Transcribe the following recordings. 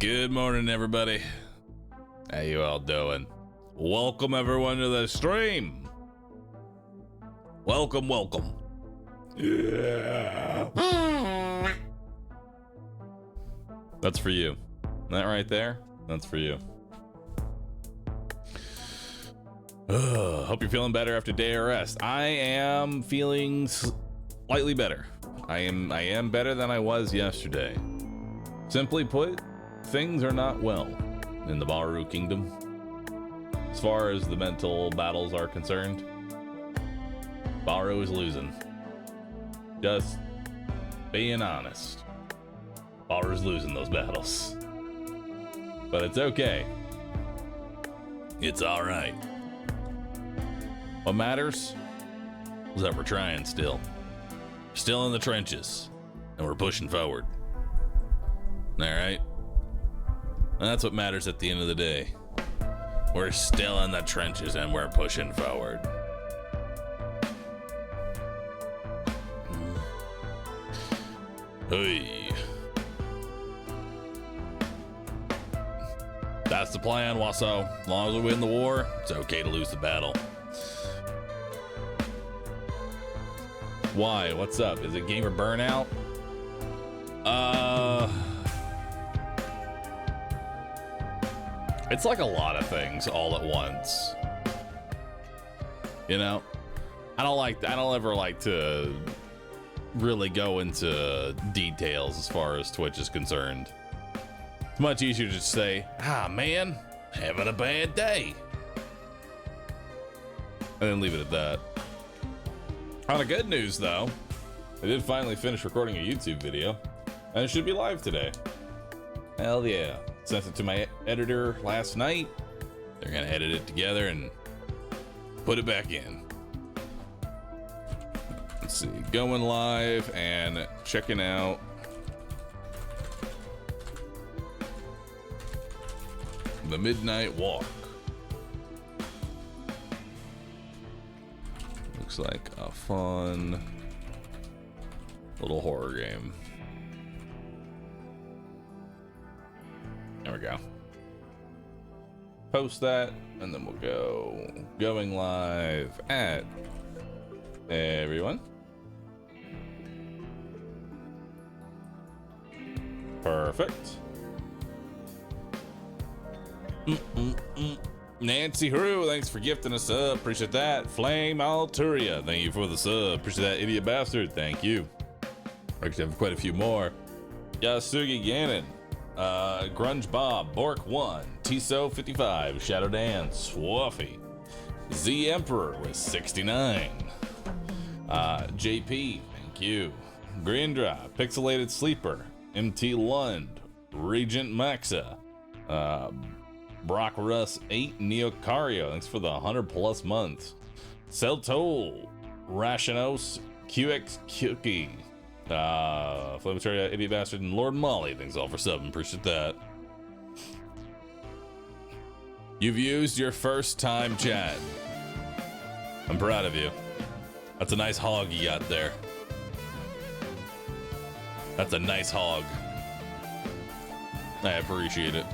Good morning, everybody. How you all doing? Welcome, everyone, to the stream. Welcome. Yeah. That's for you. That right there, that's for you. Hope you're feeling better after day of rest. I am feeling slightly better. I am better than I was yesterday. Simply put, things are not well in the Bahroo Kingdom. As far as the mental battles are concerned, Bahroo is losing. Just being honest. Bahroo's losing those battles. But it's okay. It's alright. What matters is that we're trying still. Still in the trenches. And we're pushing forward. Alright? And that's what matters at the end of the day. We're still in the trenches and we're pushing forward. Hey. That's the plan, Wasso. As long as we win the war, it's okay to lose the battle. Why? What's up? Is it gamer burnout? It's like a lot of things all at once. You know? I don't ever like to really go into details as far as Twitch is concerned. It's much easier to just say, man, having a bad day. And then leave it at that. On the good news, though, I did finally finish recording a YouTube video, and it should be live today. Hell yeah. Sent it to my editor last night. They're gonna edit it together and put it back in. Let's see, going live and checking out the Midnight Walk. Looks like a fun little horror game. There we go. Post that, and then we'll go going live at everyone. Perfect. Nancy Hroo, thanks for gifting a sub. Appreciate that. Flame Alturia, thank you for the sub. Appreciate that. Idiot Bastard, thank you. Actually, I have quite a few more. Yasugi Gannon, Grunge Bob, Bork 1, Tiso 55, Shadow Dan, Swaffy, Z Emperor with 69, JP, thank you. Grindra, Pixelated Sleeper, MT Lund, Regent Maxa, Brock Russ 8, Neocario, thanks for the 100+ months. Celtol, Rationos, QX Cookie, Flamatoria, Idiot Bastard, and Lord Molly, thanks all for subbing, appreciate that. You've used your first time chat. I'm proud of you. That's a nice hog you got there. That's a nice hog. I appreciate it.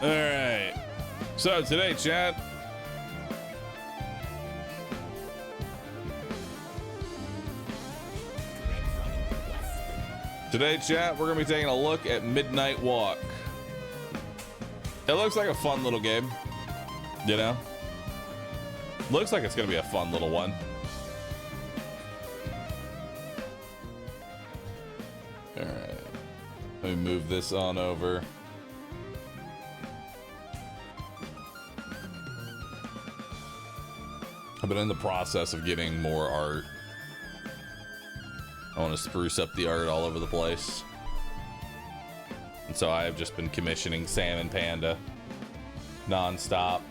All right. So today, chat. Today, chat, we're gonna be taking a look at Midnight Walk. It looks like a fun little game, you know? Looks like it's gonna be a fun little one. All right, let me move this on over. I've been in the process of getting more art. I want to spruce up the art all over the place. And so I have just been commissioning Sam and Panda non-stop.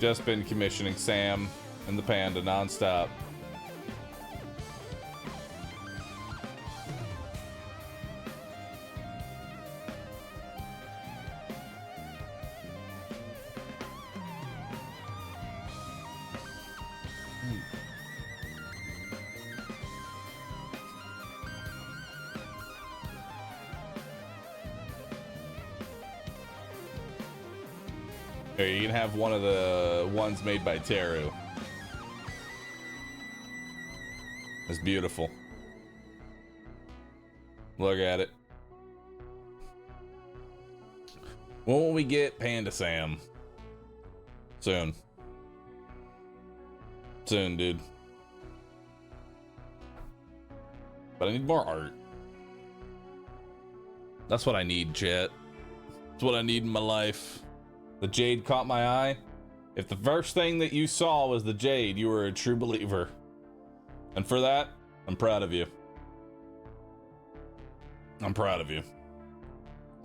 Just been commissioning Sam and the Panda non-stop. Here, you can have one of the ones made by Teru. It's beautiful. Look at it. When will we get Panda Sam? Soon. Soon, dude. But I need more art. That's what I need, chat. That's what I need in my life. The jade caught my eye. If the first thing that you saw was the jade, you were a true believer. And for that, I'm proud of you. I'm proud of you.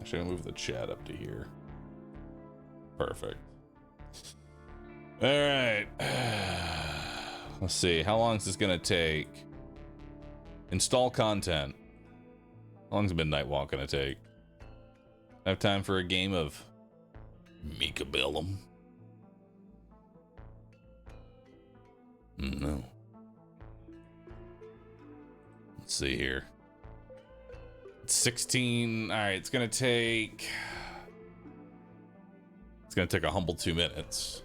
Actually, I'll move the chat up to here. Perfect. All right. Let's see. How long is this going to take? Install content. How long is Midnight Walk going to take? I have time for a game of Mechabellum. No. Let's see here. It's 16. All right, it's going to take a humble 2 minutes.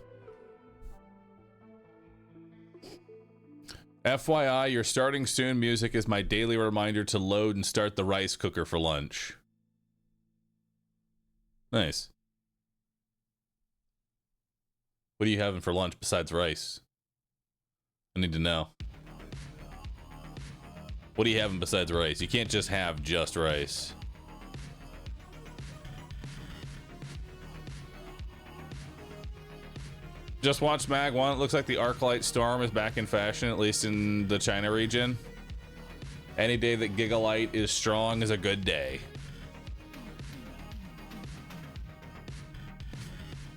FYI, your starting soon music is my daily reminder to load and start the rice cooker for lunch. Nice. What are you having for lunch besides rice? I need to know. What are you having besides rice? You can't just have just rice. Just watched Mag 1. It looks like the Arclight Storm is back in fashion, at least in the China region. Any day that Gigalight is strong is a good day.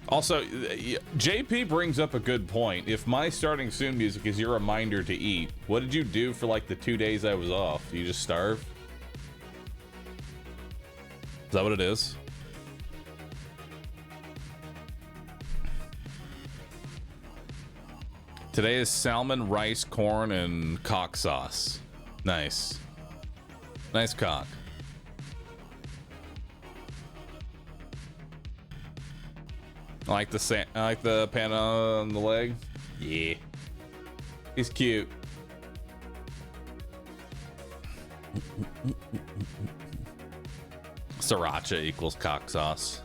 Also, JP brings up a good point. If my starting soon music is your reminder to eat, what did you do for like the 2 days I was off? You just starve? Is that what it is? Today is salmon, rice, corn, and cock sauce. Nice. Nice cock. I like the pan on the leg. Yeah. He's cute. Sriracha equals cock sauce.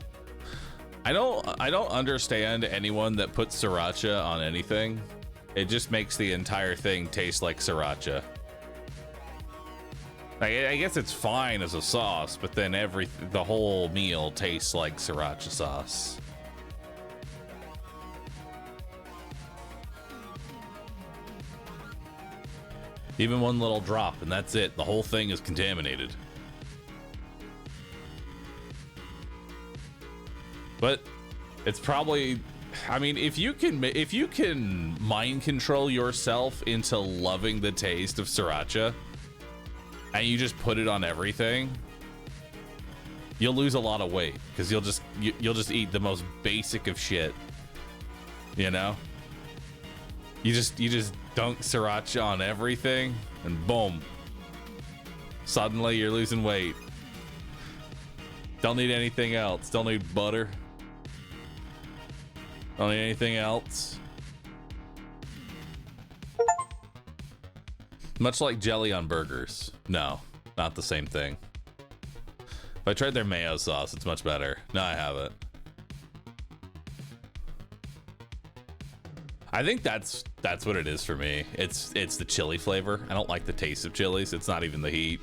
I don't understand anyone that puts sriracha on anything. It just makes the entire thing taste like sriracha. I guess it's fine as a sauce, but then the whole meal tastes like sriracha sauce. Even one little drop, and that's it. The whole thing is contaminated. But it's probably, I mean, if you can mind control yourself into loving the taste of sriracha, and you just put it on everything, you'll lose a lot of weight because you'll just eat the most basic of shit. You know? You just dunk sriracha on everything, and boom. Suddenly you're losing weight. Don't need anything else. Don't need butter. Don't need anything else. Much like jelly on burgers. No, not the same thing. If I tried their mayo sauce, it's much better. No, I haven't. I think that's what it is for me. It's the chili flavor. I don't like the taste of chilies. It's not even the heat.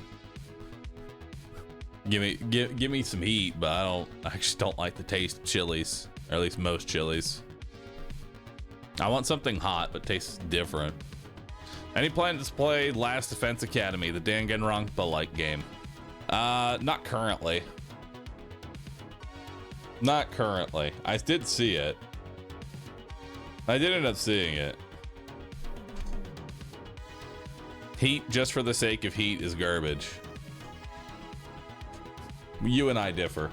Give me some heat, but I actually don't like the taste of chilies, or at least most chilies. I want something hot but tastes different. Any plans to play Last Defense Academy, the Danganronpa-like game? Not currently. Not currently. I did see it. I did end up seeing it. Heat just for the sake of heat is garbage. You and I differ.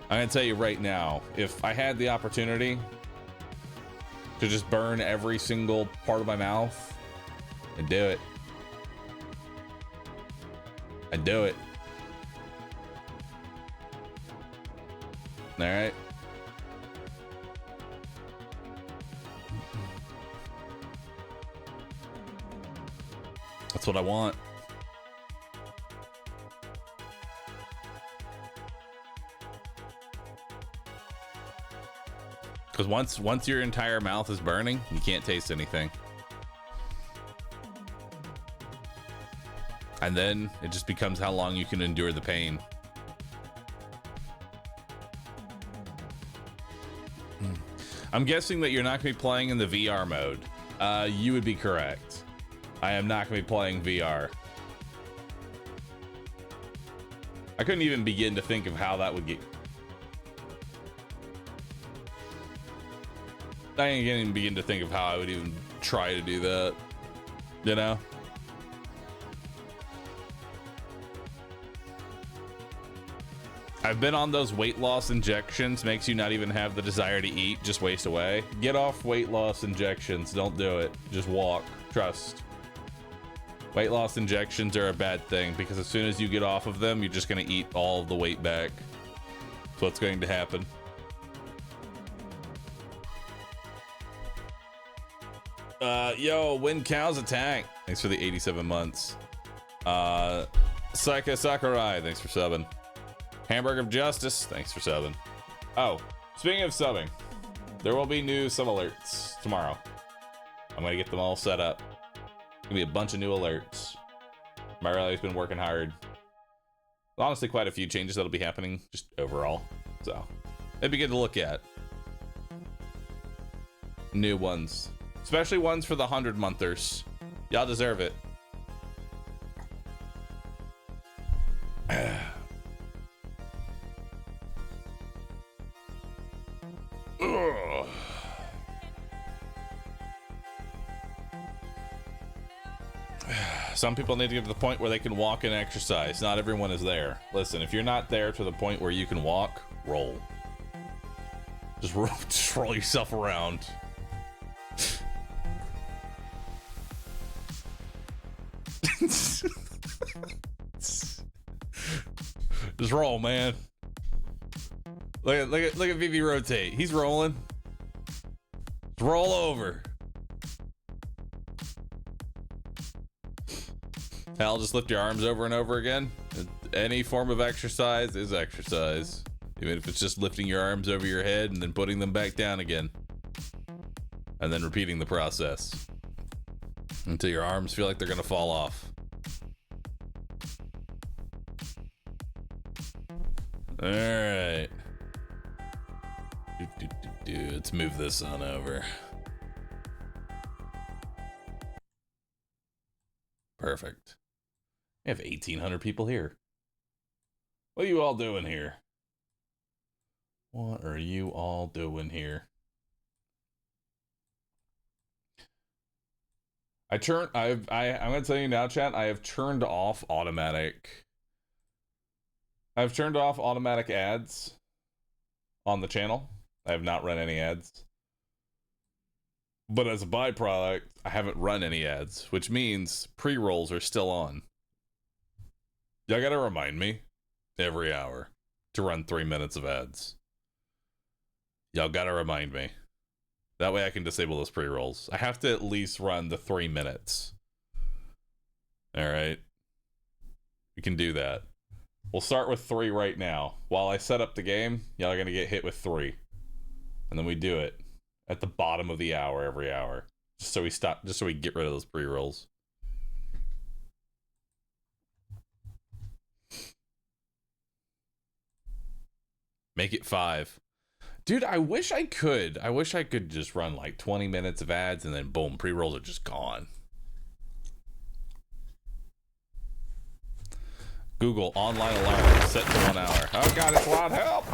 I'm gonna tell you right now, if I had the opportunity to just burn every single part of my mouth, I'd do it. I'd do it. All right. That's what I want. Because once your entire mouth is burning, you can't taste anything. And then it just becomes how long you can endure the pain. I'm guessing that you're not going to be playing in the VR mode. You would be correct. I am not going to be playing VR. I couldn't even begin to think of how that would get... I can't even begin to think of how I would even try to do that. You know? I've been on those weight loss injections. Makes you not even have the desire to eat. Just waste away. Get off weight loss injections. Don't do it. Just walk. Trust. Weight loss injections are a bad thing because as soon as you get off of them, you're just going to eat all of the weight back. That's what's going to happen. Yo, when cows attack. Thanks for the 87 months. Saika Sakurai, thanks for subbing. Hamburg of Justice, thanks for subbing. Oh, speaking of subbing, there will be new sub alerts tomorrow. I'm gonna get them all set up. Gonna be a bunch of new alerts. Mario's been working hard. Honestly, quite a few changes that'll be happening just overall. So it'd be good to look at. New ones. Especially ones for the 100-monthers. Y'all deserve it. Some people need to get to the point where they can walk and exercise. Not everyone is there. Listen, if you're not there to the point where you can walk, roll. Just roll yourself around. Just roll, man. Look at Vivi rotate. He's rolling. Just roll over. Hell, just lift your arms over and over again. Any form of exercise is exercise. Even if it's just lifting your arms over your head and then putting them back down again. And then repeating the process. Until your arms feel like they're gonna fall off. Alright. Let's move this on over. Perfect. We have 1,800 people here. What are you all doing here? What are you all doing here? I'm gonna tell you now, chat, I have turned off automatic. I've turned off automatic ads on the channel. I have not run any ads. But as a byproduct, I haven't run any ads, which means pre-rolls are still on. Y'all gotta remind me every hour to run 3 minutes of ads. Y'all gotta remind me. That way I can disable those pre-rolls. I have to at least run the 3 minutes. Alright. We can do that. We'll start with 3 right now. While I set up the game, y'all are gonna get hit with 3. And then we do it at the bottom of the hour every hour. Just so we get rid of those pre-rolls. Make it 5. Dude, I wish I could. I wish I could just run like 20 minutes of ads and then boom, pre-rolls are just gone. Google online alarm set to 1 hour. Oh god, it's a lot. Help!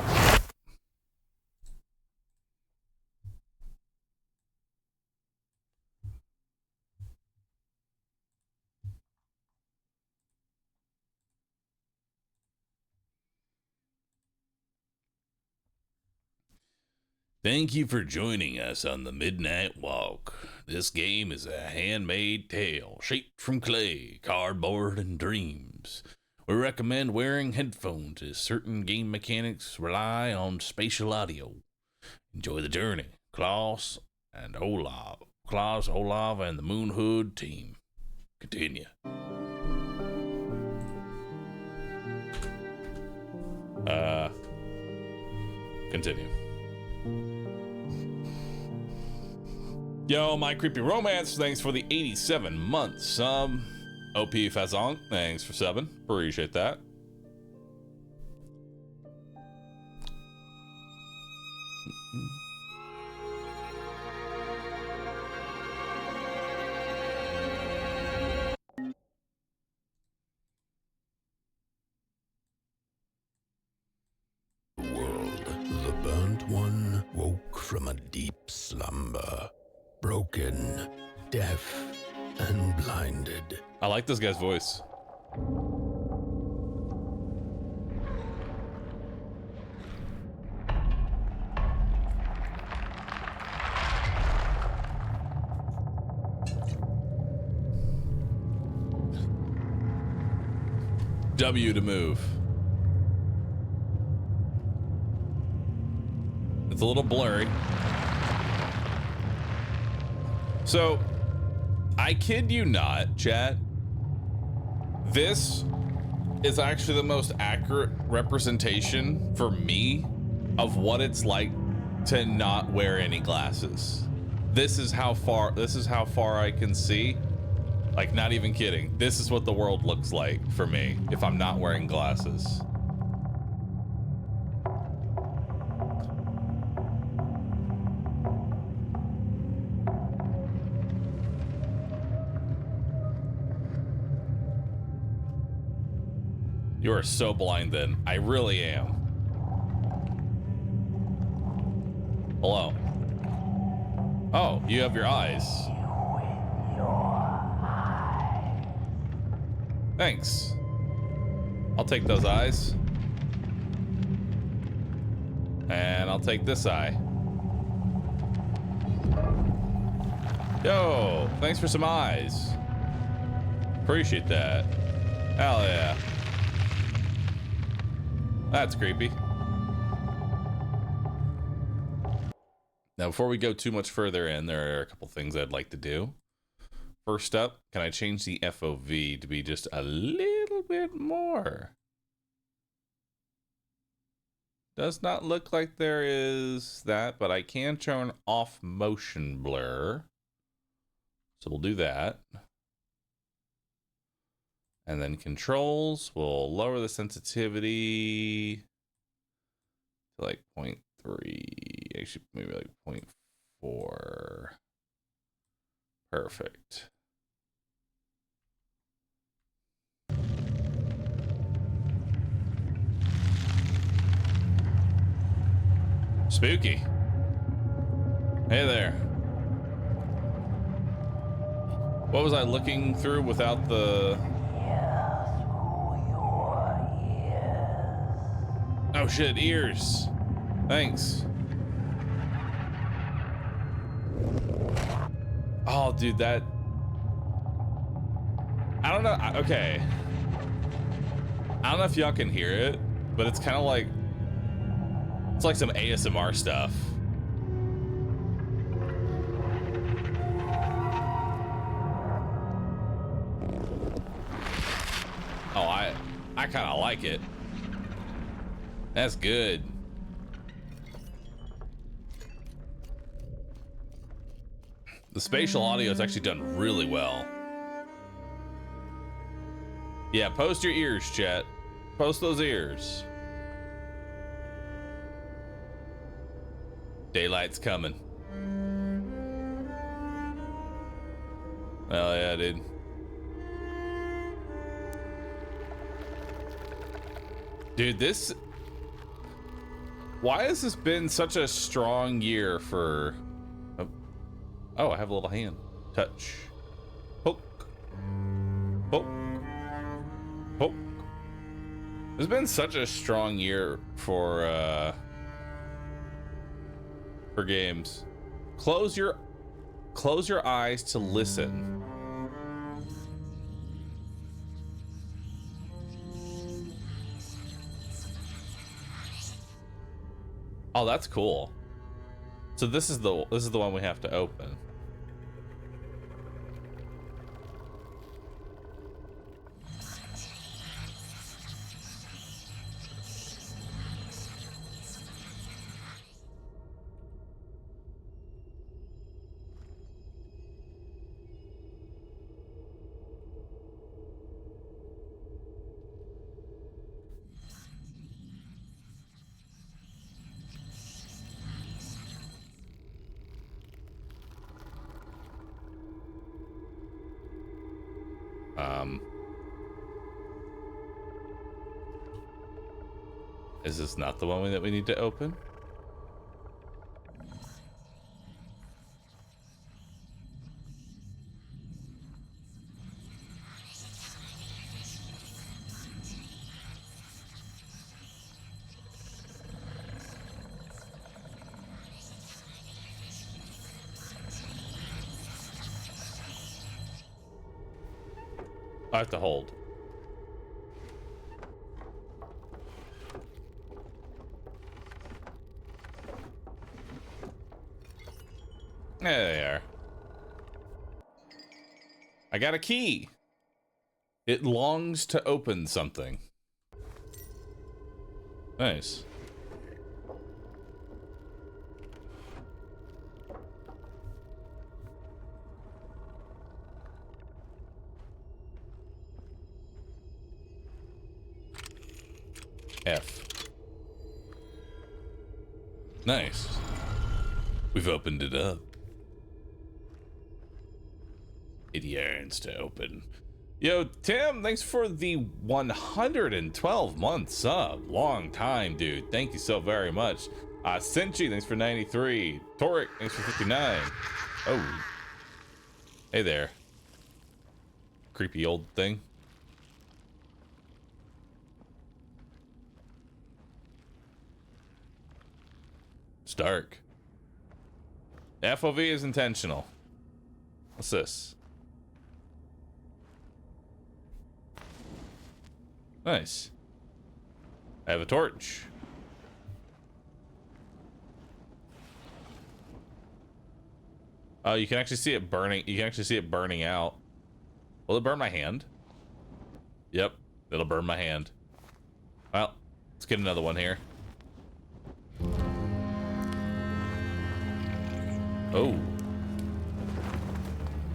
Thank you for joining us on the Midnight Walk. This game is a handmade tale shaped from clay, cardboard, and dreams. We recommend wearing headphones as certain game mechanics rely on spatial audio. Enjoy the journey. Klaus, Olaf, and the Moon Hood team. Continue. Continue. Yo, My Creepy Romance, thanks for the 87 months. OP Fazon, thanks for 7. Appreciate that. The burnt one woke from a deep slumber, broken, deaf, and blinded. I like this guy's voice. W to move. It's a little blurry. So, I kid you not, chat. This is actually the most accurate representation for me of what it's like to not wear any glasses. This is how far I can see. Like, not even kidding. This is what the world looks like for me if I'm not wearing glasses. You are so blind then. I really am. Hello. Oh, you have your eyes. Thanks. I'll take those eyes. And I'll take this eye. Yo, thanks for some eyes. Appreciate that. Hell yeah. That's creepy. Now, before we go too much further in, there are a couple things I'd like to do. First up, can I change the FOV to be just a little bit more? Does not look like there is that, but I can turn off motion blur. So we'll do that. And then controls, we'll lower the sensitivity to like 0.3, actually maybe like 0.4. Perfect. Spooky. Hey there. What was I looking through without the... Oh shit, ears. Thanks. Oh, dude, that... I don't know. Okay. I don't know if y'all can hear it, but it's kind of like... It's like some ASMR stuff. Oh, I kind of like it. That's good. The spatial audio is actually done really well. Yeah, post your ears, chat. Post those ears. Daylight's coming. Hell yeah, dude. Dude, this... Why has this been such a strong year for... Oh, I have a little hand. Touch. Poke. Poke. Poke. It's been such a strong year for games. Close your eyes to listen. Oh, that's cool. So this is the one we have to open. Is this not the one that we need to open? I have to hold. There they are. I got a key. It longs to open something. Nice. F. Nice. We've opened it up. It yearns to open. Yo, Tim, thanks for the 112 month sub. Long time, dude. Thank you so very much. Senchi, thanks for 93. Toric, thanks for 59. Oh. Hey there. Creepy old thing. It's dark. FOV is intentional. What's this? Nice. I have a torch. Oh, you can actually see it burning. You can actually see it burning out. Will it burn my hand? Yep, it'll burn my hand. Well, let's get another one here. Oh.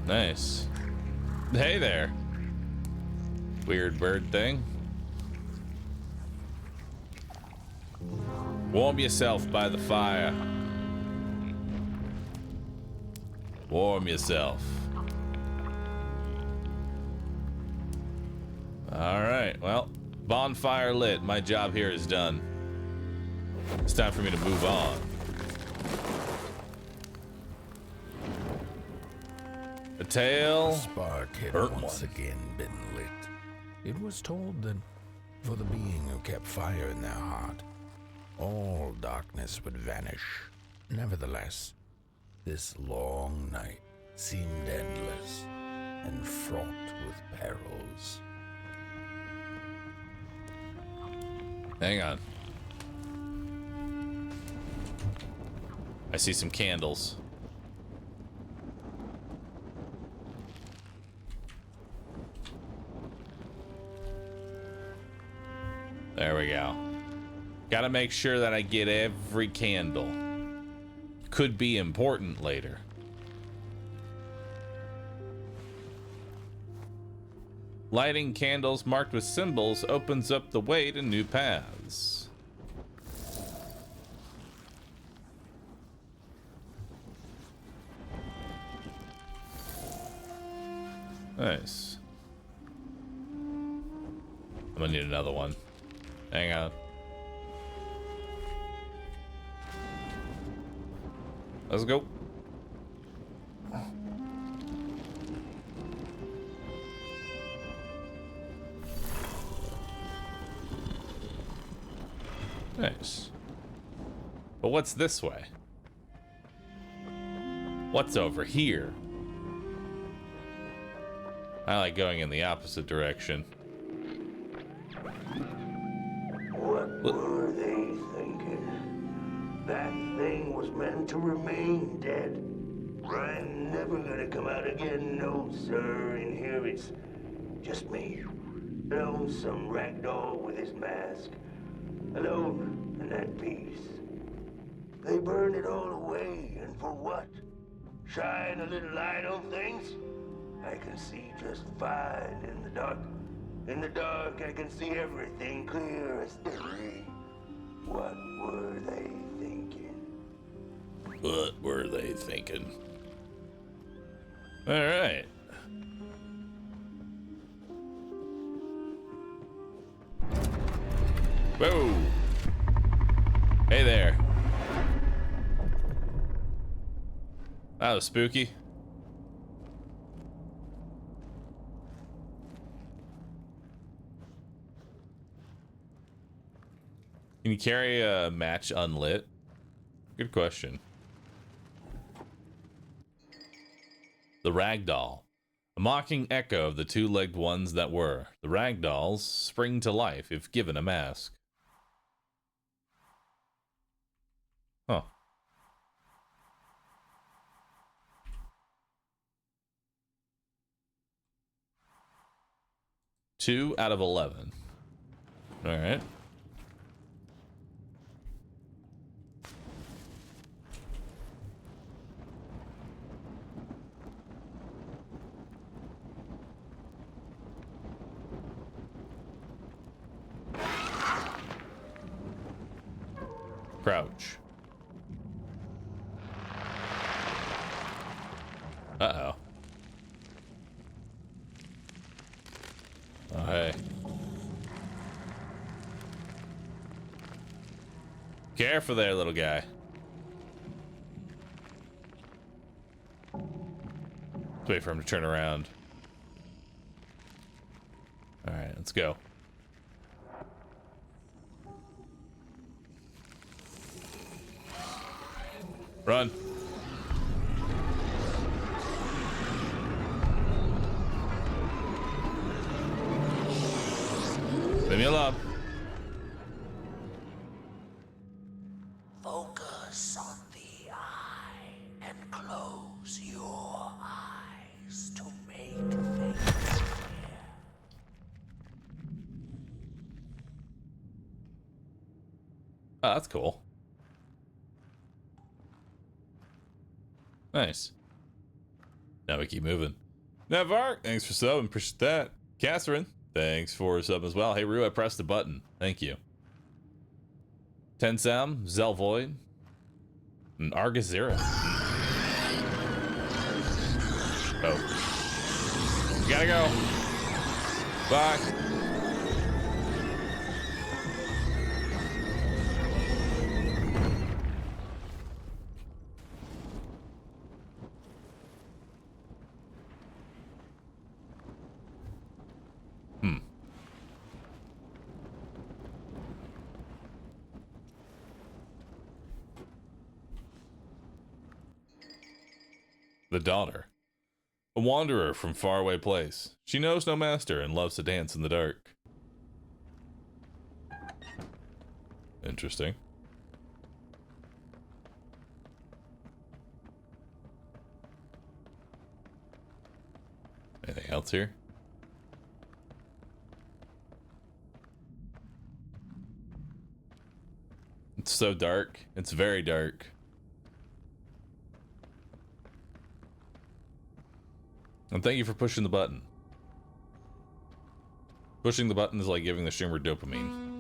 Nice. Hey there. Weird bird thing. Warm yourself by the fire. Warm yourself. All right, well, bonfire lit. My job here is done. It's time for me to move on. A tail. Spark had once again been lit. It was told that for the being who kept fire in their heart, all darkness would vanish. Nevertheless, this long night seemed endless and fraught with perils. Hang on. I see some candles. There we go. Gotta make sure that I get every candle. Could be important later. Lighting candles marked with symbols opens up the way to new paths. Nice. I'm gonna need another one. Hang on. Let's go. Nice. But what's this way? What's over here? I like going in the opposite direction. What were they thinking? That thing was meant to remain dead. I'm never gonna come out again, no sir. In here it's just me. Alone, some ragdoll with his mask. Alone and at peace. They burned it all away, and for what? Shine a little light on things? I can see just fine in the dark. In the dark, I can see everything clear as day. What were they thinking? What were they thinking? All right. Whoa. Hey there. That was spooky. Can you carry a match unlit? Good question. The ragdoll. A mocking echo of the two-legged ones that were. The ragdolls spring to life if given a mask. Huh. Two out of 11. All right. Crouch. Uh-oh. Oh, hey. Careful there, little guy. Let's wait for him to turn around. All right, let's go. Run. Leave me alone. Focus on the eye and close your eyes to make things clear. Oh, that's cool. Nice. Now we keep moving. Navark, thanks for subbing. Appreciate that. Catherine, thanks for subbing as well. Hey, Rue, I pressed the button. Thank you. Tensam, Zelvoid, and Argazira. Oh. You gotta go. Bye. The daughter. A wanderer from faraway place. She knows no master and loves to dance in the dark. Interesting. Anything else here? It's so dark. It's very dark. And thank you for pushing the button. Pushing the button is like giving the streamer dopamine.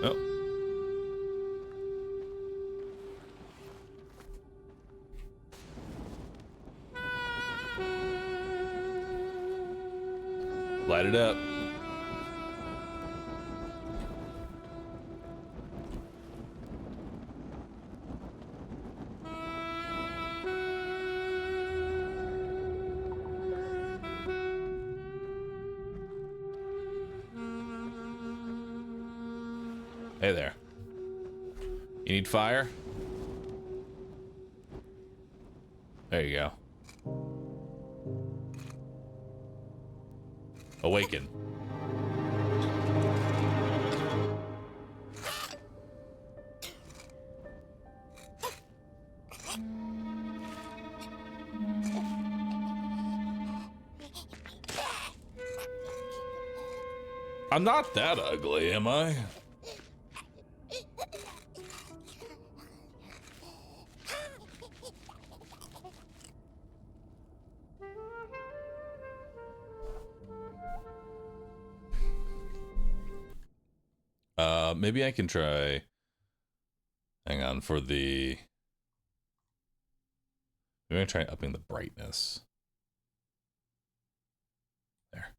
Oh. Light it up. Hey there. You need fire? There you go. Awaken. I'm not that ugly, am I? Maybe I can try. Hang on for the. We're going to try upping the brightness. There.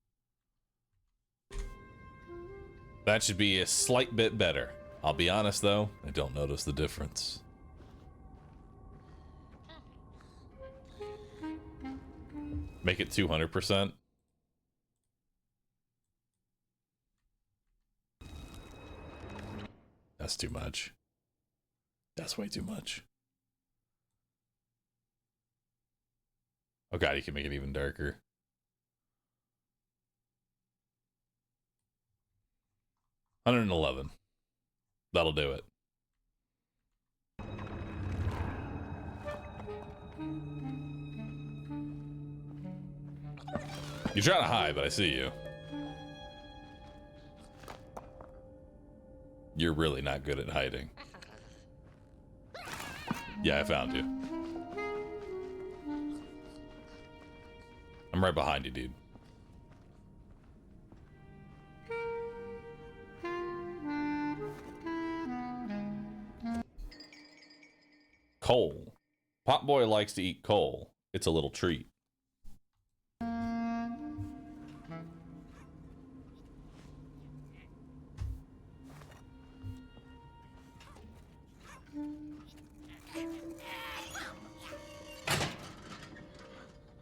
That should be a slight bit better. I'll be honest though, I don't notice the difference. Make it 200%. That's too much. That's way too much. Oh god, you can make it even darker. $111. That'll do it. You're trying to hide, but I see you. You're really not good at hiding. Yeah, I found you. I'm right behind you, dude. Coal. Potboy likes to eat coal. It's a little treat.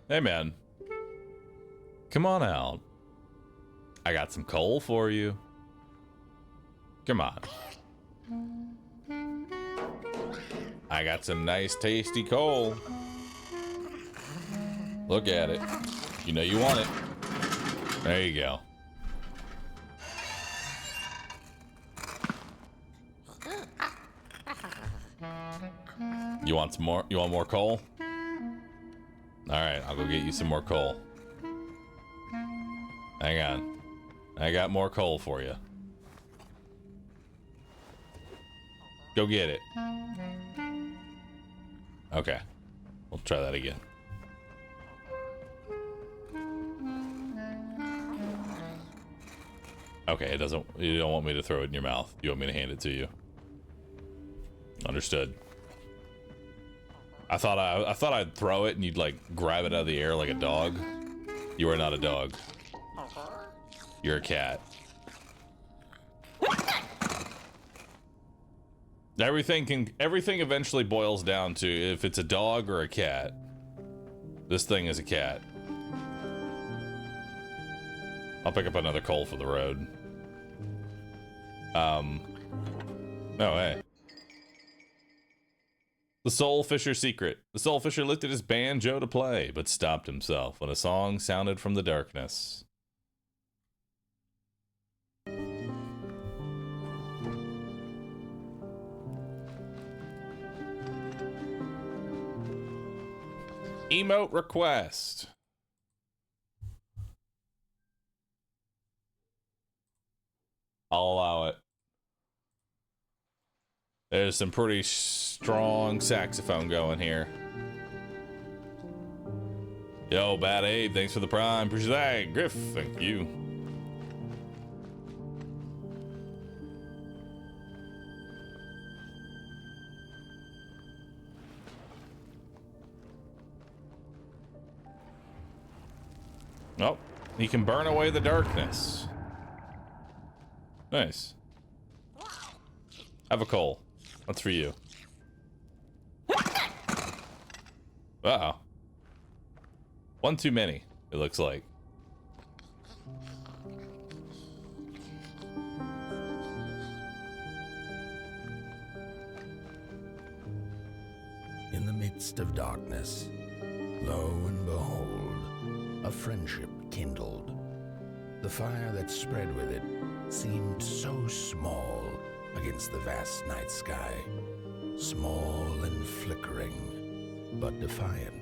Hey, man. Come on out. I got some coal for you. Come on. I got some nice, tasty coal. Look at it. You know you want it. There you go. You want some more? You want more coal? All right, I'll go get you some more coal. Hang on. I got more coal for you. Go get it. Okay. We'll try that again. Okay, it doesn't. You don't want me to throw it in your mouth. You want me to hand it to you. Understood. I thought I'd throw it and you'd like grab it out of the air like a dog. You are not a dog. You're a cat. Everything eventually boils down to if it's a dog or a cat. This thing is a cat. I'll pick up another coal for the road. Oh, hey. The Soul Fisher secret. The Soul Fisher lifted his banjo to play, but stopped himself when a song sounded from the darkness. Emote request. I'll allow it. There's some pretty strong saxophone going here. Yo, Bad Abe, thanks for the prime. Appreciate that. Griff, thank you. Oh, he can burn away the darkness. Nice. Have a coal. That's for you. Uh-oh. One too many, it looks like. In the midst of darkness, lo and behold, a friendship kindled. The fire that spread with it seemed so small against the vast night sky. Small and flickering, but defiant.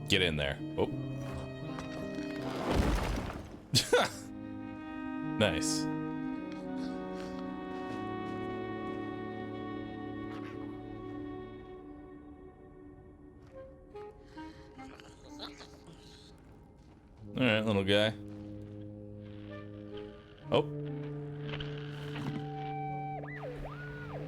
Get in there. Oh. Nice. All right, little guy. Oh.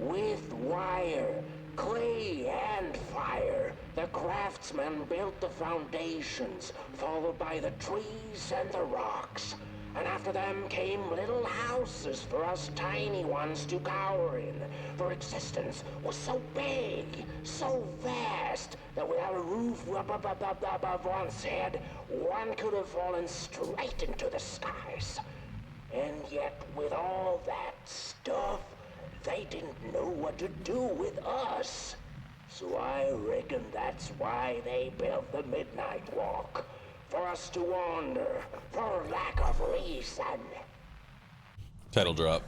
With wire, clay, and fire, The craftsmen built the foundations, followed by the trees and the rocks. And after them came little houses for us tiny ones to cower in. For existence was so big, so vast, that without a roof above one's head, one could have fallen straight into the skies. And yet, with all that stuff, they didn't know what to do with us. So I reckon that's why they built the Midnight Walk. For us to wander, for lack of reason. Title drop.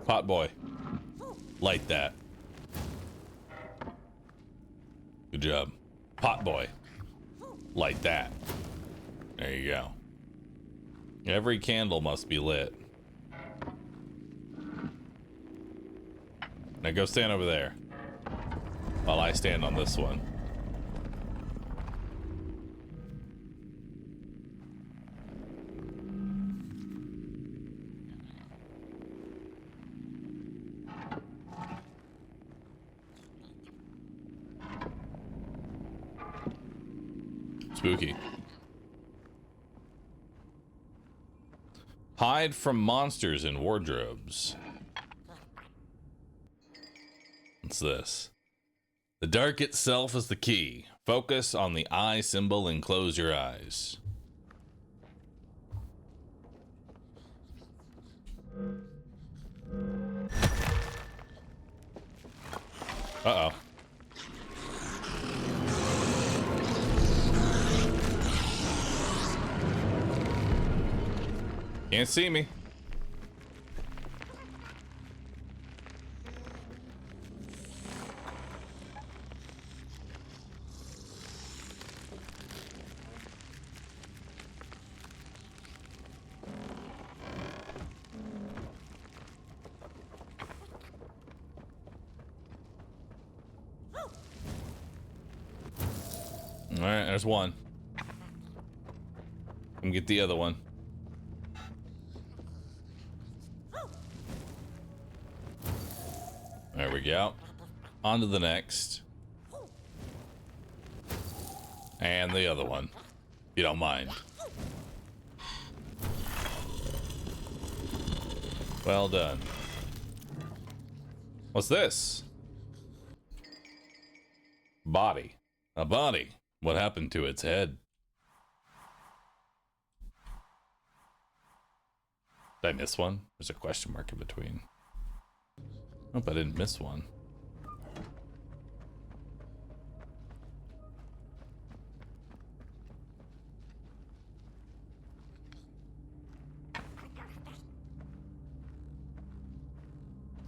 Pot boy. Light that. Good job. Pot boy. Light that. There you go. Every candle must be lit. Now go stand over there while I stand on this one. Spooky. Hide from monsters in wardrobes. What's this? The dark itself is the key. Focus on the eye symbol and close your eyes. Uh-oh. Can't see me. All right, there's one. Come get the other one. There we go. On to the next. And the other one, if you don't mind. Well done. What's this? Body. A body. What happened to its head? Did I miss one? There's a question mark in between. Hope I didn't miss one.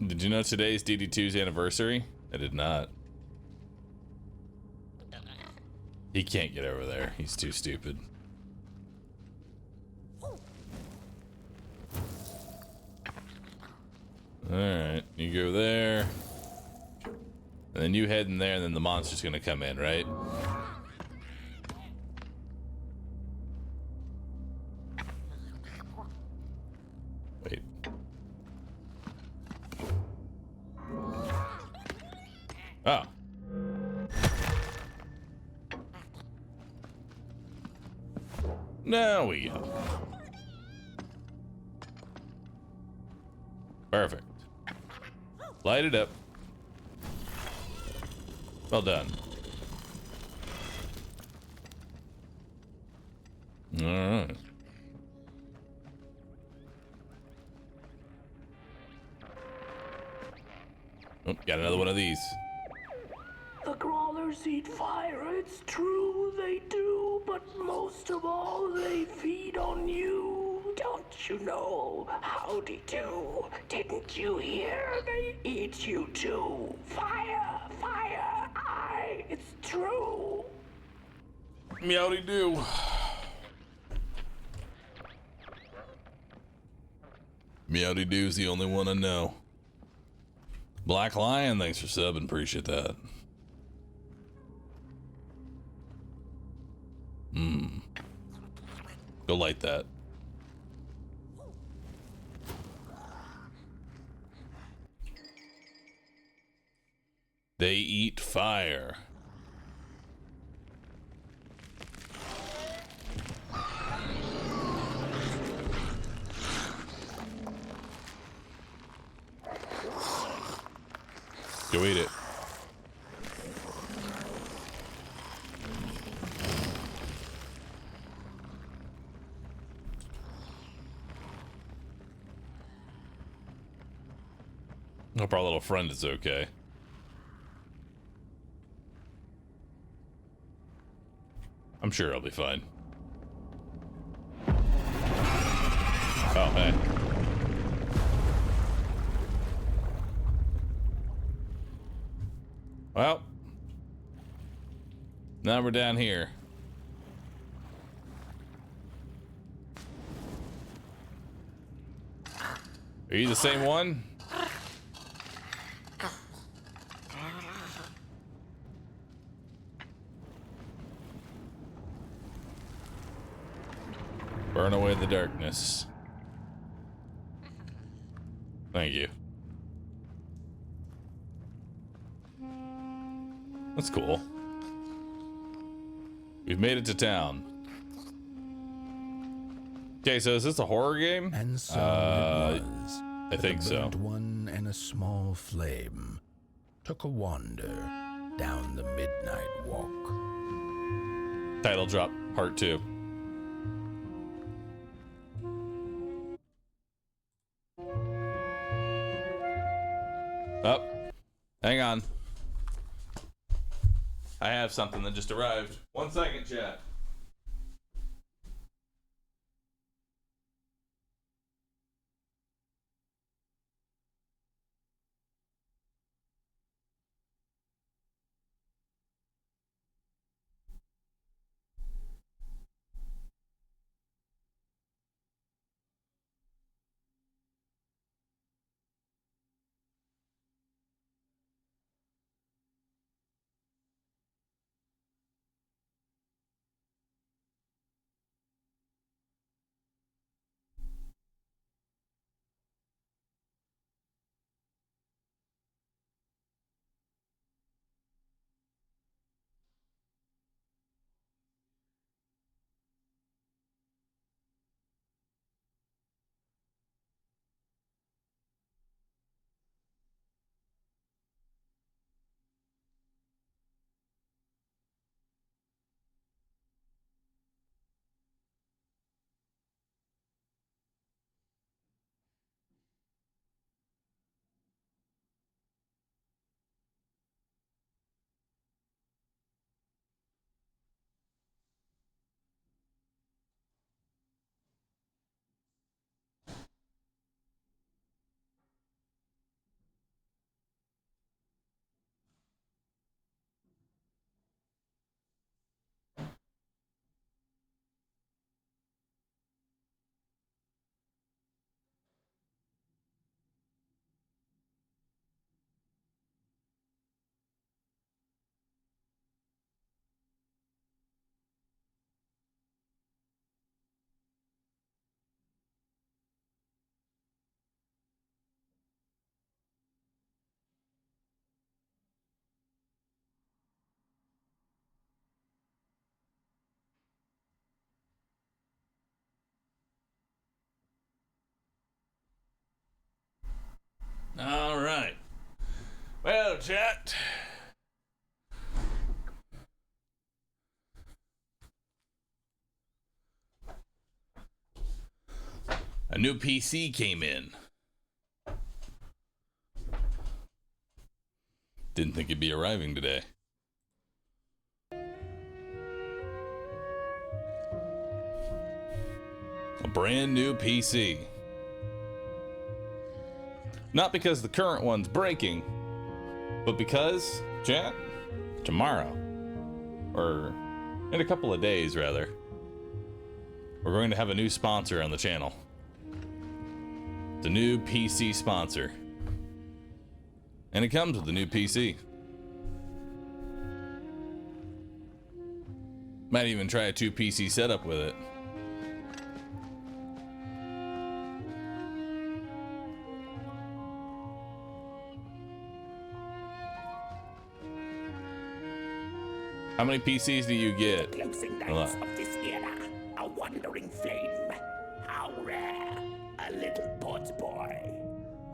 Did you know today's DD2's anniversary? I did not. He can't get over there. He's too stupid. Alright, you go there. And then you head in there, and then the monster's gonna come in, right? Wait. Oh. Now we go. Perfect. Light it up. Well done. All right. Oh, got another one of these. The crawlers eat fire, it's true they do, but most of all they feed on you. Don't you know? Howdy do. Didn't you hear? They eat you too. Fire, fire, aye, it's true. Meowdy do. Meowdy do's the only one I know. Black Lion, thanks for subbing, appreciate that. Go light that. They eat fire. Go eat it. Hope our little friend is okay. I'm sure he'll be fine. Oh, hey. Well, now we're down here. Are you the same one? Burn away the darkness. Thank you. That's cool. We've made it to town. Okay, so is this a horror game? And so it was. I think so. The burnt one and a small flame took a wander down the midnight walk. Title drop, part 2. Oh, hang on. I have something that just arrived. 1 second, chat. All right. Well, chat. A new PC came in. Didn't think it'd be arriving today. A brand new PC. Not because the current one's breaking, but because, chat, tomorrow, or in a couple of days rather, we're going to have a new sponsor on the channel. The new PC sponsor. And it comes with the new PC. Might even try a 2 PC setup with it. How many PCs do you get? Closing nights of this era, a wandering flame. How rare, a little pot boy.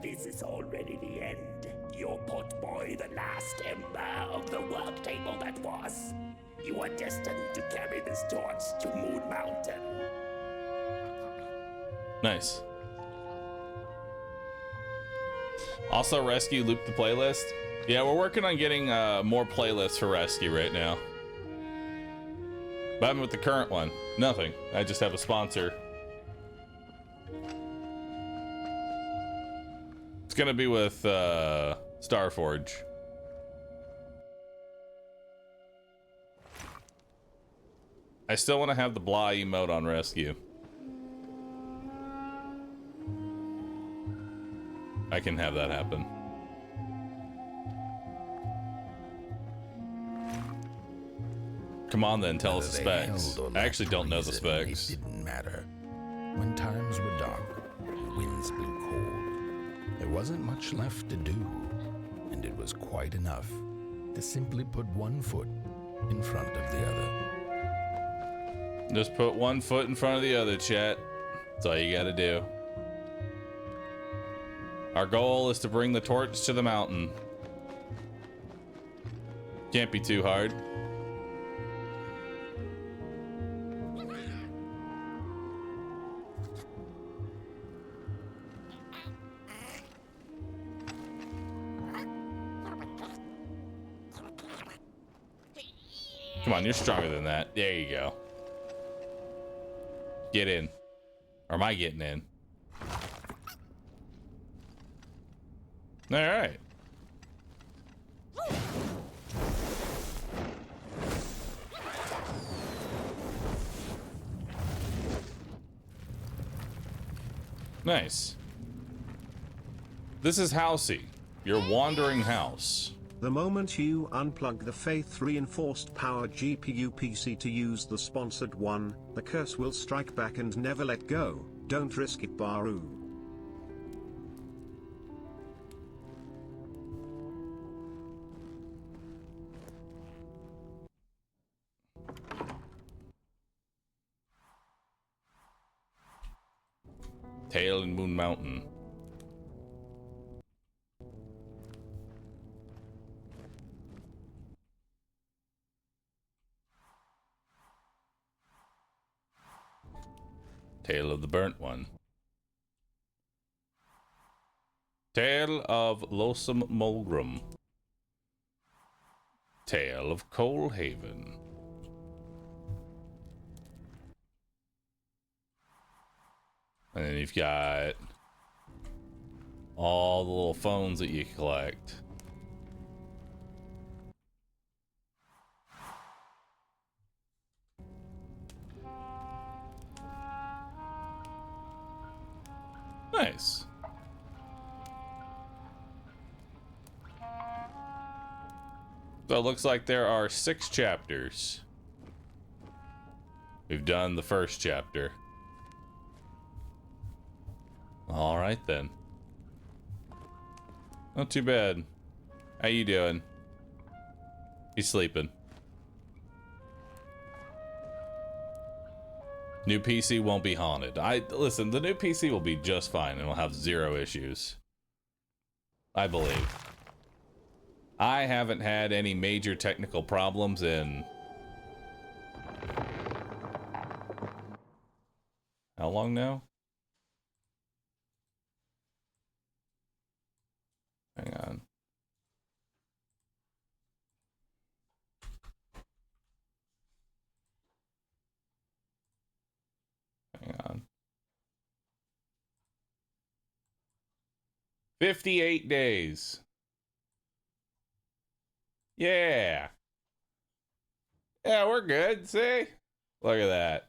This is already the end. Your pot boy, the last ember of the work table that was. You are destined to carry this torch to Moon Mountain. Nice. Also, Rescue looped the playlist. Yeah, we're working on getting more playlists for Rescue right now. But I'm with the current one. Nothing. I just have a sponsor. It's gonna be with Starforge. I still want to have the blah emote on Rescue. I can have that happen. Come on then, tell us the specs. I actually don't know the specs. It didn't matter. When times were dark, winds blew cold. There wasn't much left to do, and it was quite enough to simply put one foot in front of the other. Just put one foot in front of the other, chat. That's all you gotta do. Our goal is to bring the torch to the mountain. Can't be too hard. Come on, you're stronger than that. There you go. Get in. Or am I getting in? All right. Nice. This is Housey, your wandering house. The moment you unplug the faith-reinforced power GPU PC to use the sponsored one, the curse will strike back and never let go. Don't risk it, Bahroo. Tail and Moon Mountain. Tale of the Burnt One. Tale of Lonesome Mulgrim. Tale of Coal Haven. And then you've got all the little phones that you collect. Nice. So it looks like there are 6 chapters. We've done the first chapter. All right then. Not too bad. How you doing? He's sleeping. New PC won't be haunted. Listen, the new PC will be just fine and will have 0 issues. I believe. I haven't had any major technical problems in... How long now? Hang on. Hang on. 58 days. Yeah. Yeah, we're good. See? Look at that.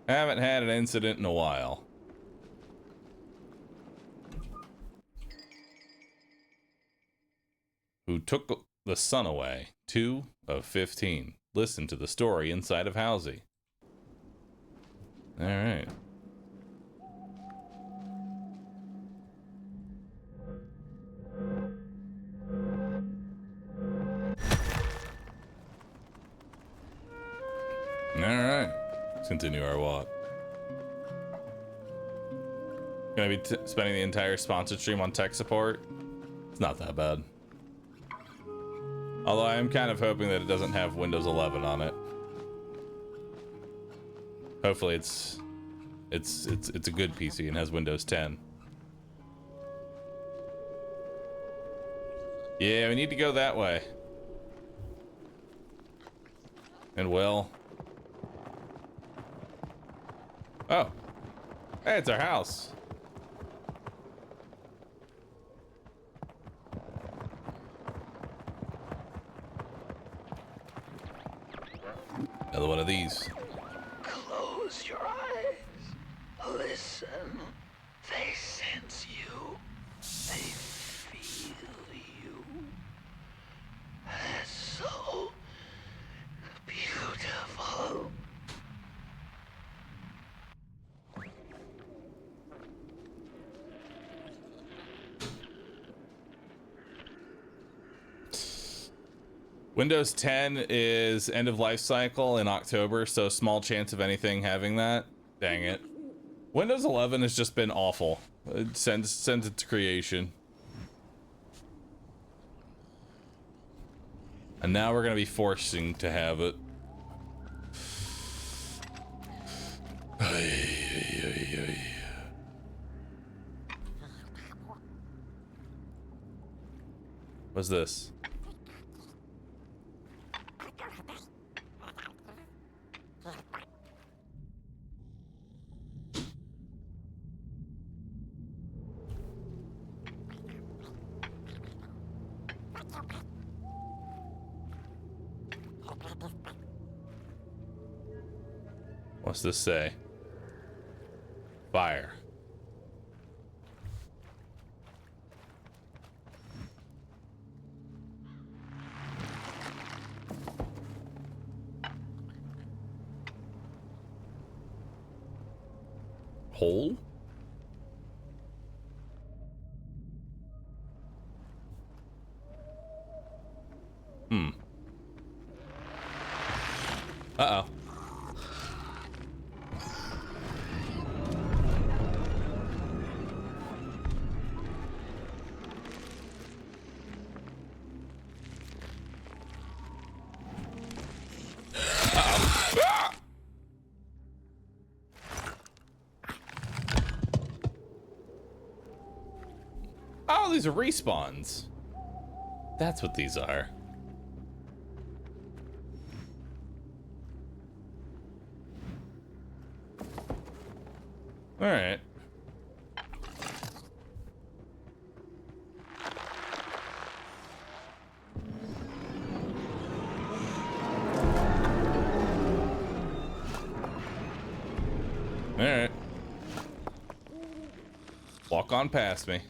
Haven't had an incident in a while. Who took the sun away? 2 of 15. Listen to the story inside of Housey. All right. Let's continue our walk. Gonna be spending the entire sponsored stream on tech support. It's not that bad. Although I am kind of hoping that it doesn't have Windows 11 on it. Hopefully it's a good PC and has Windows 10. Yeah, we need to go that way. And well. Oh. Hey, it's our house. Another one of these. Close your eyes. Listen. They sense you. They feel you. That's so beautiful. Windows 10 is end of life cycle in October, so small chance of anything having that. Dang it. Windows 11 has just been awful since its creation. And now we're going to be forcing to have it. What's this? What's this say? Fire. Hole? Uh-oh. Oh, these are respawns. That's what these are. All right. All right. Walk on past me.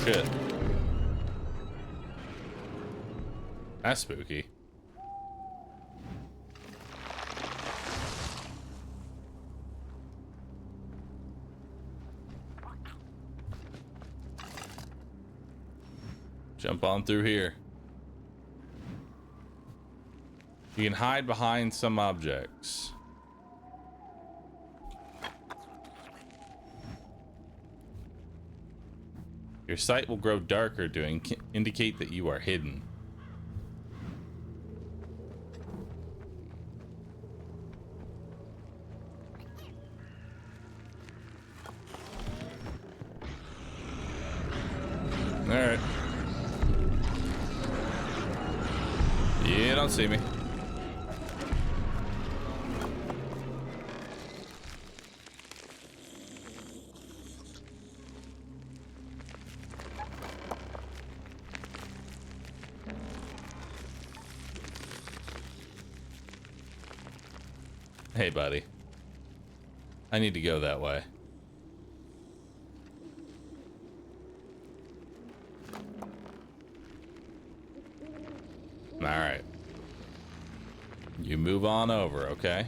Shit. That's spooky. Jump on through here. You can hide behind some objects. Your sight will grow darker to indicate that you are hidden. All right. Yeah, don't see me. Hey, buddy. I need to go that way. All right. You move on over, okay?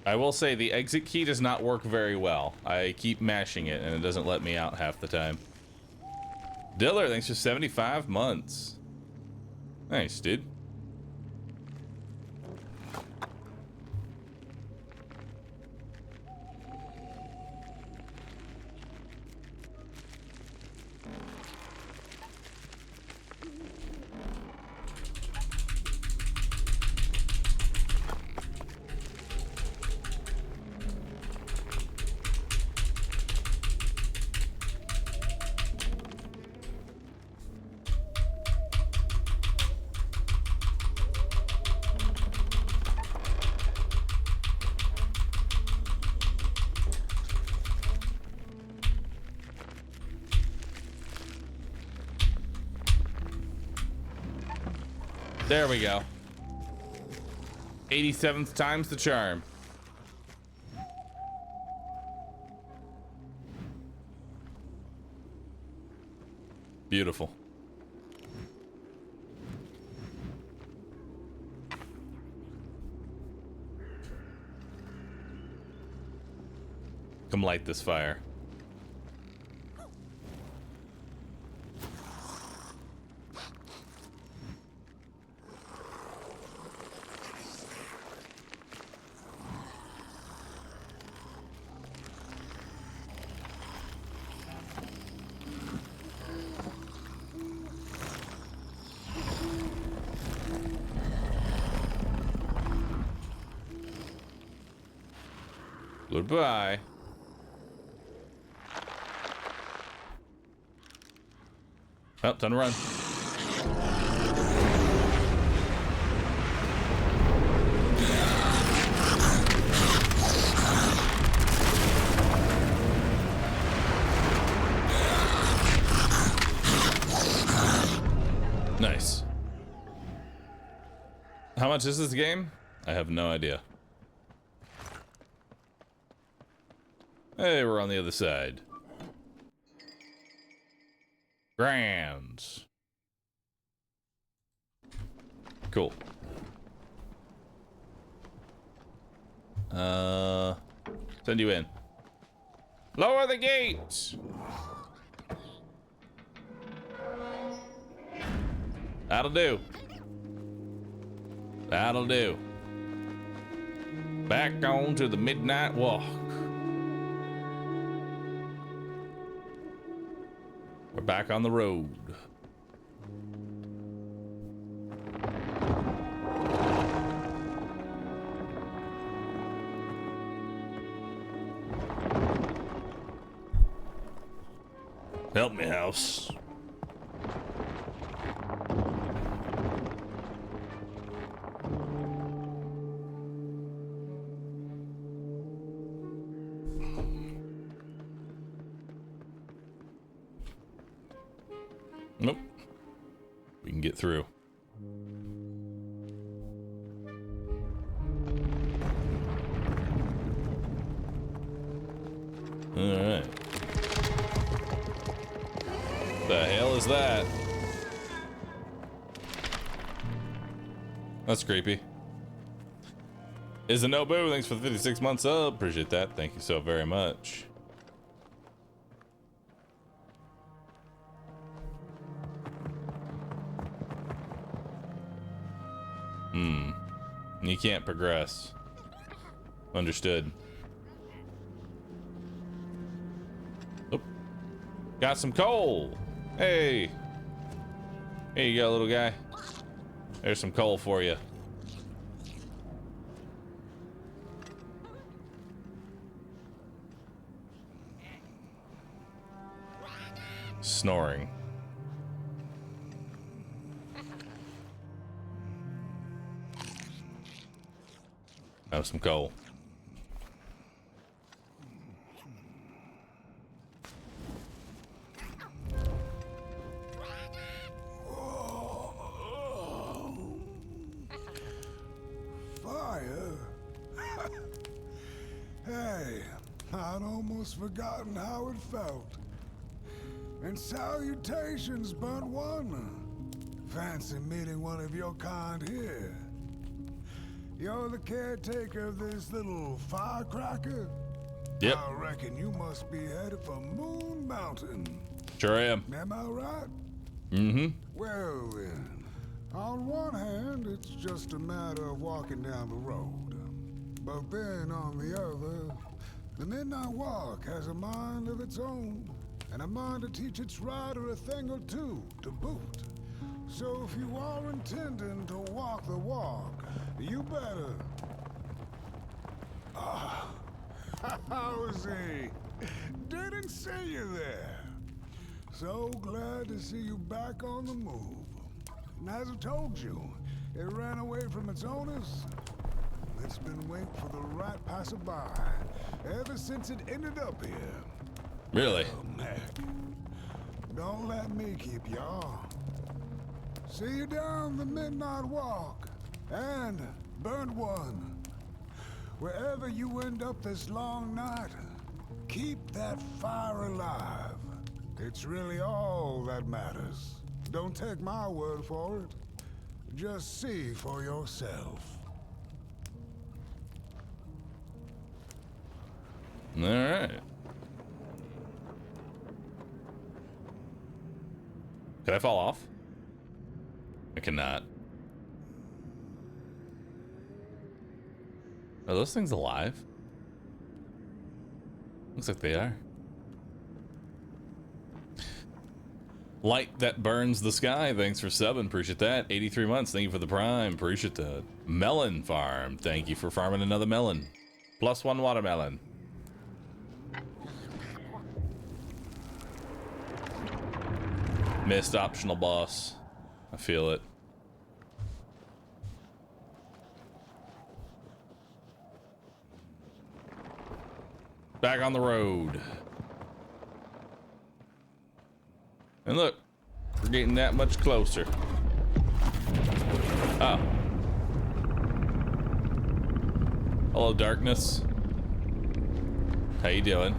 I will say the exit key does not work very well. I keep mashing it and it doesn't let me out half the time. Diller, thanks for 75 months. Nice, dude. There we go. 87th time's the charm. Beautiful. Come light this fire. Goodbye. Oh, time to run. Nice. How much is this game? I have no idea. Hey, we're on the other side. Grands. Cool. Send you in. Lower the gates. That'll do. That'll do. Back on to the midnight walk. We're back on the road. Help me, house. Nope. We can get through. Alright. The hell is that? That's creepy. Is a Nobu, thanks for the 56 months up. Appreciate that. Thank you so very much. You can't progress. Understood. Oop. Got some coal. Hey. Here you go, little guy. There's some coal for you. Snoring. Have some coal. Fire? almost forgotten how it felt. And salutations, burnt one. Fancy meeting one of your kind here. You're the caretaker of this little firecracker? Yep. I reckon you must be headed for Moon Mountain. Sure am. Am I right? Mm-hmm. Well then, on one hand, it's just a matter of walking down the road. But then on the other, the Midnight Walk has a mind of its own, and a mind to teach its rider a thing or two to boot. So if you are intending to walk the walk, you better... Ah, how's he? Didn't see you there. So glad to see you back on the move. And as I told you, it ran away from its owners. It's been waiting for the right passerby ever since it ended up here. Really? Oh, Mac. Don't let me keep y'all. See you down the Midnight Walk. And, burnt one, wherever you end up this long night, keep that fire alive. It's really all that matters. Don't take my word for it. Just see for yourself. All right. Can I fall off? I cannot. Are those things alive? Looks like they are. Light that burns the sky. Thanks for subbing. Appreciate that. 83 months. Thank you for the prime. Appreciate that. Melon farm. Thank you for farming another melon. +1 watermelon. Missed optional boss. I feel it. Back on the road. And look, we're getting that much closer. Oh. Hello, darkness. How you doing?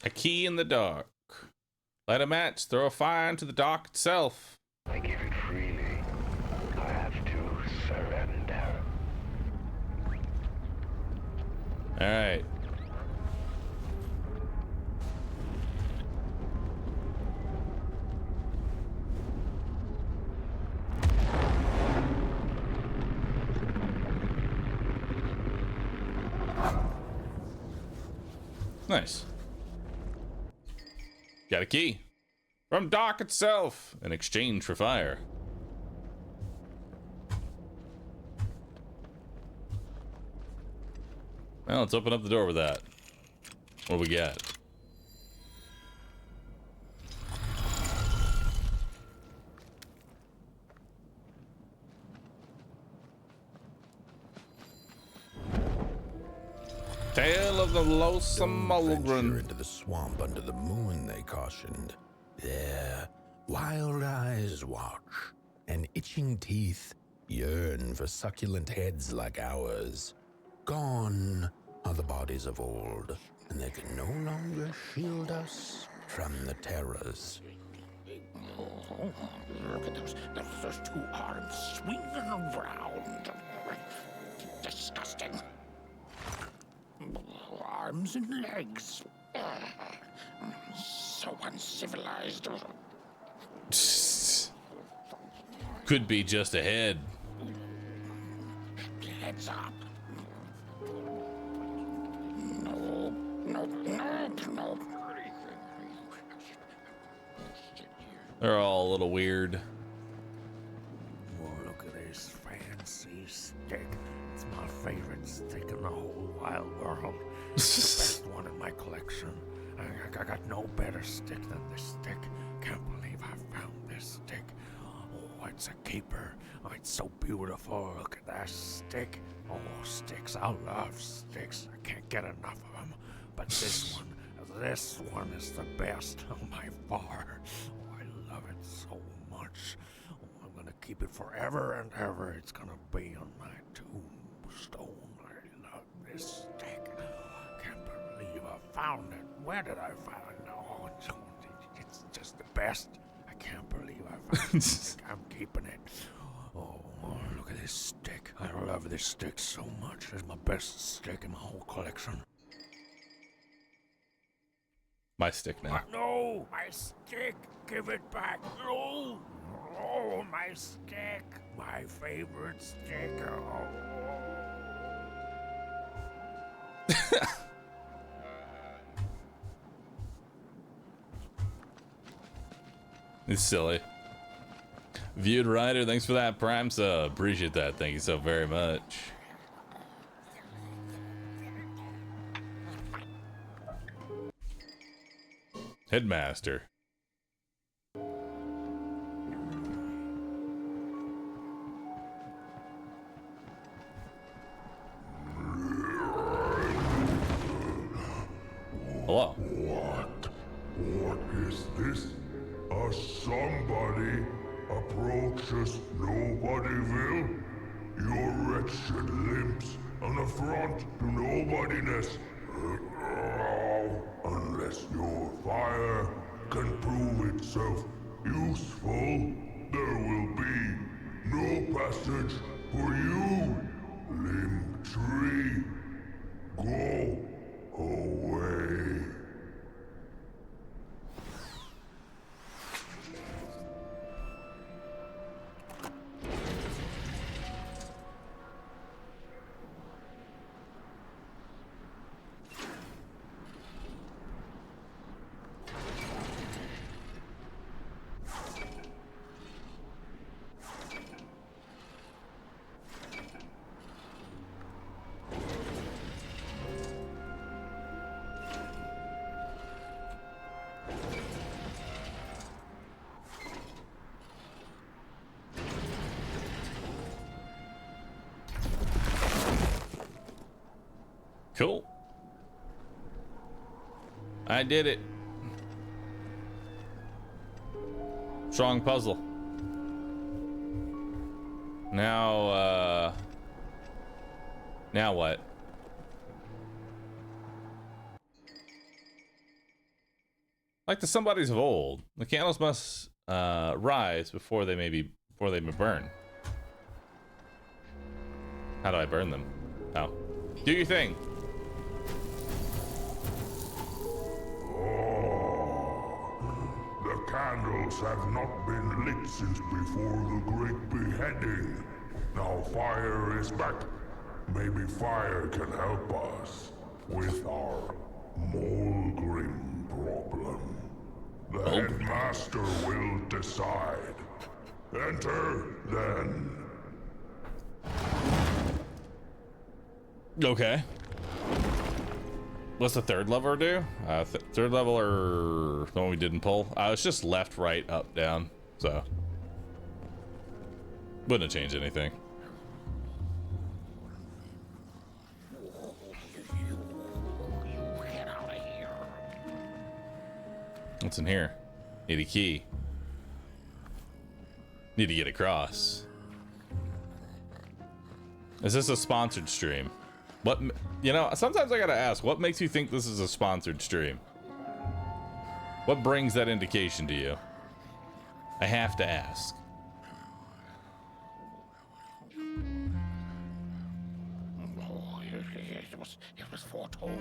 A key in the dark. Light a match, throw a fire into the dark itself. I give it freely. I have to surrender. All right. Nice. Got a key from dark itself in exchange for fire. Well, let's open up the door with that. What do we got? Tale of the loathsome Mulgren. Into the swamp under the moon, they cautioned. There, wild eyes watch, and itching teeth yearn for succulent heads like ours. Gone are the bodies of old, and they can no longer shield us from the terrors. Oh, look at those two arms swinging around. Disgusting. Arms and legs. So uncivilized. Could be just a head. Heads up. No, no, no, no. They're all a little weird. Oh, look at this fancy stick. It's my favorite stick in the whole wide world. It's the best one in my collection. I got no better stick than this stick. Can't believe I found this stick. Oh, it's a keeper. Oh, it's so beautiful. Look at that stick. Oh, sticks. I love sticks. I can't get enough of them. But this one is the best by far. Oh, I love it so much. Oh, I'm gonna keep it forever and ever. It's gonna be on my tombstone. I love this stick. Can't believe I found it. Where did I find it? Oh, it's just the best. I can't believe I found this stick. I'm keeping it. Oh, look at this stick. I love this stick so much. It's my best stick in my whole collection. My stick now. No, my stick. Give it back. No. Oh, my stick. My favorite stick. Oh. It's silly. Viewed Rider, thanks for that Prime sub. Appreciate that. Thank you so very much. Headmaster. Hello. What is this? A somebody approaches Nobodyville? Your wretched limps, an affront to nobodiness. Unless your fire can prove itself useful, there will be no passage for you, limb tree. Go away. Cool. I did it. Strong puzzle. Now what? Like the somebodies of old, the candles must rise before they may burn. How do I burn them? Oh. Do your thing. The candles have not been lit since before the great beheading. Now fire is back. Maybe fire can help us with our Molgrim problem. The headmaster will decide. Enter, then. Okay. What's the third lever do? Third level or the one we didn't pull? It's just left, right, up, down. So wouldn't have changed anything. Get out of here. What's in here? Need a key. Need to get across. Is this a sponsored stream? What, you know, sometimes I gotta ask, what makes you think this is a sponsored stream? What brings that indication to you? I have to ask. Oh, it was foretold.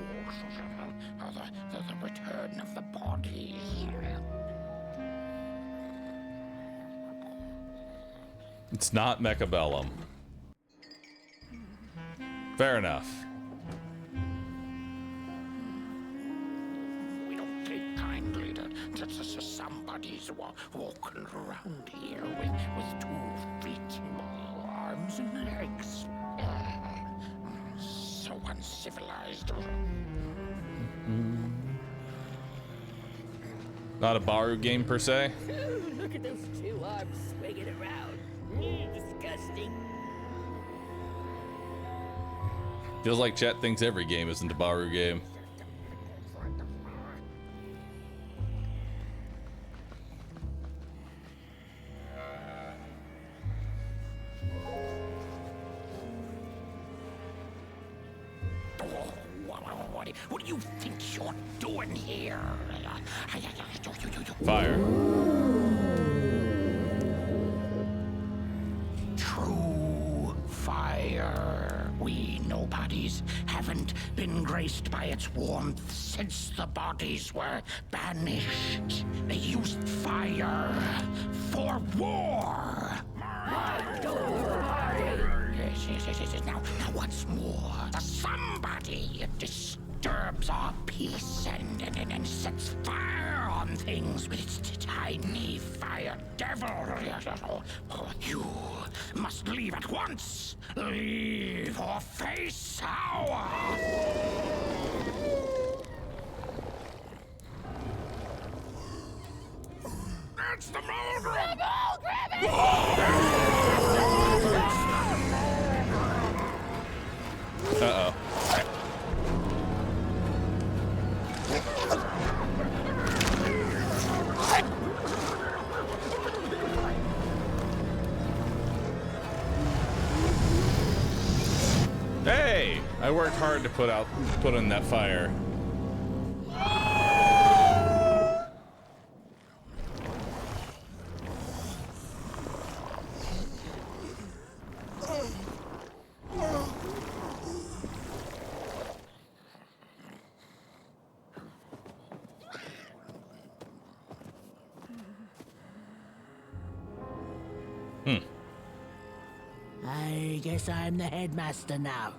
The return of the bodies. It's not Mechabellum. Fair enough. We don't take kindly to somebody's walking around here with 2 feet, arms and legs. So uncivilized. Not a Bahroo game per se. Look at those 2 arms swinging around. Disgusting. Feels like chat thinks every game isn't a Bahroo game. What do you think you're doing here? Fire. True fire. We nobodies haven't been graced by its warmth since the bodies were banished. They used fire for war. Yes. Now what's more, somebody disturbs our peace and sets fire on things with its tiny fire devil. You must leave at once. Leave or face our... It's the Moldrum! Uh-oh. Hey! I worked hard to put in that fire. I guess I'm the headmaster now.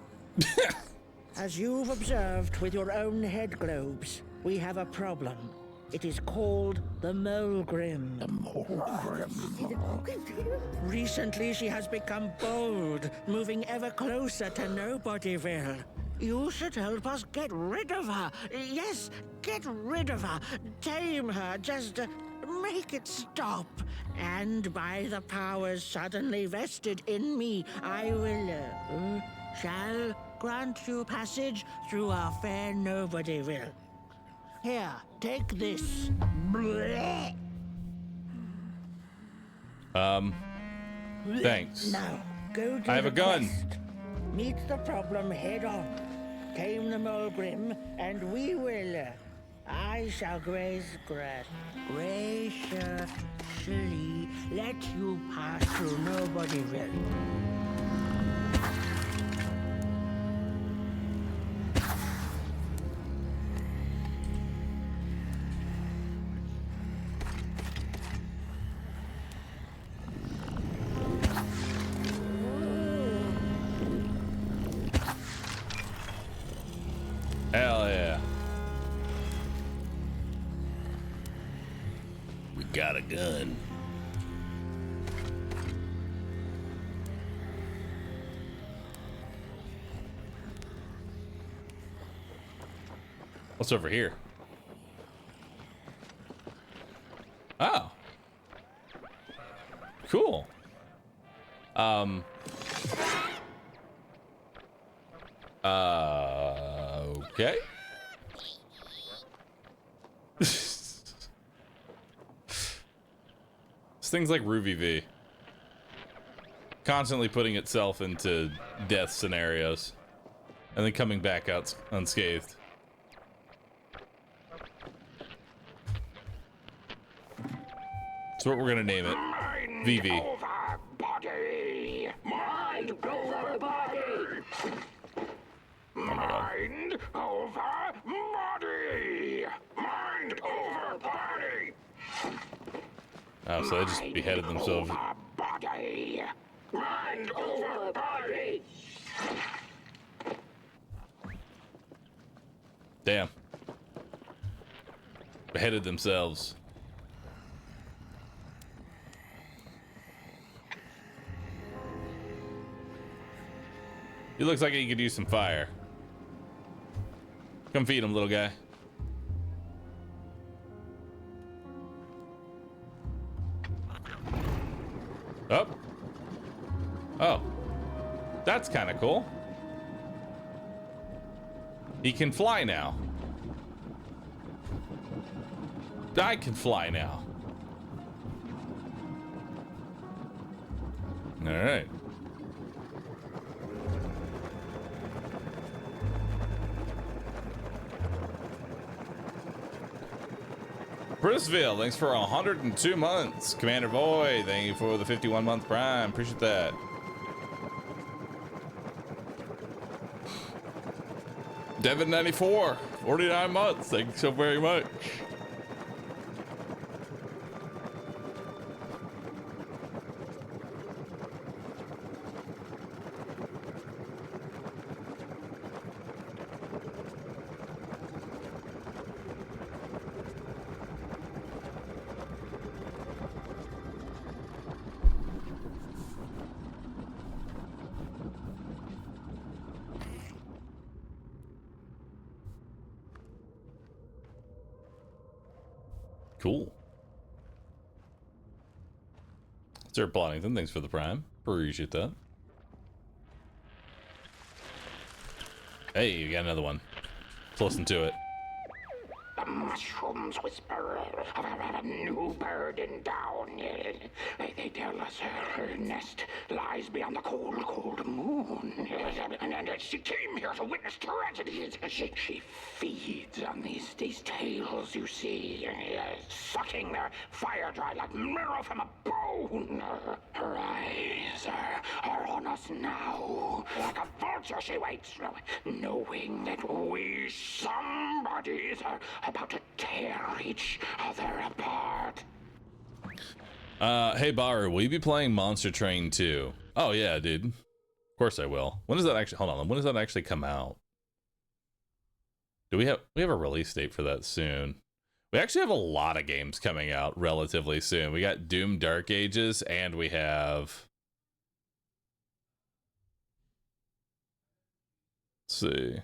As you've observed with your own head globes, we have a problem. It is called the Molgrim. The Molgrim? Recently, she has become bold, moving ever closer to Nobodyville. You should help us get rid of her. Yes, get rid of her. Tame her, just make it stop. And by the powers suddenly vested in me, I will, shall grant you passage through our fair Nobodyville. Here, take this. Blech. Thanks. Now, go to I have the a gun. quest. Meet the problem head on. Tame the Molgrim, and we will. I shall graciously let you pass through Nobodyville. Hell yeah. We got a gun. What's over here? Oh. Cool. Okay. This thing's like Ruby V. Constantly putting itself into death scenarios and then coming back out unscathed. That's what we're gonna name it. VV. Over body. Mind over body. Oh my god. Mind over body. Mind over body. Oh, so they just beheaded themselves. Over body. Mind over body. Damn. Beheaded themselves. He looks like he could use some fire. Come feed him, little guy. Up. Oh. That's kind of cool. He can fly now. I can fly now. All right. Brisville, thanks for 102 months. Commander Void, thank you for the 51-month prime. Appreciate that. Devin94, 49 months. Thank you so very much. Cool. Sir Plottington, thanks for the prime. Appreciate that. Hey, you got another one. Let's listen to it. The mushrooms whisper of a new bird in down. They tell us her nest lies beyond the cold, cold moon. And she came here to witness tragedies. She feeds on these tales you see, sucking their fire dry like marrow from a bone. Her eyes are on us now. Like a vulture she waits, knowing that we somebodies are about to tear each other apart. Hey Bahroo, will you be playing Monster Train 2? Oh yeah, dude. Of course I will. When does that actually, hold on, when does that actually come out? Do we have a release date for that soon? We actually have a lot of games coming out relatively soon. We got Doom Dark Ages, and we have, let's see.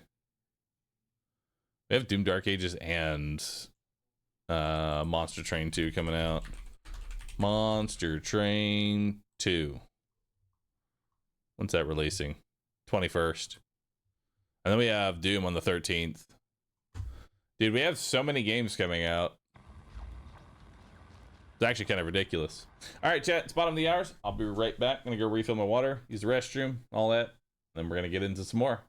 We have Doom Dark Ages and Monster Train 2 coming out. Monster Train 2. When's that releasing? 21st. And then we have Doom on the 13th. Dude, we have so many games coming out. It's actually kind of ridiculous. All right, chat, it's bottom of the hours. I'll be right back. I'm going to go refill my water, use the restroom, all that. Then we're going to get into some more.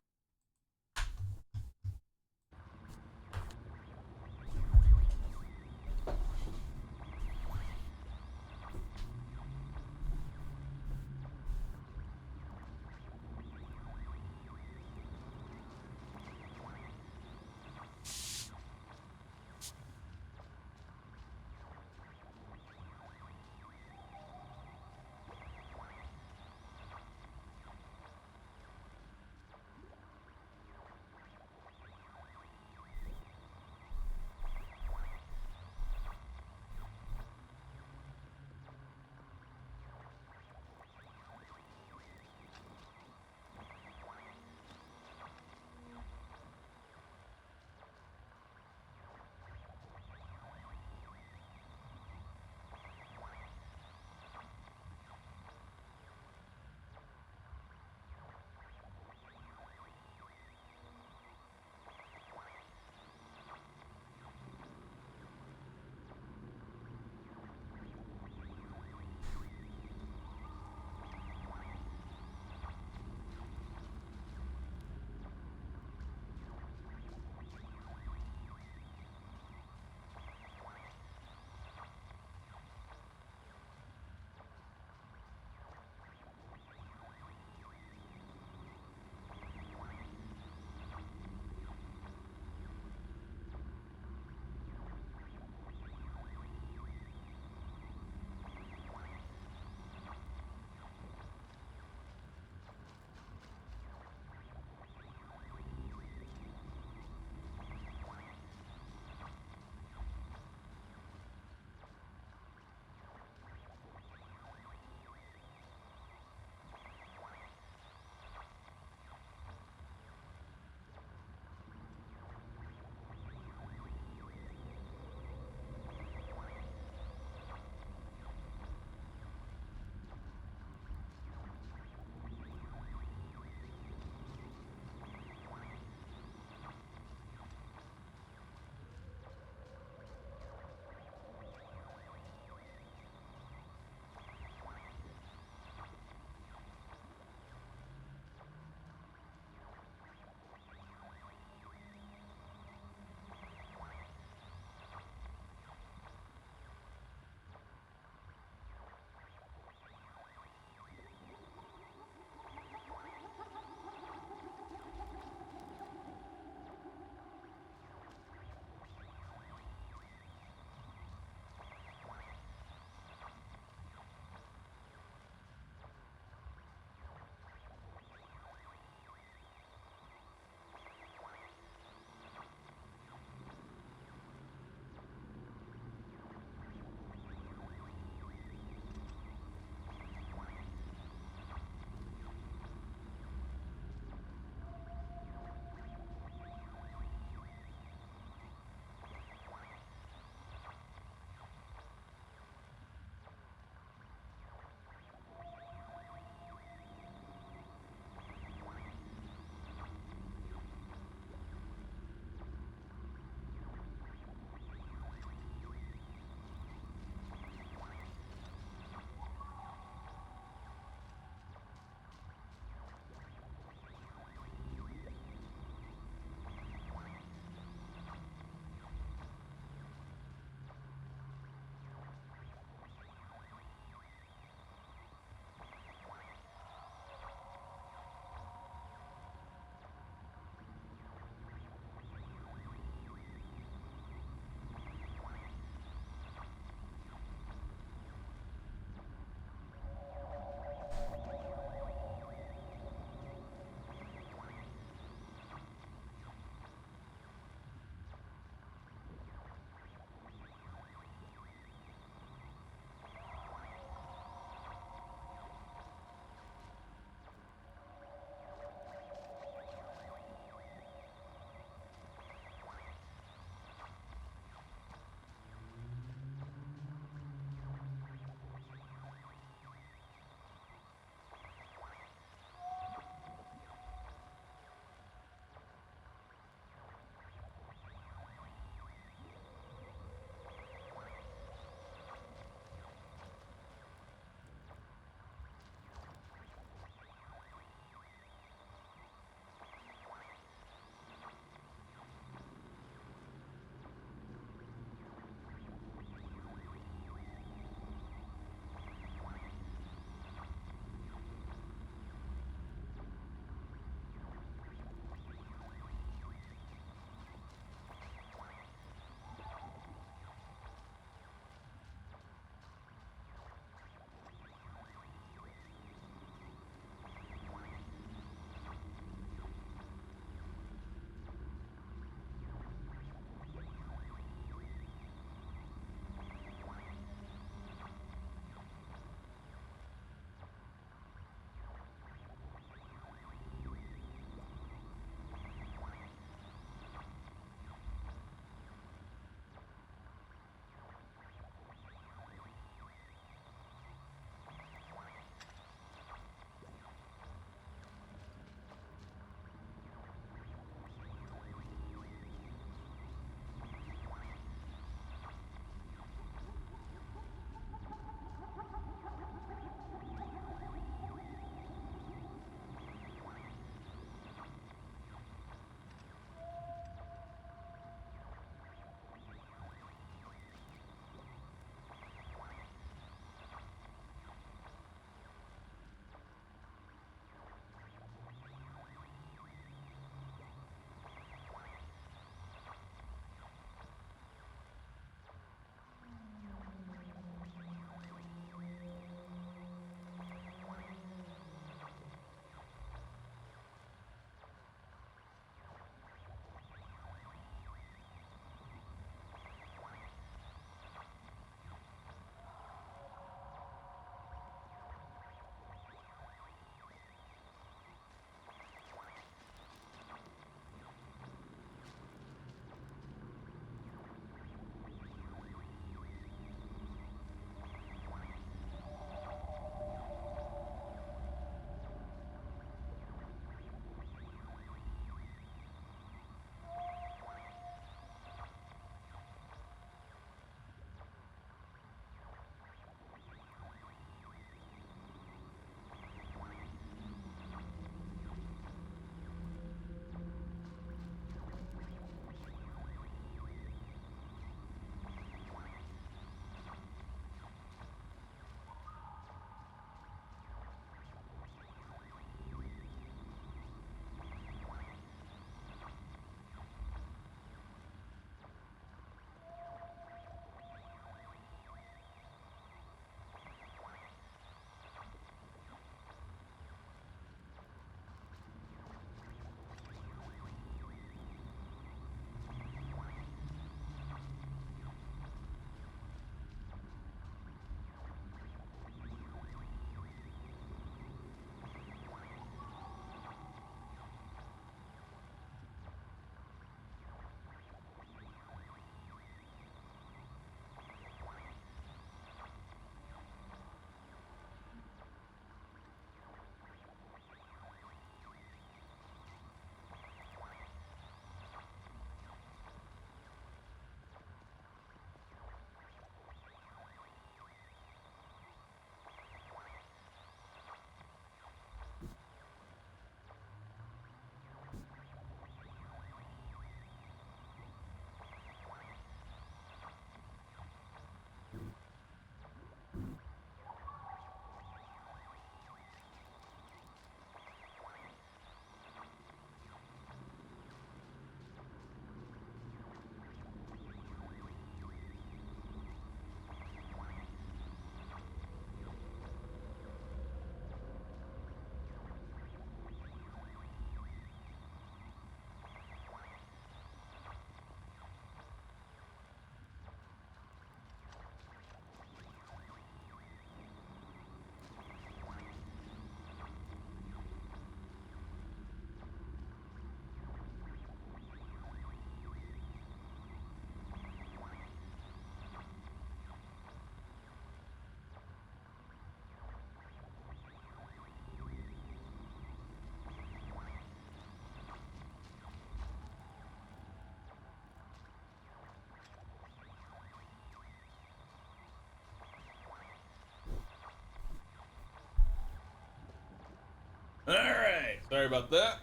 All right, sorry about that.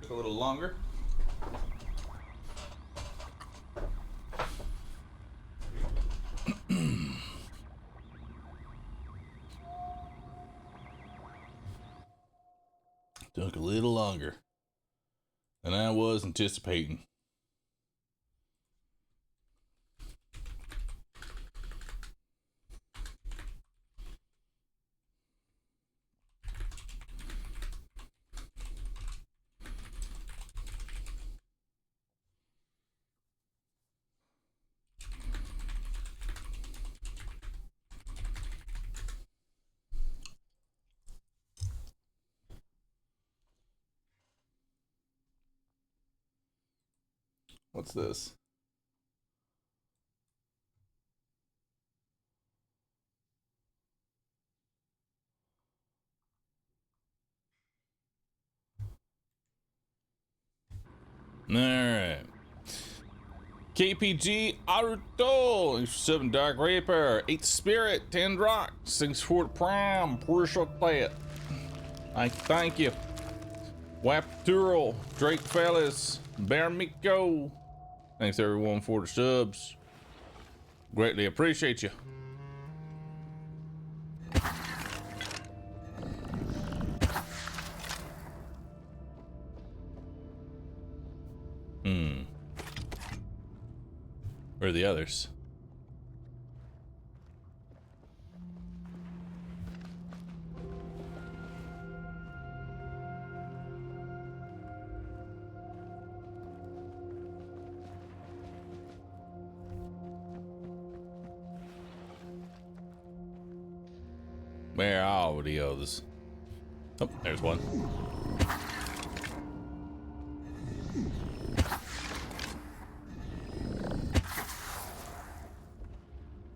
Took a little longer. Took a little longer than I was anticipating. What's this? All right. KPG Aruto, 7 Dark Reaper, 8 Spirit, 10 Rock, 6 Fort Prime, appreciate that. Thank you. Wapturo, Drake Fellas, Bear Miko. Thanks everyone for the subs. Greatly appreciate you. Where are the others? Where are the others? Oh, there's one.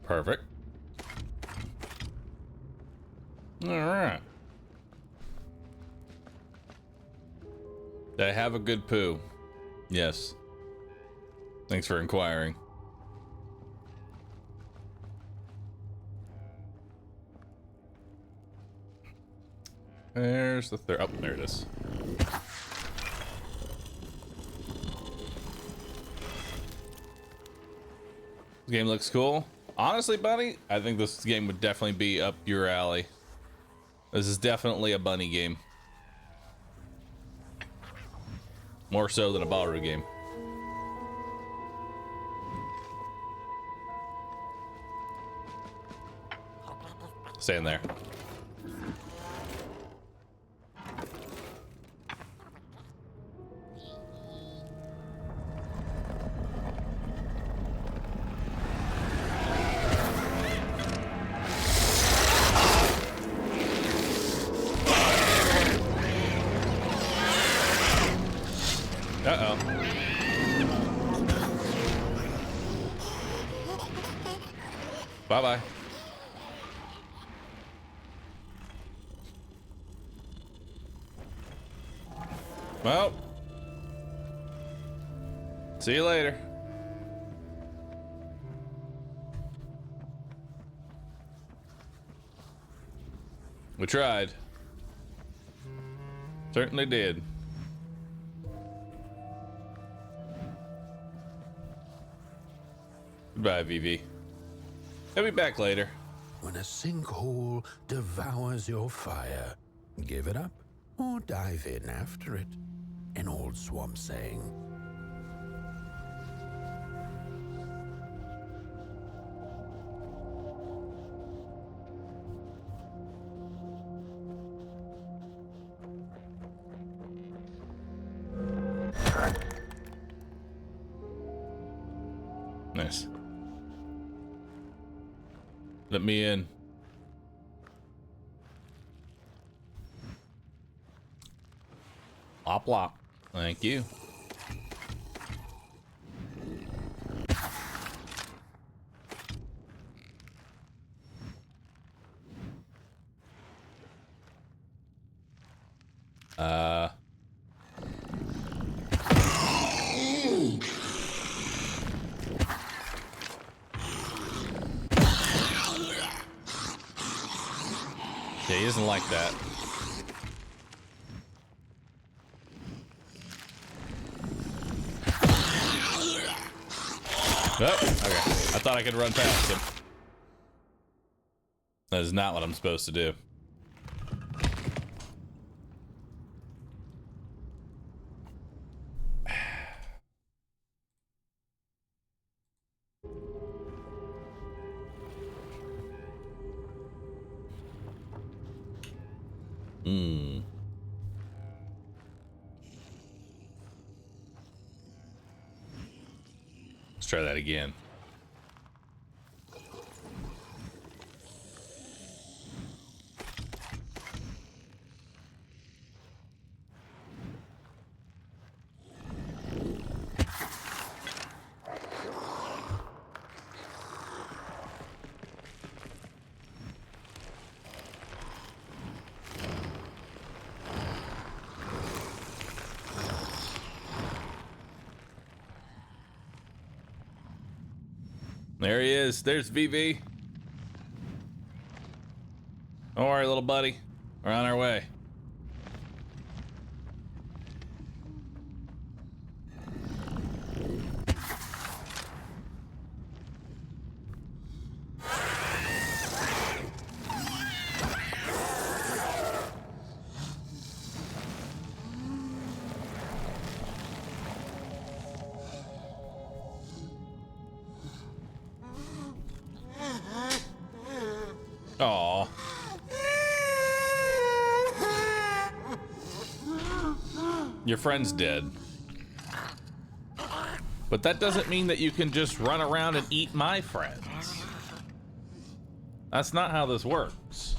Perfect. All right. Did I have a good poo? Yes. Thanks for inquiring. There's the third. Oh, there it is. This game looks cool. Honestly, buddy, I think this game would definitely be up your alley. This is definitely a bunny game. More so than a Bahroo game. Stand there. Uh-oh. Bye-bye. Well. See you later. We tried. Certainly did. Goodbye, VV. I'll be back later. When a sinkhole devours your fire, give it up or dive in after it. An old swamp saying. Nice. Let me in. Lop lop. Thank you. Yeah, he isn't like that. Oh, okay. I thought I could run past him. That is not what I'm supposed to do. Let's try that again. There he is. There's VV. Don't worry, little buddy. We're on our way. Aw. Your friend's dead. But that doesn't mean that you can just run around and eat my friends. That's not how this works.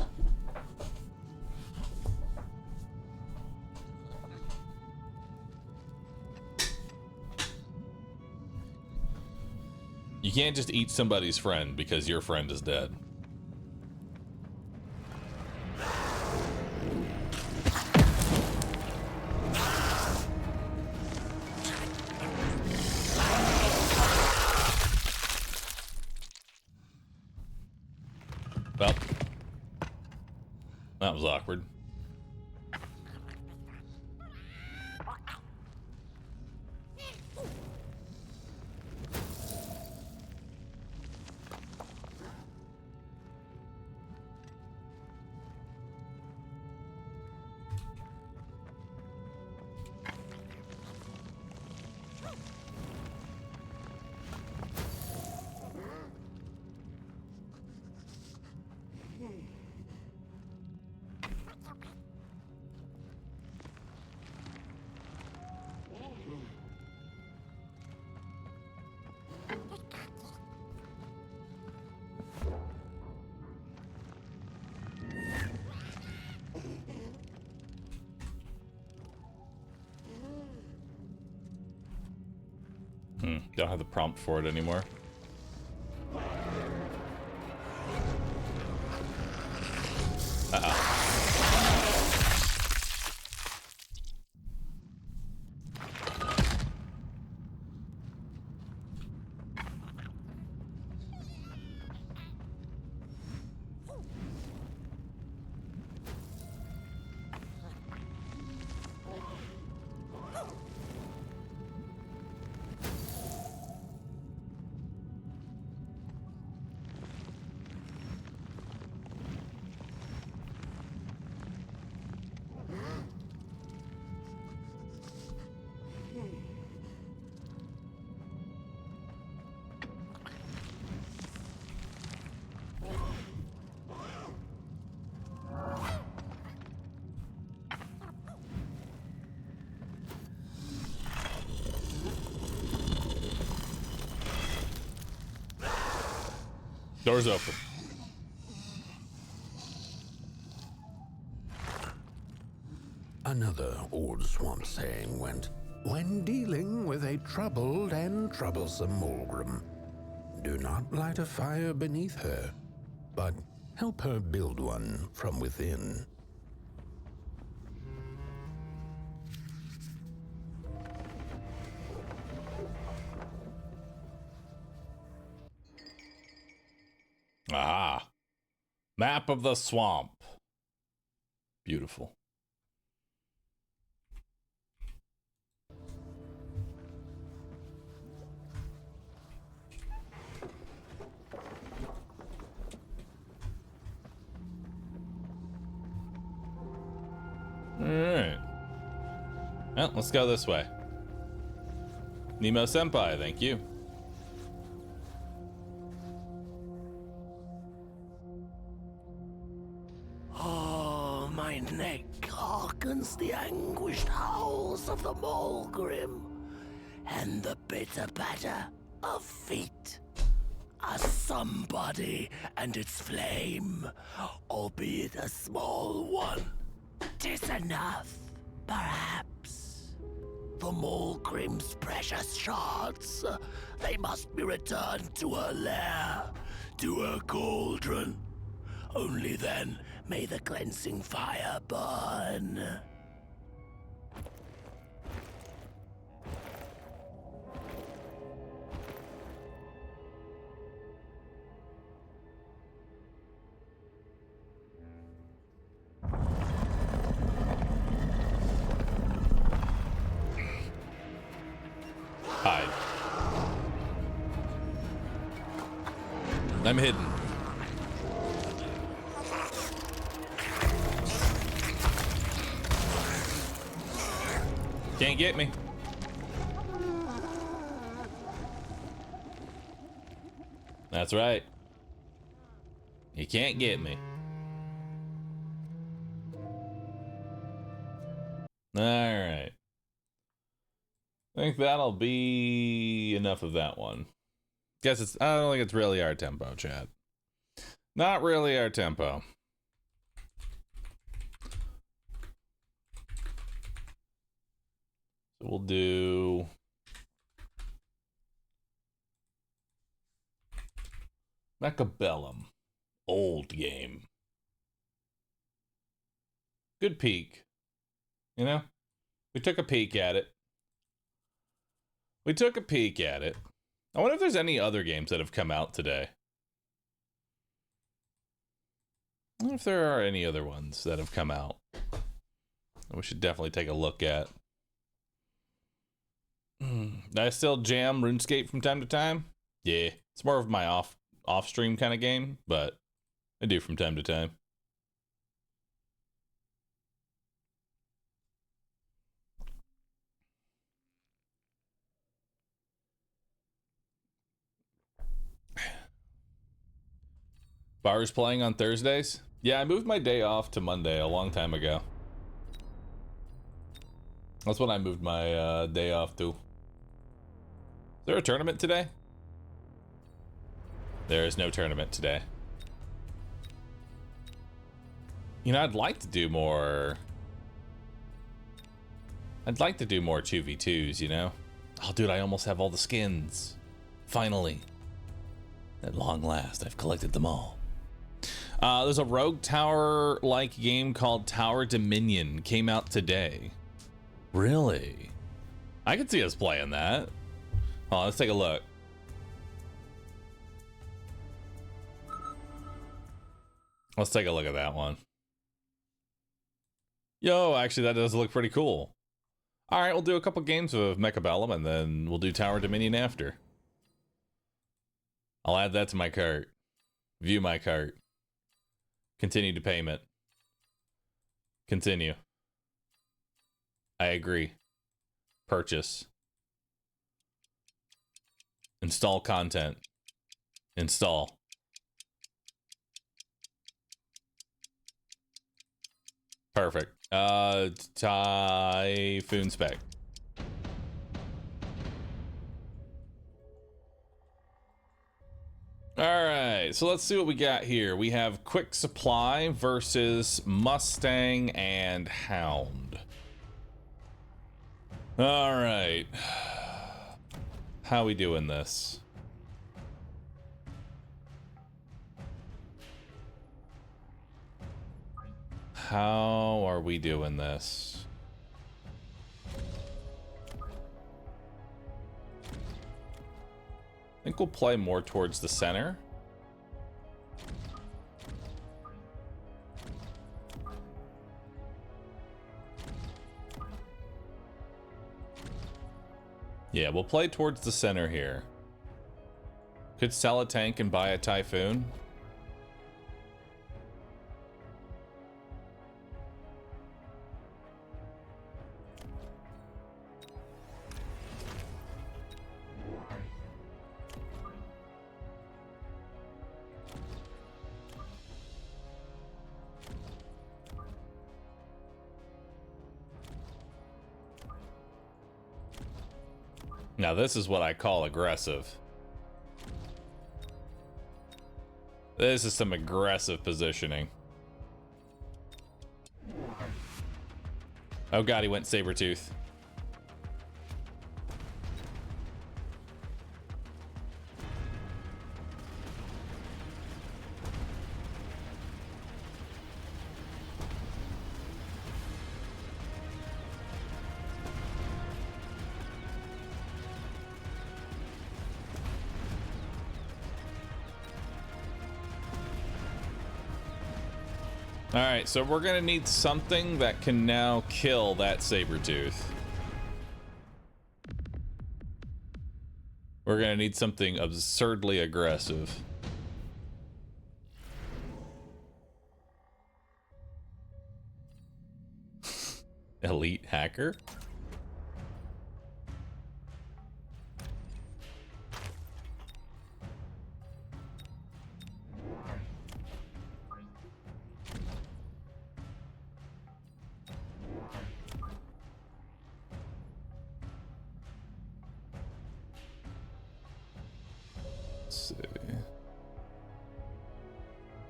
You can't just eat somebody's friend because your friend is dead. Well, that was awkward. Don't have the prompt for it anymore. Doors open. Another old swamp saying went, when dealing with a troubled and troublesome Mulgrim, do not light a fire beneath her, but help her build one from within. Ah. Map of the swamp. Beautiful. Well, let's go this way. Nemo Senpai, thank you. Oh, my neck hearkens the anguished howls of the Mulgrim, and the bitter patter of feet. A somebody and its flame, albeit a small one. 'Tis enough, perhaps. The Mulgrim's precious shards, they must be returned to her lair, to her cauldron. Only then may the cleansing fire burn. Hide. I'm hidden. Can't get me. That's right. You can't get me. All right. I think that'll be enough of that one. Guess I don't think it's really our tempo, chat. Not really our tempo. So we'll do Mechabellum. Old game. Good peek. You know? We took a peek at it. I wonder if there's any other games that have come out today. I wonder if there are any other ones that have come out. We should definitely take a look at. I still jam RuneScape from time to time. Yeah, it's more of my off-stream kind of game, but I do from time to time. Bar's playing on Thursdays? Yeah, I moved my day off to Monday a long time ago. That's when I moved my day off to. Is there a tournament today? There is no tournament today. You know, I'd like to do more 2v2s, you know? Oh, dude, I almost have all the skins. Finally. At long last, I've collected them all. There's a rogue tower-like game called Tower Dominion. Came out today. Really? I could see us playing that. Oh, let's take a look. Let's take a look at that one. Yo, actually, that does look pretty cool. All right, we'll do a couple games of Mechabellum, and then we'll do Tower Dominion after. I'll add that to my cart. View my cart. Continue to payment. Continue. I agree. Purchase. Install content. Install. Perfect. Typhoon spec. All right, so let's see what we got here. We have Quick Supply versus Mustang and Hound. All right. How we doing this? How are we doing this? I think we'll play more towards the center. Yeah, we'll play towards the center here. Could sell a tank and buy a Typhoon. Now this is what I call aggressive. This is some aggressive positioning. Oh god, he went Sabretooth. Alright, so we're gonna need something that can now kill that Sabretooth. We're gonna need something absurdly aggressive. Elite hacker? Let's see.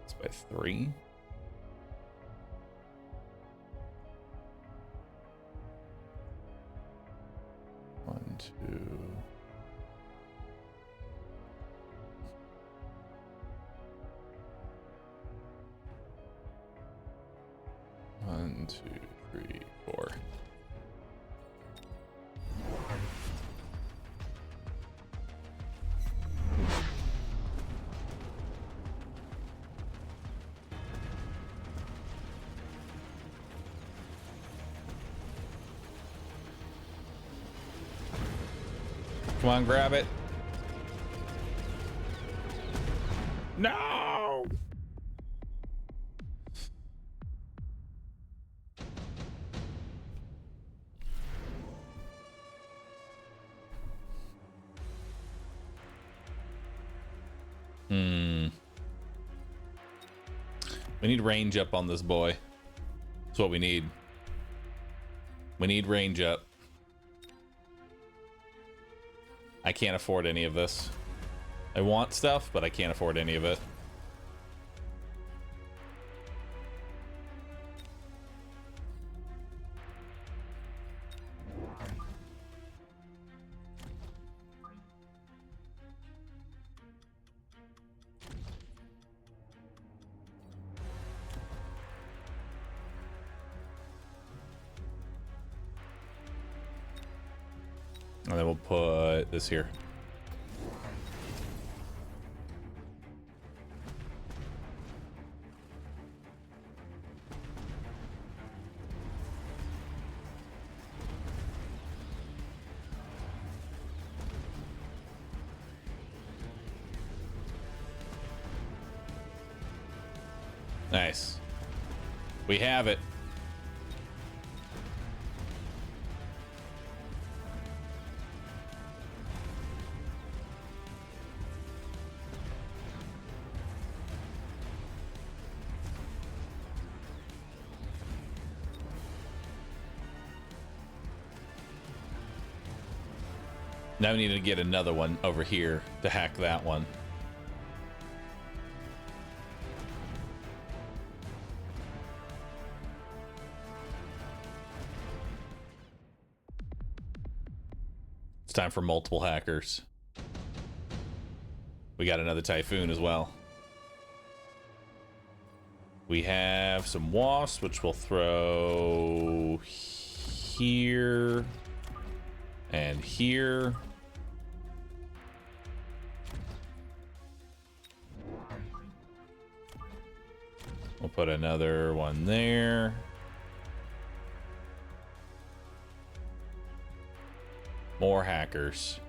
It's by 3. One, two. One, two, three, 4. Come on, grab it. No! We need range up on this boy. That's what we need. We need range up. I can't afford any of this. I want stuff, but I can't afford any of it. And then we'll put this here. Nice. We have it. Now we need to get another one over here to hack that one. It's time for multiple hackers. We got another Typhoon as well. We have some wasps, which we'll throw here and here. We'll put another one there. More hackers.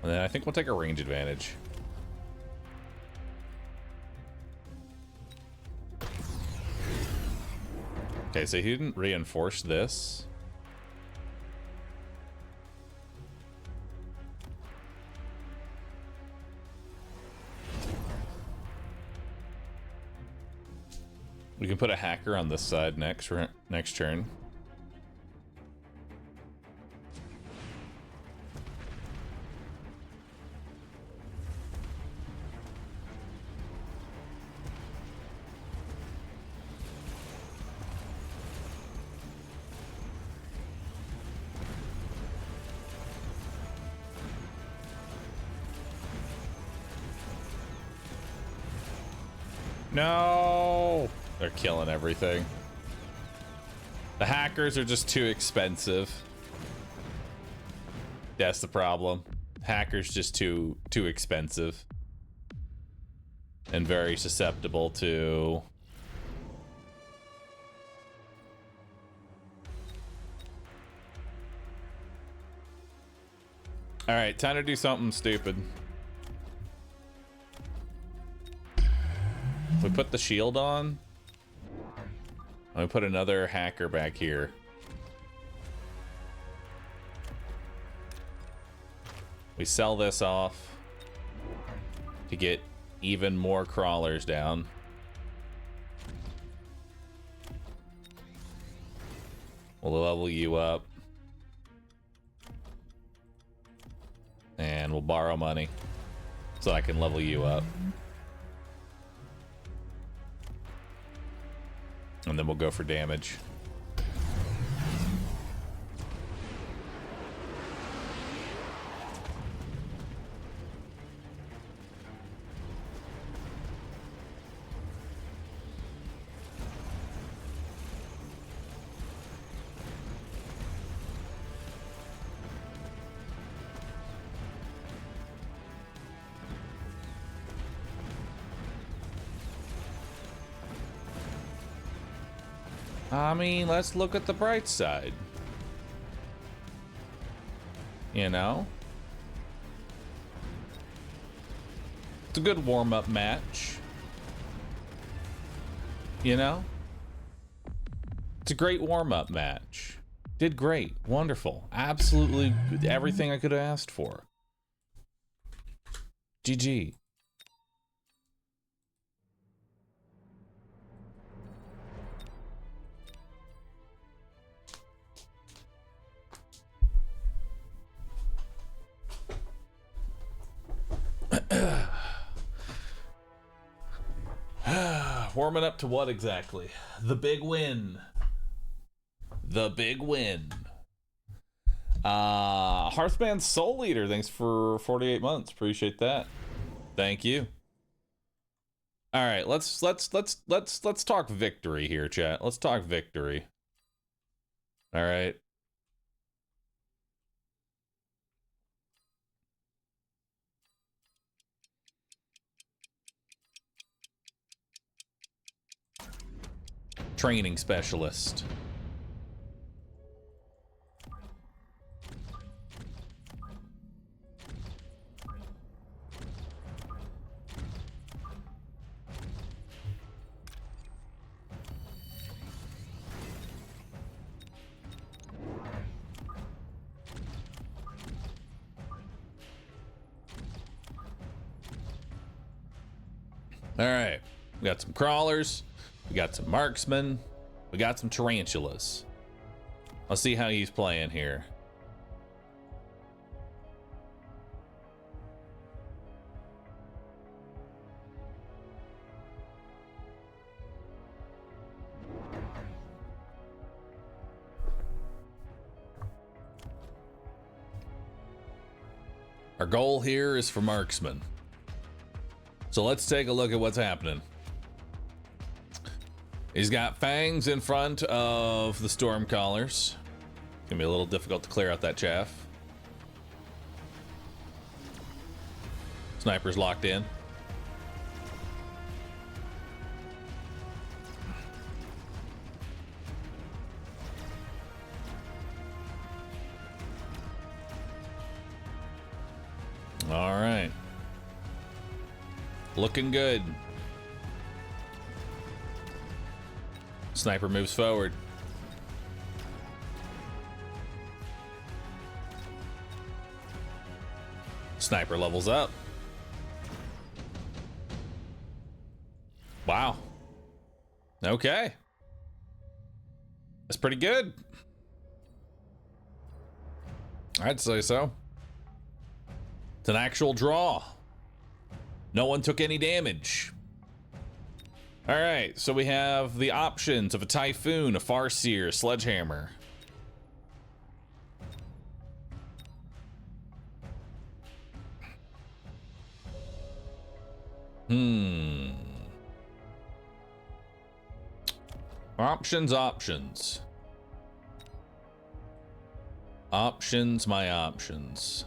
And then I think we'll take a range advantage. Okay, so he didn't reinforce this. We can put a hacker on this side next turn. No! They're killing everything. The hackers are just too expensive. That's the problem. Hackers just too expensive. And very susceptible to... Alright, time to do something stupid. We put the shield on. We put another hacker back here. We sell this off to get even more crawlers down. We'll level you up. And we'll borrow money so I can level you up. And then we'll go for damage. I mean, let's look at the bright side. You know? It's a good warm-up match. You know? It's a great warm-up match. Did great. Wonderful. Absolutely everything I could have asked for. GG. Warming up to what exactly? The big win. The big win. Hearthman Soul Leader, thanks for 48 months. Appreciate that. Thank you. All right, let's talk victory here, chat. Let's talk victory. All right. Training specialist. All right, we got some crawlers. We got some marksmen. We got some tarantulas. Let's see how he's playing here. Our goal here is for marksmen. So let's take a look at what's happening. He's got fangs in front of the Stormcallers. It's gonna be a little difficult to clear out that chaff. Sniper's locked in. All right. Looking good. Sniper moves forward. Sniper levels up. Wow. Okay. That's pretty good. I'd say so. It's an actual draw. No one took any damage. All right, so we have the options of a Typhoon, a Farseer, a Sledgehammer. Options. Options, my options.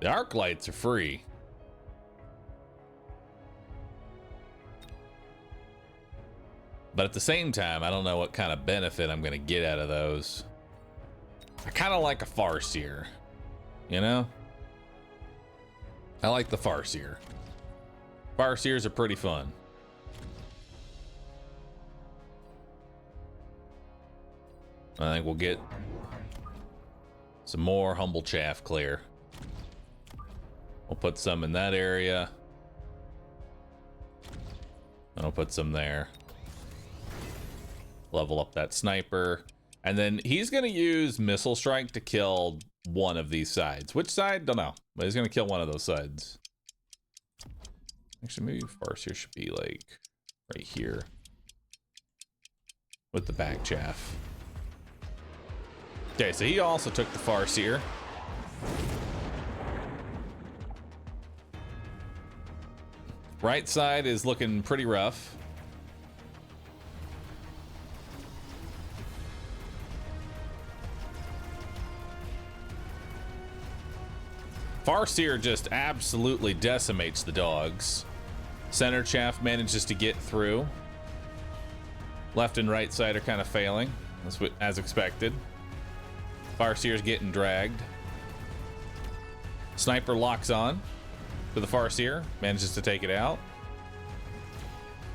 The arc lights are free. But at the same time, I don't know what kind of benefit I'm going to get out of those. I kind of like a Farseer, you know? I like the Farseer. Farseers are pretty fun. I think we'll get some more Humble Chaff clear. We'll put some in that area. And I'll put some there. Level up that sniper. And then he's going to use Missile Strike to kill one of these sides. Which side? Don't know. But he's going to kill one of those sides. Actually, maybe Farseer should be like right here. With the back chaff. Okay, so he also took the Farseer. Right side is looking pretty rough. Farseer just absolutely decimates the dogs. Center chaff manages to get through. Left and right side are kind of failing, as expected. Farseer's getting dragged. Sniper locks on to the Farseer, manages to take it out.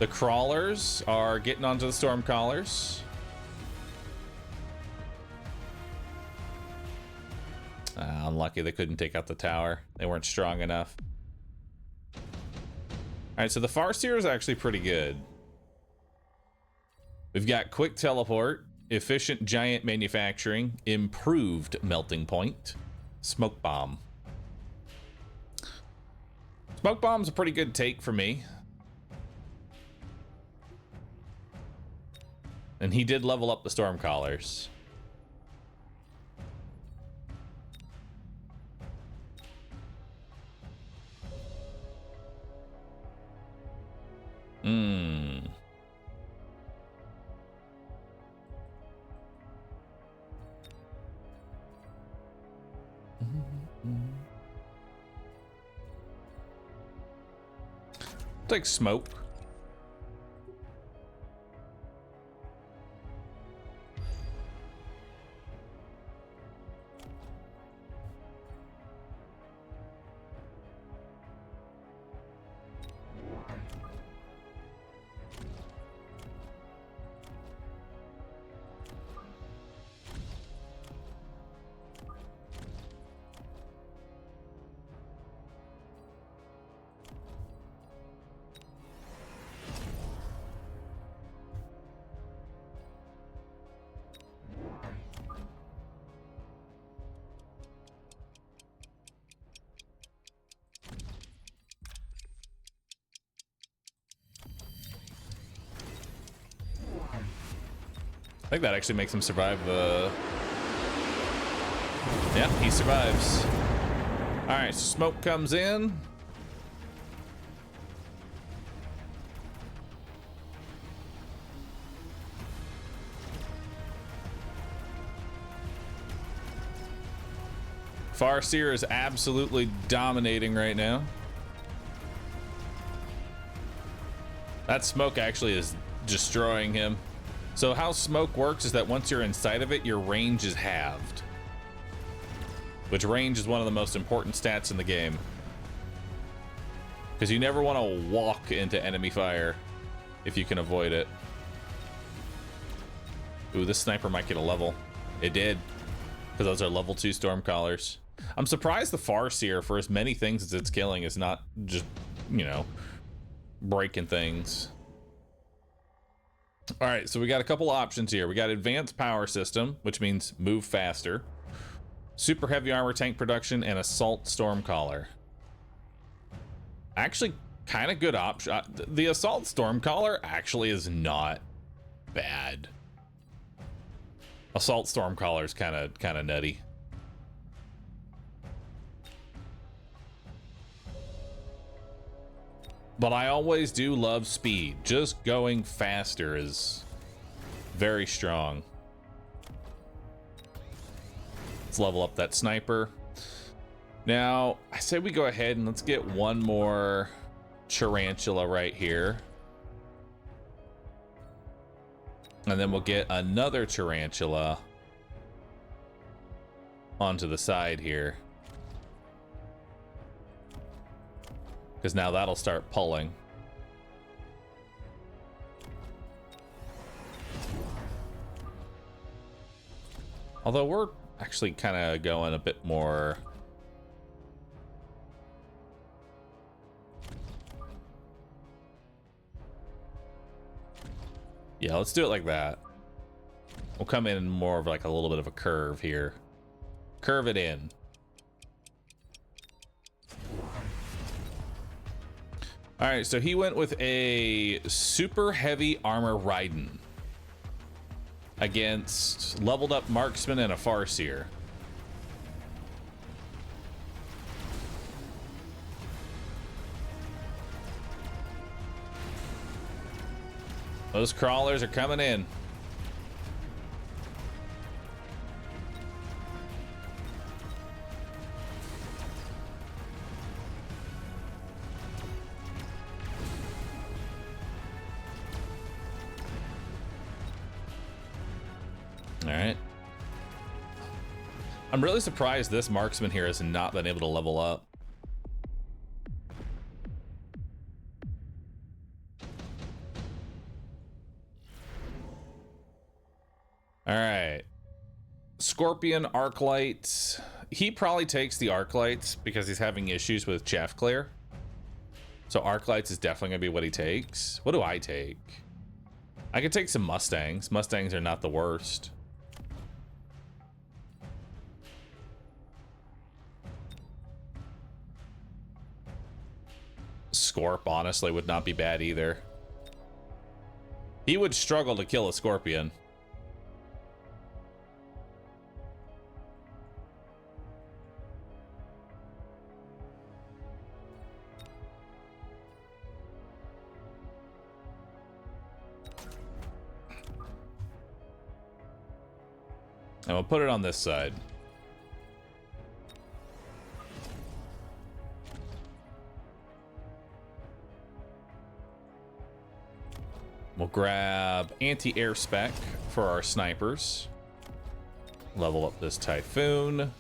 The crawlers are getting onto the Stormcallers. Unlucky they couldn't take out the tower. They weren't strong enough. Alright, so the Farseer is actually pretty good. We've got quick teleport, efficient giant manufacturing, improved melting point, smoke bomb. Smoke bomb's a pretty good take for me. And he did level up the Stormcallers. Take smoke. I think that actually makes him survive. Yeah, he survives. All right, so smoke comes in. Farseer is absolutely dominating right now. That smoke actually is destroying him. So how smoke works is that once you're inside of it, your range is halved. Which range is one of the most important stats in the game. Because you never want to walk into enemy fire if you can avoid it. Ooh, this sniper might get a level. It did. Because those are level 2 Stormcallers. I'm surprised the Farseer, for as many things as it's killing, is not just, you know, breaking things. All right, so we got a couple options here. We got advanced power system, which means move faster, super heavy armor tank production, and assault stormcaller. Actually, kind of good option. The assault stormcaller actually is not bad. Assault stormcaller is kind of nutty. But I always do love speed. Just going faster is very strong. Let's level up that sniper. Now, I say we go ahead and let's get one more tarantula right here. And then we'll get another tarantula onto the side here. Because now that'll start pulling. Although we're actually kind of going a bit more... Yeah, let's do it like that. We'll come in more of like a little bit of a curve here. Curve it in. All right, so he went with a super heavy armor Raiden against leveled up marksman and a Farseer. Those crawlers are coming in. All right. I'm really surprised this marksman here has not been able to level up. All right. Scorpion arc lights. He probably takes the arc lights because he's having issues with chaff clear. So arc lights is definitely gonna be what he takes. What do I take? I could take some Mustangs. Mustangs are not the worst. Scorp honestly would not be bad either. He would struggle to kill a scorpion. And we'll put it on this side. We'll grab anti-air spec for our snipers. Level up this Typhoon. We'll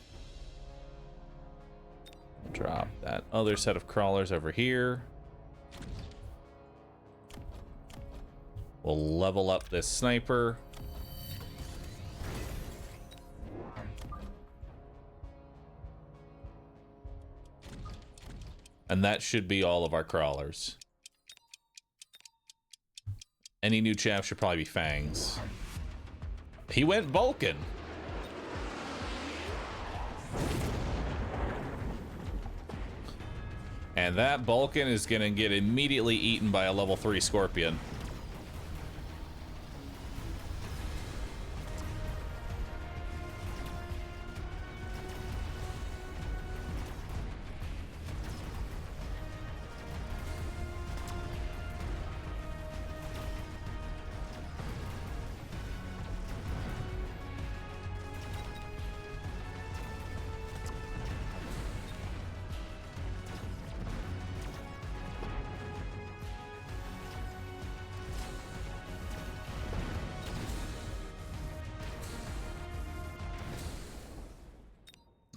drop that other set of crawlers over here. We'll level up this sniper. And that should be all of our crawlers. Any new chaff should probably be fangs. He went Vulcan. And that Vulcan is gonna get immediately eaten by a level 3 Scorpion.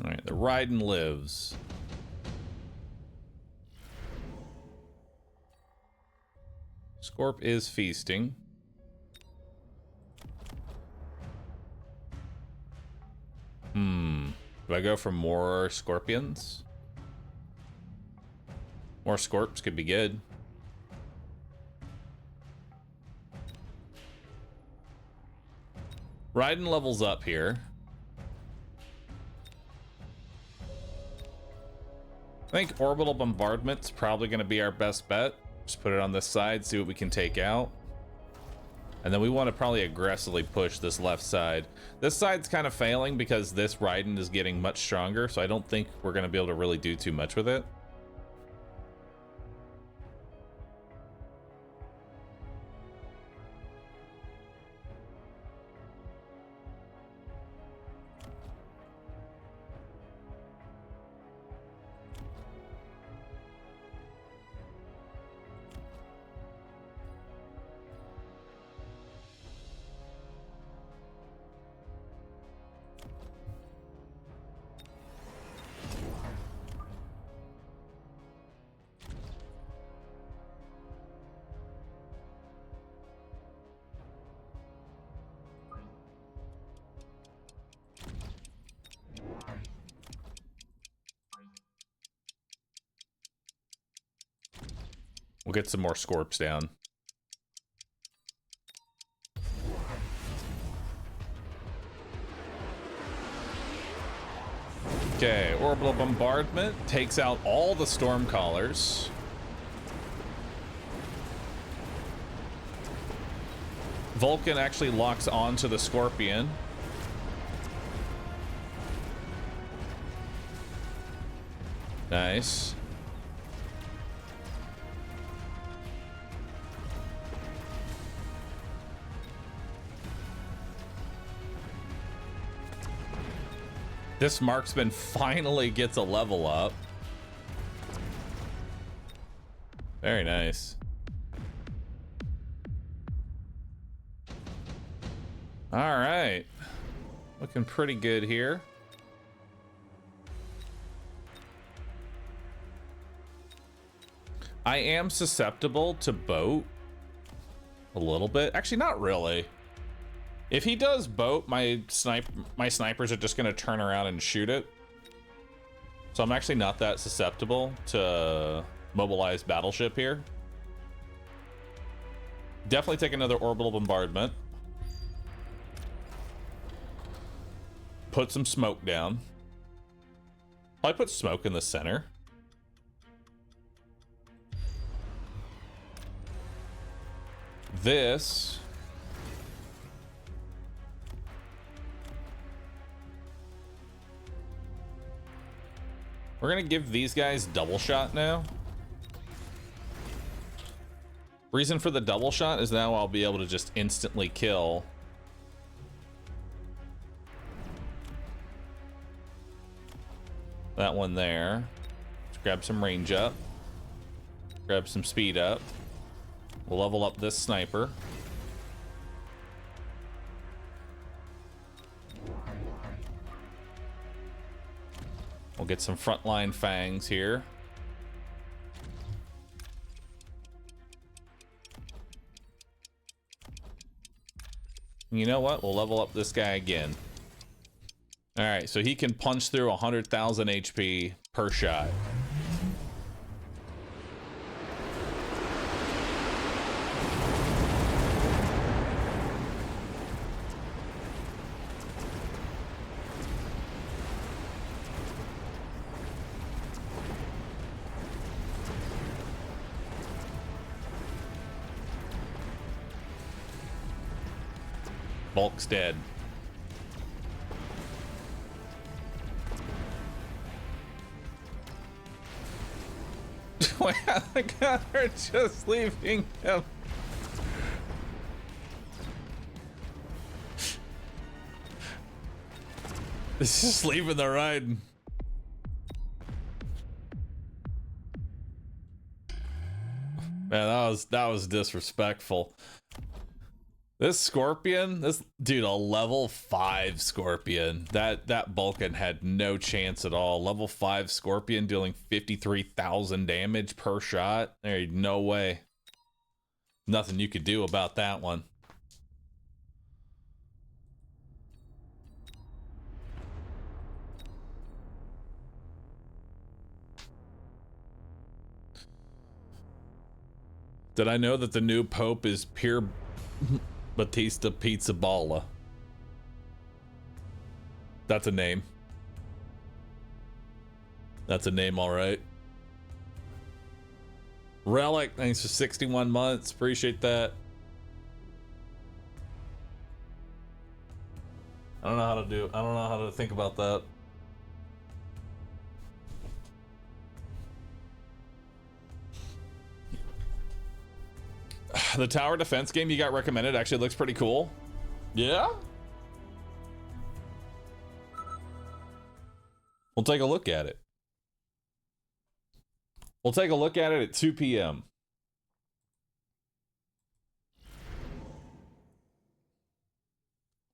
All right, the Raiden lives. Scorp is feasting. Do I go for more scorpions? More scorps could be good. Raiden levels up here. I think orbital bombardment's probably going to be our best bet. Just put it on this side, see what we can take out. And then we want to probably aggressively push this left side. This side's kind of failing because this Raiden is getting much stronger, so I don't think we're going to be able to really do too much with it. We'll get some more scorps down. Okay, orbital bombardment takes out all the storm callers. Vulcan actually locks onto the scorpion. Nice. This marksman finally gets a level up. Very nice. All right. Looking pretty good here. I am susceptible to boat a little bit. Actually, not really. If he does boat, my snipers are just going to turn around and shoot it. So I'm actually not that susceptible to mobilized battleship here. Definitely take another orbital bombardment. Put some smoke down. Probably put smoke in the center. This... We're gonna give these guys double shot now. Reason for the double shot is now I'll be able to just instantly kill that one there. Let's grab some range up. Grab some speed up. We'll level up this sniper. We'll get some frontline fangs here. You know what? We'll level up this guy again. All right, so he can punch through 100,000 HP per shot. Bulk's dead. Why the god are just leaving him? It's just leaving the ride. Man, that was disrespectful. This Scorpion, this dude, a level 5 Scorpion. That Vulcan had no chance at all. Level 5 Scorpion dealing 53,000 damage per shot. There's no way. Nothing you could do about that one. Did I know that the new pope is Pier Battista Pizzaballa? That's a name. That's a name, all right. Relic, thanks for 61 months. Appreciate that. I don't know how to think about that. The tower defense game you got recommended actually looks pretty cool. Yeah? We'll take a look at it. We'll take a look at it at 2 p.m.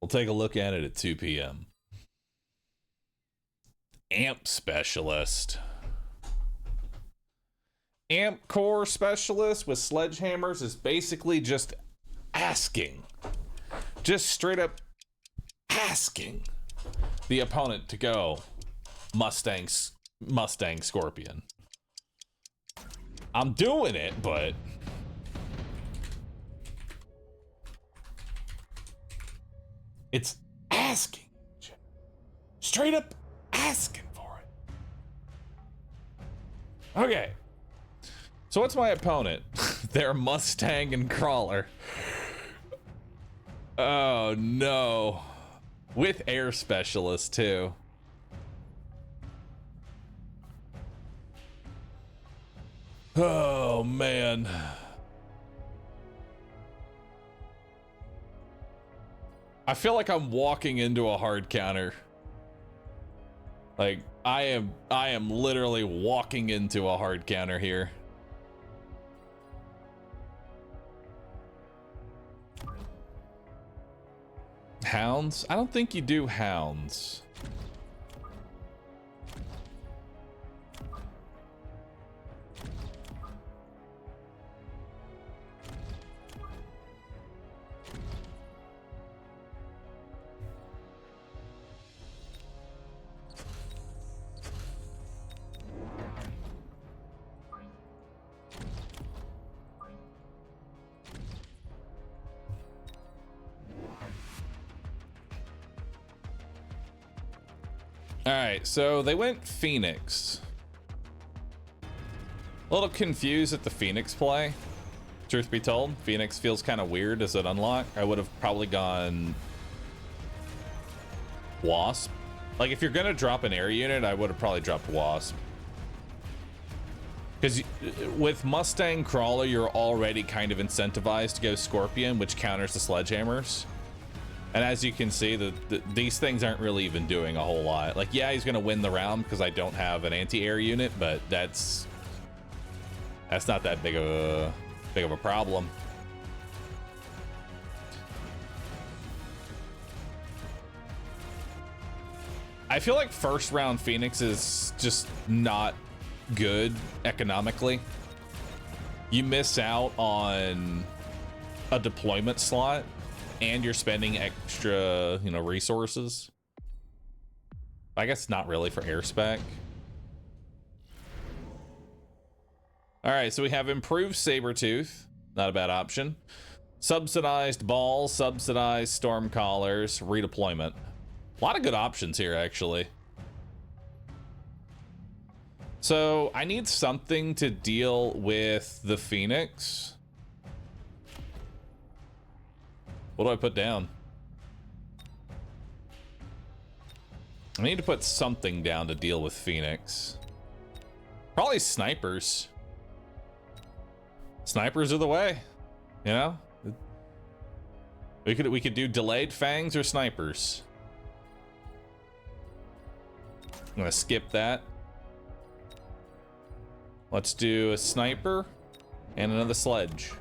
We'll take a look at it at 2 p.m. Amp specialist. Amp core specialist with sledgehammers is basically just asking. Just straight up asking the opponent to go Mustang Scorpion. I'm doing it, but it's asking. Straight up asking for it. Okay. So what's my opponent? They're Mustang and Crawler. Oh no. With air specialist too. Oh man. I feel like I'm walking into a hard counter. Like I am literally walking into a hard counter here. Hounds? I don't think you do hounds. All right, so they went Phoenix. A little confused at the Phoenix play. Truth be told, Phoenix feels kind of weird as an unlock. I would have probably gone Wasp. Like if you're gonna drop an air unit, I would have probably dropped Wasp. Because with Mustang Crawler, you're already kind of incentivized to go Scorpion, which counters the sledgehammers. And as you can see, these things aren't really even doing a whole lot. Like, yeah, he's gonna win the round because I don't have an anti-air unit, but that's not that big of a problem. I feel like first round Phoenix is just not good economically. You miss out on a deployment slot. And you're spending extra, resources. I guess not really for air spec. All right, so we have improved Sabertooth. Not a bad option. Subsidized balls, subsidized storm collars, redeployment. A lot of good options here, actually. So I need something to deal with the Phoenix. What do I put down? I need to put something down to deal with Phoenix. Probably snipers. Snipers are the way, you know? We could do delayed fangs or snipers. I'm gonna skip that. Let's do a sniper and another sledge.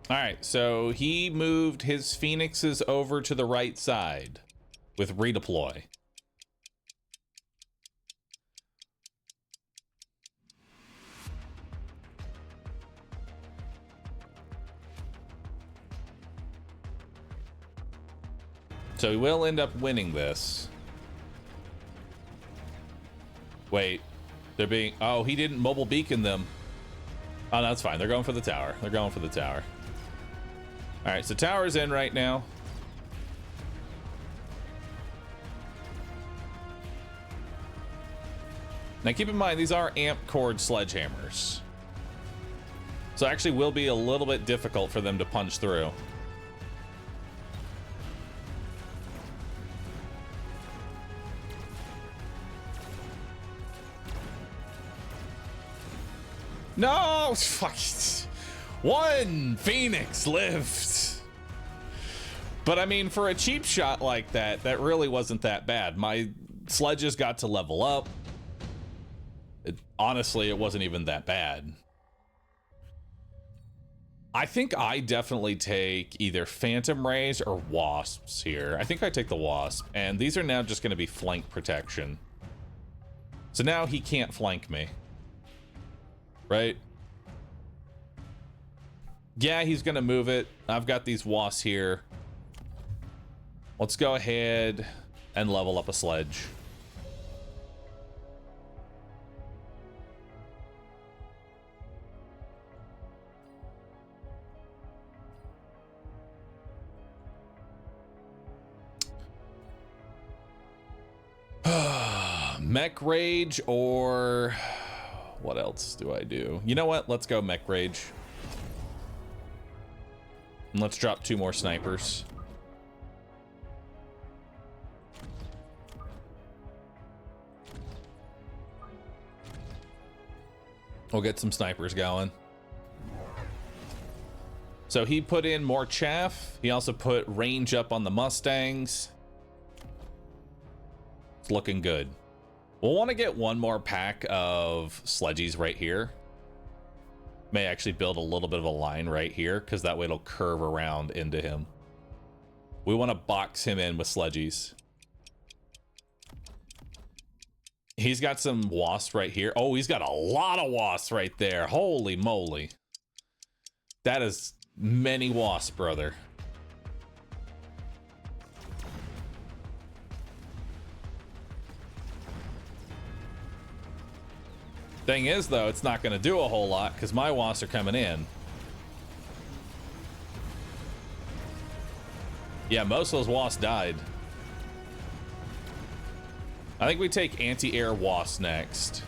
All right, so he moved his phoenixes over to the right side with redeploy. So he will end up winning this. Wait, they're being... Oh, he didn't mobile beacon them. Oh, that's fine. They're going for the tower. They're going for the tower. All right, so tower's in right now. Now keep in mind, these are amp cord sledgehammers. So it actually will be a little bit difficult for them to punch through. No! Fuck. One Phoenix lived. But I mean, for a cheap shot like that, that really wasn't that bad. My sledges got to level up. Honestly, it wasn't even that bad. I think I definitely take either Phantom Rays or Wasps here. I think I take the Wasp, and these are now just going to be flank protection. So now he can't flank me. Right? Yeah, he's gonna move it. I've got these wasps here. Let's go ahead and level up a sledge. Mech Rage, or what else do I do? You know what? Let's go Mech Rage. And let's drop 2 more snipers. We'll get some snipers going. So he put in more chaff. He also put range up on the Mustangs. It's looking good. We'll want to get 1 more pack of sledgies right here. May actually build a little bit of a line right here, because that way it'll curve around into him. We want to box him in with sledgies. He's got some wasps right here. Oh, he's got a lot of wasps right there. Holy moly. That is many wasps, brother. Thing is, though, it's not going to do a whole lot because my wasps are coming in. Yeah, most of those wasps died. I think we take anti-air wasps next.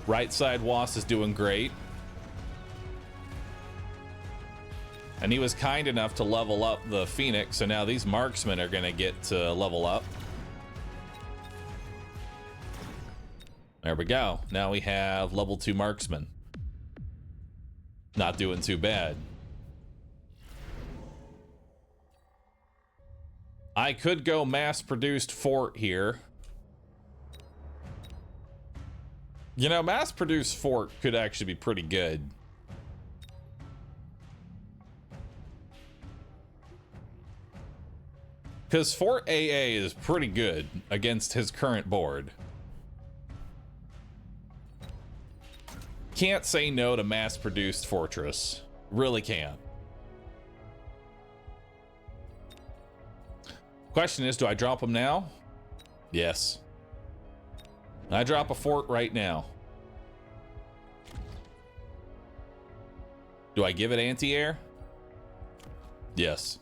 Right side wasp is doing great. And he was kind enough to level up the Phoenix, so now these marksmen are going to get to level up. There we go. Now we have level 2 marksman. Not doing too bad. I could go mass-produced fort here. You know, mass-produced fort could actually be pretty good. Because Fort AA is pretty good against his current board. Can't say no to mass-produced fortress. Really can't. Question is, do I drop them now? Yes. I drop a fort right now. Do I give it anti-air? Yes.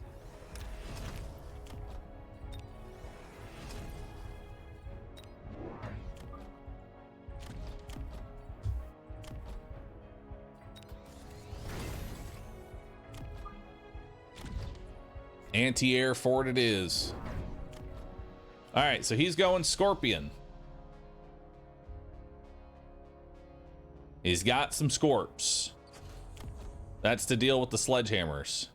Anti-air fort it is. All right, so he's going Scorpion. He's got some Scorps. That's to deal with the sledgehammers.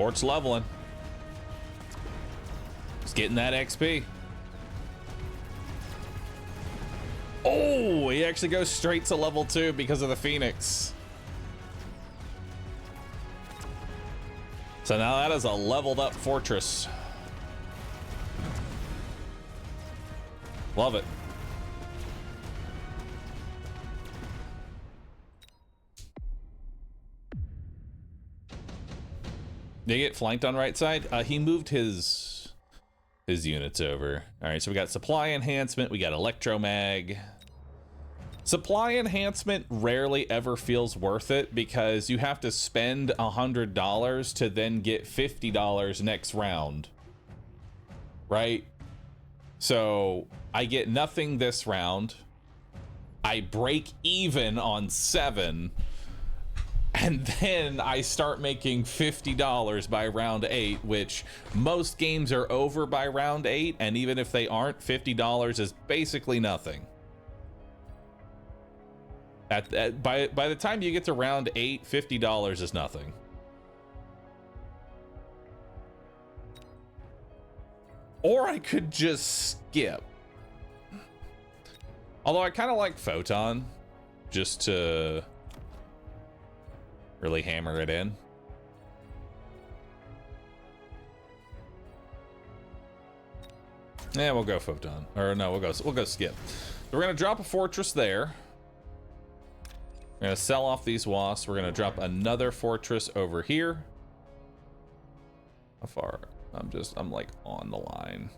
Fort's leveling. It's getting that XP. Oh, he actually goes straight to level 2 because of the Phoenix. So now that is a leveled up fortress. Love it. Did he get flanked on right side? He moved his units over. All right, so we got supply enhancement, we got electromag. Supply enhancement rarely ever feels worth it because you have to spend $100 to then get $50 next round, right? So I get nothing this round. I break even on 7. And then I start making $50 by round 8, which most games are over by round 8. And even if they aren't, $50 is basically nothing. By the time you get to round 8, $50 is nothing. Or I could just skip. Although I kind of like Photon, just to really hammer it in. Yeah, we'll go Photon. Or no, we'll go skip. So we're gonna drop a fortress there. We're gonna sell off these wasps. We're gonna drop another fortress over here. How far? I'm like on the line.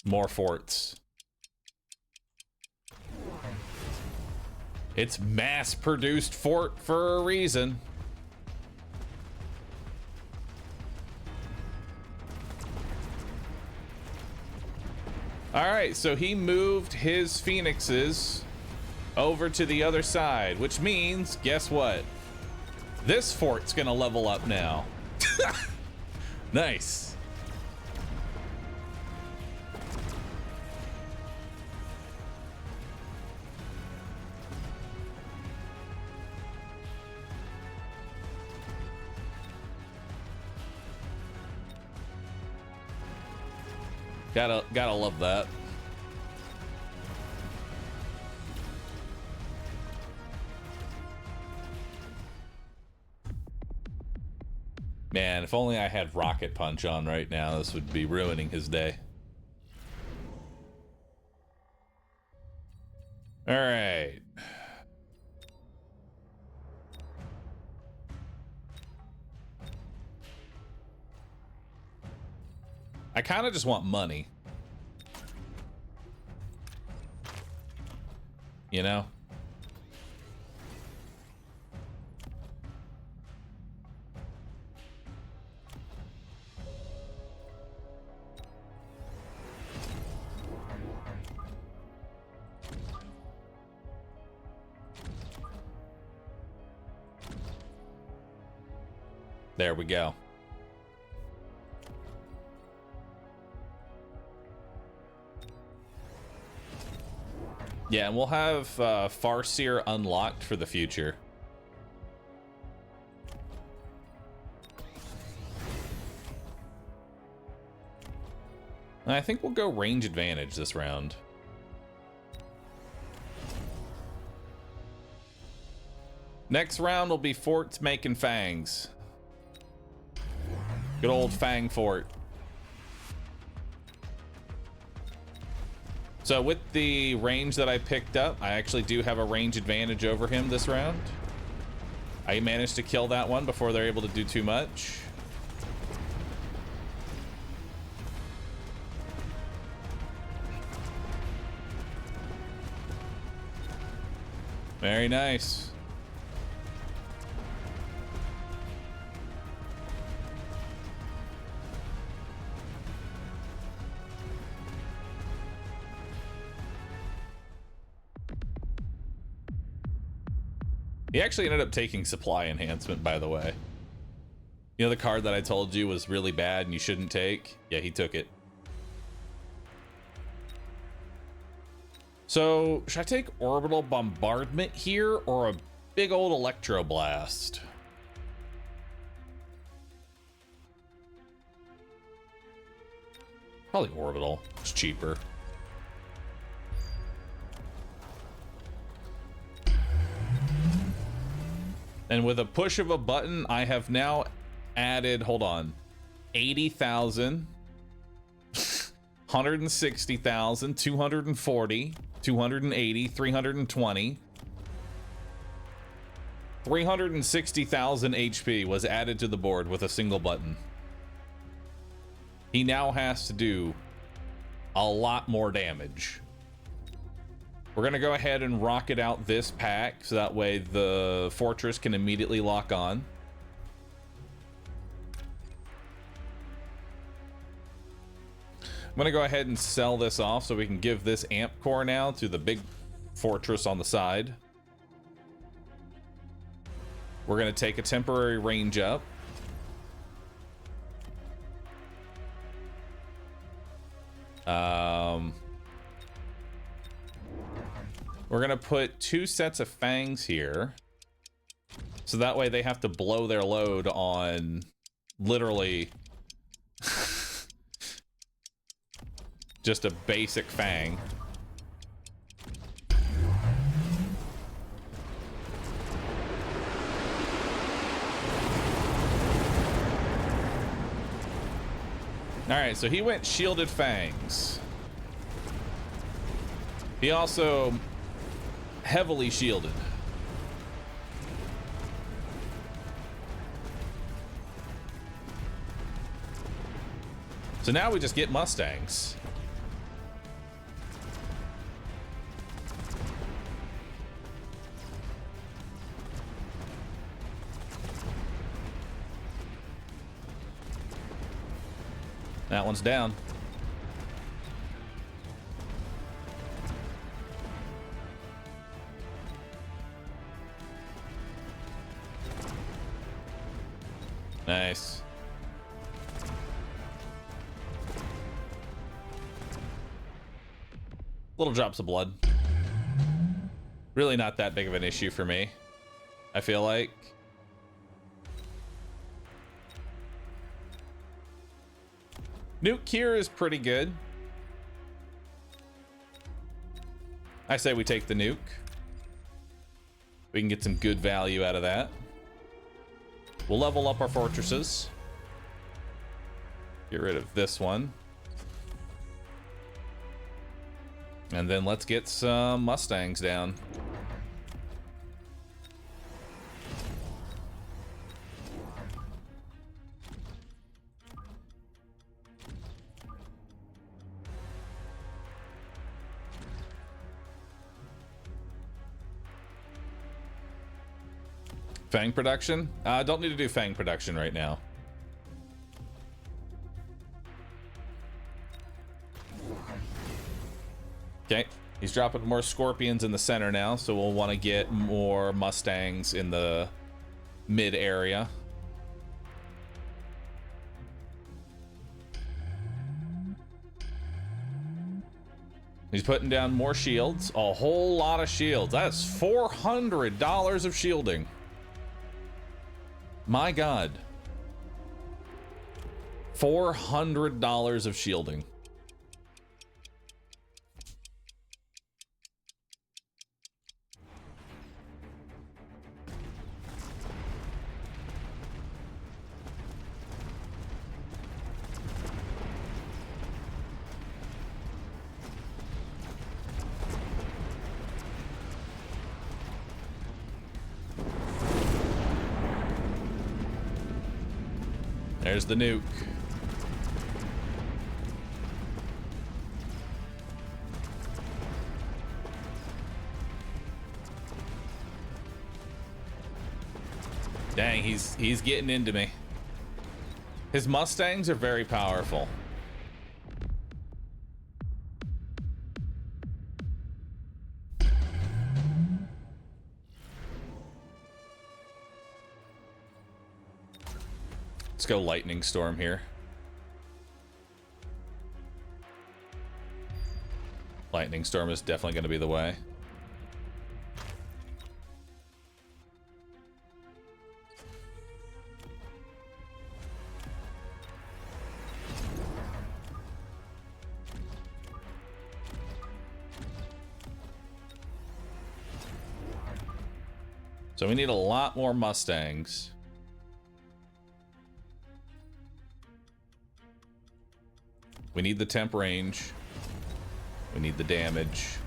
More forts. It's mass-produced fort for a reason. All right, so he moved his phoenixes over to the other side, which means, guess what? This fort's gonna level up now. Nice. Gotta love that. Man, if only I had Rocket Punch on right now, this would be ruining his day. All right. I kind of just want money. You know? There we go. Yeah, and we'll have Farseer unlocked for the future. And I think we'll go range advantage this round. Next round will be forts making fangs. Good old Fang Fort. So with the range that I picked up, I actually do have a range advantage over him this round. I managed to kill that one before they're able to do too much. Very nice. He actually ended up taking supply enhancement, by the way. You know the card that I told you was really bad and you shouldn't take? Yeah, he took it. So, should I take orbital bombardment here or a big old electroblast? Probably orbital. It's cheaper. And with a push of a button, I have now added, hold on, 80,000, 160,000, 240, 280, 320. 360,000 HP was added to the board with a single button. He now has to do a lot more damage. We're gonna go ahead and rocket out this pack so that way the fortress can immediately lock on. I'm gonna go ahead and sell this off so we can give this amp core now to the big fortress on the side. We're gonna take a temporary range up. We're gonna put 2 sets of fangs here. So that way they have to blow their load on literally just a basic fang. Alright, so he went shielded fangs. He also heavily shielded. So now we just get Mustangs. That one's down. Nice. Little drops of blood. Really not that big of an issue for me, I feel like. Nuke here is pretty good. I say we take the nuke. We can get some good value out of that. We'll level up our fortresses. Get rid of this one. And then let's get some Mustangs down. Fang production? Don't need to do Fang production right now. Okay, he's dropping more Scorpions in the center now, so we'll want to get more Mustangs in the mid area. He's putting down more shields, a whole lot of shields. That's $400 of shielding. My God. $400 of shielding. There's the nuke. Dang, he's getting into me. His Mustangs are very powerful. go lightning storm here. Lightning storm is definitely going to be the way. So we need a lot more Mustangs. We need the temp range. We need the damage.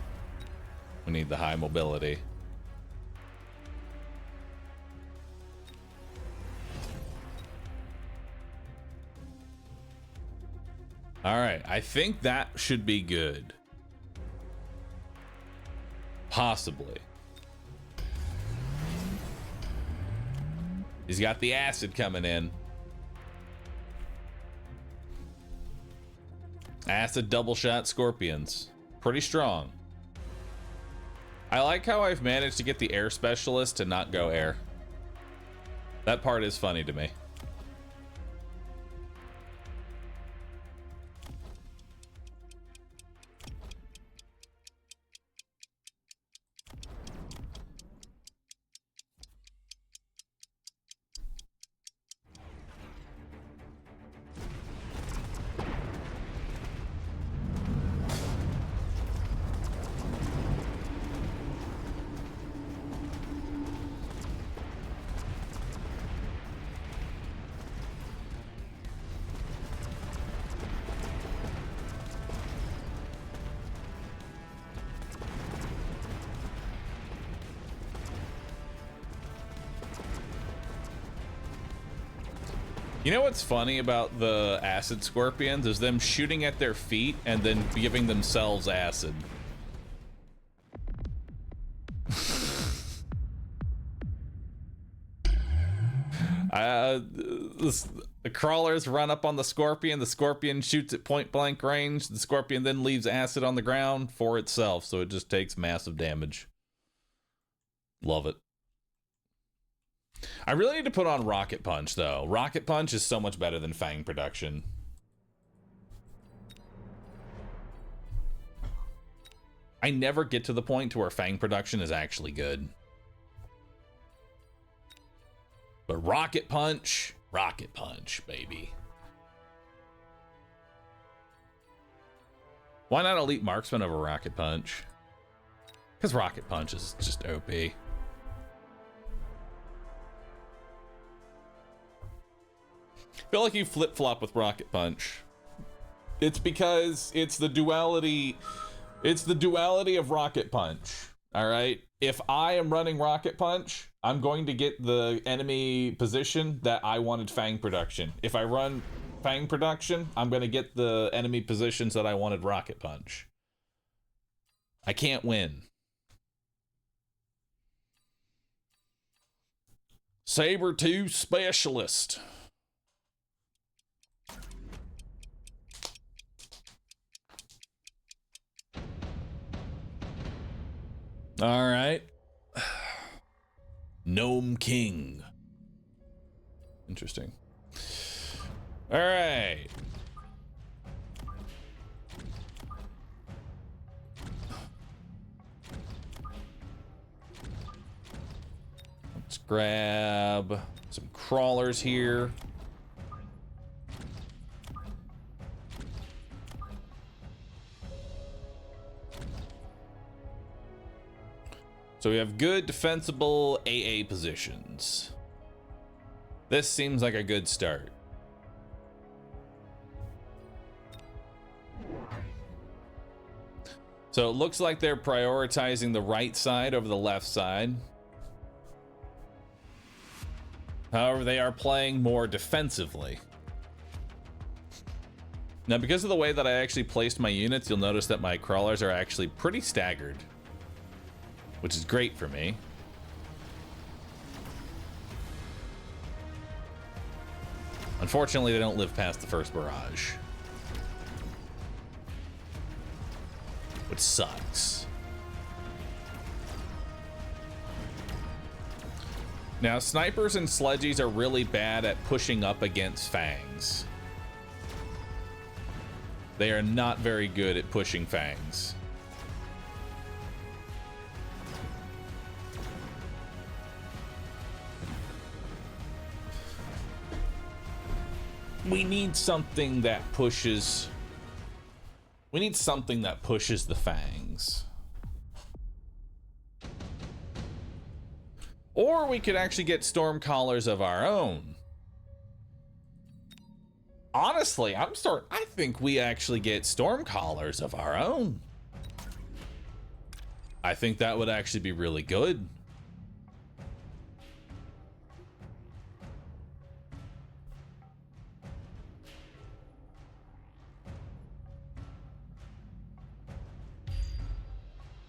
We need the high mobility. All right, I think that should be good. Possibly. He's got the acid coming in. Acid double shot scorpions. Pretty strong. I like how I've managed to get the air specialist to not go air. That part is funny to me. You know what's funny about the acid scorpions is them shooting at their feet and then giving themselves acid. The crawlers run up on the scorpion shoots at point blank range, the scorpion then leaves acid on the ground for itself, so it just takes massive damage. Love it. I really need to put on Rocket Punch, though. Rocket Punch is so much better than Fang Production. I never get to the point to where Fang Production is actually good. But Rocket Punch, baby. Why not Elite Marksman over Rocket Punch? Because Rocket Punch is just OP. I feel like you flip-flop with Rocket Punch. It's because it's the duality of Rocket Punch. All right, if I am running Rocket Punch, I'm going to get the enemy position that I wanted Fang Production. If I run Fang Production, I'm going to get the enemy positions that I wanted Rocket Punch. I can't win. Saber-tooth Specialist. All right. Gnome King. Interesting. All right. Let's grab some crawlers here. So we have good defensible AA positions. This seems like a good start. So it looks like they're prioritizing the right side over the left side. However, they are playing more defensively. Now, because of the way that I actually placed my units, you'll notice that my crawlers are actually pretty staggered, which is great for me. Unfortunately, they don't live past the first barrage, which sucks. Now, snipers and sledgies are really bad at pushing up against fangs. They are not very good at pushing fangs. We need something that pushes... We need something that pushes the fangs. Or we could actually get storm collars of our own. Honestly, I think we actually get storm collars of our own. I think that would actually be really good.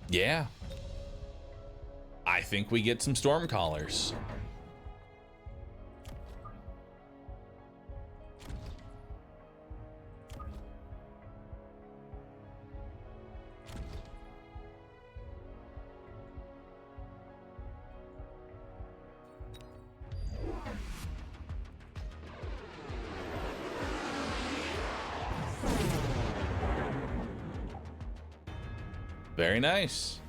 Yeah. I think we get some storm collars. Very nice.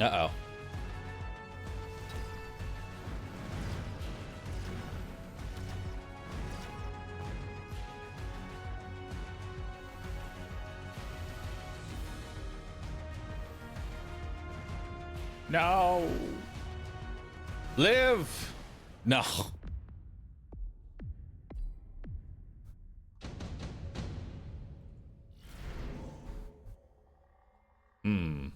Uh-oh. No. Live. No. Hmm.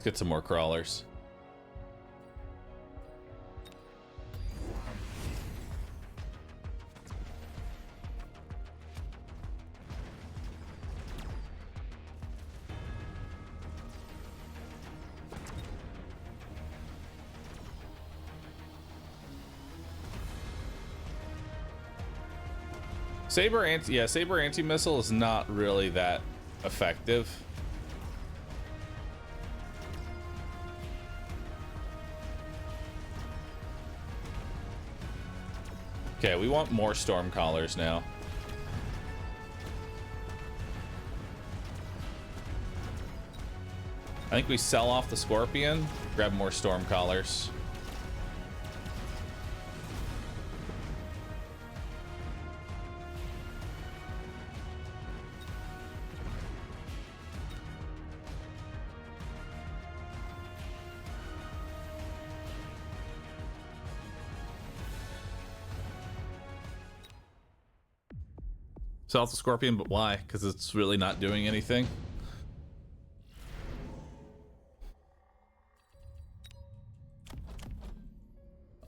Let's get some more crawlers. Saber anti-missile is not really that effective. Okay, we want more storm collars now. I think we sell off the scorpion, grab more storm collars. Sell off the scorpion, but why? Because it's really not doing anything.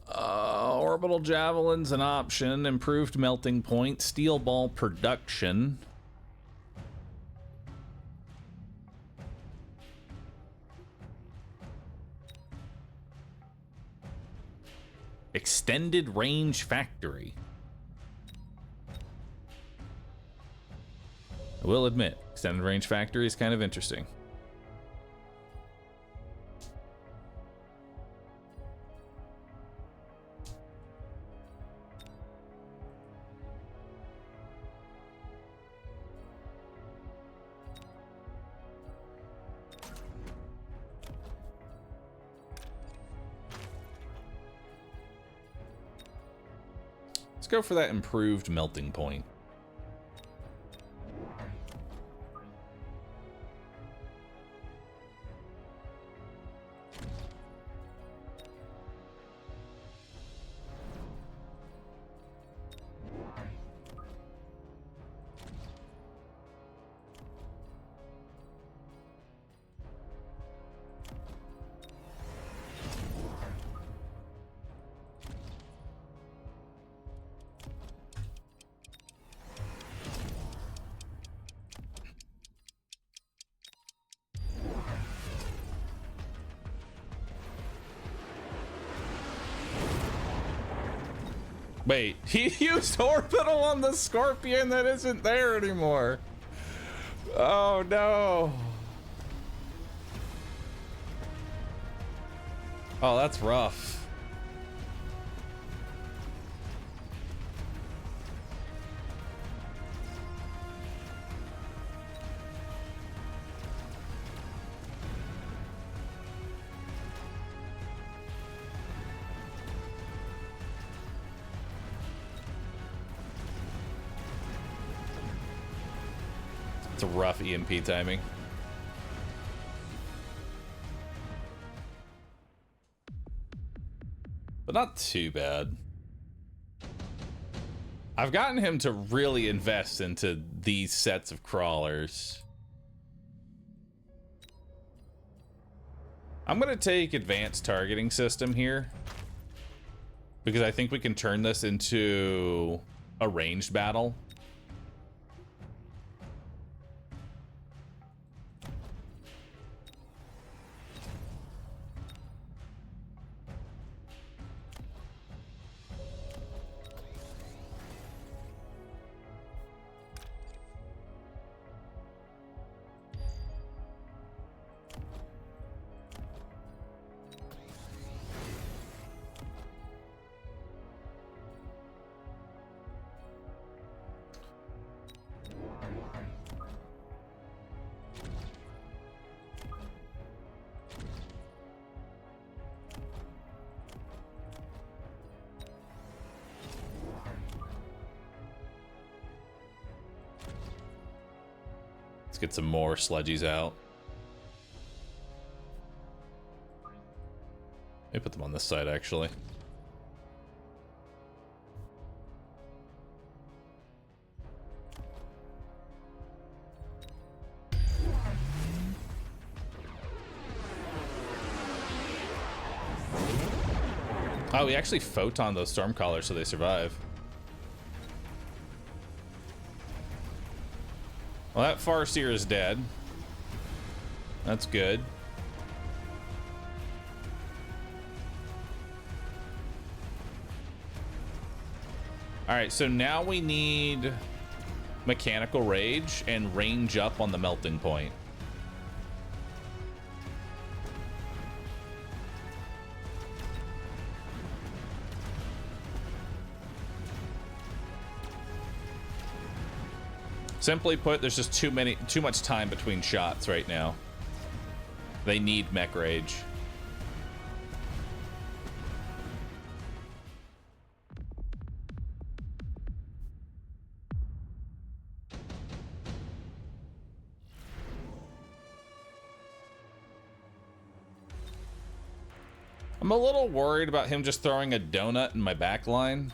Orbital javelin's an option. Improved melting point. Steel ball production. Extended range factory. I will admit, extended range factory is kind of interesting. Let's go for that improved melting point. Wait, he used orbital on the scorpion that isn't there anymore. Oh no. Oh, that's rough. It's a rough EMP timing. But not too bad. I've gotten him to really invest into these sets of crawlers. I'm gonna take advanced targeting system here, because I think we can turn this into a ranged battle. Let's get some more sludgies out. Let me put them on this side, actually. Oh, we actually photon those stormcallers so they survive. Well, that Farseer is dead. That's good. Alright, so now we need Mechanical Rage and range up on the melting point. Simply put, there's just too much time between shots right now. They need Mech Rage. I'm a little worried about him just throwing a donut in my back line.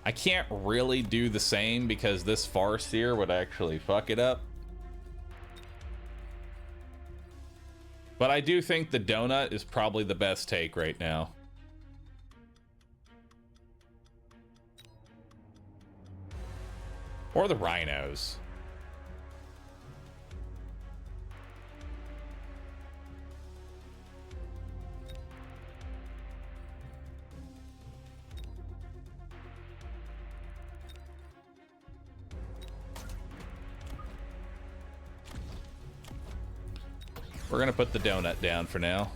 I can't really do the same because this Farseer would actually fuck it up. But I do think the donut is probably the best take right now. Or the rhinos. We're gonna put the donut down for now.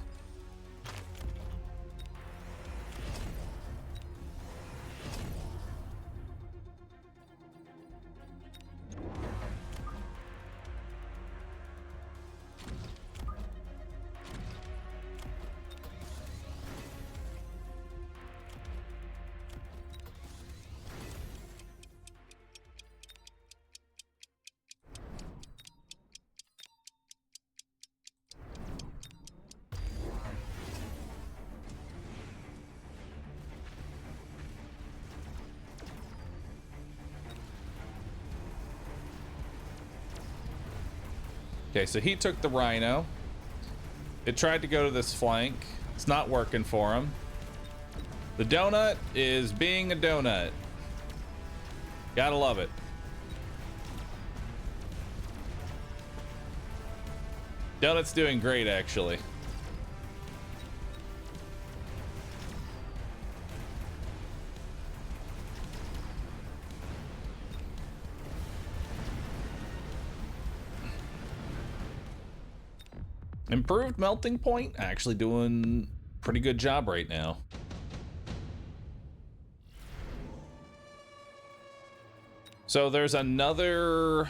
Okay, so he took the rhino. It tried to go to this flank. It's not working for him. The donut is being a donut. Gotta love it. Donut's doing great, actually. Improved melting point, actually doing pretty good job right now. So there's another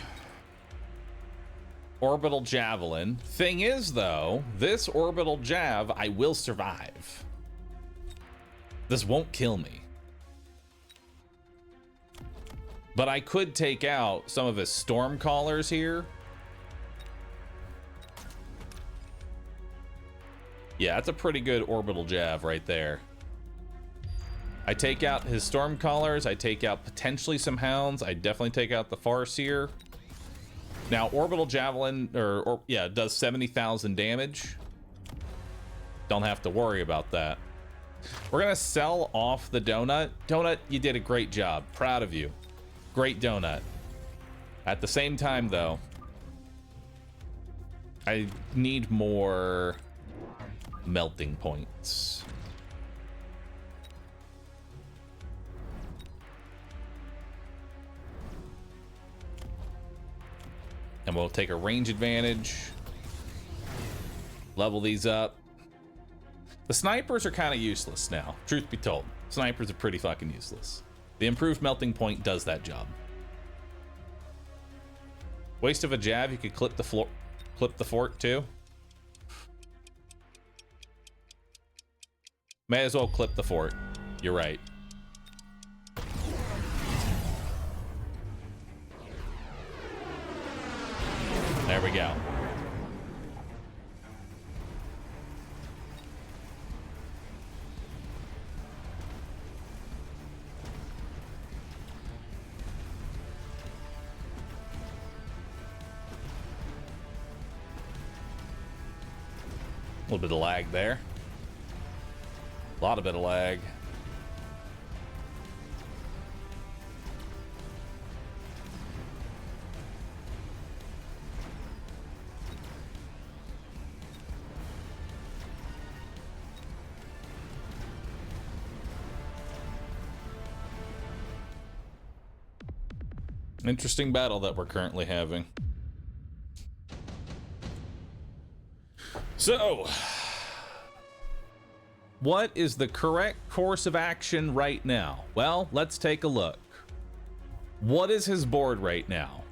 orbital javelin. Thing is, though, this orbital jav, I will survive. This won't kill me. But I could take out some of his storm callers here. Yeah, that's a pretty good orbital jav right there. I take out his storm callers. I take out potentially some hounds. I definitely take out the Farseer. Now, orbital javelin, yeah, does 70,000 damage. Don't have to worry about that. We're gonna sell off the donut. Donut, you did a great job. Proud of you. Great donut. At the same time, though, I need more melting points. And we'll take a range advantage. Level these up. The snipers are kind of useless now, truth be told. Snipers are pretty fucking useless. The improved melting point does that job. Waste of a jab, you could clip the floor, clip the fort too. May as well clip the fort. You're right. There we go. A little bit of lag there. A lot of bit of lag. Interesting battle that we're currently having. So, what is the correct course of action right now? Well, let's take a look. What is his board right now?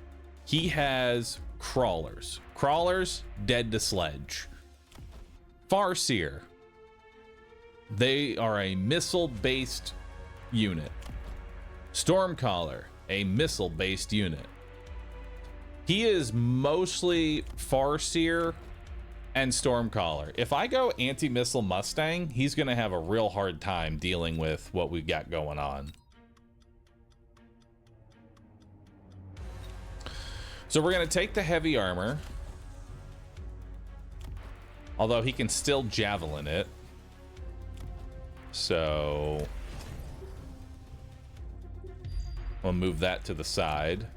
He has crawlers. Crawlers, dead to sledge. Farseer. They are a missile-based unit. Stormcaller, a missile-based unit. He is mostly Farseer and Stormcaller. If I go anti-missile Mustang, he's gonna have a real hard time dealing with what we've got going on. So we're gonna take the heavy armor, although he can still javelin it. So we'll move that to the side.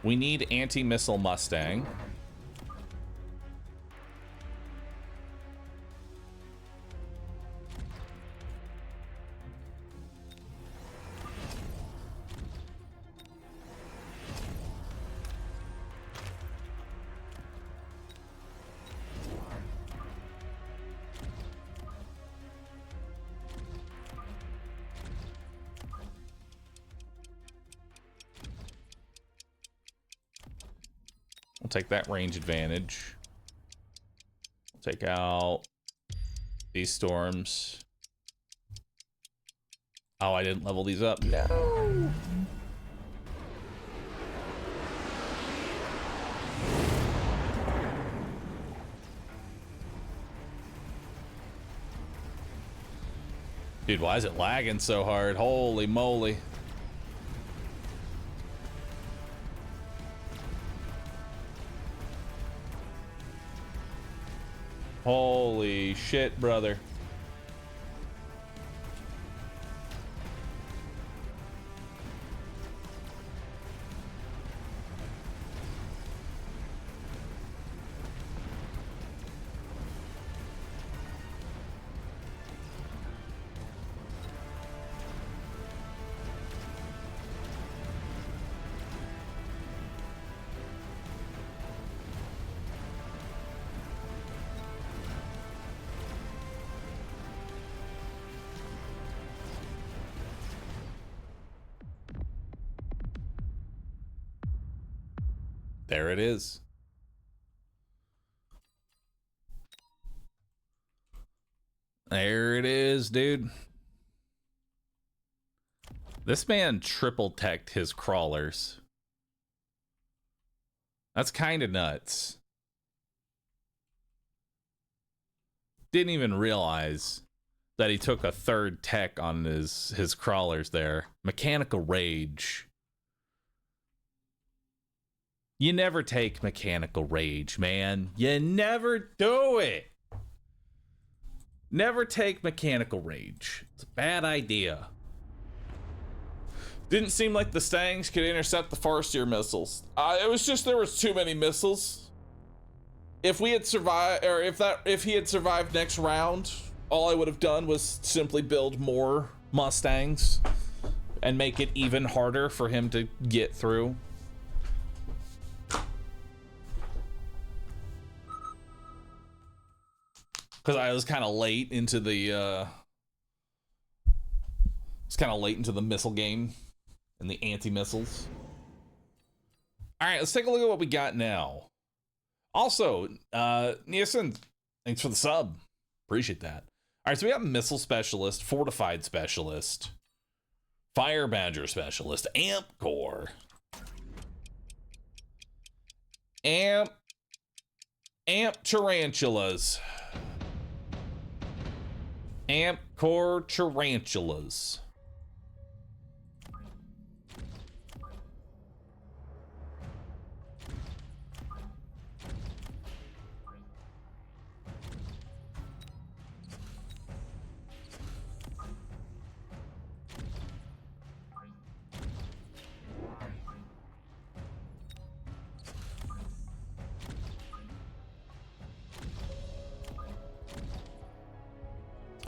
We need anti-missile Mustang. We'll take that range advantage. We'll take out these storms. Oh, I didn't level these up. No. Dude, why is it lagging so hard? Holy moly. Holy shit, brother. There it is. There it is, dude. This man triple teched his crawlers. That's kind of nuts. Didn't even realize that he took a third tech on his crawlers there. Mechanical Rage. You never take Mechanical Rage, man. You never do it. Never take Mechanical Rage. It's a bad idea. Didn't seem like the Stangs could intercept the Farseer missiles. It was just there was too many missiles. If we had survived, or if he had survived next round, all I would have done was simply build more Mustangs and make it even harder for him to get through. Because I was kind of late into the missile game and the anti-missiles. All right, let's take a look at what we got now. Also, Nielsen, thanks for the sub. Appreciate that. All right, so we got Missile Specialist, Fortified Specialist, Fire Badger Specialist, Amp Core, Amp Tarantulas, Amp Core Tarantulas.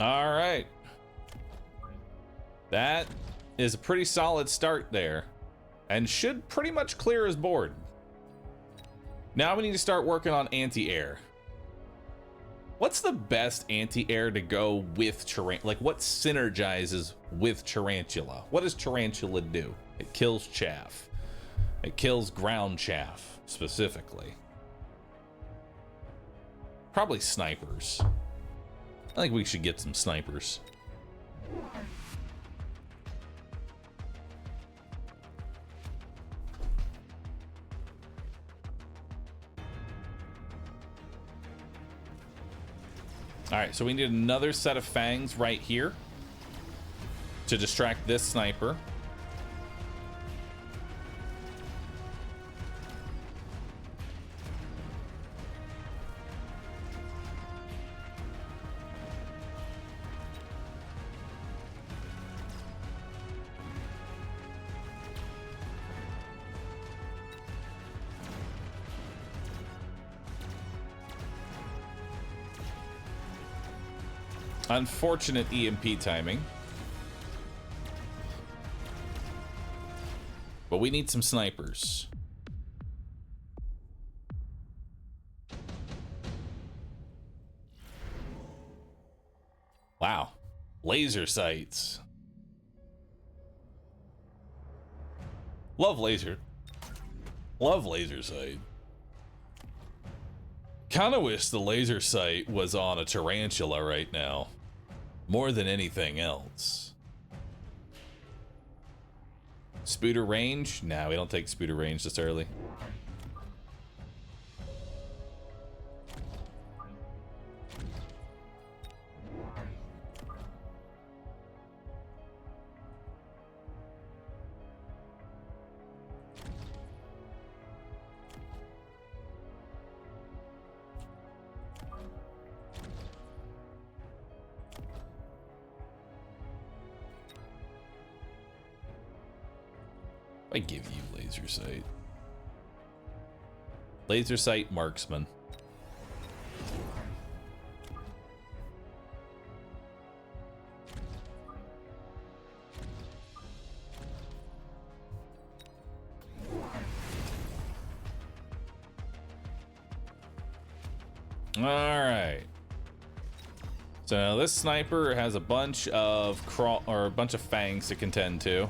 All right. That is a pretty solid start there and should pretty much clear his board. Now we need to start working on anti-air. What's the best anti-air to go with Tarantula? Like, what synergizes with Tarantula? What does Tarantula do? It kills chaff. It kills ground chaff, specifically. Probably snipers. I think we should get some snipers. All right, so we need another set of fangs right here to distract this sniper. Unfortunate EMP timing. But we need some snipers. Wow. Laser sights. Love laser sight. Kinda wish the laser sight was on a tarantula right now. More than anything else. Spooter range? Nah, we don't take spooter range this early. I give you laser sight. Laser sight marksman. All right. So now this sniper has a bunch of fangs to contend to.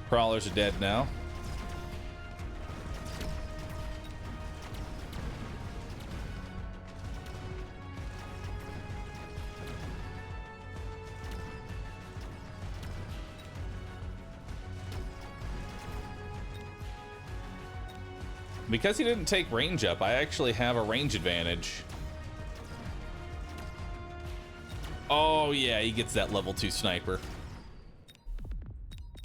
Crawlers are dead now. Because he didn't take range up, I actually have a range advantage. Oh yeah, he gets that level 2 sniper.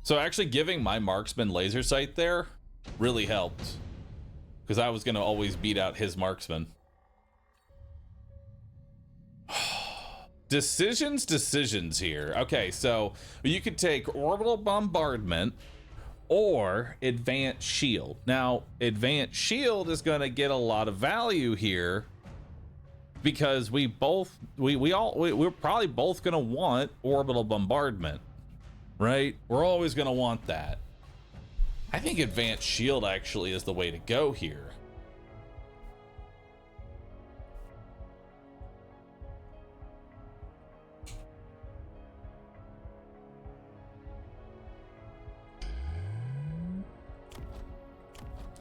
So actually giving my marksman laser sight there really helped, because I was going to always beat out his marksman. Decisions here. Okay, so you could take orbital bombardment or advanced shield. Now, advanced shield is going to get a lot of value here because we're probably both going to want orbital bombardment, right? We're always going to want that. I think advanced shield actually is the way to go here.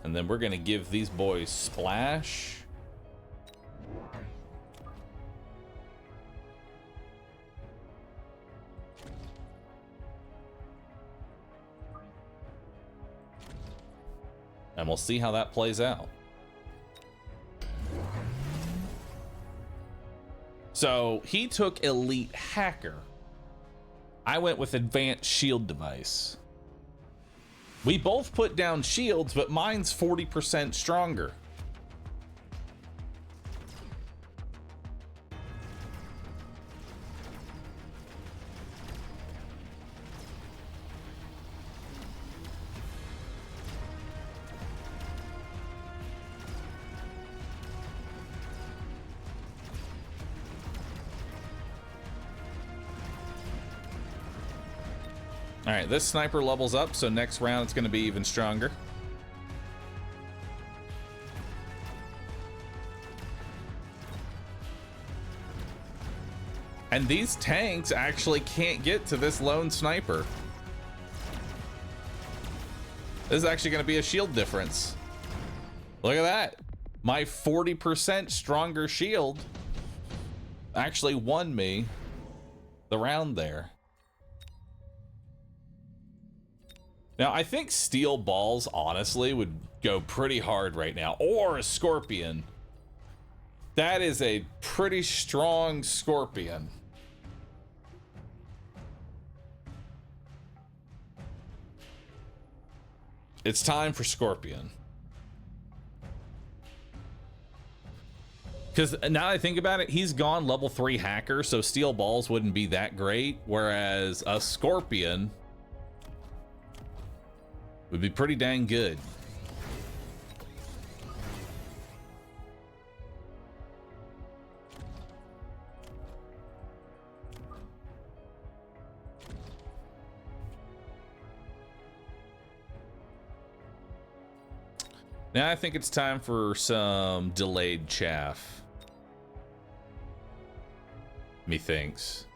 And then we're gonna give these boys splash. And we'll see how that plays out. So he took elite hacker. I went with advanced shield device. We both put down shields, but mine's 40% stronger. All right, this sniper levels up, so next round it's going to be even stronger. And these tanks actually can't get to this lone sniper. This is actually going to be a shield difference. Look at that. My 40% stronger shield actually won me the round there. Now, I think steel balls, honestly, would go pretty hard right now. Or a scorpion. That is a pretty strong scorpion. It's time for scorpion. Because now that I think about it, he's gone level 3 hacker, so steel balls wouldn't be that great. Whereas a scorpion would be pretty dang good. Now I think it's time for some delayed chaff. Methinks.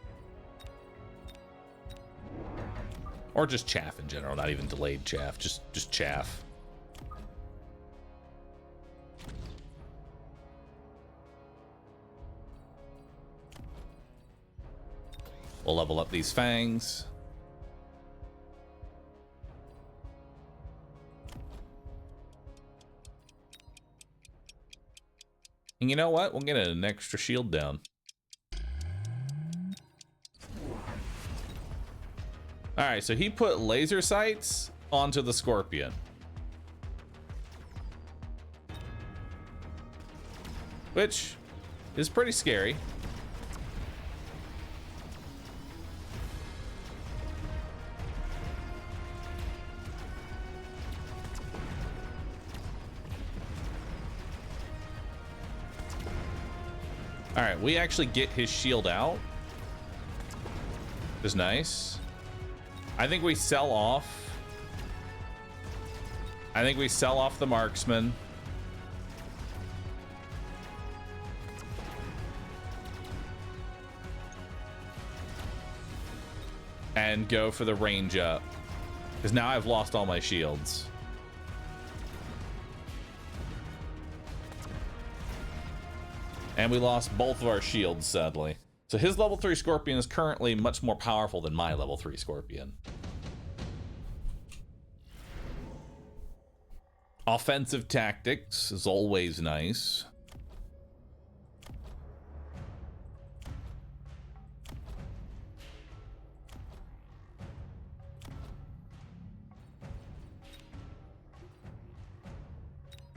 Or just chaff in general, not even delayed chaff, just chaff. We'll level up these fangs. And you know what? We'll get an extra shield down. All right, so he put laser sights onto the scorpion. which is pretty scary. All right, we actually get his shield out. Which is nice. I think we sell off. I think we sell off the marksman. And go for the range up. Because now I've lost all my shields. And we lost both of our shields, sadly. So his level 3 Scorpion is currently much more powerful than my level 3 Scorpion. Offensive tactics is always nice.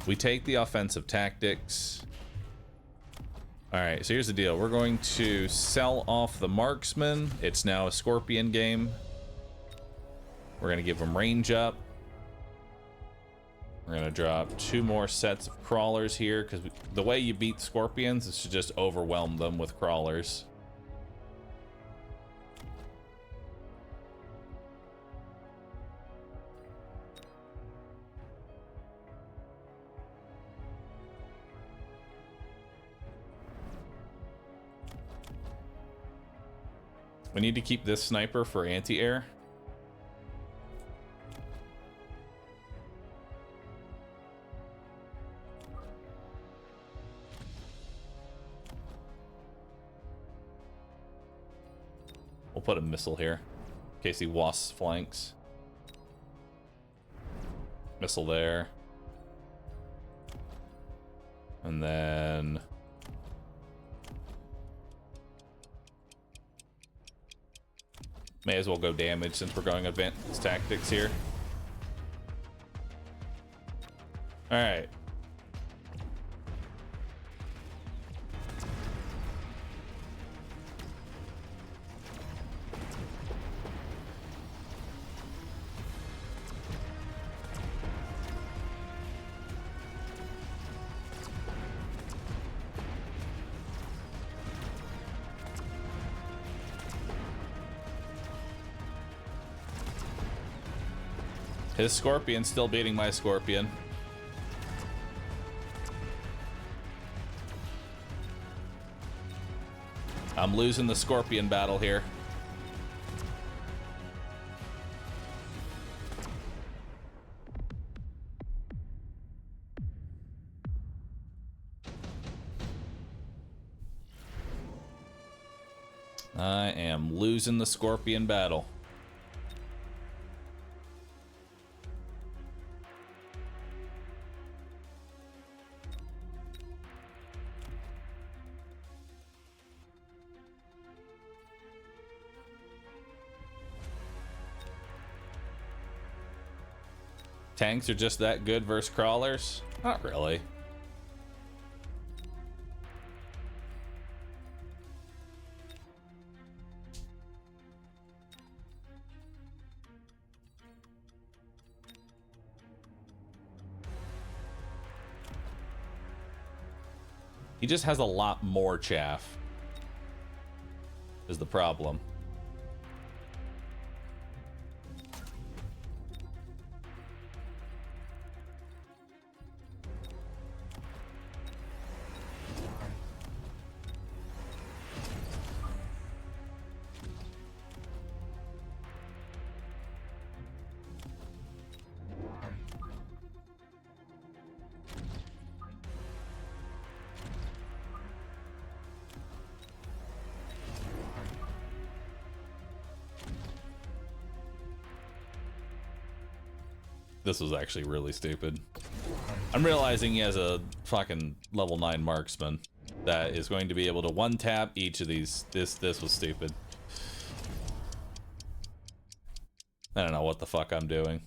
We take the offensive tactics. All right, so here's the deal. We're going to sell off the marksman. It's now a Scorpion game. We're going to give him range up. We're going to drop 2 more sets of crawlers here, because the way you beat Scorpions is to just overwhelm them with crawlers. We need to keep this sniper for anti-air. We'll put a missile here in case he wasps flanks. Missile there. And then may as well go damage since we're going advanced tactics here. All right. His Scorpion still beating my Scorpion. I'm losing the Scorpion battle here. I am losing the Scorpion battle. Tanks are just that good versus crawlers? Not really. He just has a lot more chaff, is the problem. This was actually really stupid. I'm realizing he has a fucking level 9 marksman that is going to be able to one-tap each of these. This was stupid. I don't know what the fuck I'm doing.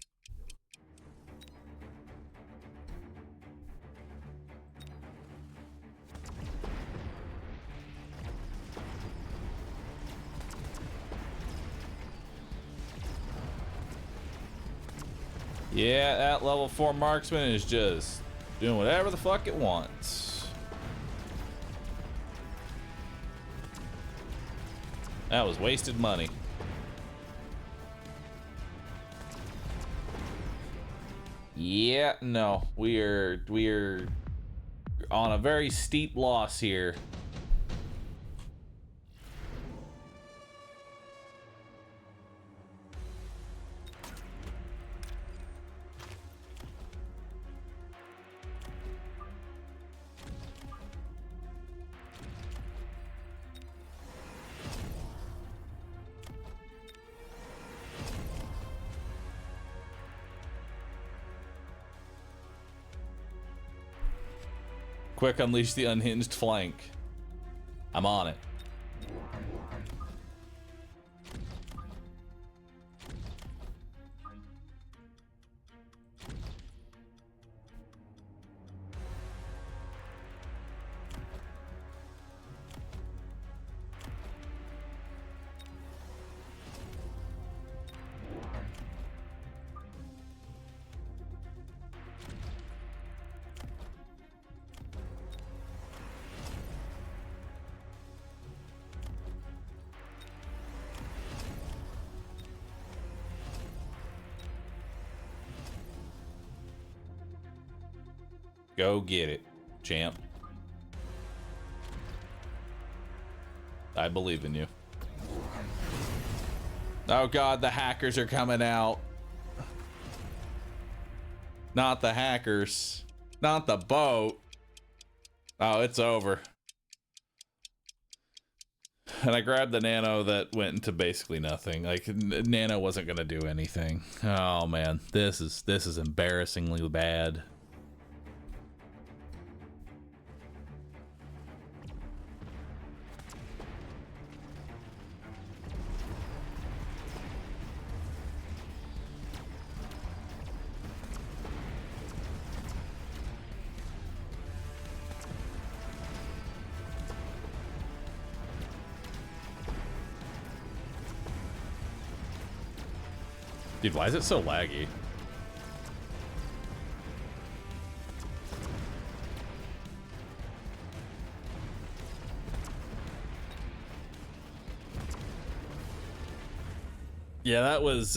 Yeah, that level 4 marksman is just doing whatever the fuck it wants. That was wasted money. Yeah, no, we're on a very steep loss here. Quick, unleash the unhinged flank. I'm on it. Go get it, champ. I believe in you. Oh god, the hackers are coming out. Not the hackers. Not the boat. Oh, it's over. And I grabbed the nano that went into basically nothing. Like, nano wasn't gonna do anything. Oh man, this is embarrassingly bad. Dude, why is it so laggy? Yeah, that was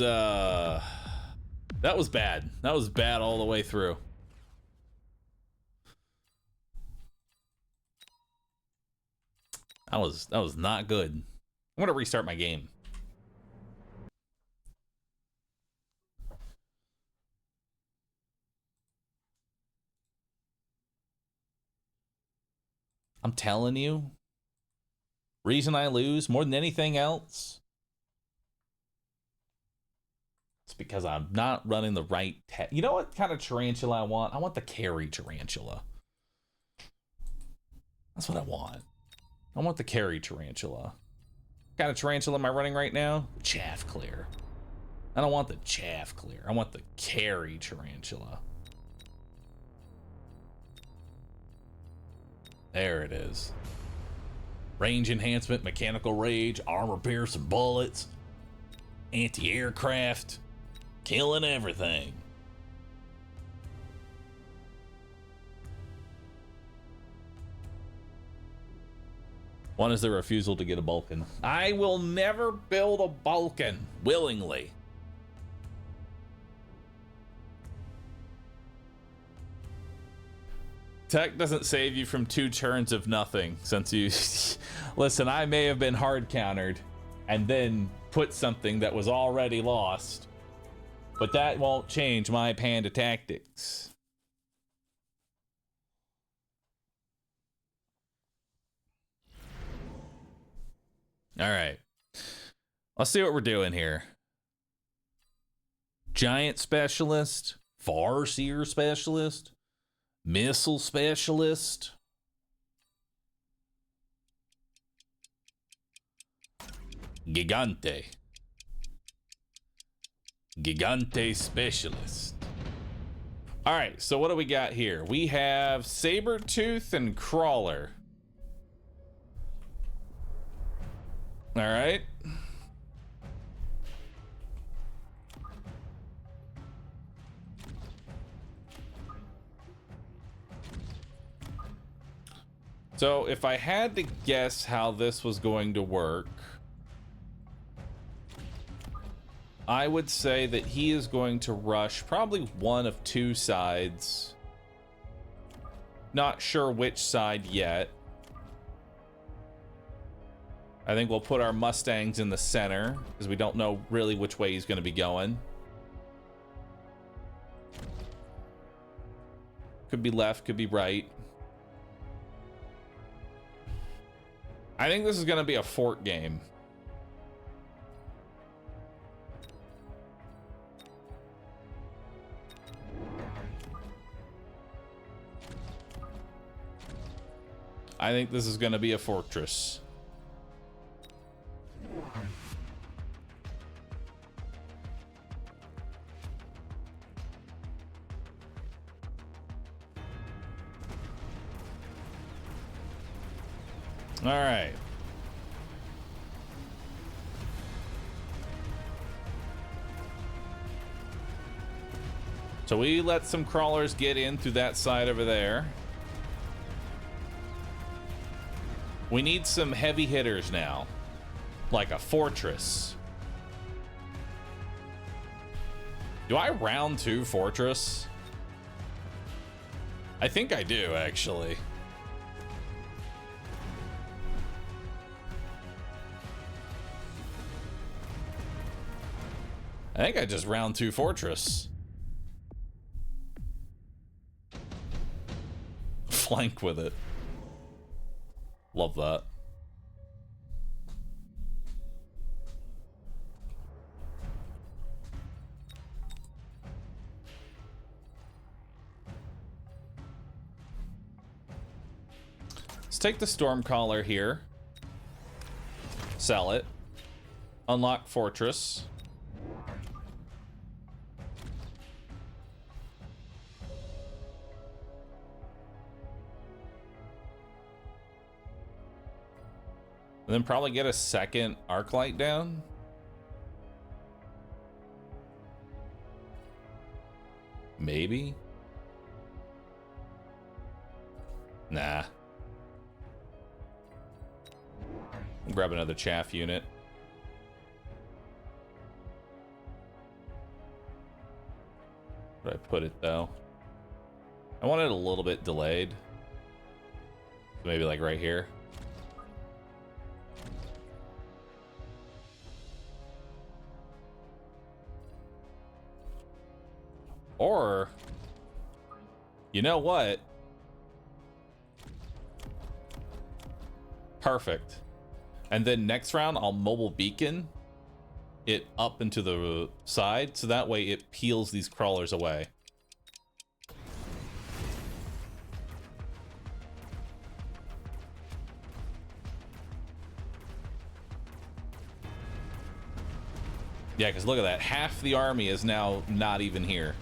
bad. That was bad all the way through. That was not good. I'm gonna restart my game. I'm telling you, reason I lose more than anything else, it's because I'm not running the right you know what kind of tarantula I want? I want the carry tarantula. That's what I want. I want the carry tarantula. What kind of tarantula am I running right now? Chaff clear. I don't want the chaff clear. I want the carry tarantula. There it is. Range enhancement, mechanical rage, armor piercing bullets, anti-aircraft, killing everything. One is the refusal to get a Vulcan. I will never build a Vulcan willingly. Tech doesn't save you from 2 turns of nothing, since you... Listen, I may have been hard countered and then put something that was already lost, but that won't change my panda tactics. All right. Let's see what we're doing here. Giant specialist, Farseer specialist, missile specialist. Gigante. Gigante specialist. All right, so what do we got here? We have Sabertooth and Crawler. All right. So if I had to guess how this was going to work, I would say that he is going to rush probably one of two sides. Not sure which side yet. I think we'll put our Mustangs in the center because we don't know really which way he's going to be going. Could be left, could be right. I think this is going to be a fort game. I think this is going to be a fortress. All right. So we let some crawlers get in through that side over there. We need some heavy hitters now, like a fortress. Do I round 2 fortress? I think I do, actually. I think I just round 2 fortress. Flank with it. Love that. Let's take the Stormcaller here. Sell it. Unlock Fortress. And then probably get a second arc light down. Maybe. Nah. Grab another chaff unit. Where did I put it though? I want it a little bit delayed. So maybe like right here. Or, you know what? Perfect. And then next round, I'll mobile beacon it up into the side, so that way it peels these crawlers away. Yeah, because look at that. Half the army is now not even here.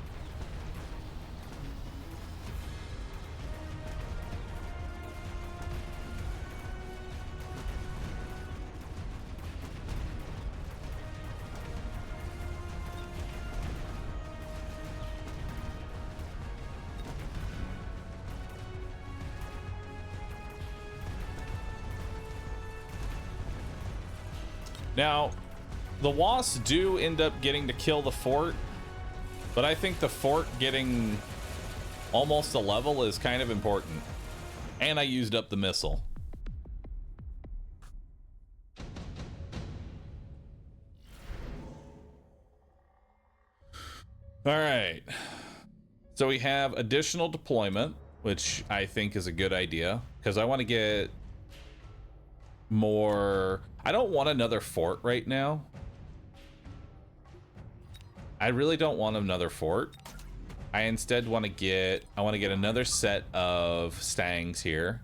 Now, the wasps do end up getting to kill the fort, but I think the fort getting almost a level is kind of important. And I used up the missile. All right. So we have additional deployment, which I think is a good idea, because I want to get more... I don't want another fort right now. I really don't want another fort. I instead want to get... I want to get another set of stangs here.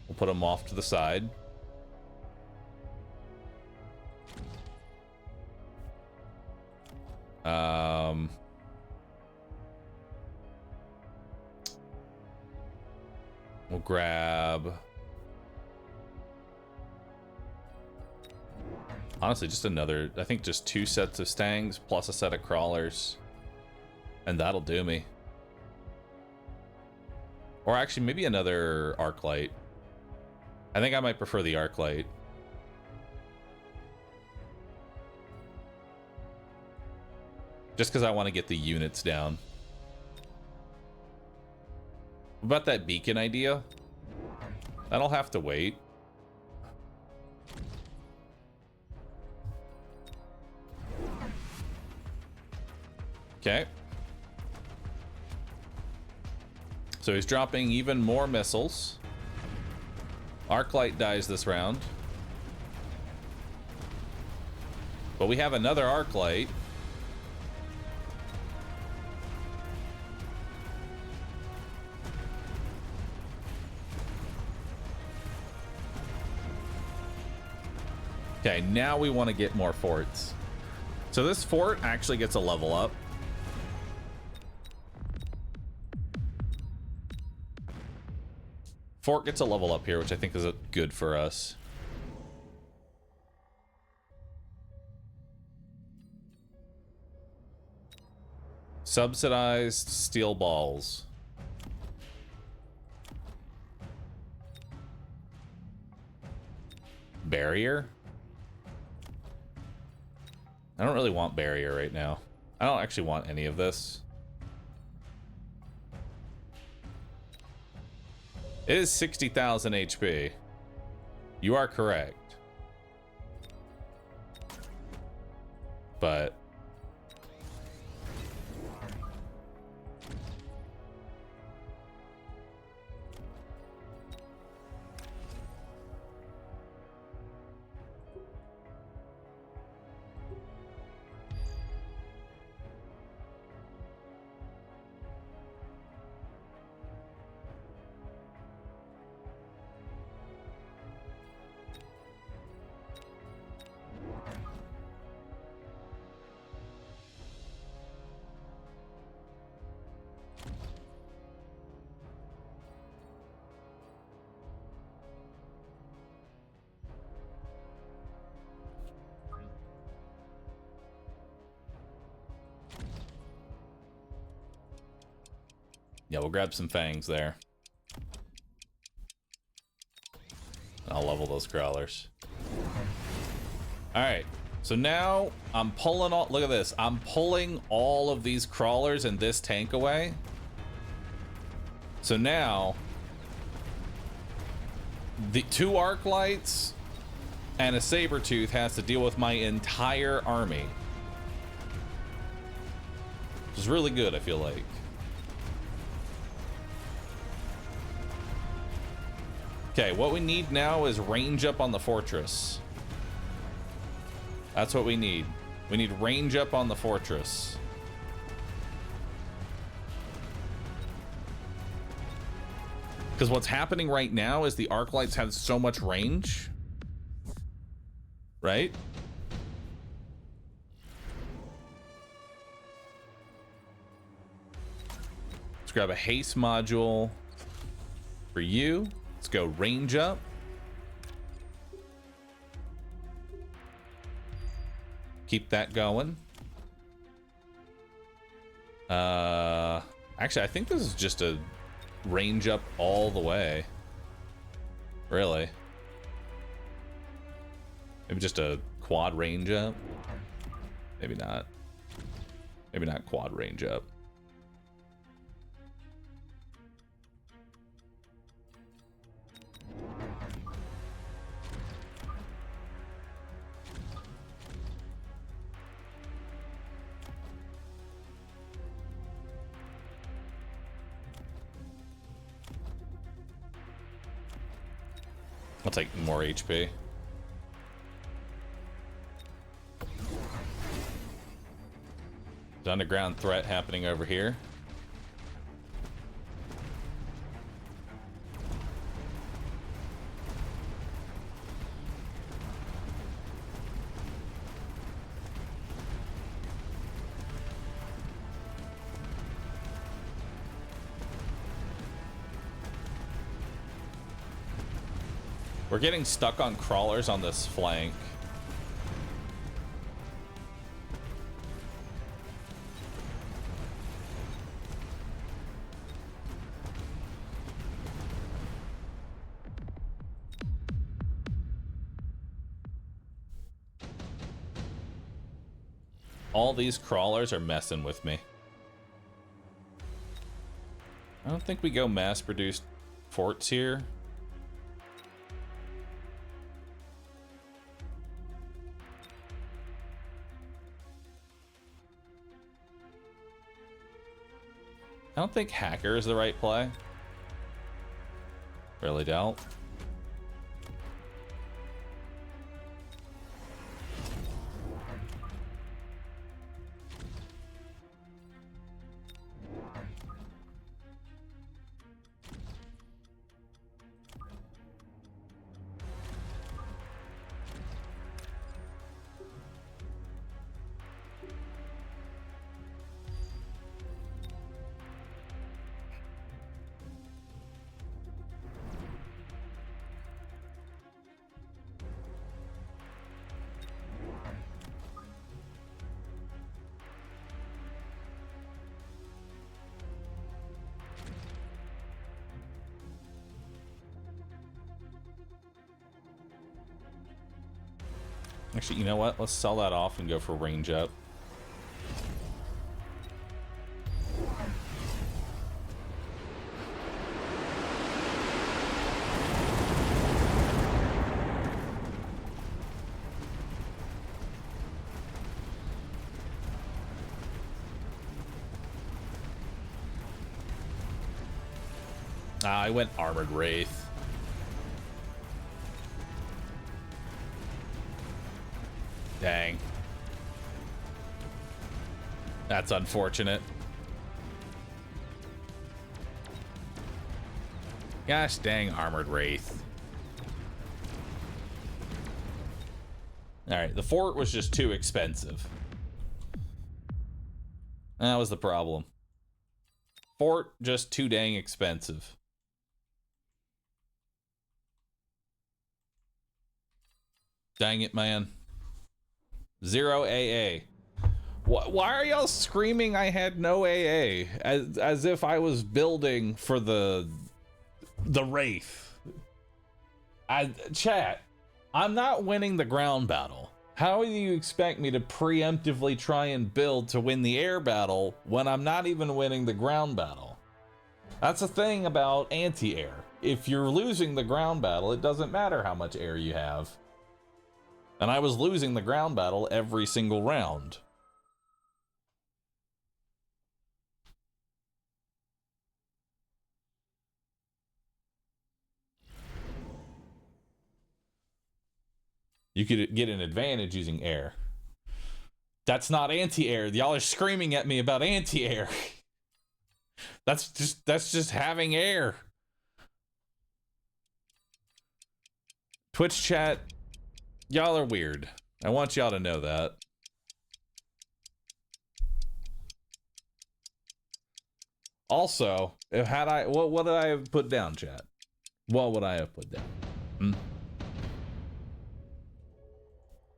We'll put them off to the side. We'll grab... Honestly, just another, I think just 2 sets of stangs plus a set of crawlers. And that'll do me. Or actually, maybe another arc light. I think I might prefer the arc light. Just because I want to get the units down. What about that beacon idea? That'll have to wait. Okay. So he's dropping even more missiles. Arclight dies this round. But we have another Arclight. Okay, now we want to get more forts. So this fort actually gets a level up. Fort gets a level up here, which I think is good for us. Subsidized steel balls. Barrier? I don't really want barrier right now. I don't actually want any of this. It is 60,000 HP. You are correct. But yeah, we'll grab some fangs there. I'll level those crawlers. All right, so now I'm pulling all, look at this. I'm pulling all of these crawlers and this tank away. So now the 2 arc lights and a saber-tooth has to deal with my entire army. Which is really good, I feel like. Okay, what we need now is range up on the fortress. That's what we need. We need range up on the fortress. Because what's happening right now is the arc lights have so much range. Right? Let's grab a haste module for you. Let's go range up. Keep that going. Actually, I think this is just a range up all the way. Really? Maybe just a quad range up? Maybe not. Maybe not quad range up. I'll take more HP. The underground threat happening over here. We're getting stuck on crawlers on this flank. All these crawlers are messing with me. I don't think we go mass-produced forts here. I don't think hacker is the right play. Really doubt. Actually, you know what? Let's sell that off and go for range up. I went Armored Wraith. Dang. That's unfortunate. Gosh dang, Armored Wraith. Alright, the fort was just too expensive. That was the problem. Fort, just too dang expensive. Dang it, man. 0 AA. Why are y'all screaming I had no AA? As if I was building for the Wraith. Chat, I'm not winning the ground battle. How do you expect me to preemptively try and build to win the air battle when I'm not even winning the ground battle? That's the thing about anti-air. If you're losing the ground battle, it doesn't matter how much air you have. And I was losing the ground battle every single round. You could get an advantage using air. That's not anti-air. Y'all are screaming at me about anti-air. That's just having air. Twitch chat, y'all are weird. I want y'all to know that. Also, what would I have put down, chat? What would I have put down?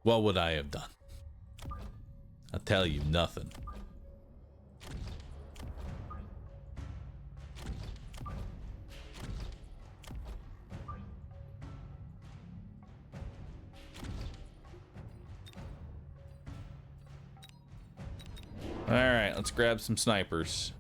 What would I have done? I'll tell you nothing. All right, let's grab some snipers.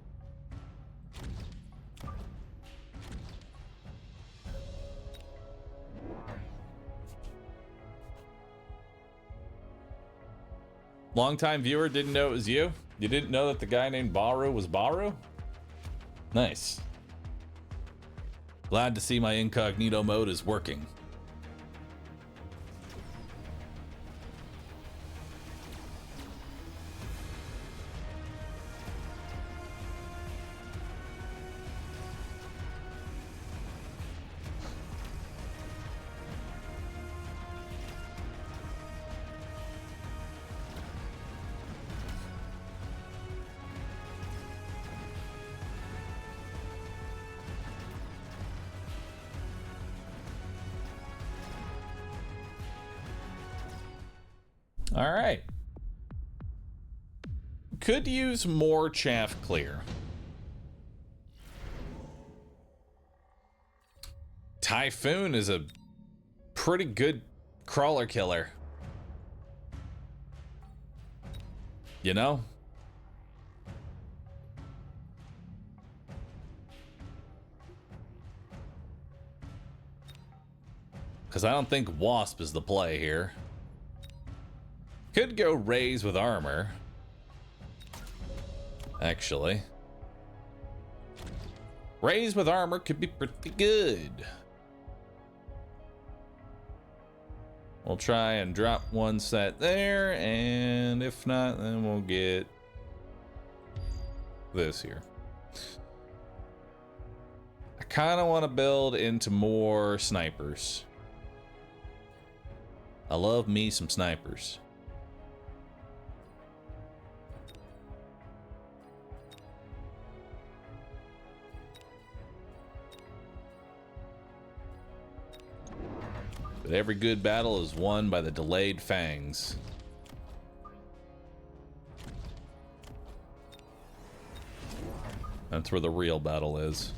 Longtime viewer, didn't know it was you? You didn't know that the guy named Bahroo was Bahroo? Nice. Glad to see my incognito mode is working. All right. Could use more chaff clear. Typhoon is a pretty good crawler killer. You know? Because I don't think Wasp is the play here. Could go Raise with armor. Actually. Raise with armor could be pretty good. We'll try and drop one set there, and if not, then we'll get this here. I kind of want to build into more snipers. I love me some snipers. But every good battle is won by the delayed fangs. That's where the real battle is.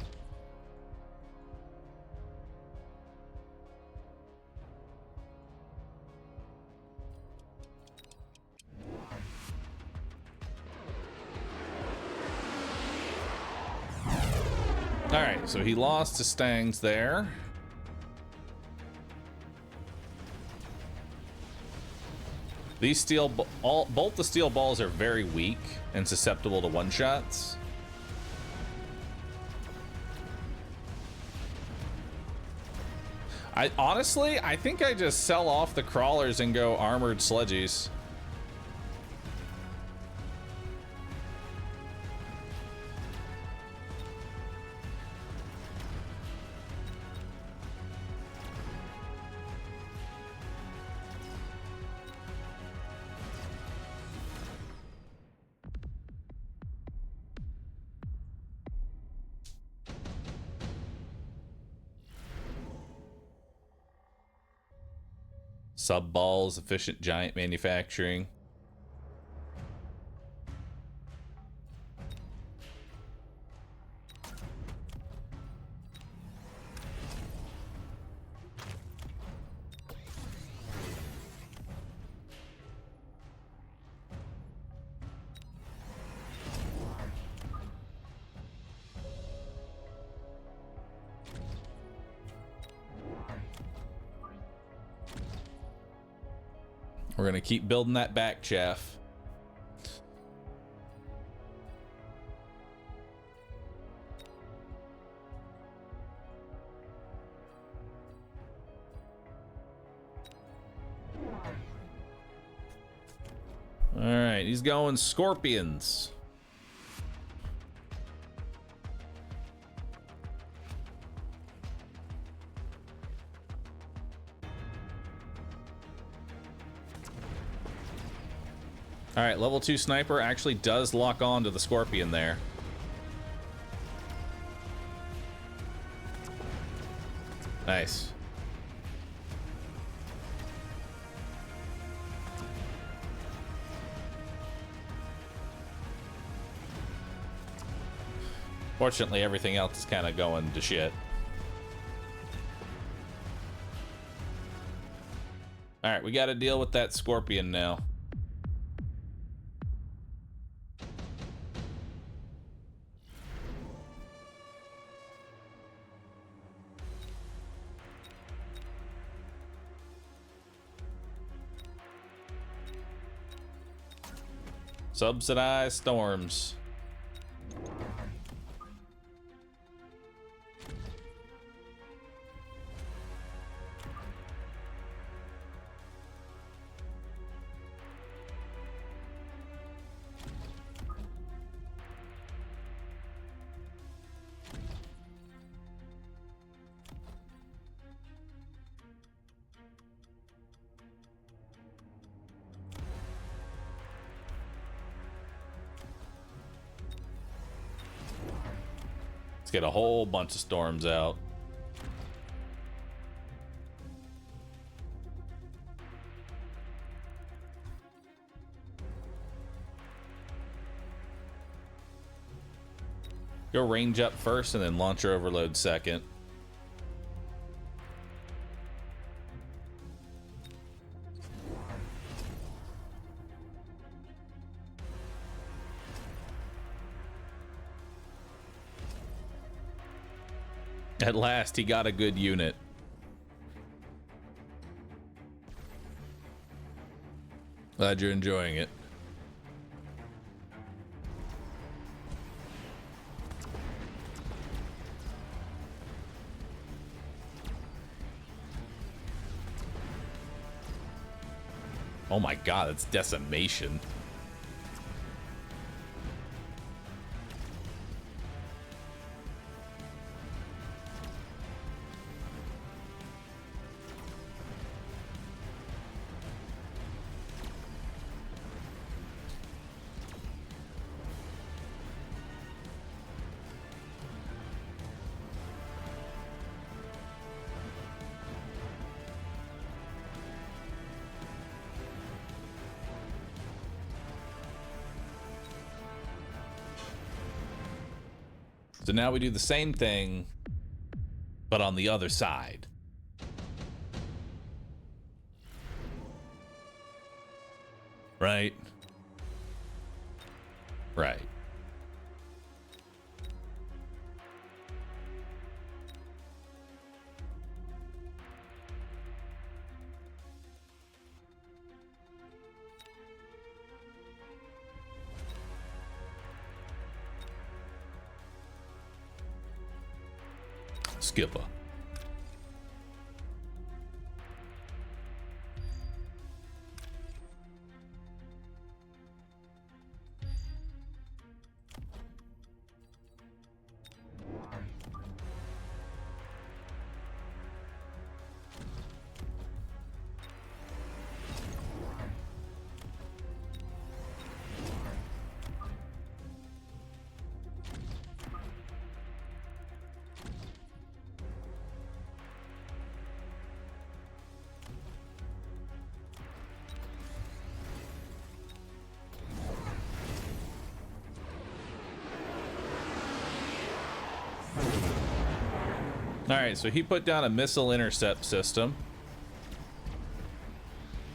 All right, so he lost to Stangs there. These both the steel balls are very weak and susceptible to one-shots. Honestly, I think I just sell off the crawlers and go armored sludgies. Sub balls, efficient giant manufacturing. We're gonna keep building that back chaff. All right, he's going scorpions. All right, level 2 sniper actually does lock on to the scorpion there. Nice. Fortunately, everything else is kind of going to shit. All right, we got to deal with that scorpion now. Subsidized storms. Get a whole bunch of storms out. Go range up first and then launcher overload second. At last, he got a good unit. Glad you're enjoying it. Oh my god, it's decimation. So now we do the same thing, but on the other side. Right? Right. Skipper. Alright, so he put down a missile intercept system.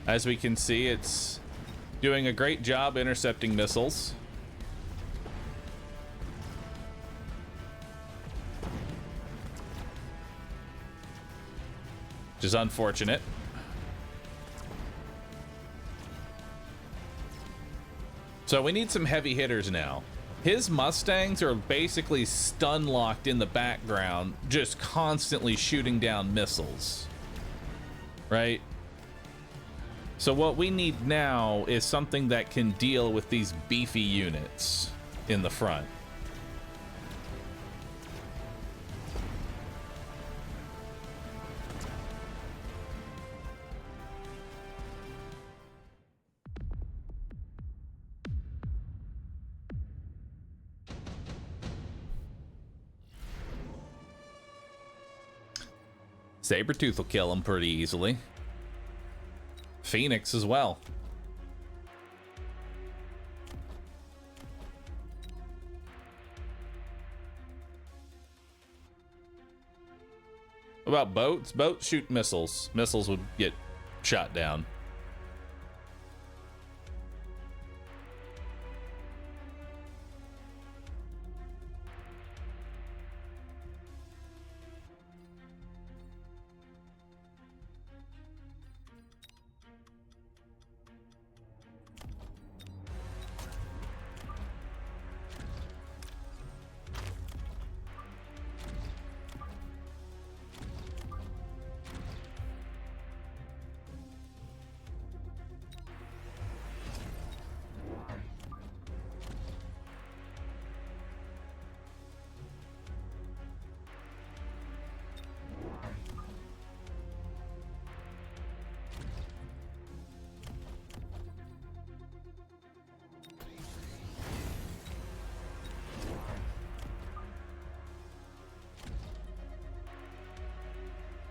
As we can see, it's doing a great job intercepting missiles. Which is unfortunate. So we need some heavy hitters now. His Mustangs are basically stun locked in the background, just constantly shooting down missiles. Right? So what we need now is something that can deal with these beefy units in the front. Sabretooth will kill him pretty easily. Phoenix as well. What about boats? Boats shoot missiles. Missiles would get shot down.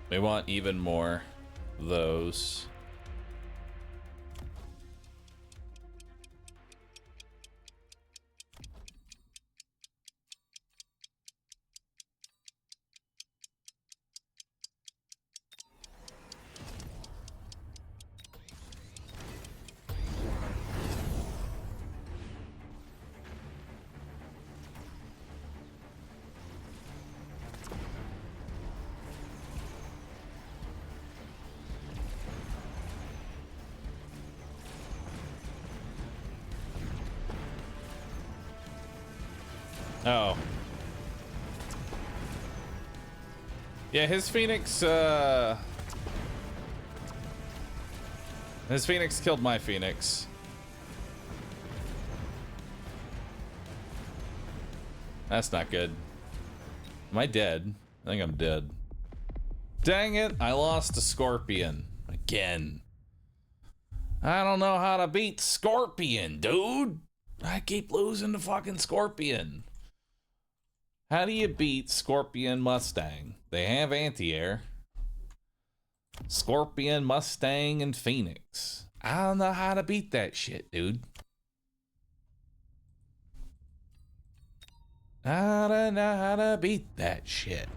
We want even more of those. Oh. Yeah, his Phoenix killed my Phoenix. That's not good. Am I dead? I think I'm dead. Dang it, I lost a Scorpion. Again. I don't know how to beat Scorpion, dude. I keep losing to fucking Scorpion. How do you beat Scorpion Mustang? They have anti-air. Scorpion, Mustang, and Phoenix. I don't know how to beat that shit, dude. I don't know how to beat that shit.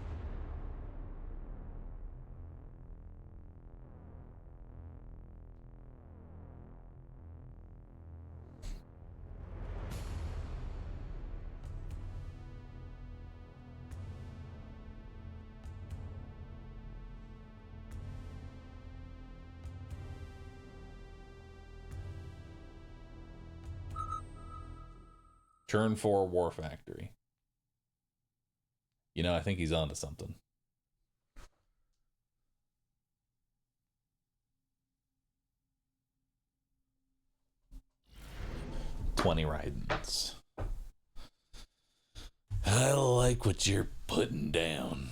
Turn 4 War Factory. You know, I think he's onto something. $20 Ridens. I like what you're putting down.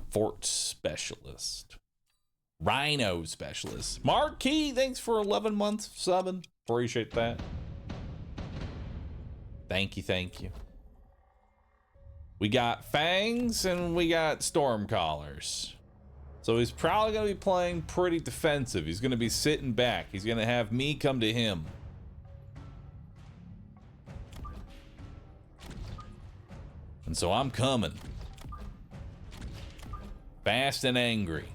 Fort Specialist. Rhino Specialist. Marquis, thanks for 11 months subbing. Appreciate that. Thank you, thank you. We got Fangs and we got Stormcallers. So he's probably going to be playing pretty defensive. He's going to be sitting back. He's going to have me come to him. And so I'm coming. Fast and angry.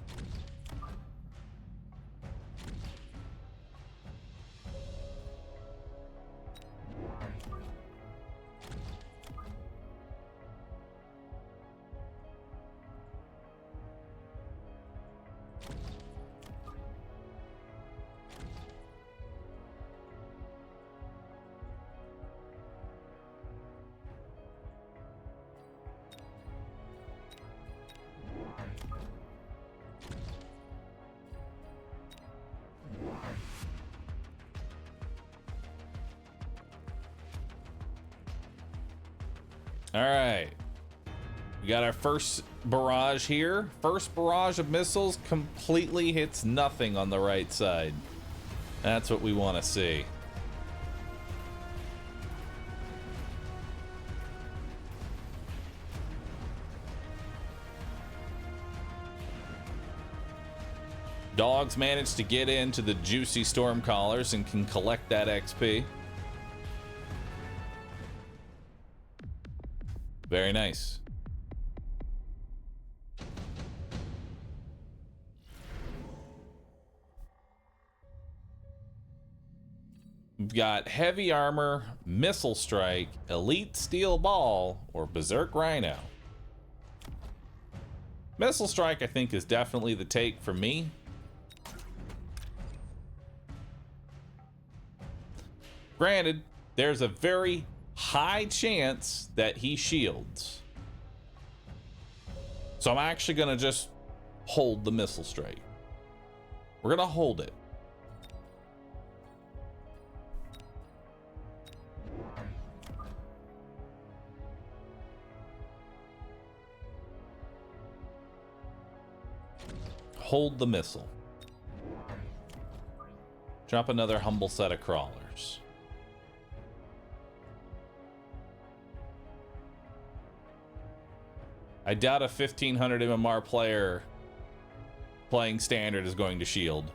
All right, we got our first barrage here. First barrage of missiles completely hits nothing on the right side. That's what we want to see. Dogs managed to get into the juicy Stormcallers and can collect that XP. Very nice. We've got heavy armor, missile strike, elite steel ball, or berserk rhino. Missile strike, I think, is definitely the take for me. Granted, there's a very high chance that he shields. So I'm actually gonna just hold the missile strike. We're gonna hold it. Hold the missile. Drop another humble set of crawlers. I doubt a 1500 MMR player playing standard is going to shield.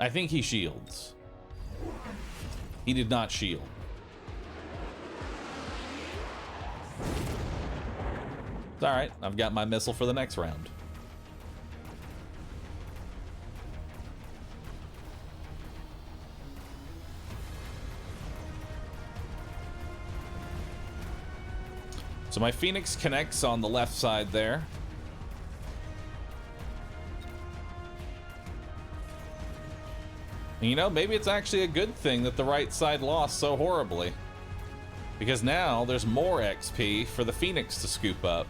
I think he shields. He did not shield. It's all right. I've got my missile for the next round. So my Phoenix connects on the left side there. And you know, maybe it's actually a good thing that the right side lost so horribly. Because now there's more XP for the Phoenix to scoop up.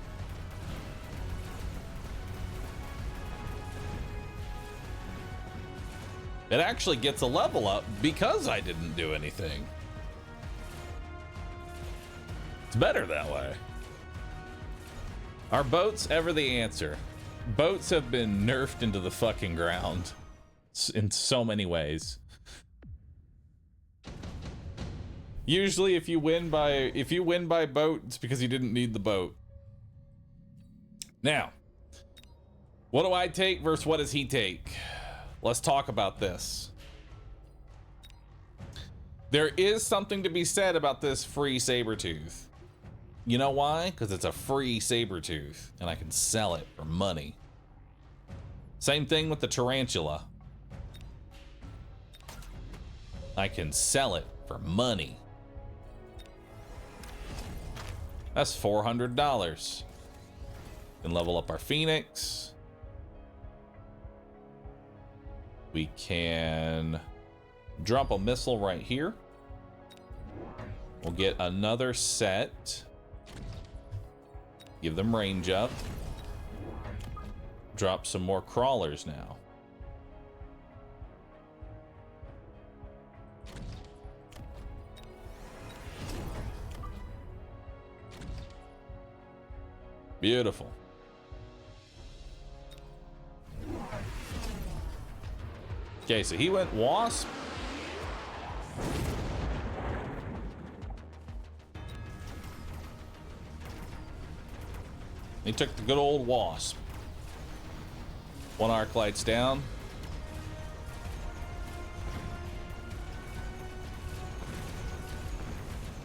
It actually gets a level up because I didn't do anything. It's better that way. Are boats ever the answer? Boats have been nerfed into the fucking ground in so many ways. Usually if you win by boat, it's because you didn't need the boat. Now, what do I take versus what does he take? Let's talk about this. There is something to be said about this free Sabertooth. You know why? Because it's a free Sabertooth, and I can sell it for money. Same thing with the Tarantula. I can sell it for money. That's $400. Can level up our Phoenix. We can drop a missile right here. We'll get another set. Give them range up. Drop some more crawlers now. Beautiful. Okay, so he went Wasp. He took the good old Wasp. One arc light's down.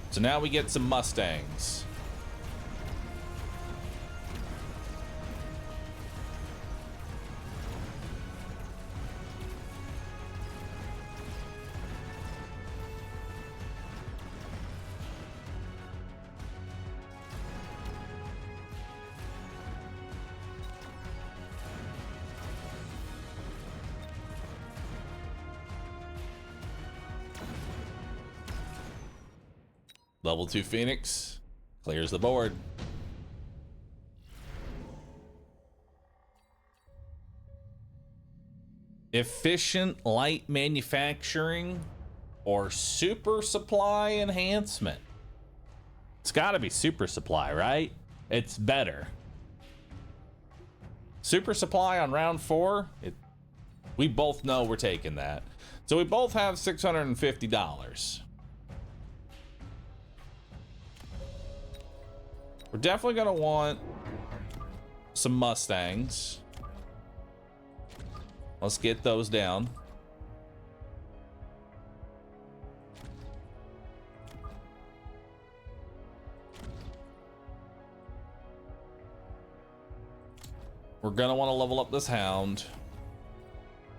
So now we get some Mustangs. Level 2 Phoenix clears the board. Efficient light manufacturing or super supply enhancement? It's gotta be super supply, right? It's better. Super supply on round 4, we both know we're taking that. So we both have $650. We're definitely gonna want some Mustangs. Let's get those down. We're gonna want to level up this Hound.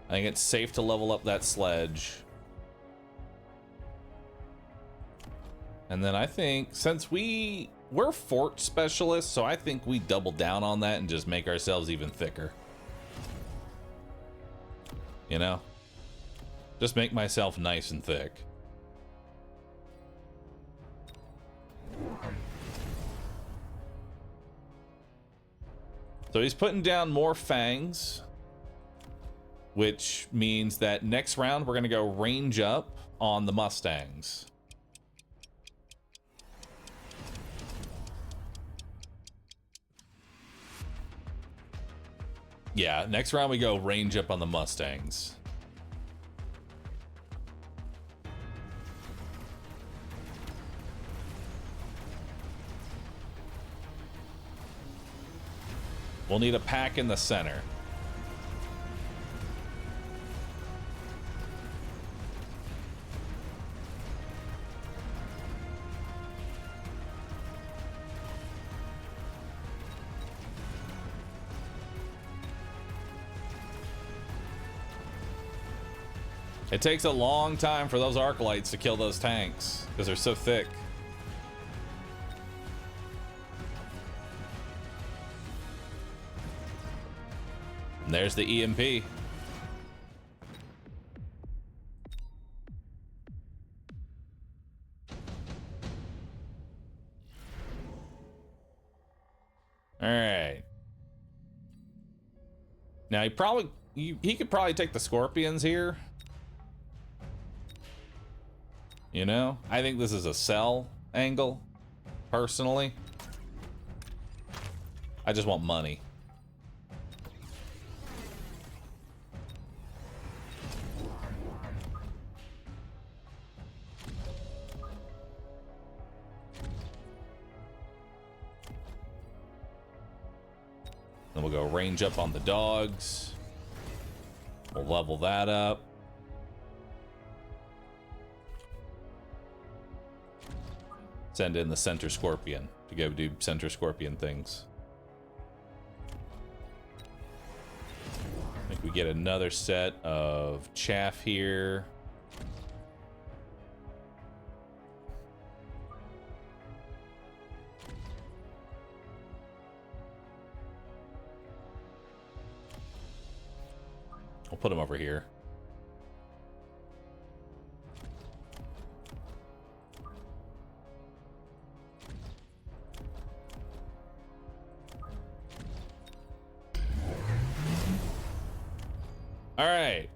I think it's safe to level up that Sledge. And then I think since we're fort specialists, so I think we double down on that and just make ourselves even thicker. You know? Just make myself nice and thick. So he's putting down more fangs, which means that next round we're gonna go range up on the Mustangs. Yeah, next round we go range up on the Mustangs. We'll need a pack in the center. It takes a long time for those arc lights to kill those tanks because they're so thick. And there's the EMP. All right. Now he could probably take the scorpions here. You know, I think this is a sell angle, personally. I just want money. Then we'll go range up on the dogs. We'll level that up. Send in the center scorpion to go do center scorpion things. I think we get another set of chaff here. We'll put him over here. All right.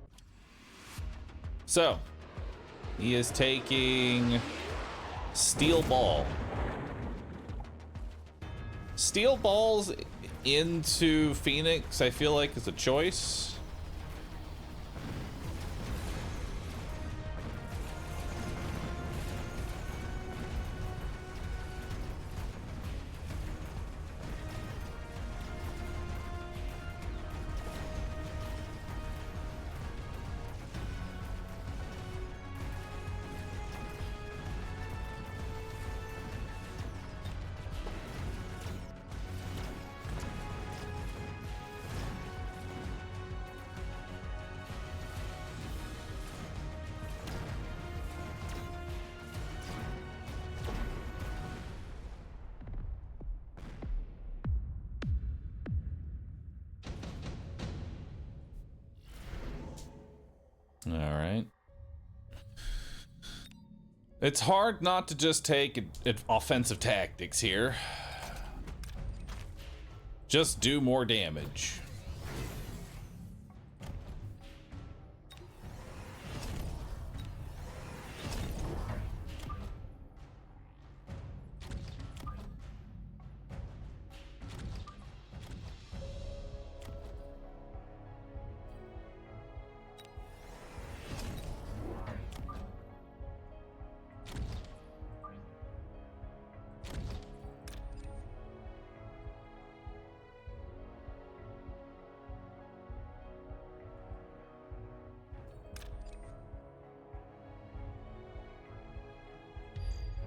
So, he is taking Steel Ball. Steel Balls into Phoenix, I feel like, is a choice. All right. It's hard not to just take offensive tactics here. Just do more damage.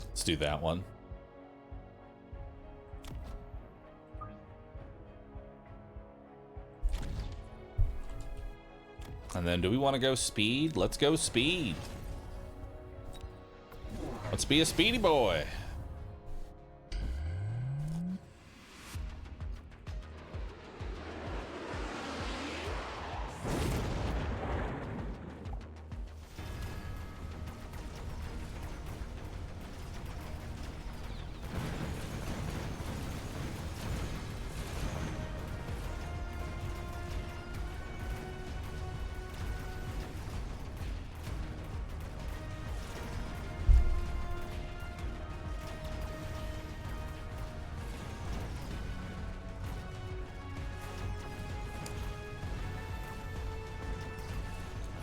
Let's do that one. And then do we want to go speed? Let's go speed. Let's be a speedy boy.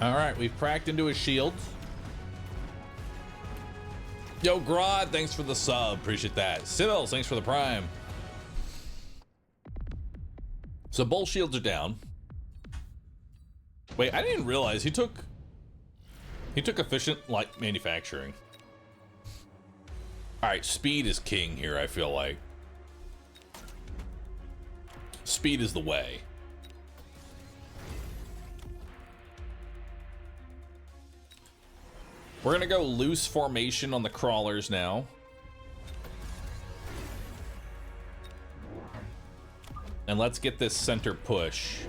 All right, we've cracked into his shields. Yo, Grodd, thanks for the sub. Appreciate that. Sibils, thanks for the prime. So both shields are down. Wait, I didn't realize he took efficient light manufacturing. All right, speed is king here, I feel like. Speed is the way. We're gonna go loose formation on the crawlers now. And let's get this center push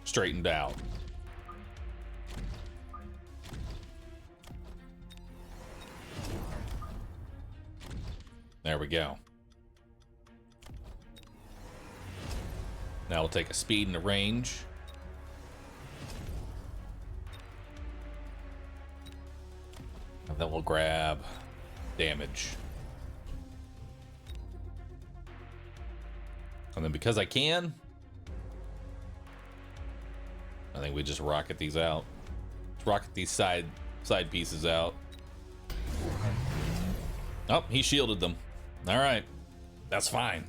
straightened out. There we go. Now we'll take a speed and a range. And then we'll grab damage. And then because I can, I think we just rocket these out. Let's rocket these side pieces out. Oh, he shielded them. All right, that's fine.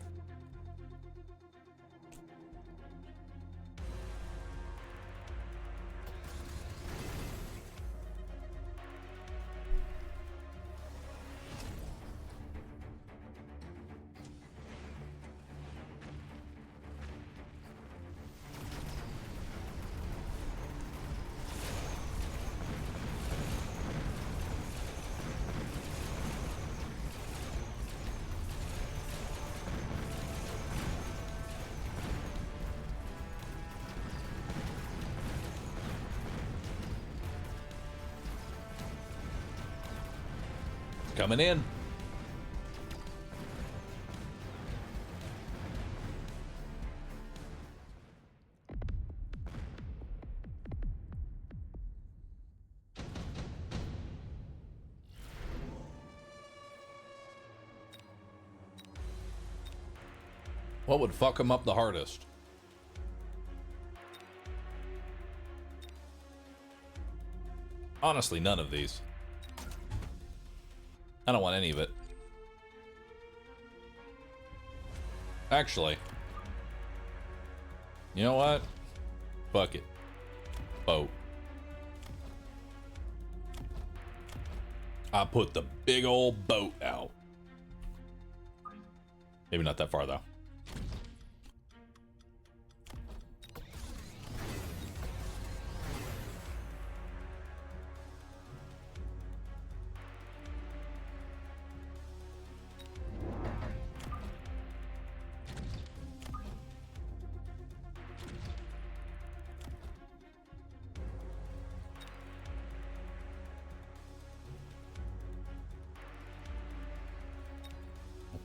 Coming in. What would fuck him up the hardest? Honestly, none of these. I don't want any of it. Actually, you know what? Fuck it. Boat. I put the big old boat out. Maybe not that far though.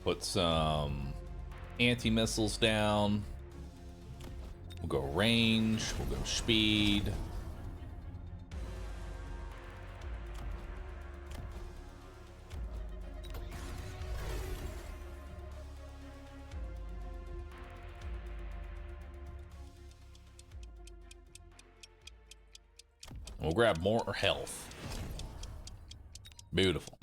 Put some anti-missiles down. We'll go range. We'll go speed. We'll grab more health. Beautiful.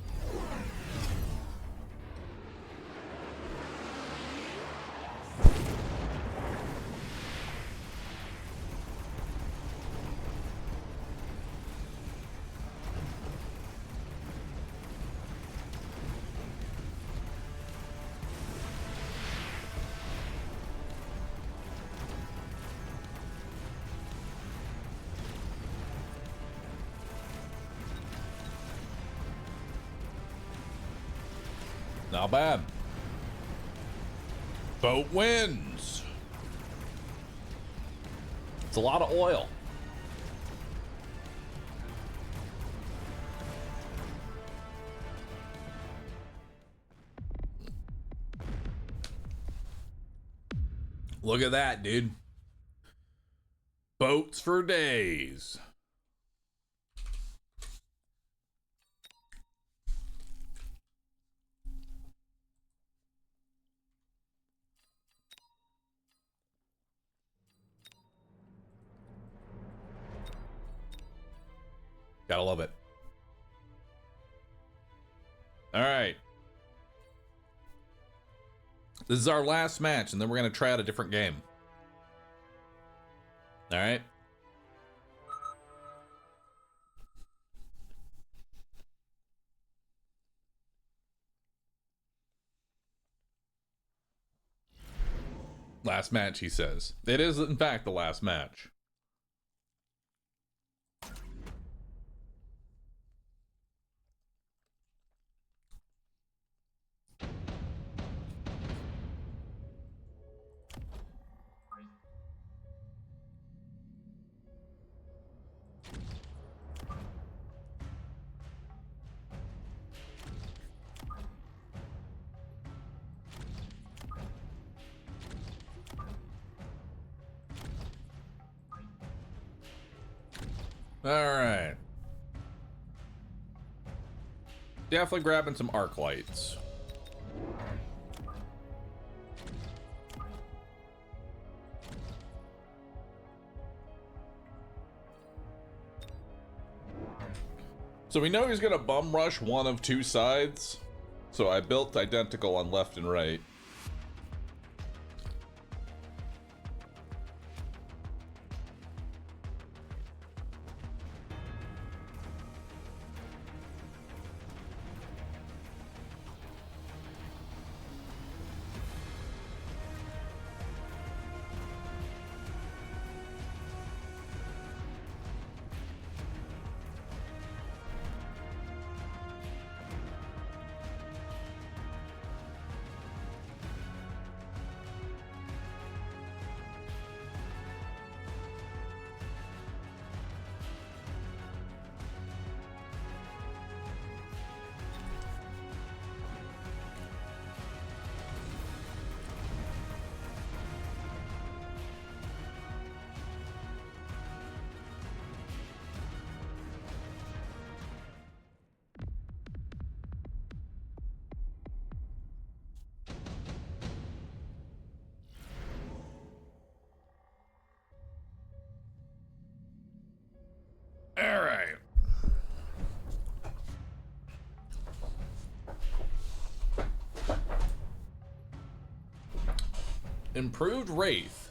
Not bad. Boat wins. It's a lot of oil. Look at that, dude. Boats for days. Gotta love it. All right. This is our last match, and then we're going to try out a different game. All right. Last match, he says. It is, in fact, the last match. Alright. Definitely grabbing some arc lights. So we know he's gonna bum rush one of two sides. So I built identical on left and right. All right. Improved Wraith.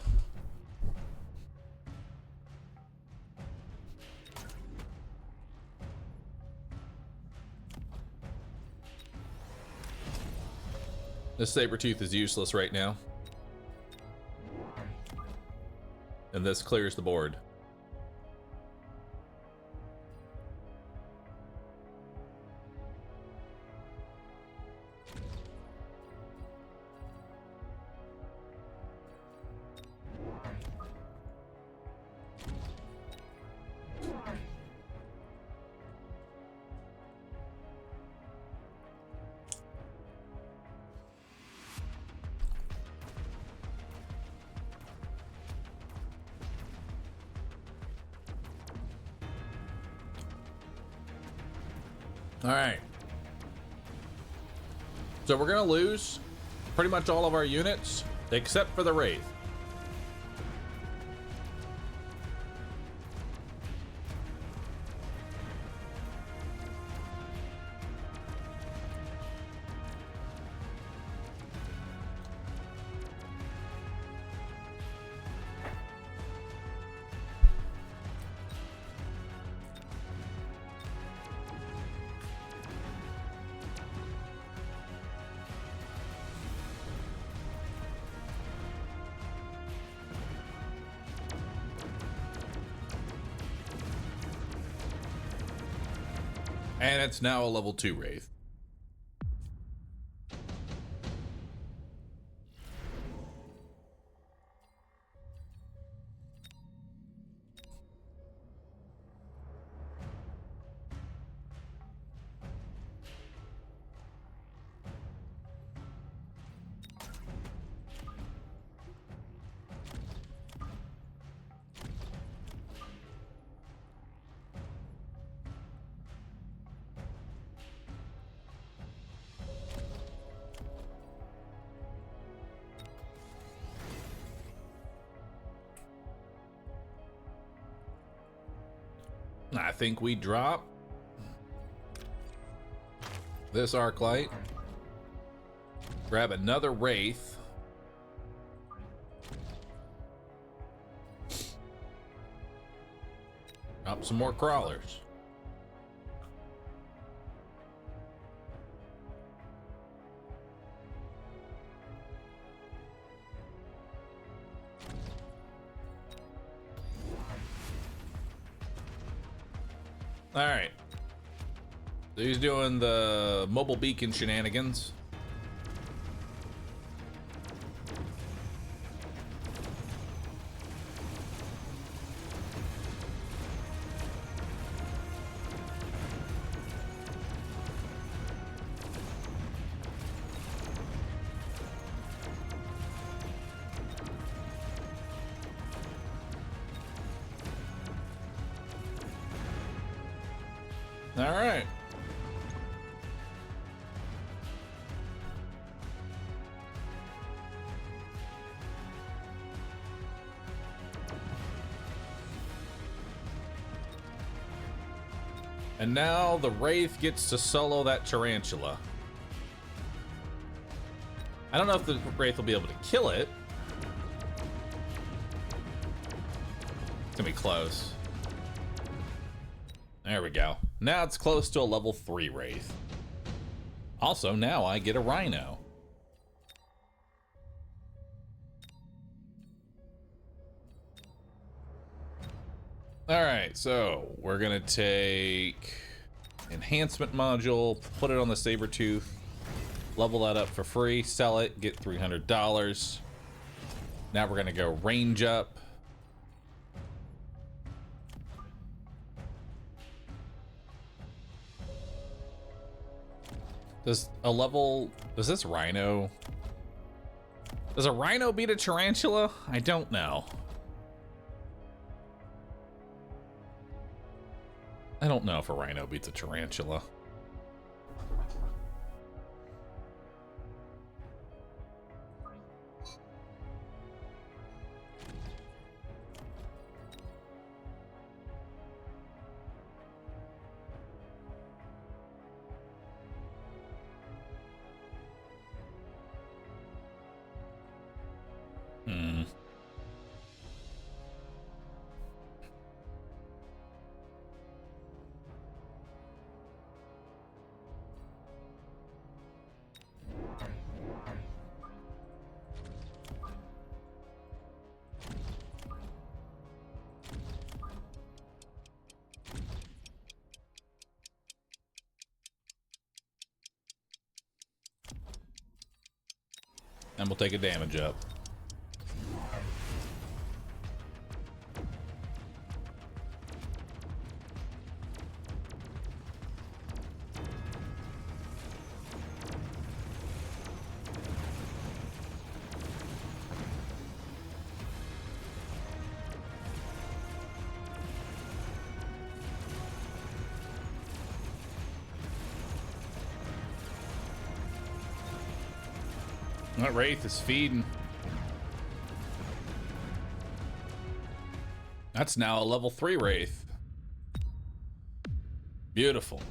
This Sabertooth is useless right now. And this clears the board. All right. So we're going to lose pretty much all of our units, except for the Wraith. And it's now a level 2 Wraith. I think we drop this arc light, grab another Wraith, drop some more crawlers. All right. So he's doing the mobile beacon shenanigans. All right. And now the Wraith gets to solo that tarantula. I don't know if the Wraith will be able to kill it. It's gonna be close. There we go. Now it's close to a level 3 Wraith. Also, now I get a Rhino. Alright, so we're gonna take enhancement module, put it on the Sabertooth, level that up for free, sell it, get $300. Now we're gonna go range up. Does this Rhino? Does a Rhino beat a tarantula? I don't know. I don't know if a Rhino beats a tarantula. And we'll take a damage up. That Wraith is feeding. That's now a level 3 Wraith. Beautiful.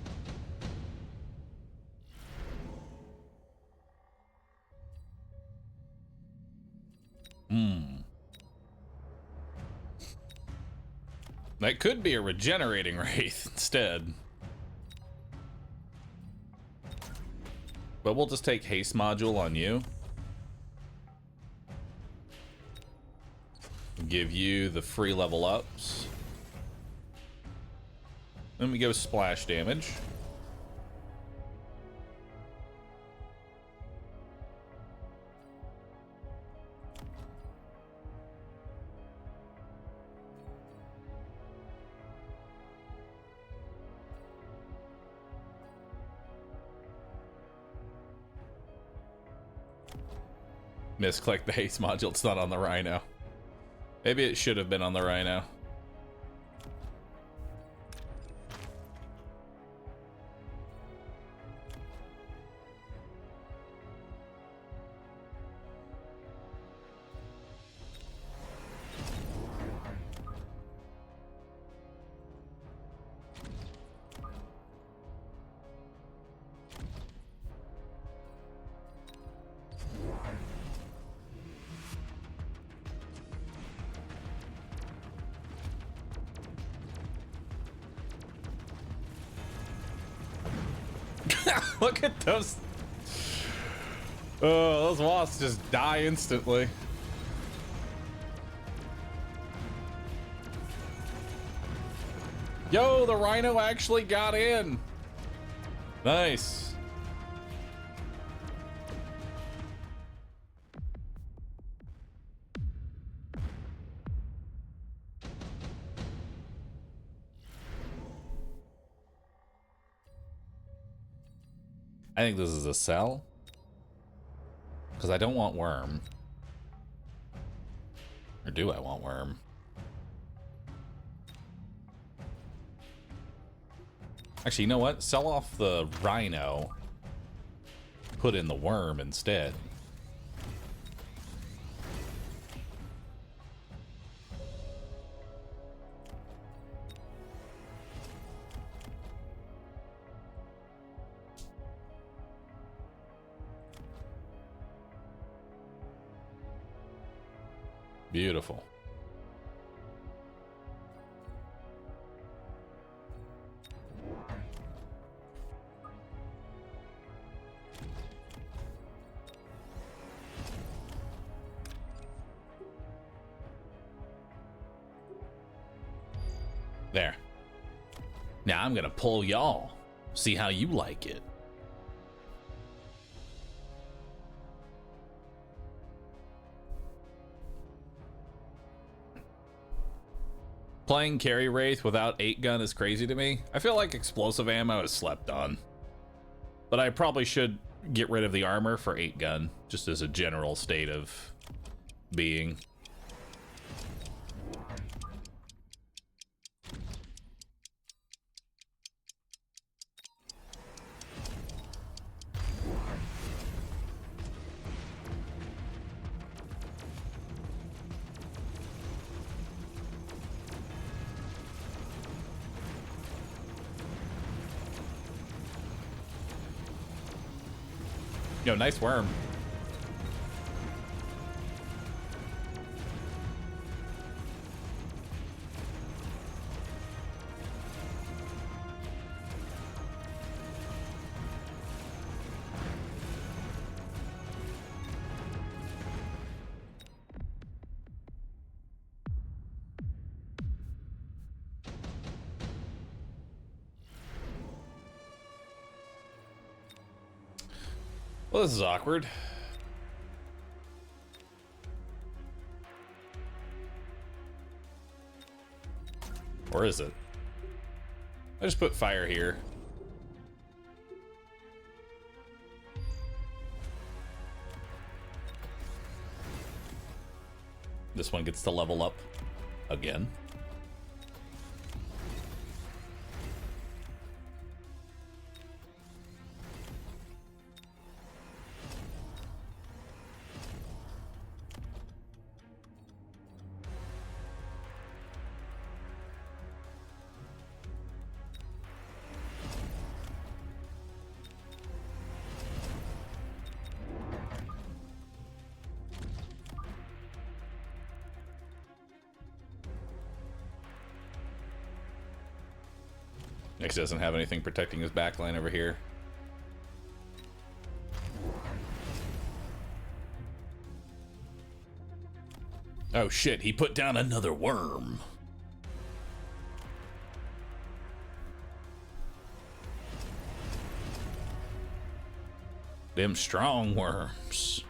That could be a regenerating Wraith instead. But we'll just take haste module on you. Give you the free level ups. Then we go splash damage. Misclick the haste module, it's not on the Rhino. Maybe it should have been on the Rhino. Look at those. Oh, those wasps just die instantly. Yo, the Rhino actually got in. Nice. I think this is a sell. Because I don't want worm. Or do I want worm? Actually, you know what? Sell off the rhino. Put in the worm instead. Beautiful. There. Now I'm gonna pull y'all. See how you like it. Playing carry wraith without 8-gun is crazy to me. I feel like explosive ammo is slept on. But I probably should get rid of the armor for 8-gun, just as a general state of being. Yo, nice worm. Well, this is awkward. Or is it? I just put fire here. This one gets to level up again. Next doesn't have anything protecting his backline over here. Oh shit, he put down another worm. Them strong worms.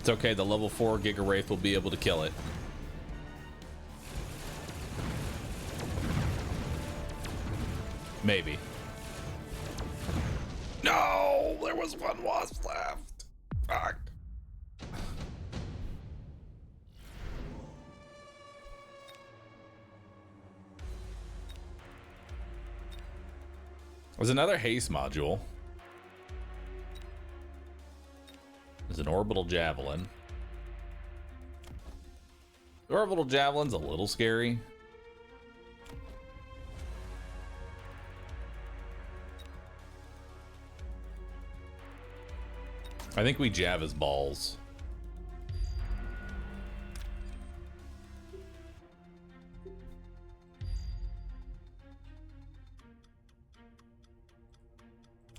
It's okay, the level 4 Giga Wraith will be able to kill it. Maybe. No, there was one wasp left. Fuck. There's another haste module. There's an orbital javelin. The orbital javelin's a little scary. I think we jab his balls.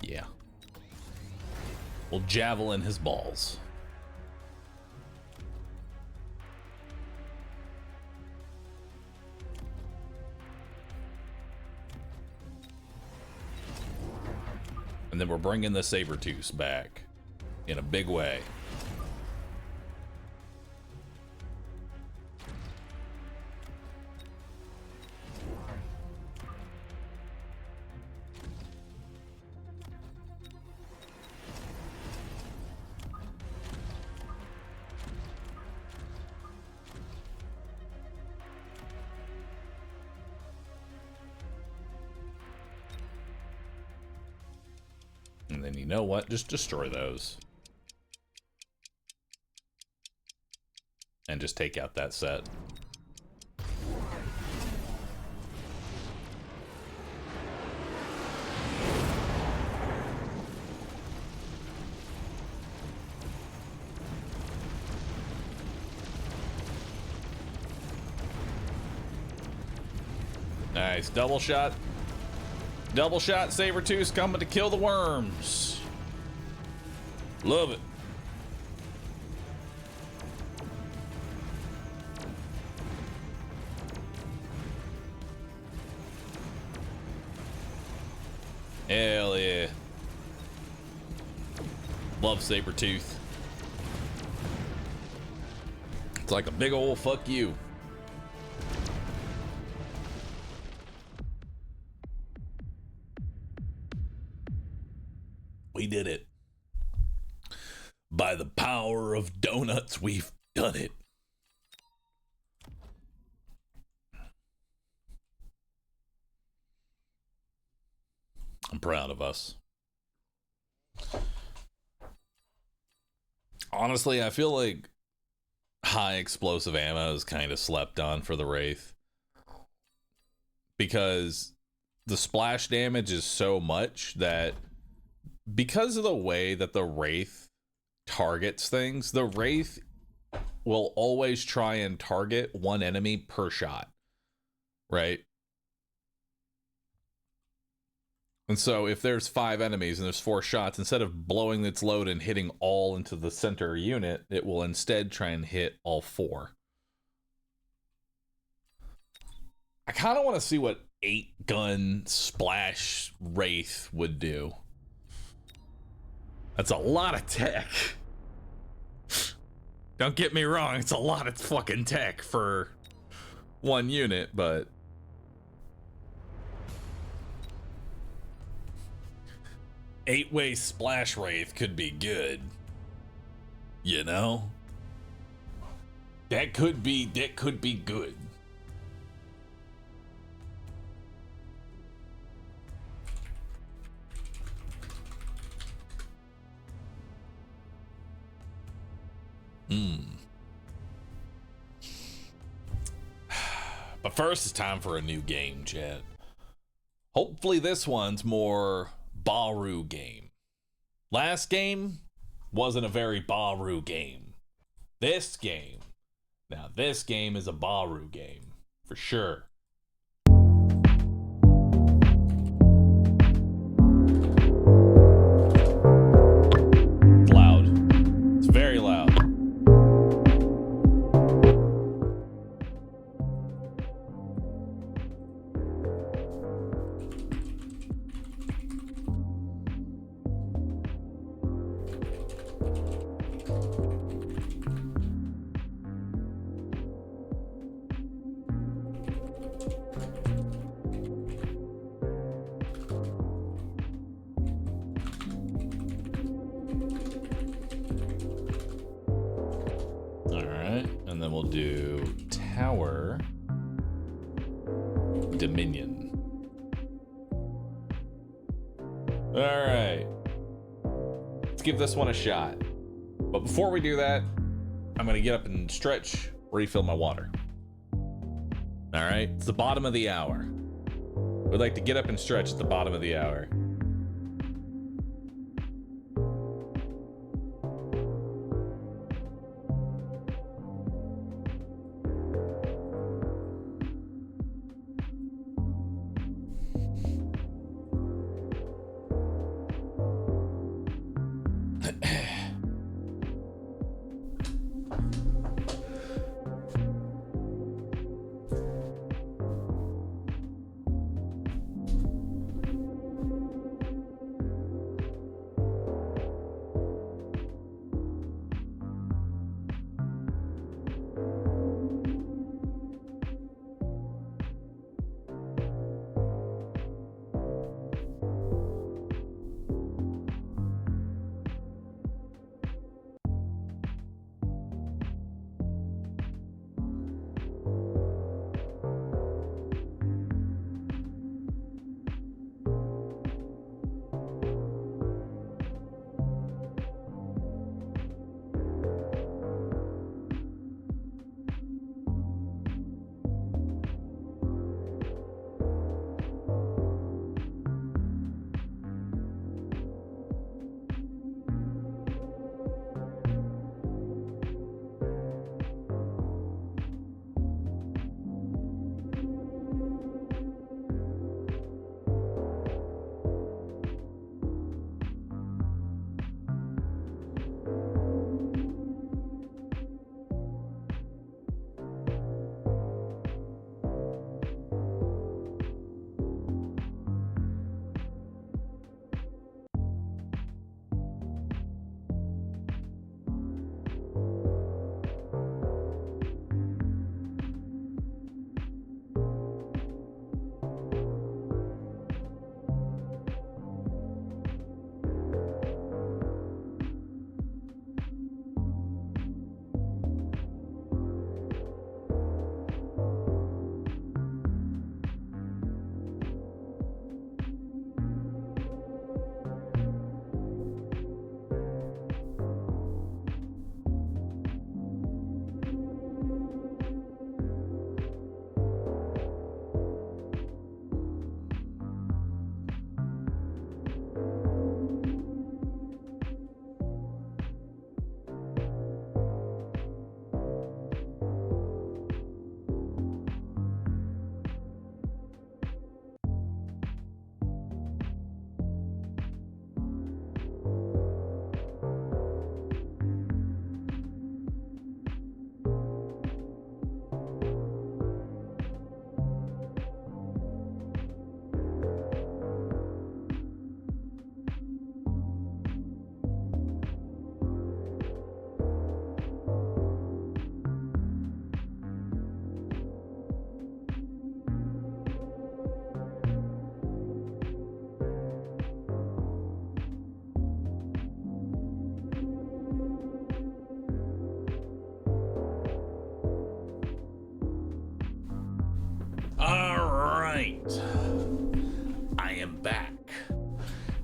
Yeah. We'll javelin his balls. And then we're bringing the Sabertooth back in a big way. And then you know what? Just destroy those. And just take out that set. Nice. Double shot. Double shot Sabertooth coming to kill the worms. Love it. Hell yeah. Love Sabertooth. It's like a big old fuck you. We did it. By the power of donuts, we've done it. I'm proud of us. Honestly, I feel like high explosive ammo is kind of slept on for the Wraith. Because the splash damage is so much that because of the way that the Wraith targets things, the Wraith will always try and target one enemy per shot, right? And so if there's 5 enemies and there's 4 shots, instead of blowing its load and hitting all into the center unit, it will instead try and hit all 4. I kind of want to see what 8-gun splash Wraith would do. That's a lot of tech. Don't get me wrong, it's a lot of fucking tech for one unit, but 8-way splash Wraith could be good. You know? That could be good. But first, it's time for a new game, chat. Hopefully this one's more Bahroo game. Last game wasn't a very Bahroo game. This game is a Bahroo game, for sure. It's loud. It's very loud. And then we'll do Tower Dominion. All right. Let's give this one a shot. But before we do that, I'm going to get up and stretch, refill my water. All right. It's the bottom of the hour. We'd like to get up and stretch at the bottom of the hour.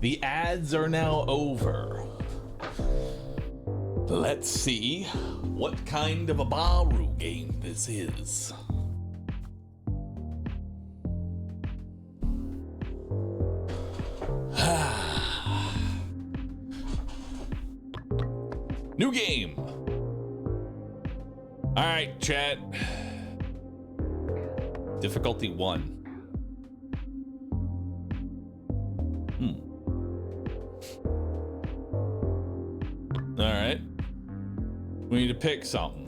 The ads are now over. Let's see what kind of a Bahroo game this is. New game. All right, chat. Difficulty 1. All right. We need to pick something.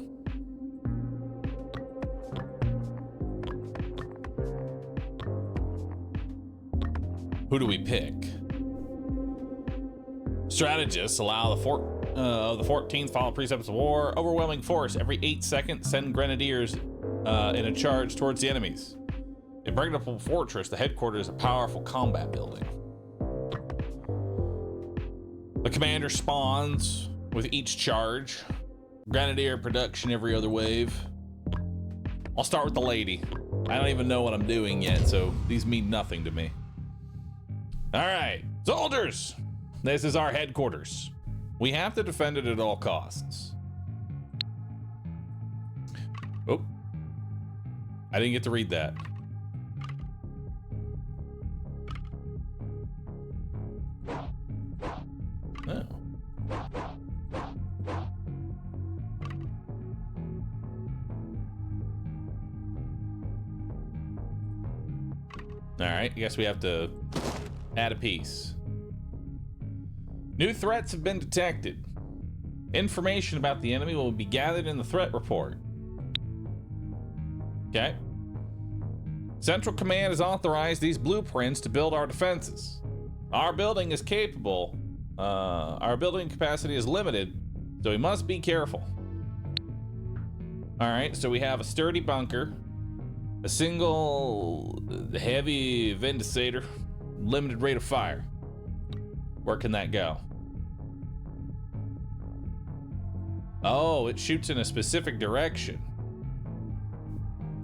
Who do we pick? Strategists allow the 14th follow precepts of war. Overwhelming force. Every 8 seconds, send grenadiers in a charge towards the enemies. Impregnable fortress. The headquarters is a powerful combat building. The commander spawns with each charge. Grenadier production every other wave. I'll start with the lady. I don't even know what I'm doing yet, so these mean nothing to me. All right, soldiers. This is our headquarters. We have to defend it at all costs. Oh, I didn't get to read that. Oh. All right, I guess we have to add a piece. New threats have been detected. Information about the enemy will be gathered in the threat report. Okay. Central Command has authorized these blueprints to build our defenses. Our building is capable. Our building capacity is limited, so we must be careful. All right, so we have a sturdy bunker, a single heavy ventilator, limited rate of fire. Where can that go? Oh, it shoots in a specific direction.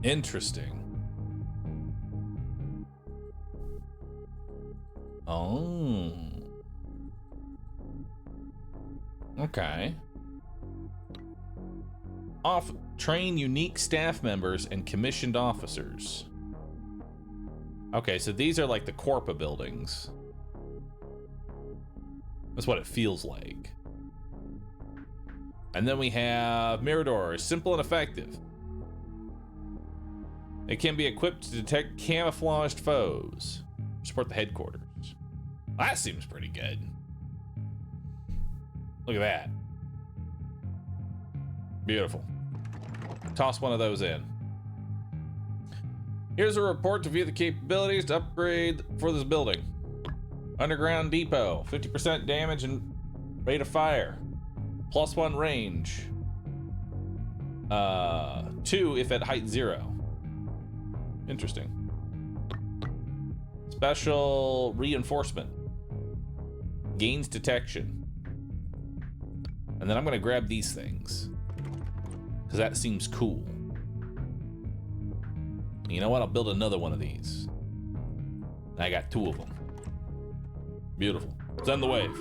Interesting. Oh. Okay. Train unique staff members and commissioned officers. Okay, so these are like the Corpa buildings. That's what it feels like. And then we have Mirador, simple and effective. It can be equipped to detect camouflaged foes. Support the headquarters. That seems pretty good. Look at that. Beautiful. Toss one of those in. Here's a report to view the capabilities to upgrade for this building. Underground depot, 50% damage and rate of fire. +1 range. 2 if at height 0. Interesting. Special reinforcement. Gains detection. And then I'm gonna grab these things, because that seems cool. You know what? I'll build another one of these. I got 2 of them. Beautiful. Send the wave.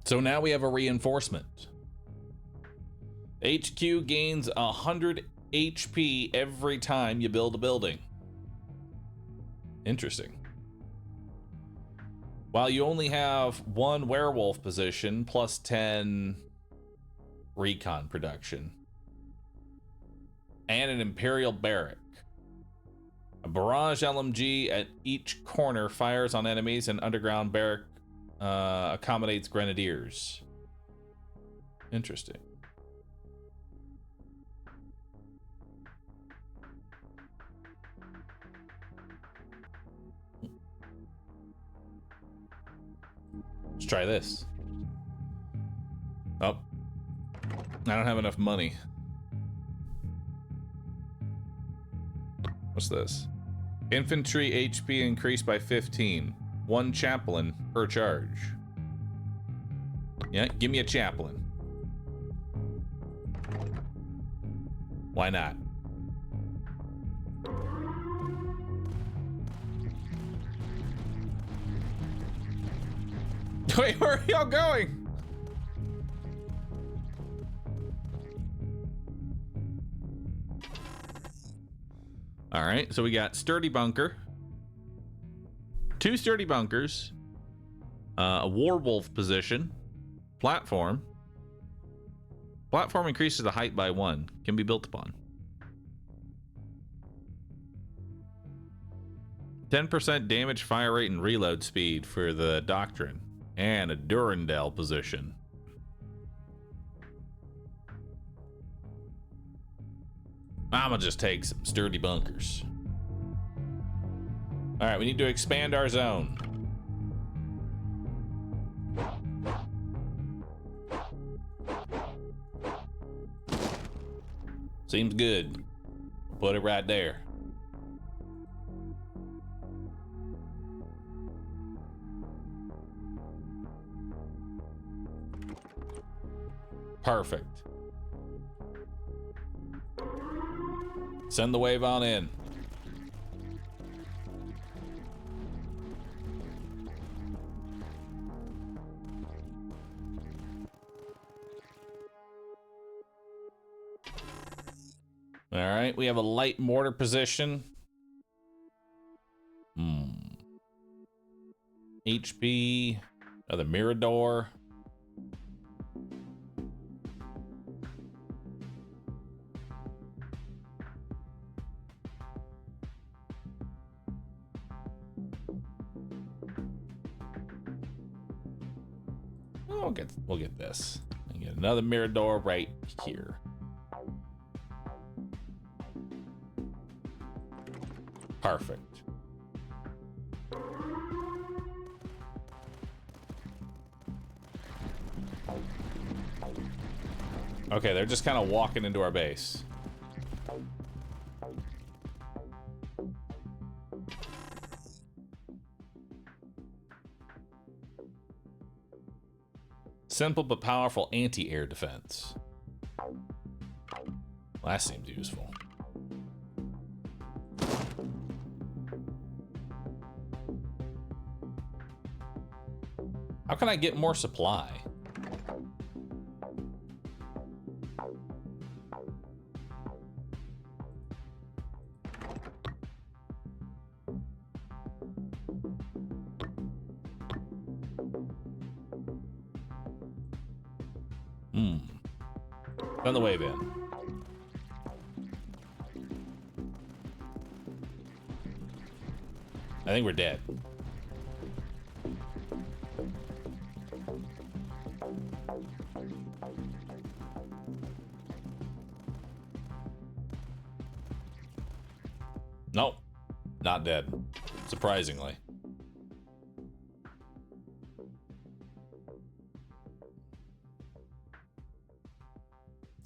So now we have a reinforcement. HQ gains 100 HP every time you build a building. Interesting. While you only have 1 werewolf position, +10 recon production. And an Imperial barrack. A barrage LMG at each corner fires on enemies, and underground barrack accommodates grenadiers. Interesting. Let's try this. Oh, I don't have enough money. What's this? Infantry HP increased by 15. 1 chaplain per charge. Yeah, give me a chaplain. Why not? Wait, where are y'all going? All right, so we got sturdy bunker, 2 sturdy bunkers, a werewolf position, platform. Platform increases the height by 1. Can be built upon. 10% damage, fire rate, and reload speed for the doctrine. And a Durandal position. I'm gonna just take some sturdy bunkers. All right, we need to expand our zone. Seems good. Put it right there. Perfect. Send the wave on in. All right, we have a light mortar position. HP, the Mirador. We'll get this. And get another Mirador right here. Perfect. Okay, they're just kind of walking into our base. Simple but powerful anti-air defense. Well, that seems useful. How can I get more supply? Send the wave in. I think we're dead. Nope, not dead, surprisingly.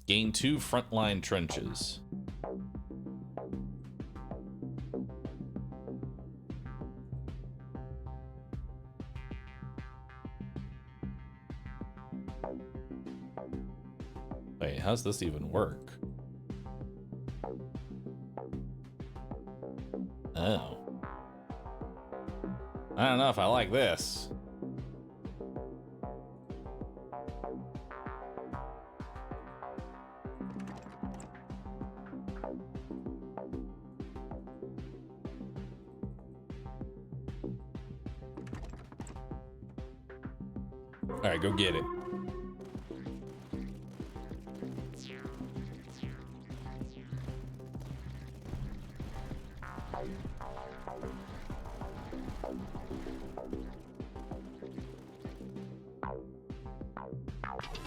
Gain 2 frontline trenches. Wait, how's this even work? Oh. I don't know if I like this. All right, go get it.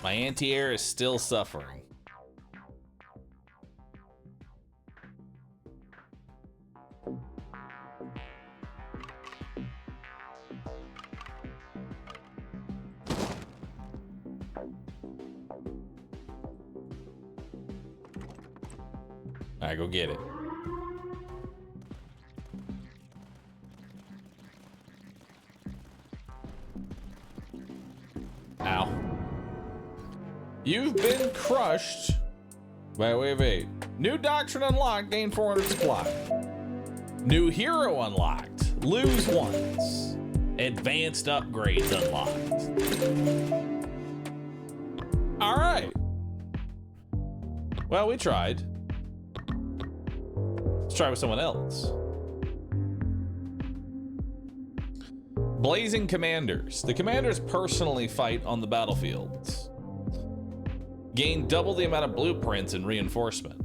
My anti-air is still suffering. All right, go get it. Ow. You've been crushed. Wait. New doctrine unlocked, gain 400 supply. New hero unlocked, lose once. Advanced upgrades unlocked. All right. Well, we tried. Let's try with someone else. Blazing Commanders. The commanders personally fight on the battlefields. Gain double the amount of blueprints and reinforcement.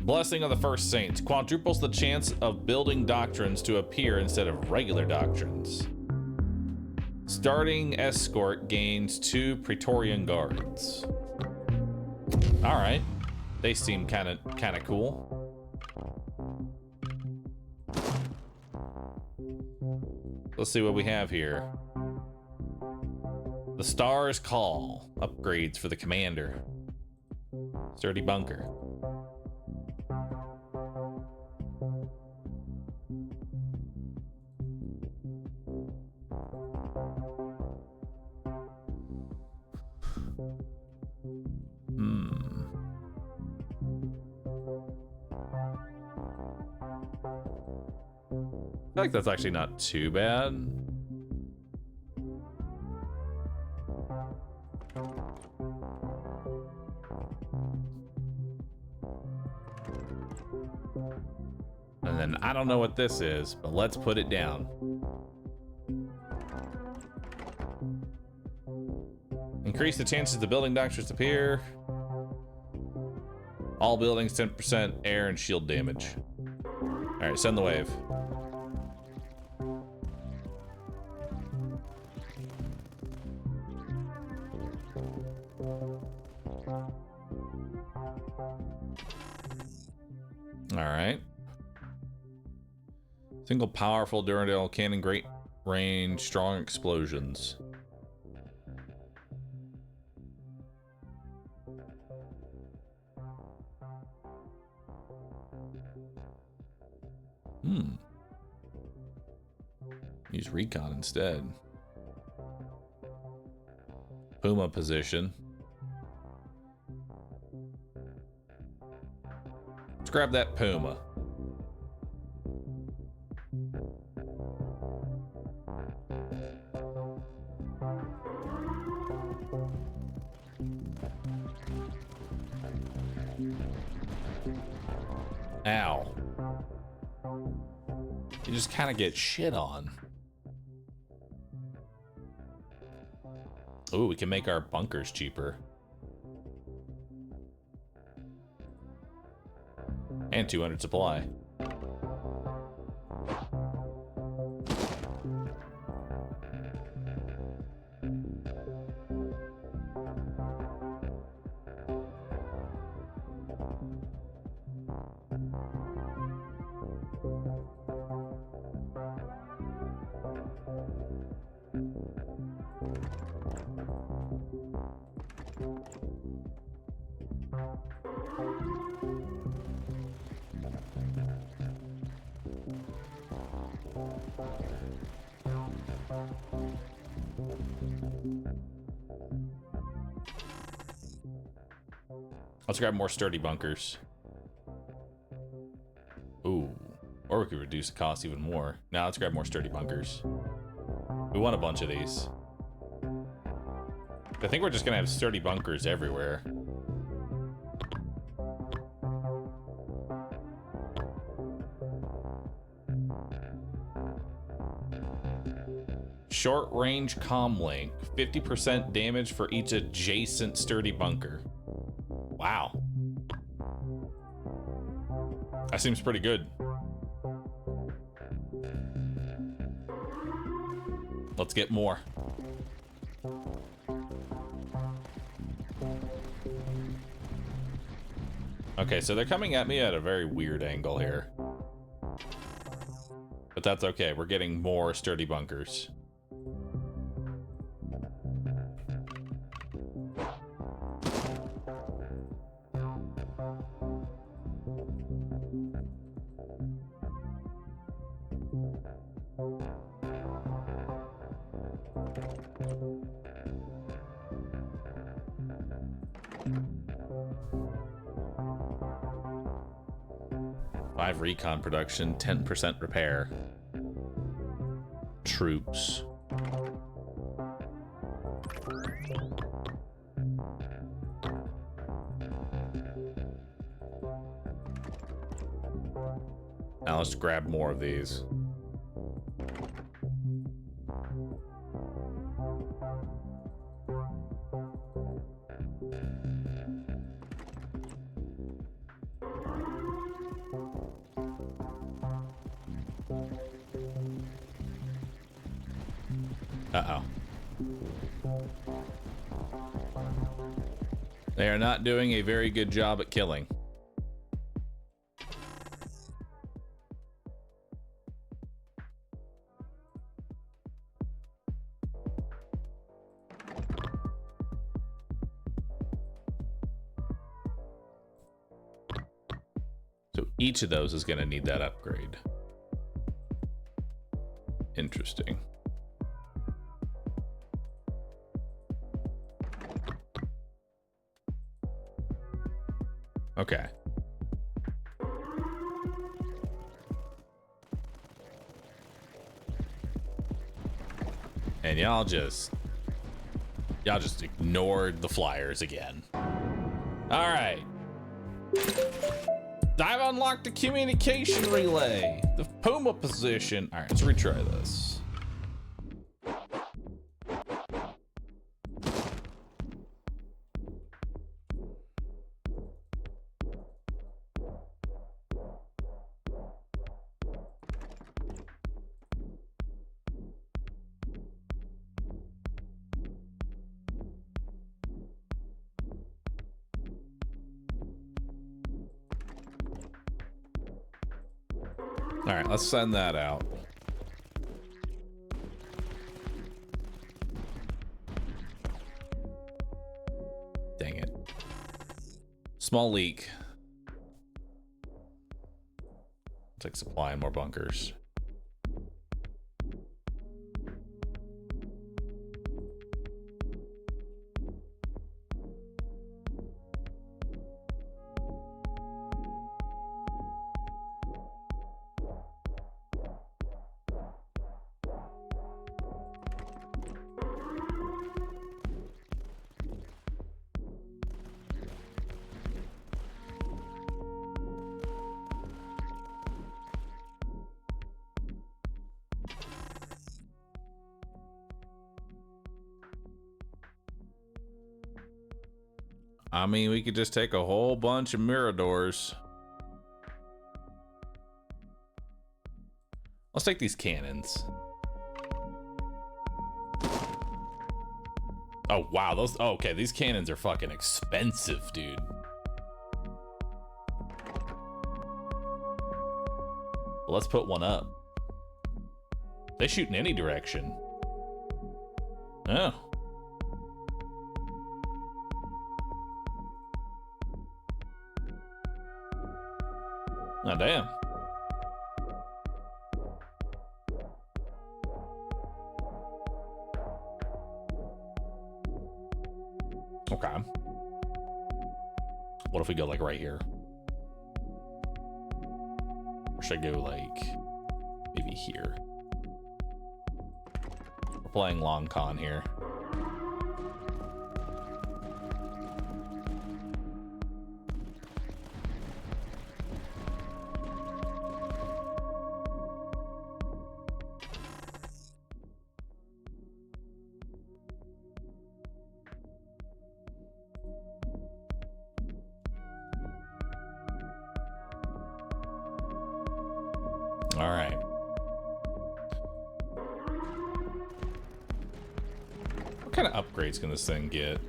Blessing of the First Saints quadruples the chance of building doctrines to appear instead of regular doctrines. Starting escort gains 2 Praetorian guards. All right, they seem kind of cool. Let's see what we have here. The Stars Call. Upgrades for the commander. Sturdy bunker. I feel like that's actually not too bad. And then I don't know what this is, but let's put it down. Increase the chances the building doctrines appear. All buildings 10% air and shield damage. All right, send the wave. All right. Single powerful Durandale cannon, great range, strong explosions. Use recon instead. Puma position. Let's grab that Puma. Ow. You just kind of get shit on. Ooh, we can make our bunkers cheaper. And 200 supply. Let's grab more sturdy bunkers. Ooh. Or we could reduce the cost even more. Now let's grab more sturdy bunkers. We want a bunch of these. I think we're just gonna have sturdy bunkers everywhere. Short range comm link. 50% damage for each adjacent sturdy bunker. Wow. That seems pretty good. Let's get more. Okay, so they're coming at me at a very weird angle here. But that's okay, we're getting more sturdy bunkers. 5 recon production, 10% repair. Troops. Now let's grab more of these. Uh-oh. They are not doing a very good job at killing. So each of those is going to need that upgrade. Interesting. Okay. And y'all just ignored the flyers again. All right. I've unlocked the communication relay. The Puma position. All right, let's retry this. All right, let's send that out. Dang it. Small leak. It's like supplying more bunkers. I mean, we could just take a whole bunch of Miradors. Let's take these cannons. Oh, wow. Those. Oh, okay, these cannons are fucking expensive, dude. Well, let's put one up. They shoot in any direction. Oh. Oh, damn. Okay. What if we go like right here? Or should I go like maybe here? We're playing long con here. All right. What kind of upgrades can this thing get?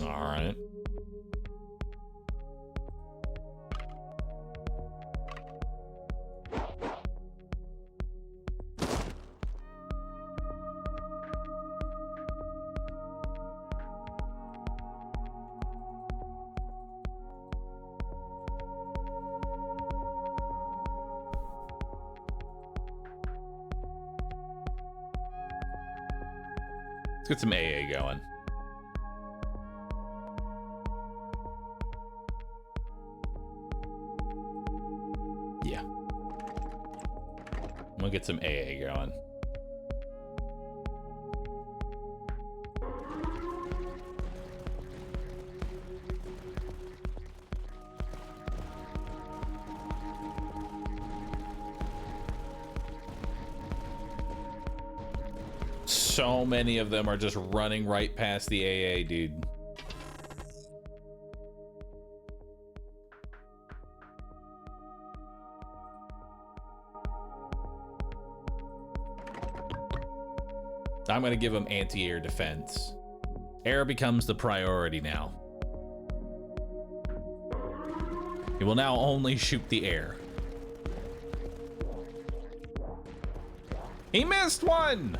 All right. get some AA going. Yeah. I'm gonna get some AA going. So many of them are just running right past the AA, dude. I'm going to give them anti-air defense. Air becomes the priority now. He will now only shoot the air. He missed one!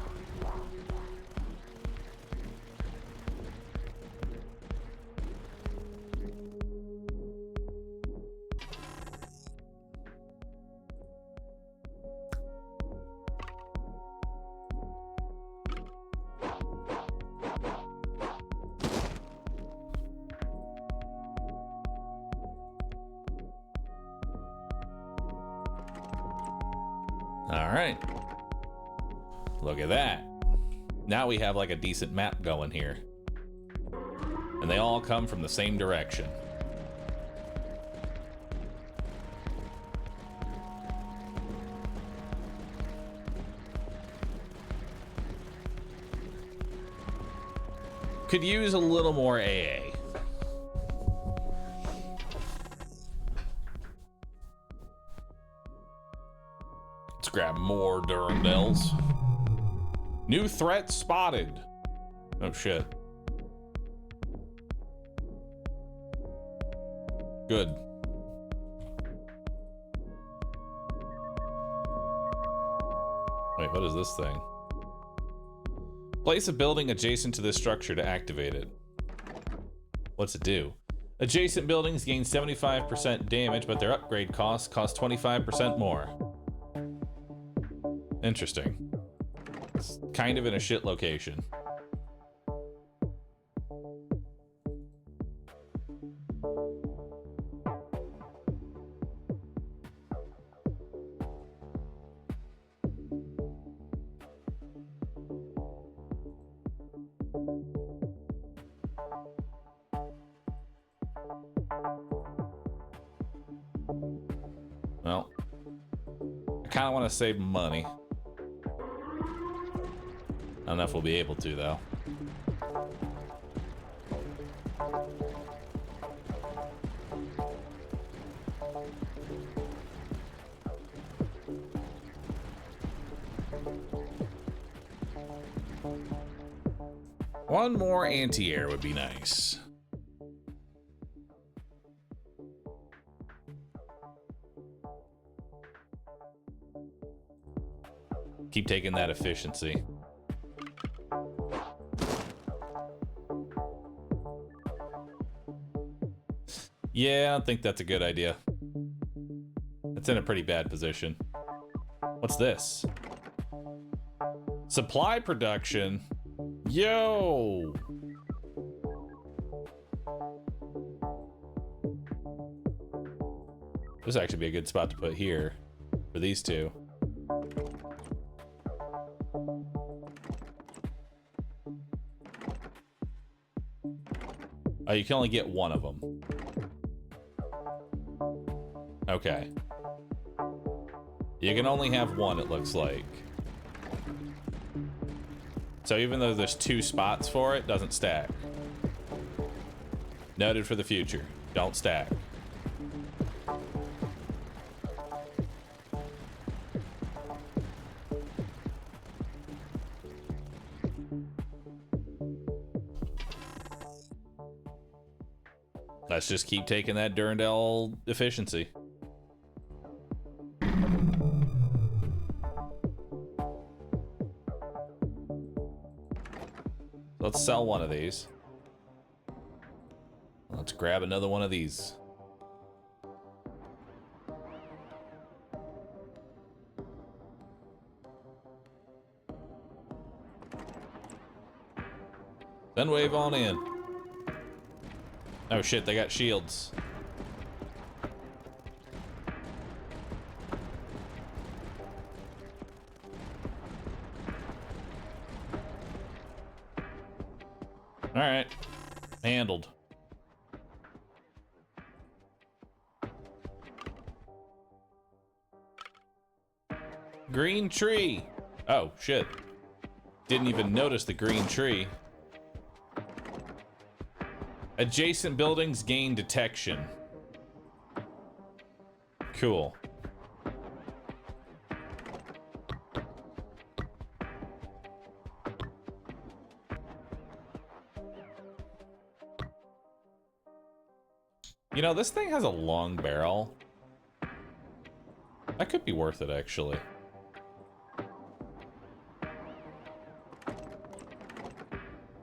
All right. Look at that. Now we have like a decent map going here. And they all come from the same direction. Could use a little more AA. Let's grab more Durandals. New threat spotted. Oh shit. Good. Wait, what is this thing? Place a building adjacent to this structure to activate it. What's it do? Adjacent buildings gain 75% damage, but their upgrade costs cost 25% more. Interesting. It's kind of in a shit location. Well, I kind of want to save money. I don't know if we'll be able to, though. One more anti-air would be nice. Keep taking that efficiency. Yeah, I don't think that's a good idea. It's in a pretty bad position. What's this? Supply production? Yo! This would actually be a good spot to put here for these two. Oh, you can only get one of them. Okay. You can only have one, it looks like. So even though there's two spots for it, doesn't stack. Noted for the future. Don't stack. Let's just keep taking that Durandal efficiency. Let's sell one of these. Let's grab another one of these. Then wave on in. Oh shit, they got shields. Alright. Handled. Green tree. Oh, shit. Didn't even notice the green tree. Adjacent buildings gain detection. Cool. You know, this thing has a long barrel. That could be worth it, actually.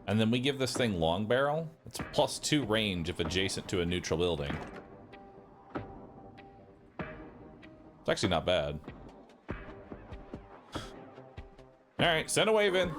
And then we give this thing long barrel. It's +2 range if adjacent to a neutral building. It's actually not bad. Alright, send a wave in.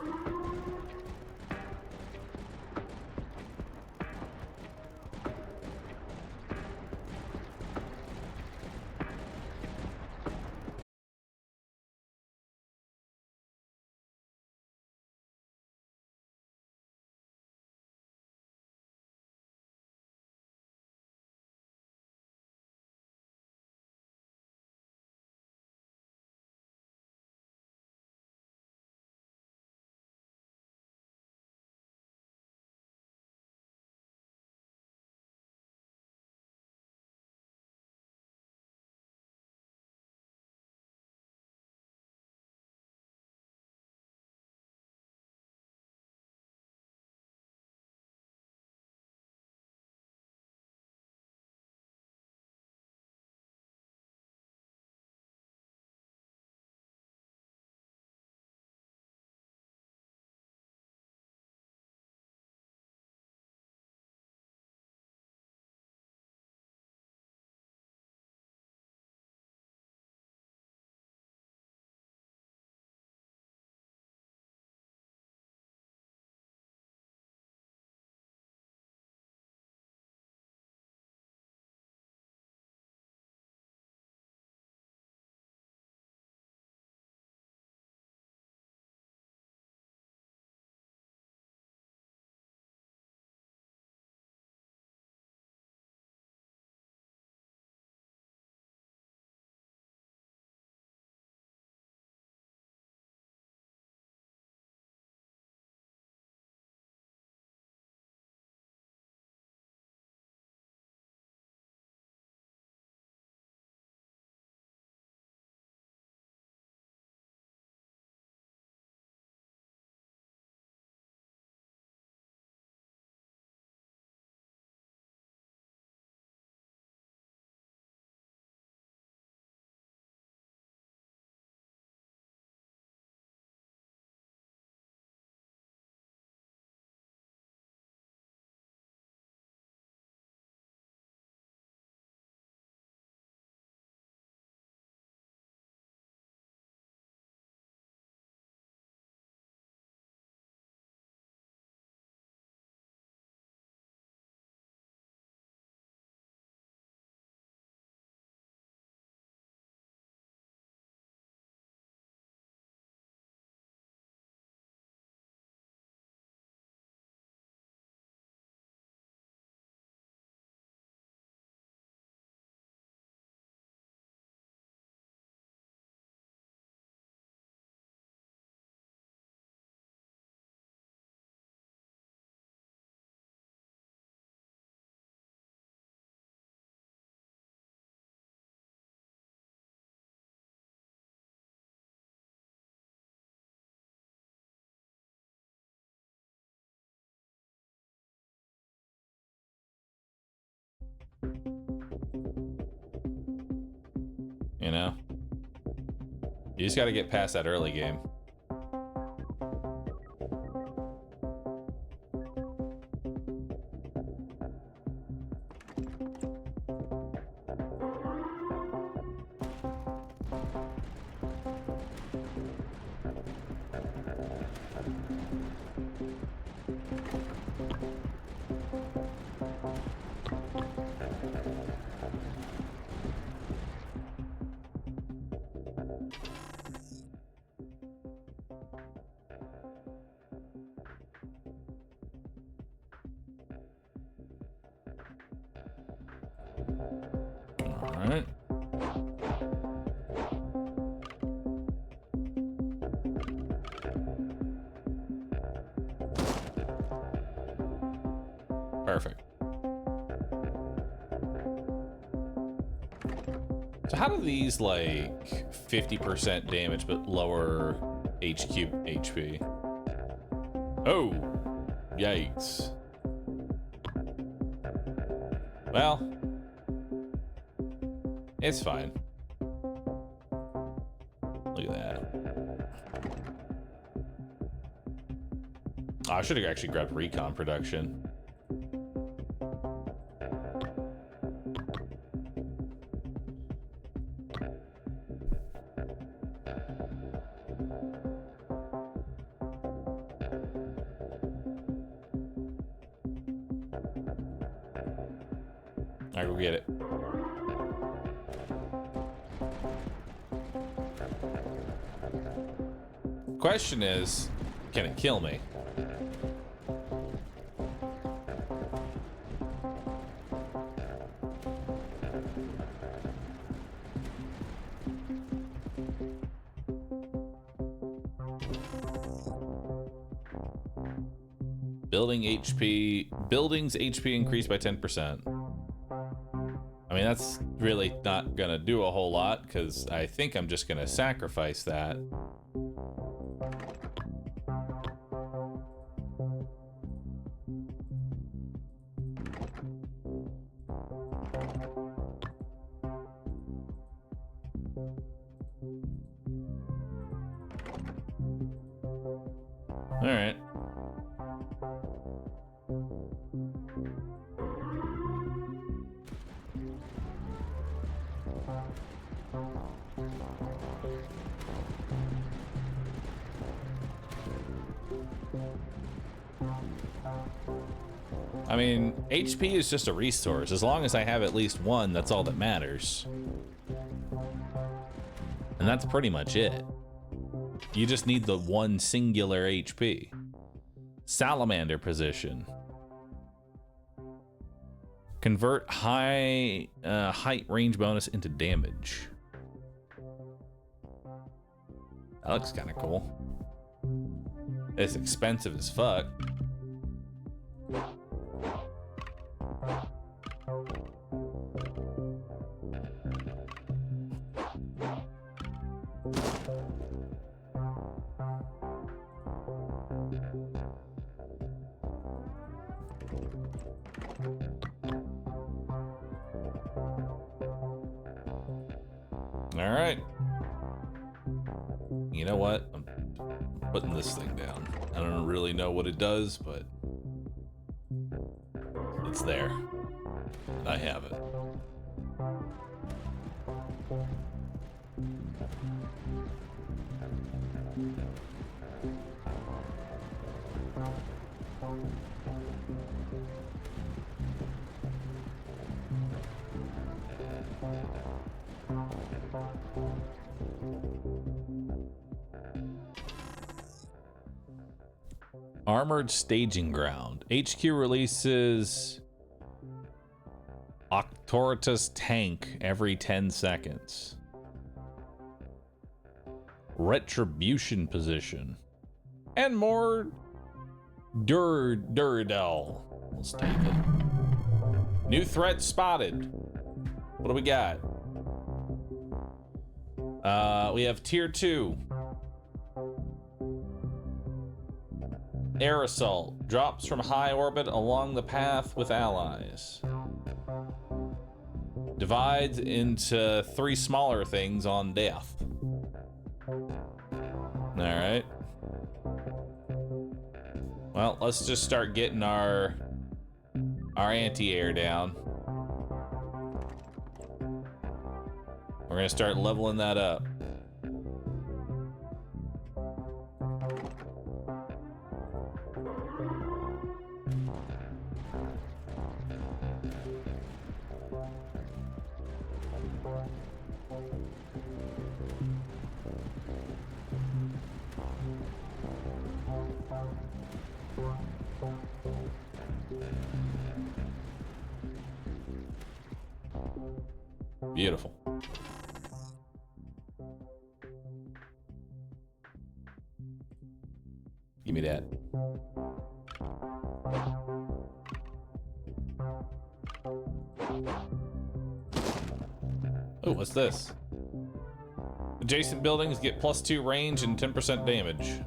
You know? You just gotta get past that early game. All right. Perfect. So how do these like 50% damage but lower HQ HP? Oh, yikes. Well, it's fine. Look at that. Oh, I should have actually grabbed recon production. I go get it. Question is, can it kill me? Buildings HP increased by 10%. I mean, that's really not gonna do a whole lot because I think I'm just gonna sacrifice that. All right. I mean, HP is just a resource. As long as I have at least one, that's all that matters. And that's pretty much it. You just need the one singular HP. Salamander position. Convert height range bonus into damage. That looks kind of cool. It's expensive as fuck. All right. You know what? I'm putting this thing down. I don't really know what it does, but it's there. I have it. Armored Staging Ground. HQ releases Octoritas tank every 10 seconds. Retribution position. And more Duradel. Let's take it. New threat spotted. What do we got? We have tier 2. Air assault. Drops from high orbit along the path with allies. Divides into 3 smaller things on death. Alright. Well, let's just start getting our anti-air down. We're gonna start leveling that up. Beautiful. Give me that. Oh, what's this? Adjacent buildings get +2 range and 10% damage.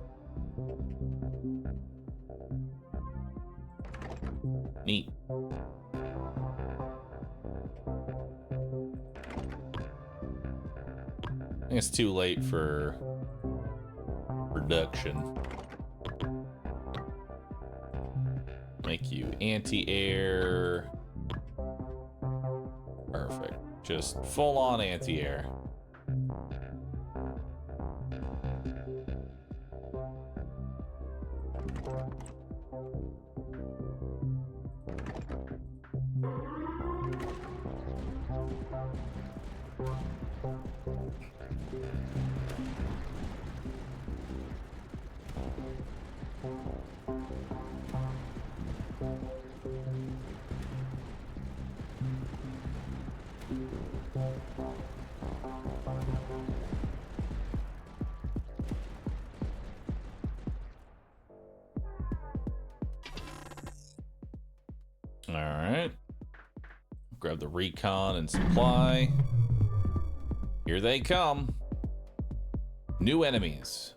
Neat. I think it's too late for production. Make you anti-air. Perfect. Just full-on anti-air. All right. Grab the recon and supply. Here they come. New enemies.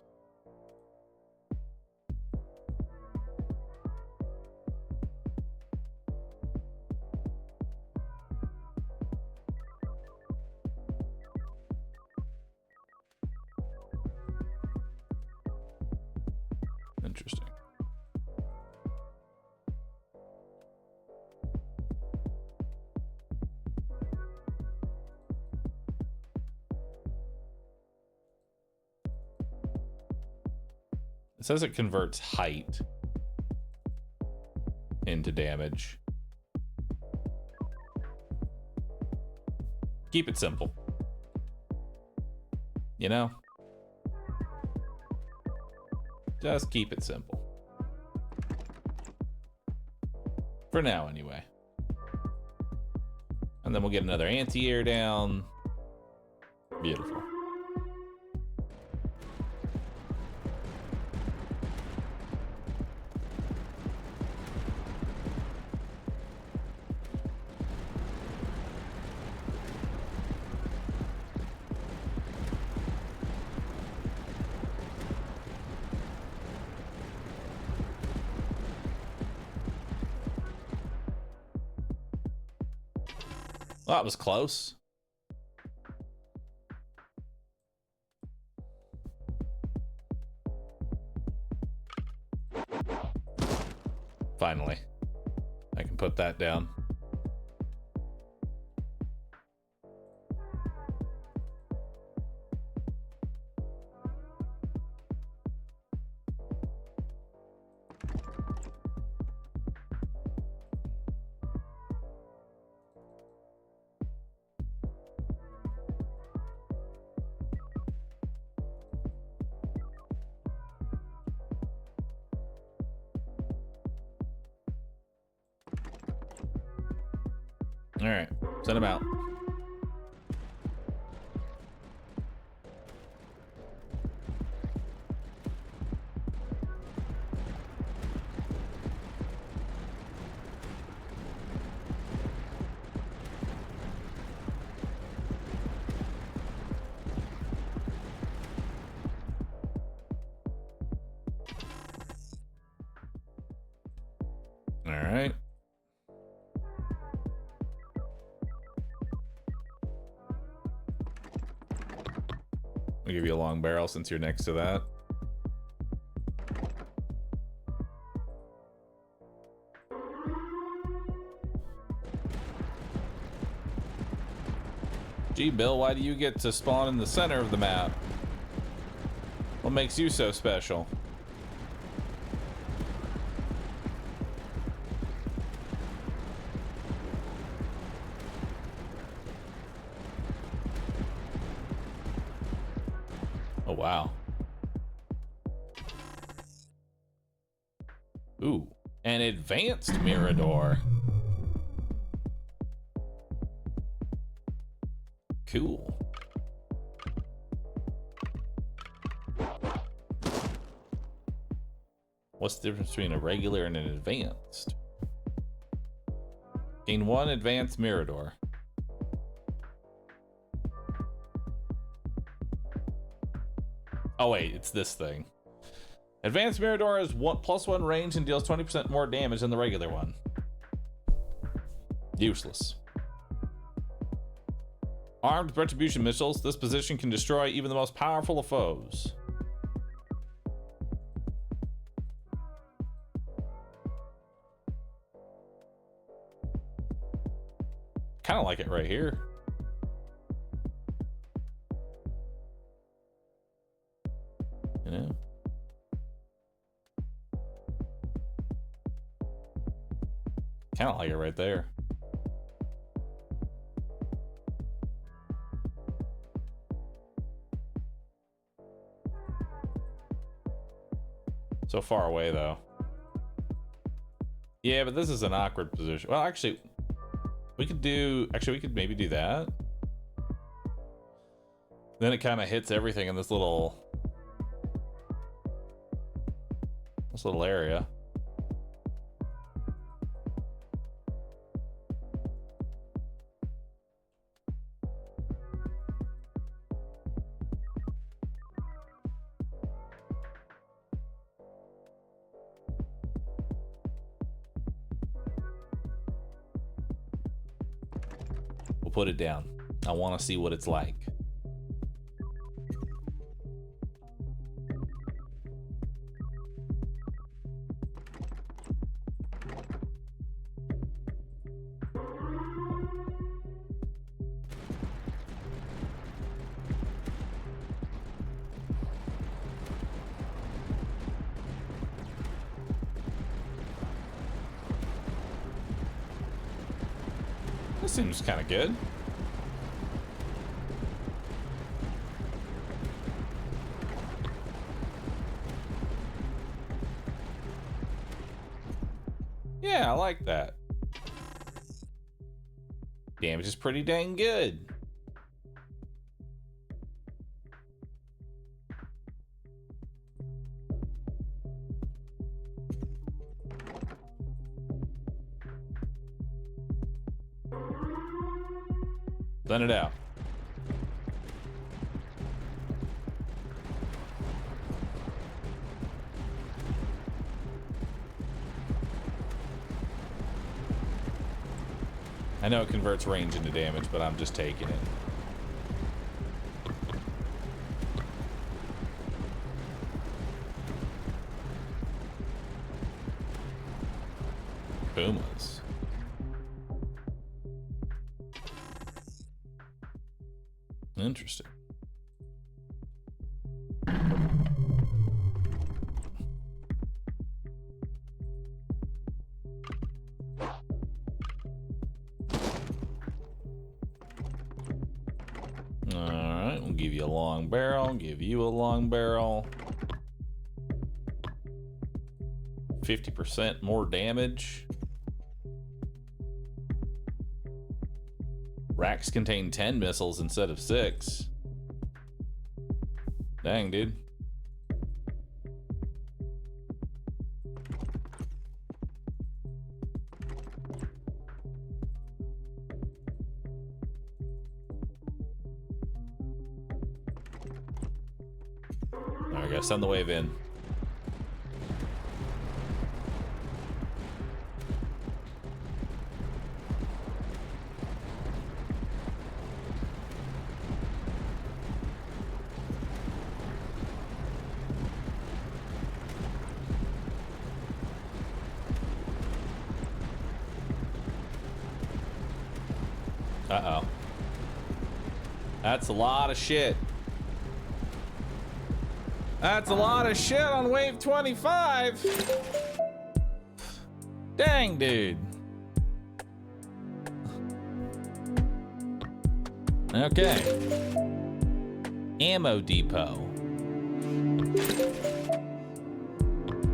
Interesting. It says it converts height into damage. Keep it simple. You know? Just keep it simple. For now, anyway. And then we'll get another anti-air down. Beautiful. Well, that was close. Finally, I can put that down. All right, send him out. All right. I'll give you a long barrel since you're next to that. Gee, Bill, why do you get to spawn in the center of the map? What makes you so special? Oh, wow. Ooh, an advanced Mirador. Cool. What's the difference between a regular and an advanced? Gain 1 advanced Mirador. Oh wait, it's this thing. Advanced Mirador has +1 range and deals 20% more damage than the regular one. Useless. Armed with retribution missiles, this position can destroy even the most powerful of foes. Kind of like it right here. You know? Kind of like it right there. So far away though. Yeah, but this is an awkward position. Well, actually, we could maybe do that. Then it kind of hits everything in this little area. We'll put it down. I want to see what it's like. This seems kind of good. Yeah, I like that. Damage is pretty dang good. Send it out. I know it converts range into damage, but I'm just taking it. Pumas. Interesting. Alright, we'll give you a long barrel, give you a long barrel. 50% more damage. Racks contain 10 missiles instead of 6. Dang, dude. There we go, send the wave in. Uh-oh. That's a lot of shit. That's a lot of shit on wave 25. Dang, dude. Okay. Ammo depot.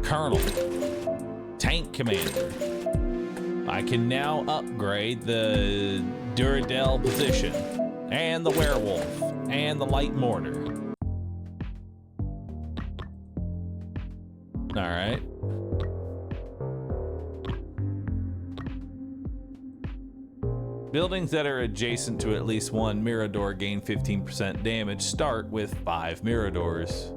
Colonel. Tank commander. I can now upgrade the Duradel position And the werewolf. And the light mortar. All right. Buildings that are adjacent to at least one Mirador gain 15% damage. Start with 5 Miradors.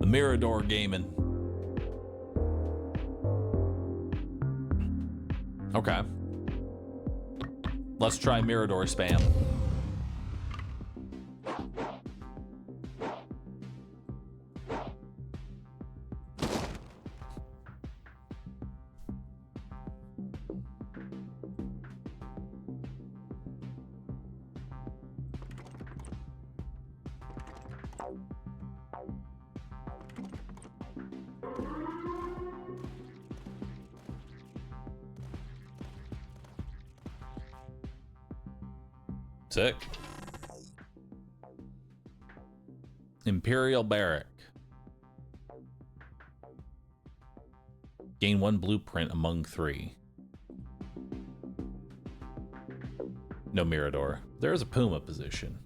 The Mirador gaming. Okay. Let's try Mirador spam. Sick. Imperial Barrack. Gain 1 blueprint among 3. No Mirador. There is a Puma position.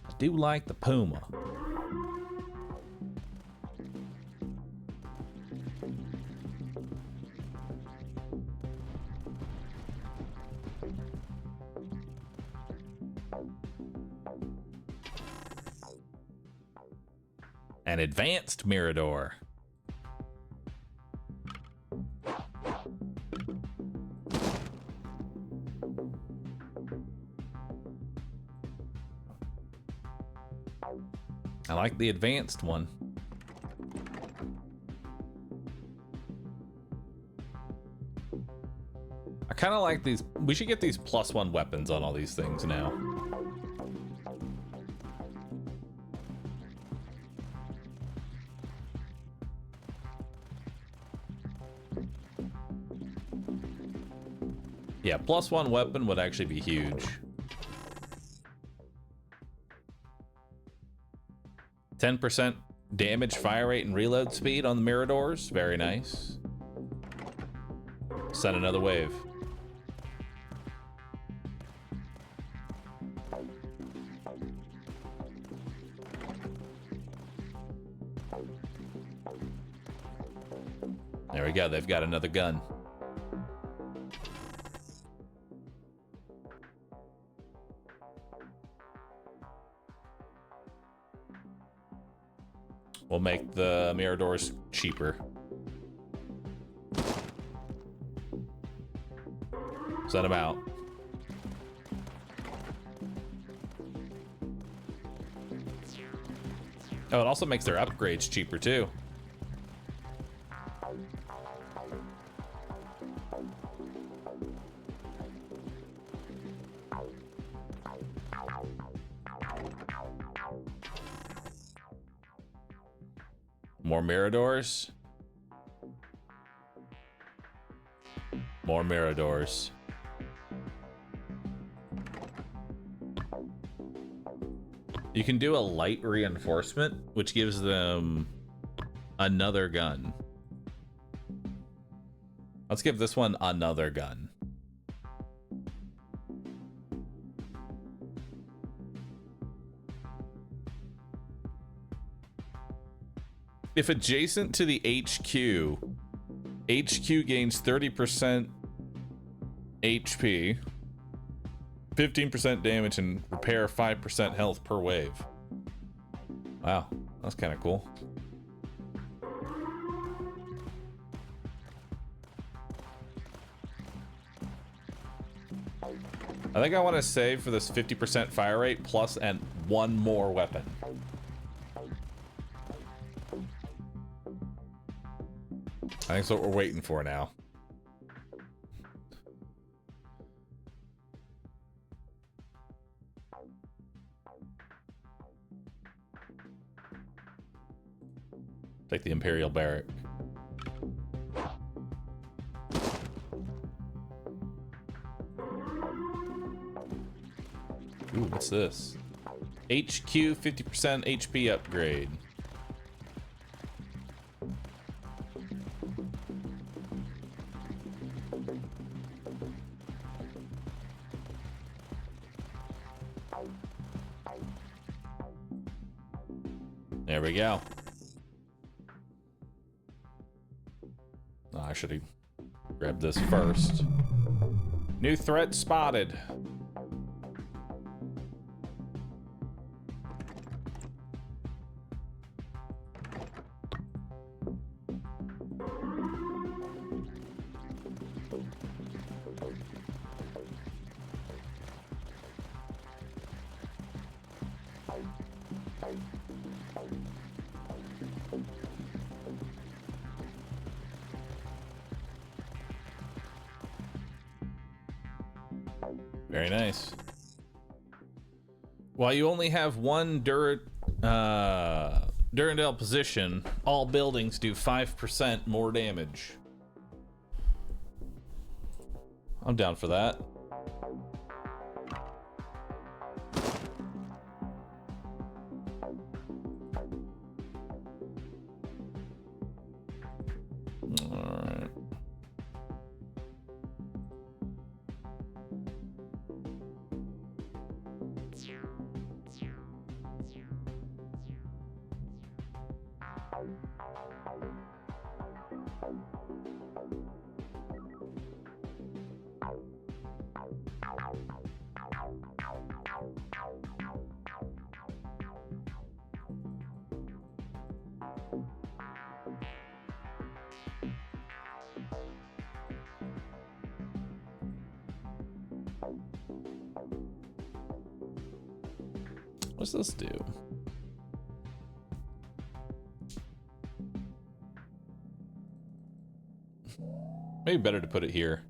I do like the Puma. An advanced Mirador. I like the advanced one. I kind of like these. We should get these +1 weapons on all these things now. Yeah, +1 weapon would actually be huge. 10% damage, fire rate, and reload speed on the Miradors. Very nice. Send another wave. There we go. They've got another gun. We'll make the Miradors cheaper. Send them out. Oh, it also makes their upgrades cheaper too. More Miradors. More Miradors. You can do a light reinforcement, which gives them another gun. Let's give this one another gun. If adjacent to the HQ, HQ gains 30% HP, 15% damage, and repair 5% health per wave. Wow, that's kind of cool. I think I want to save for this 50% fire rate plus and one more weapon. I think that's what we're waiting for now. Take the Imperial Barrack. Ooh, what's this? HQ 50% HP upgrade. There we go. Oh, I should have grabbed this first. New threat spotted. Very nice. While you only have one Durandal position, all buildings do 5% more damage. I'm down for that. Alright. What's this do? Maybe better to put it here.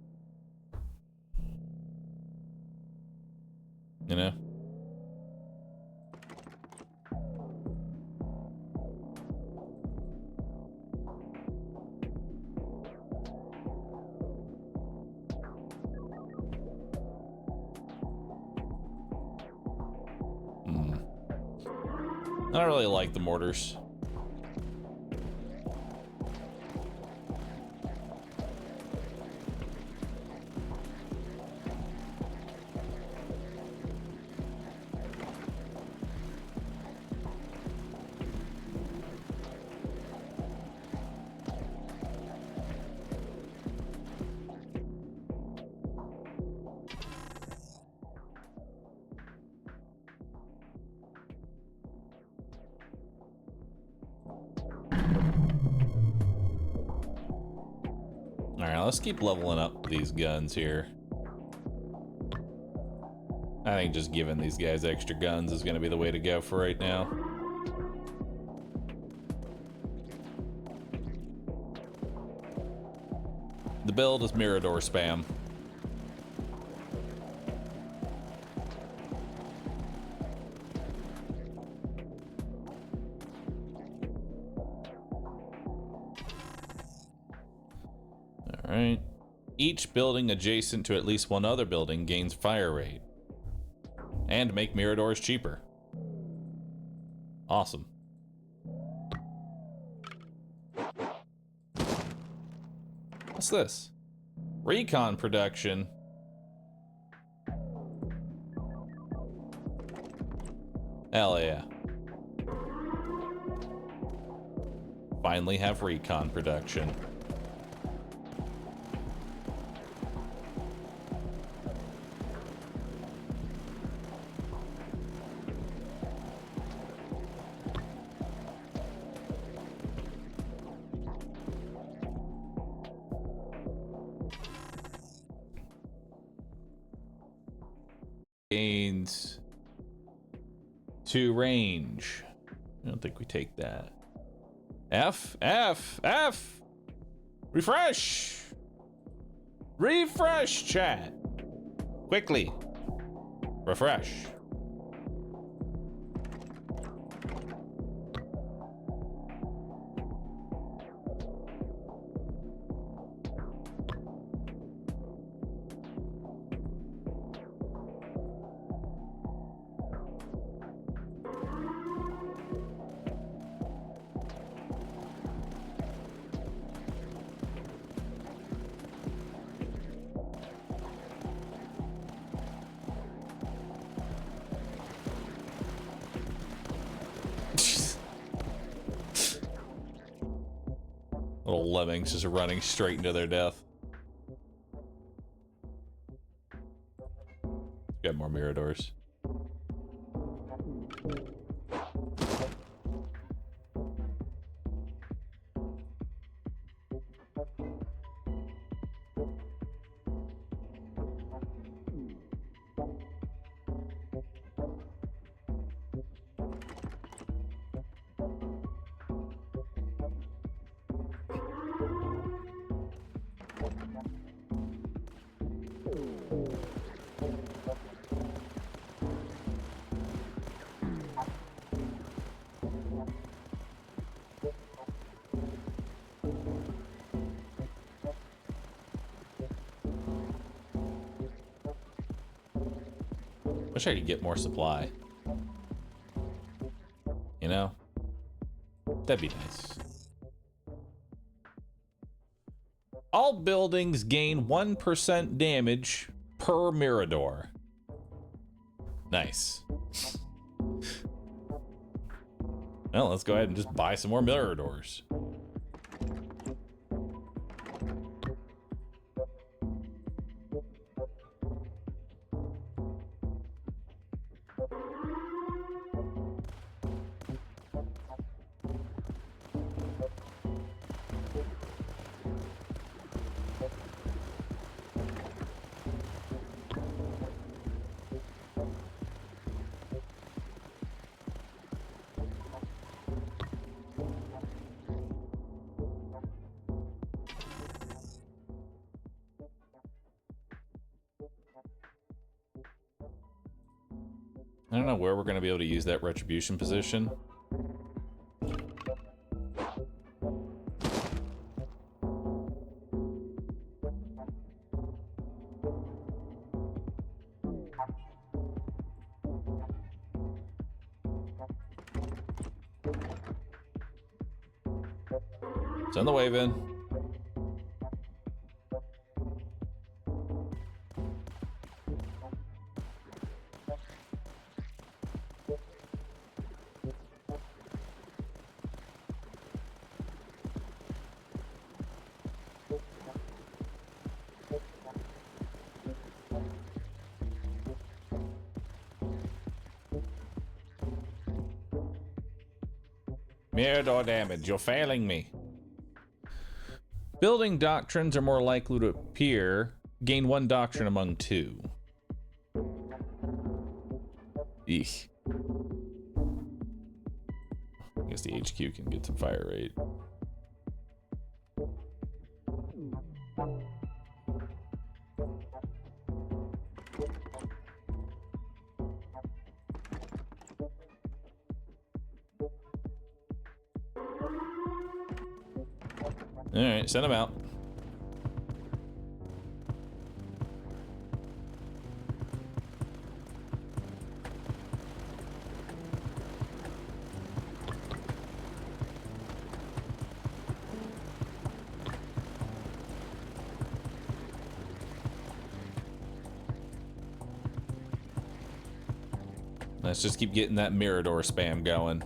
You know? I don't really like the mortars. Alright, let's keep leveling up these guns here. I think just giving these guys extra guns is going to be the way to go for right now. The build is Mirador spam. Alright. Each building adjacent to at least one other building gains fire rate. And make Miradors cheaper. Awesome. What's this? Recon production. Hell yeah. Finally have recon production. Gains to range. I don't think we take that. F. Refresh. Refresh, chat. Quickly. Refresh. little lemmings just running straight into their death. Got more Miradors. Wish I could get more supply. You know? That'd be nice. All buildings gain 1% damage per Mirador. Nice. Well, let's go ahead and just buy some more Miradors. I don't know where we're going to be able to use that retribution position. Send the wave in. Mirador damage, you're failing me. Building doctrines are more likely to appear. Gain 1 doctrine among 2. Eek. I guess the HQ can get some fire rate. Alright, send them out. Let's just keep getting that Mirador spam going.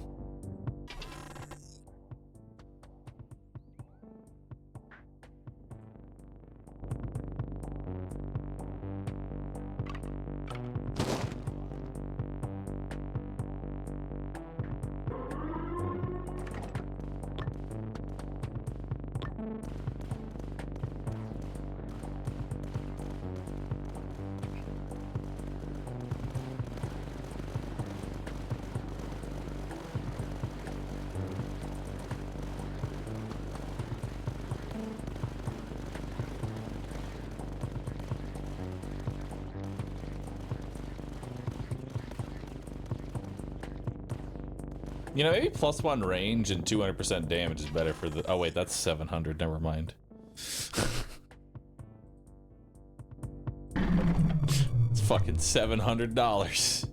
You know, maybe +1 range and 200% damage is better for the... Oh, wait, that's 700. Never mind. It's fucking $700.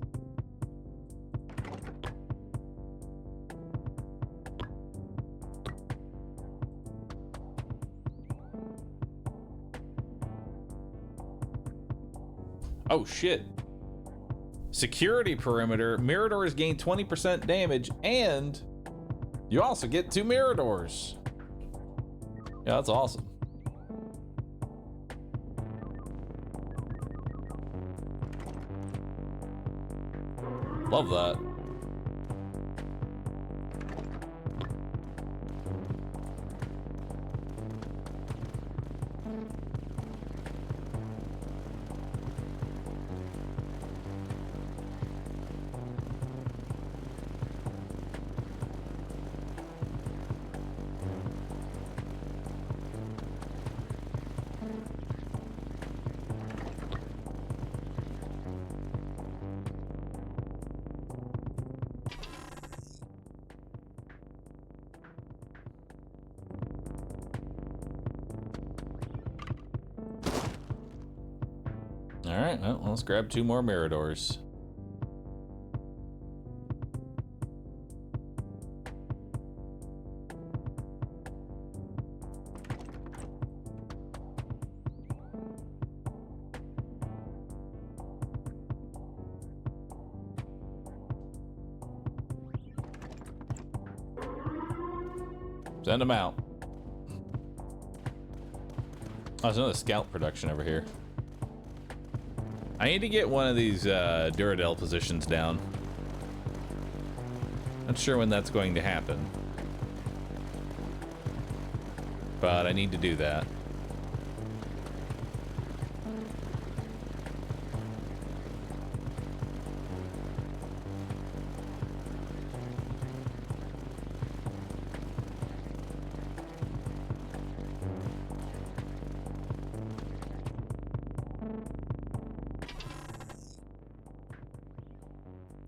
Oh, shit. Security perimeter. Miradors gain 20% damage, and you also get 2 Miradors. Yeah, that's awesome. Love that. Alright, well, let's grab 2 more Miradors. Send them out. Oh, there's another scout production over here. I need to get one of these Duradel positions down. Not sure when that's going to happen, but I need to do that.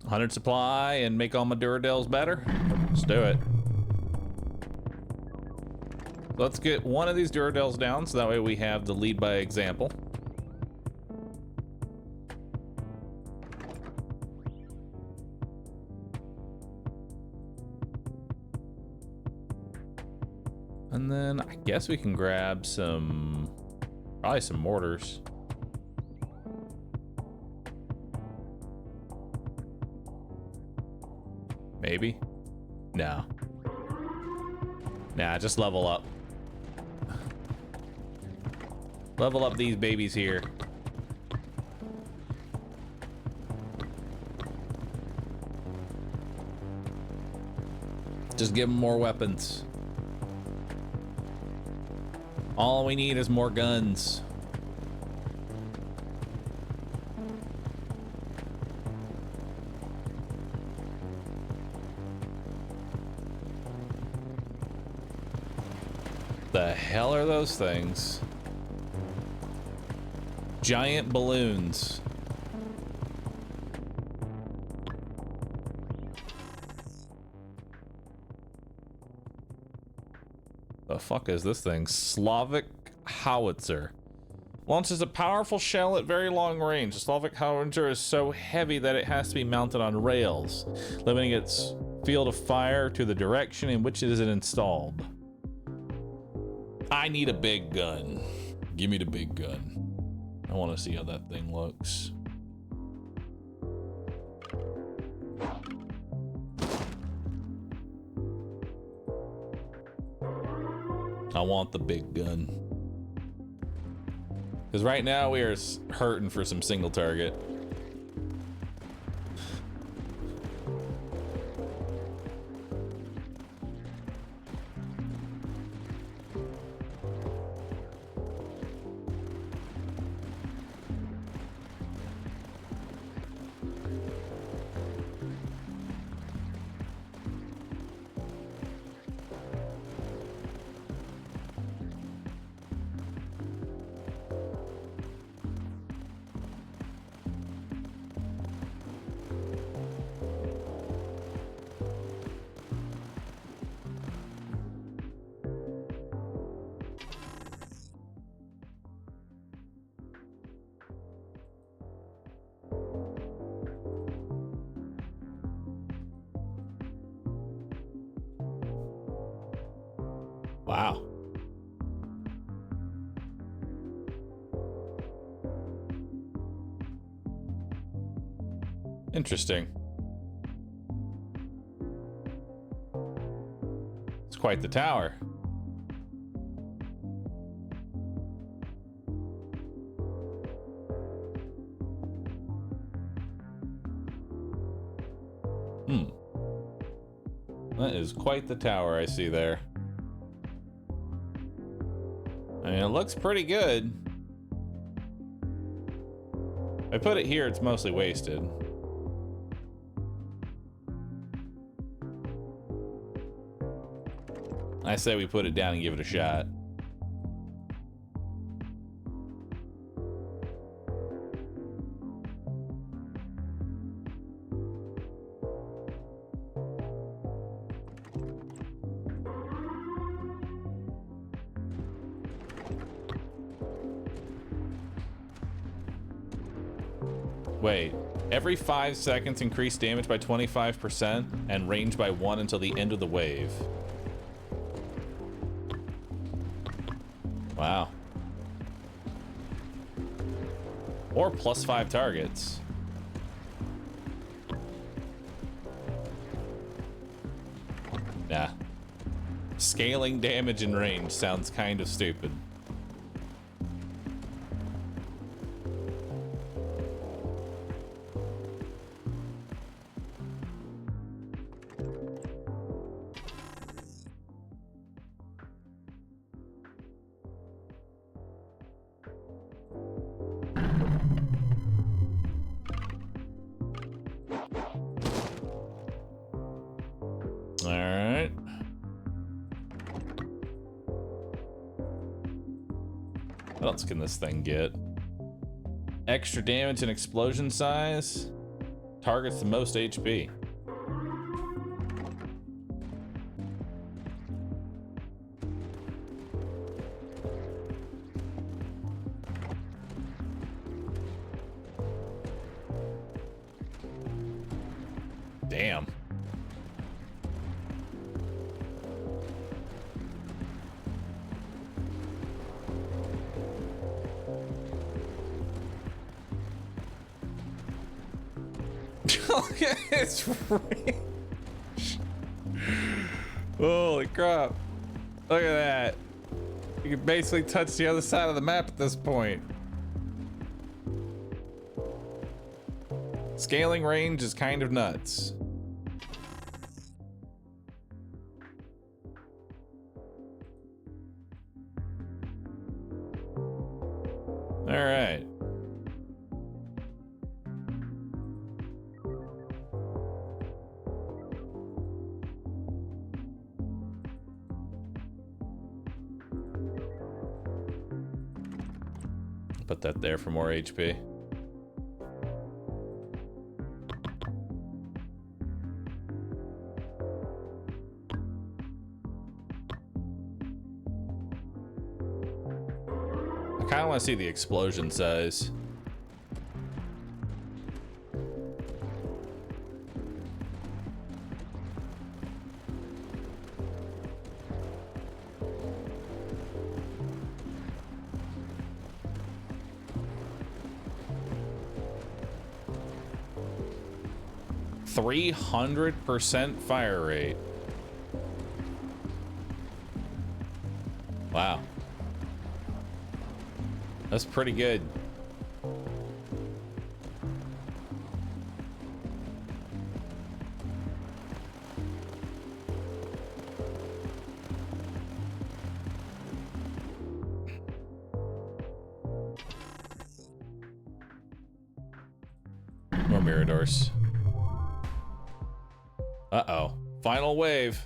$100 supply and make all my Duradels better? Let's do it. Let's get one of these Duradels down so that way we have the lead by example. And then I guess we can grab some, probably some mortars. Maybe? No. Nah, just level up. Level up these babies here. Just give them more weapons. All we need is more guns. The hell are those things? Giant balloons. The fuck is this thing? Slavic howitzer. Launches a powerful shell at very long range. The Slavic howitzer is so heavy that it has to be mounted on rails, limiting its field of fire to the direction in which it is installed. I need a big gun. Give me the big gun. I want to see how that thing looks. I want the big gun. Because right now we are hurting for some single target. Wow. Interesting. It's quite the tower. That is quite the tower I see there. I mean, it looks pretty good. If I put it here, it's mostly wasted. I say we put it down and give it a shot. Wait, every 5 seconds increase damage by 25% and range by 1 until the end of the wave. Wow. Or plus 5 targets. Nah. Scaling damage and range sounds kind of stupid. Alright. What else can this thing get? Extra damage and explosion size. Targets the most HP. Damn. Look at its range. Holy crap. Look at that. You can basically touch the other side of the map at this point. Scaling range is kind of nuts. All right. Put that there for more HP. I kind of want to see the explosion size. %300 fire rate. Wow. That's pretty good. More Miradors. Uh-oh. Final wave.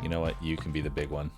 You know what? You can be the big one.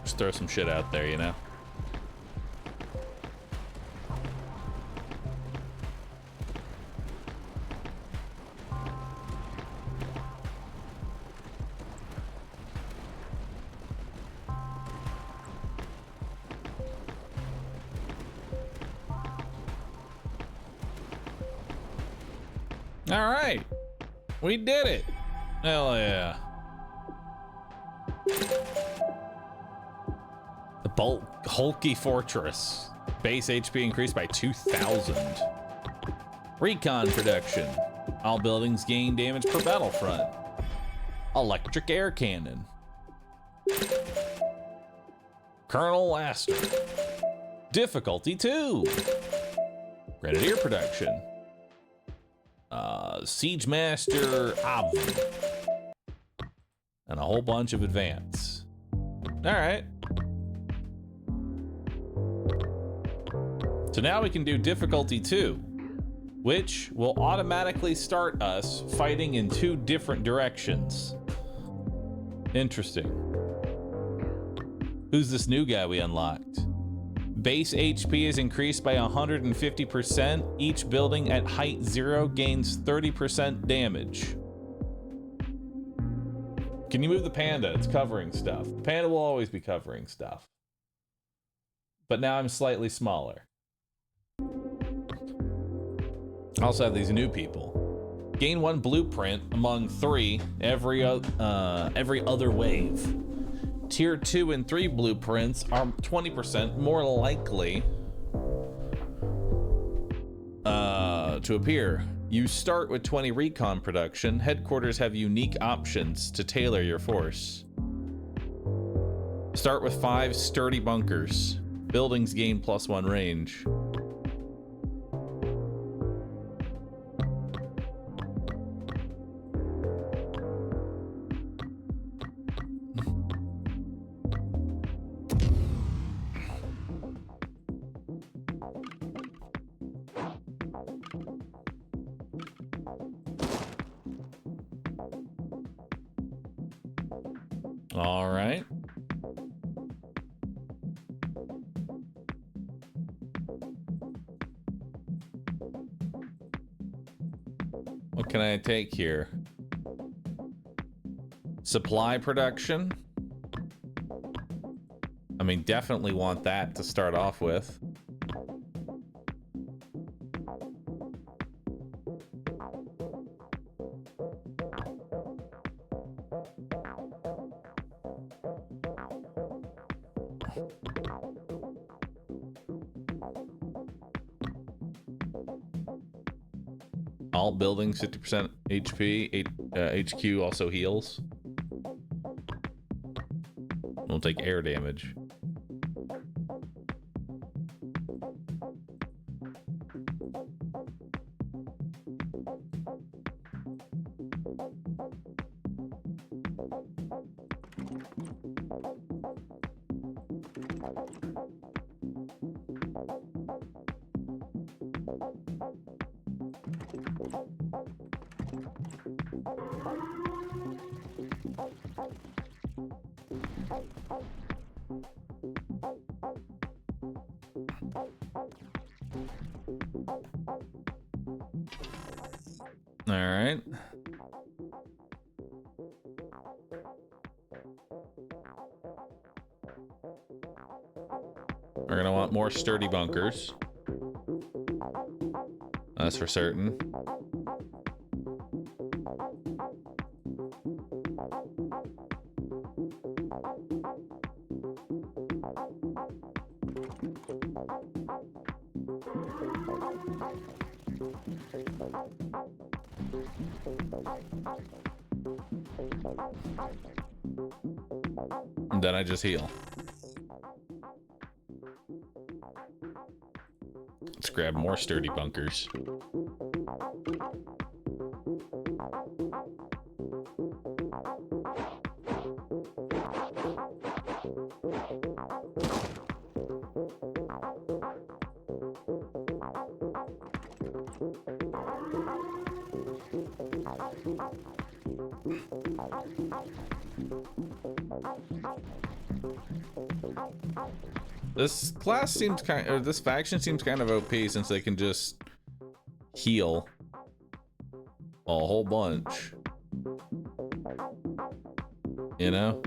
Just throw some shit out there, you know? All right, we did it. Hell yeah. The Hulky Fortress. Base HP increased by 2,000. Recon production. All buildings gain damage per battlefront. Electric air cannon. Colonel Laster. Difficulty 2. Grenadier production. Siege Master Av. And a whole bunch of advance. All right. So now we can do difficulty 2, which will automatically start us fighting in 2 different directions. Interesting. Who's this new guy we unlocked? Base HP is increased by 150%. Each building at height 0 gains 30% damage. Can you move the panda? It's covering stuff. The panda will always be covering stuff. But now I'm slightly smaller. I also have these new people. Gain 1 blueprint among 3 every other wave. Tier 2 and 3 blueprints are 20% more likely to appear. You start with 20 recon production. Headquarters have unique options to tailor your force. Start with 5 sturdy bunkers. Buildings gain +1 range. All right. What can I take here? Supply production. I mean, definitely want that to start off with. All buildings 50% HP. HQ also heals. We'll take air damage. All right. We're gonna want more sturdy bunkers. That's for certain. And then I just heal. Let's grab more sturdy bunkers. This class seems kind, or this faction seems kind of OP since they can just heal a whole bunch. You know?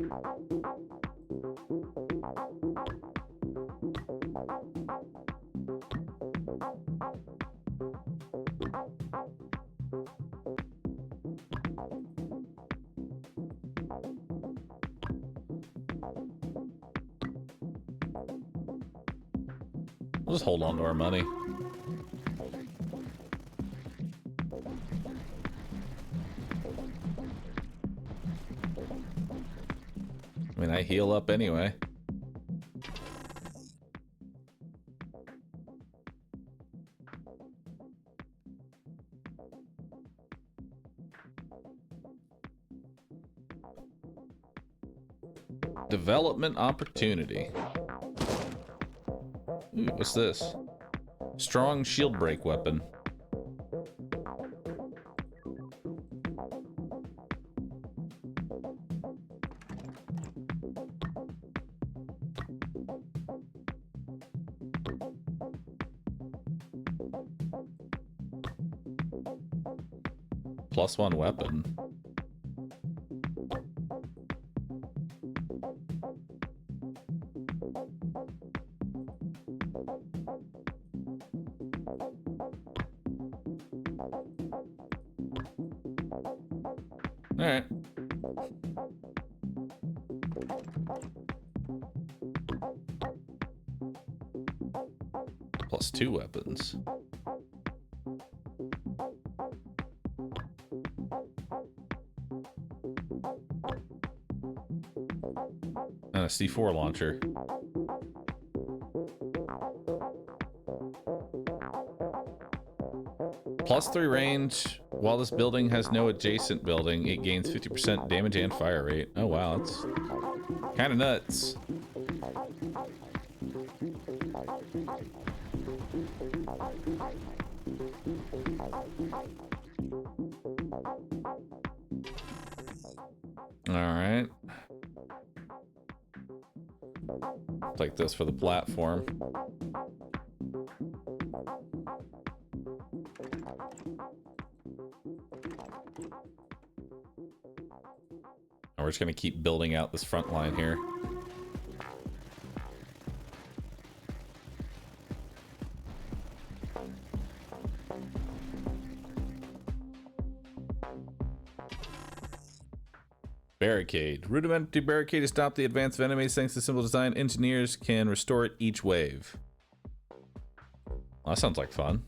We'll just hold on to our money. I mean, I heal up anyway. Development opportunity. Ooh, what's this? Strong shield break weapon. +1 weapon. All right. +2 weapons. And a C4 launcher. +3 range. While this building has no adjacent building, it gains 50% damage and fire rate. Oh wow, that's kind of nuts. All right. Take this for the platform. And we're just gonna keep building out this front line here. Barricade. Rudimentary barricade to stop the advance of enemies. Thanks to simple design, engineers can restore it each wave. Well, that sounds like fun.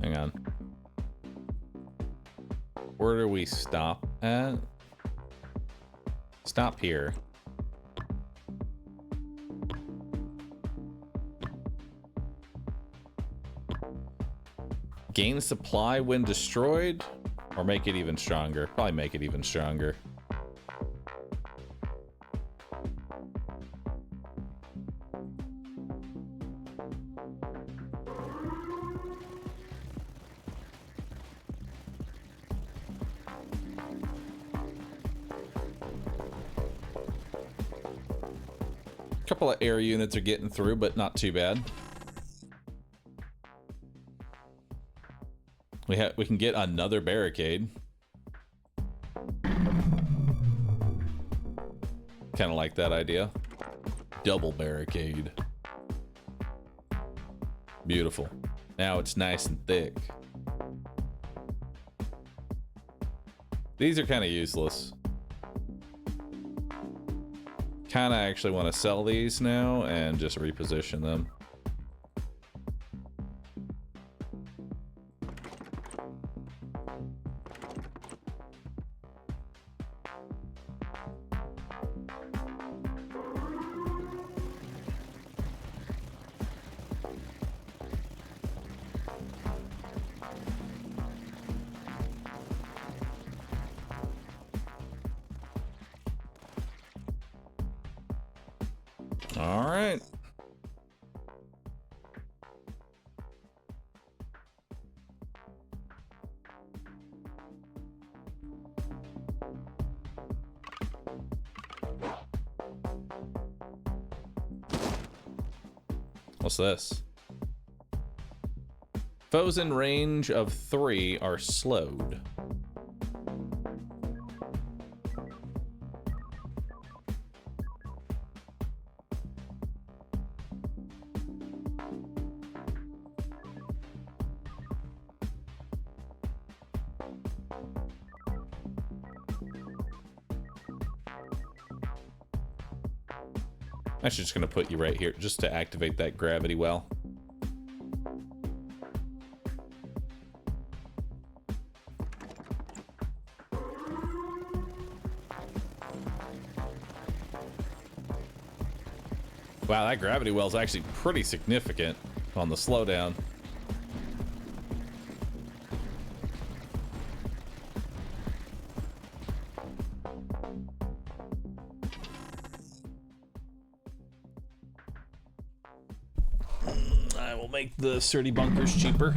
Hang on. Where do we stop at? Stop here. Gain supply when destroyed, or make it even stronger? Probably make it even stronger. A couple of air units are getting through, but not too bad. We can get another barricade. Kind of like that idea. Double barricade. Beautiful. Now it's nice and thick. These are kind of useless. Kind of actually want to sell these now and just reposition them. All right. What's this? Foes in range of 3 are slowed. I'm actually just going to put you right here just to activate that gravity well. Wow, that gravity well is actually pretty significant on the slowdown. I will make the sturdy bunkers cheaper.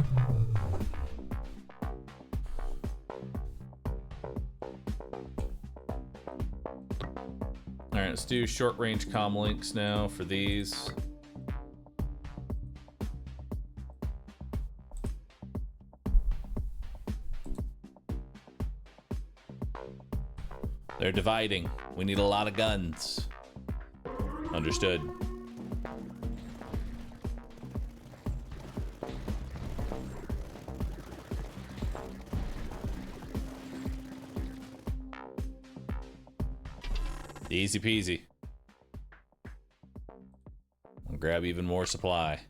All right, let's do short range comm links now for these. They're dividing. We need a lot of guns. Understood. Easy peasy. I'll grab even more supply.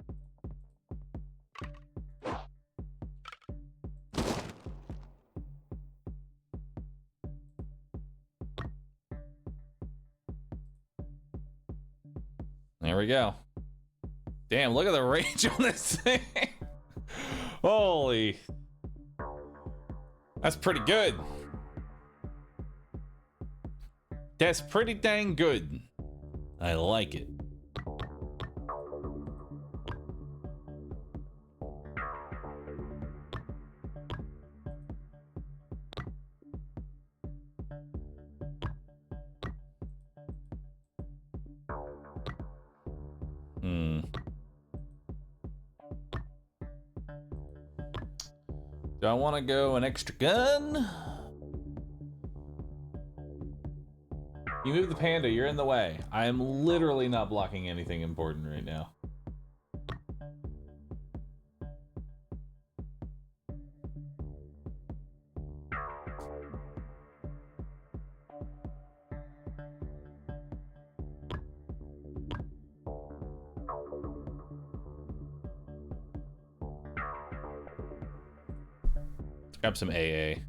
There we go. Damn, look at the range on this thing. Holy. That's pretty good. That's pretty dang good. I like it. Do I want to go an extra gun? You move the panda, you're in the way. I am literally not blocking anything important right now. Let's grab some AA.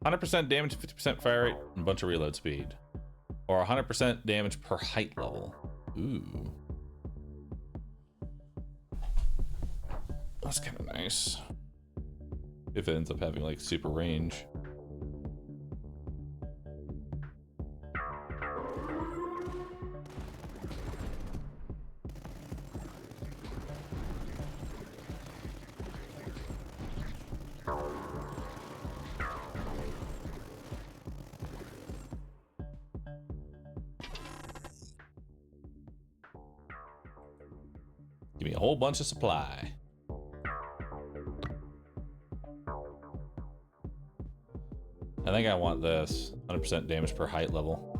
100% damage, 50% fire rate, and a bunch of reload speed. Or 100% damage per height level. Ooh. That's kind of nice. If it ends up having like super range. Give me a whole bunch of supply. I think I want this. 100% damage per height level.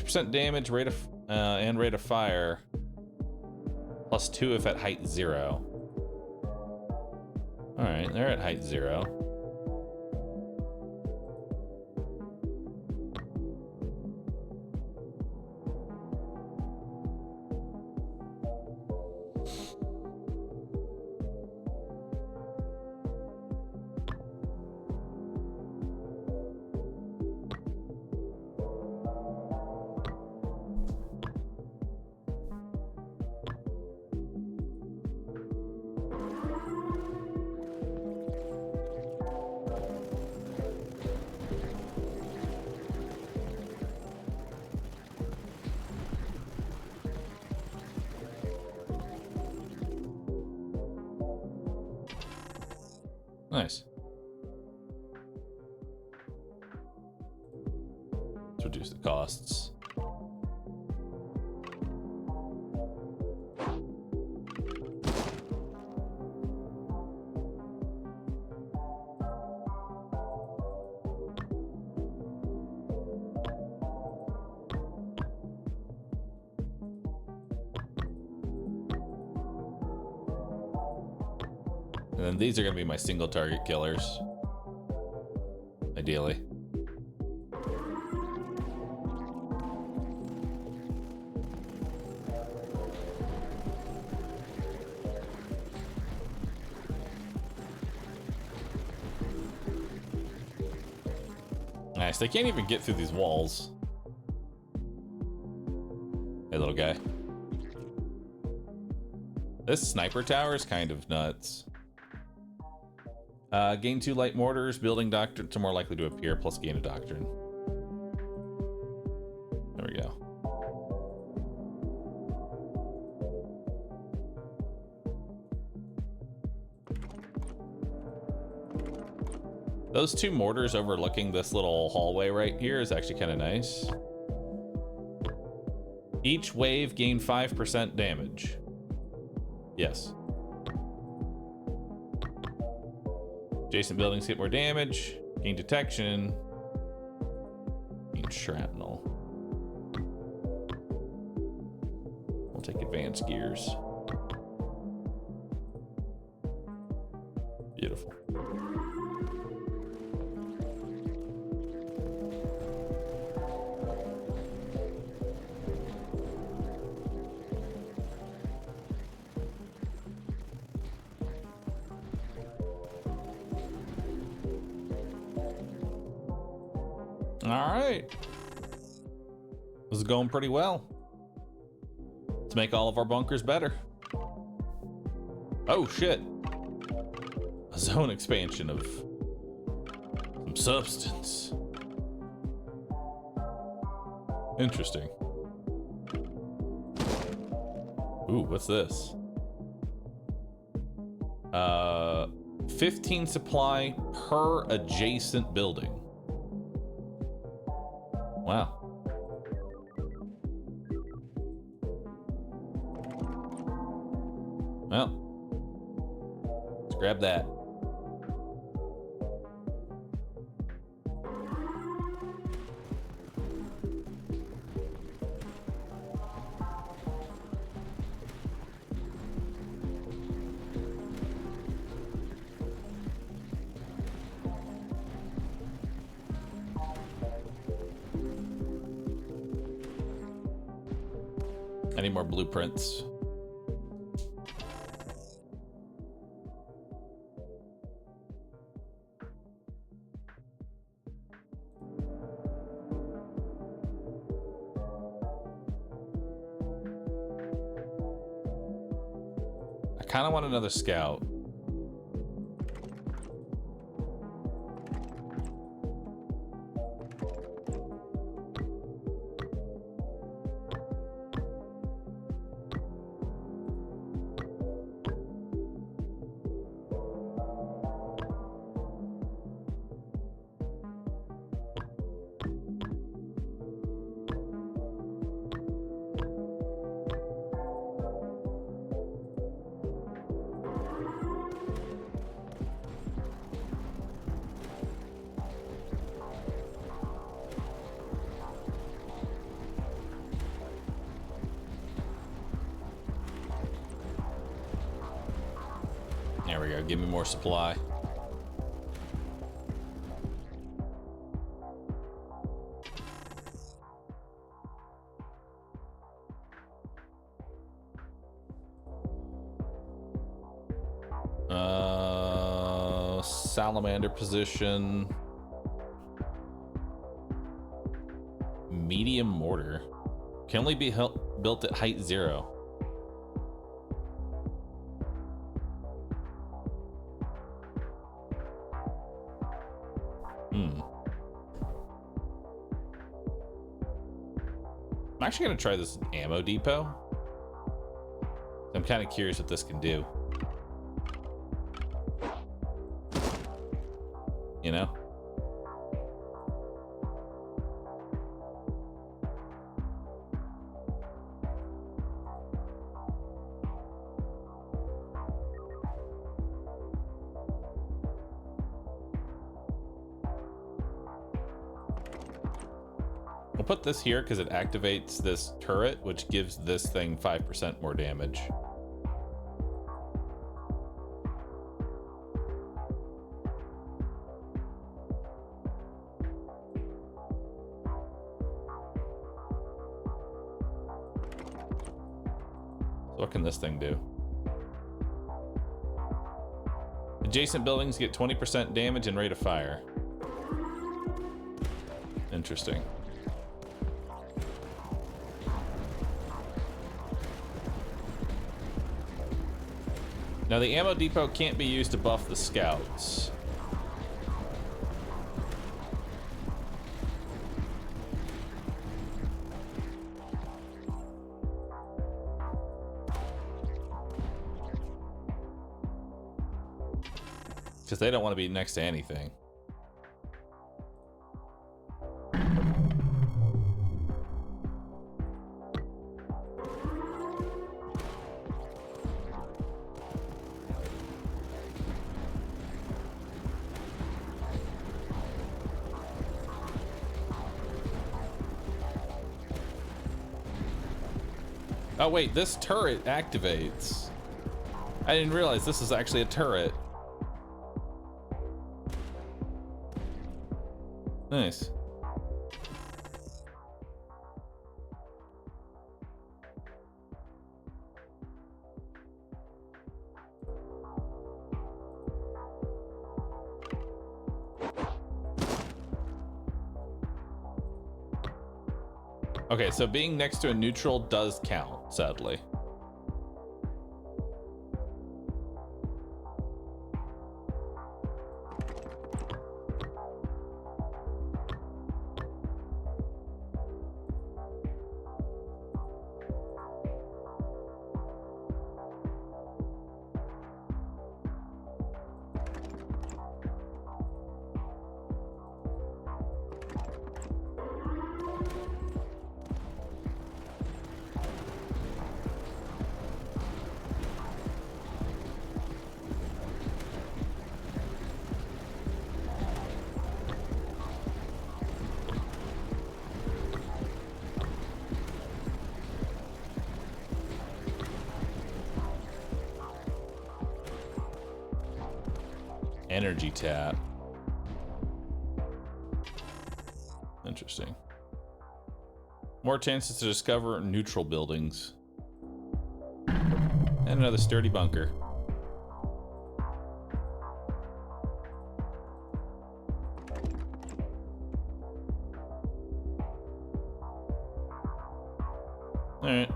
% damage, rate of and rate of fire, +2 if at height 0. All right, they're at height 0. Nice. Let's reduce the costs. And then these are going to be my single target killers. Ideally. Nice. They can't even get through these walls. Hey, little guy. This sniper tower is kind of nuts. Gain 2 light mortars, building doctrine to more likely to appear, plus gain a doctrine. There we go. Those 2 mortars overlooking this little hallway right here is actually kind of nice. Each wave gain 5% damage. Yes. Adjacent buildings get more damage, gain detection, gain shrapnel. We'll take advanced gears. Beautiful. All right. This is going pretty well. Let's make all of our bunkers better. Oh, shit. A zone expansion of some substance. Interesting. Ooh, what's this? 15 supply per adjacent building. Wow. Well, let's grab that. I need more blueprints. I kind of want another scout. There we go. Give me more supply. Salamander position. Medium mortar. Can only be built at height 0. I'm actually going to try this ammo depot. I'm kind of curious what this can do. you know? We'll put this here because it activates this turret, which gives this thing 5% more damage. So what can this thing do? Adjacent buildings get 20% damage and rate of fire. Interesting. Now the ammo depot can't be used to buff the scouts. Because they don't want to be next to anything. Oh wait, this turret activates. I didn't realize this is actually a turret. Nice. Okay, so being next to a neutral does count, sadly. Energy tap. Interesting. More chances to discover neutral buildings. And another sturdy bunker. All right.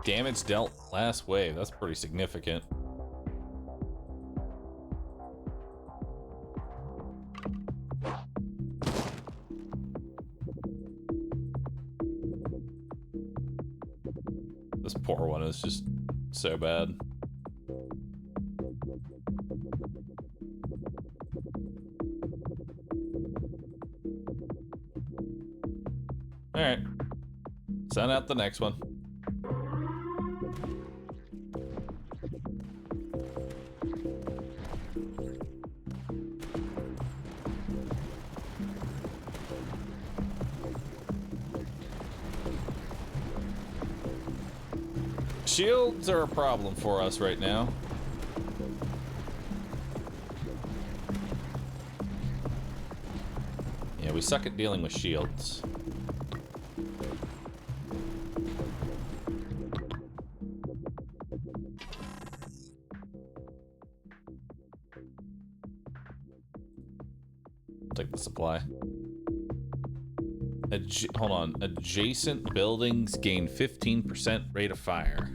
Damage dealt last wave. That's pretty significant. This poor one is just so bad. All right. Send out the next one. Shields are a problem for us right now. Yeah, we suck at dealing with shields. Take the supply. Hold on. Adjacent buildings gain 15% rate of fire.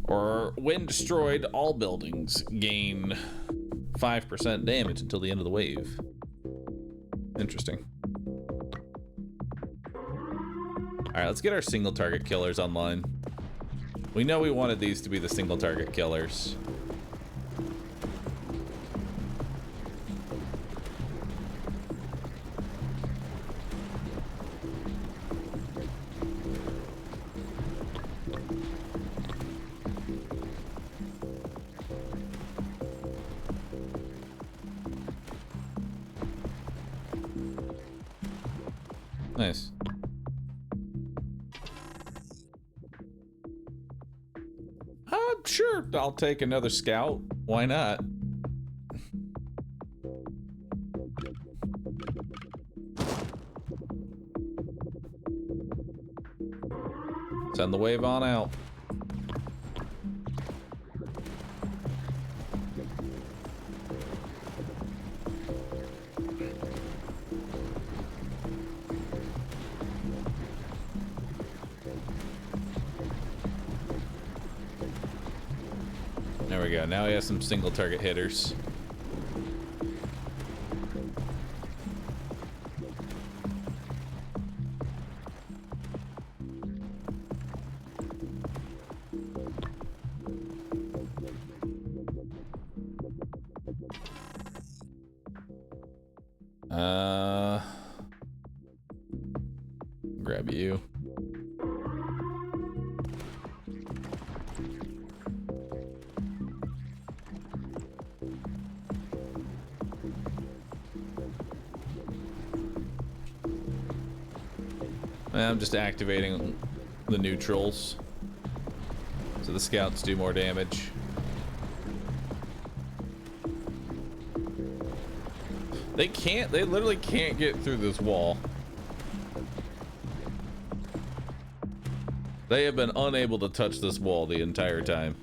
Or when destroyed, all buildings gain 5% damage until the end of the wave. Interesting. Alright, let's get our single target killers online. We know we wanted these to be the single target killers. Nice. Sure, I'll take another scout. Why not? Send the wave on out. There we go. Now he has some single target hitters. Grab you. I'm just activating the neutrals so the scouts do more damage. They literally can't get through this wall. They have been unable to touch this wall the entire time.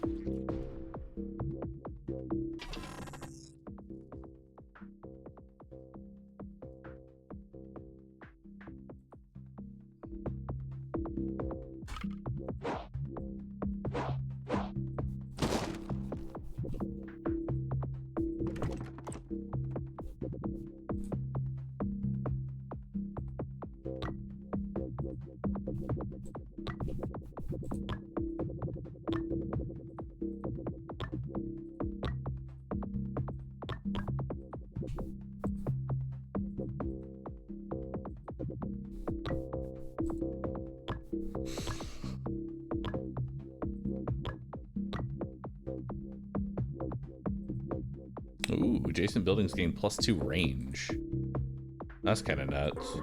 Ooh, adjacent buildings gain +2 range. That's kind of nuts.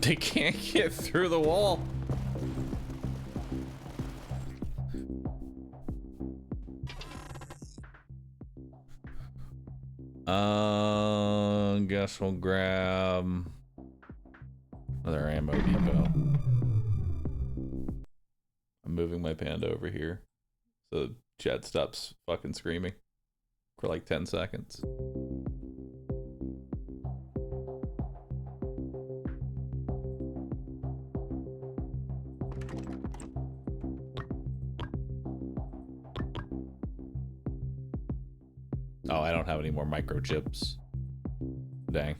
They can't get through the wall. Guess we'll grab another ammo depot. I'm moving my panda over here so Chad stops fucking screaming for like 10 seconds. Oh, I don't have any more microchips. Dang.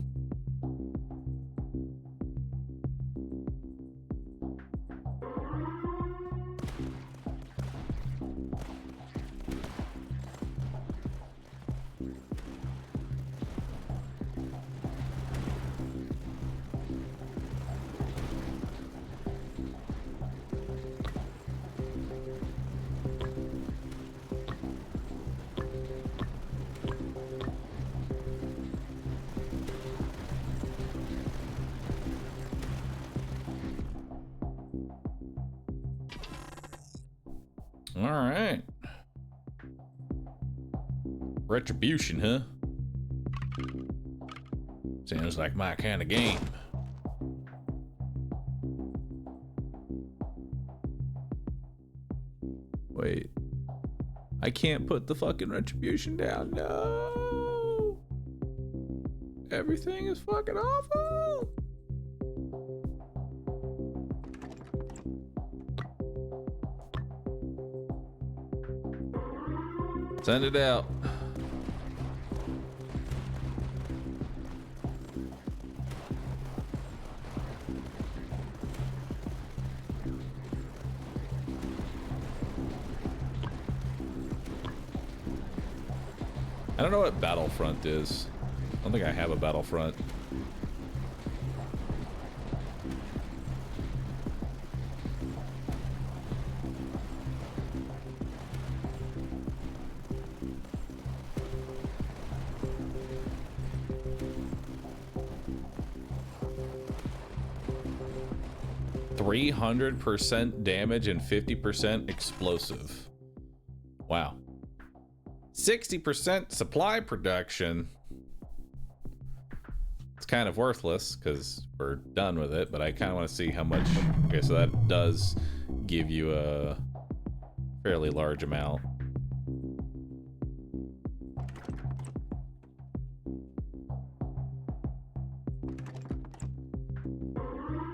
Retribution, huh? Sounds like my kind of game. Wait. I can't put the fucking retribution down. No. Everything is fucking awful. Send it out. I don't know what Battlefront is. I don't think I have a Battlefront. %300 damage and 50% explosive. Wow. 60% supply production. It's kind of worthless because we're done with it, but I kind of want to see how much. Okay, so that does give you a fairly large amount.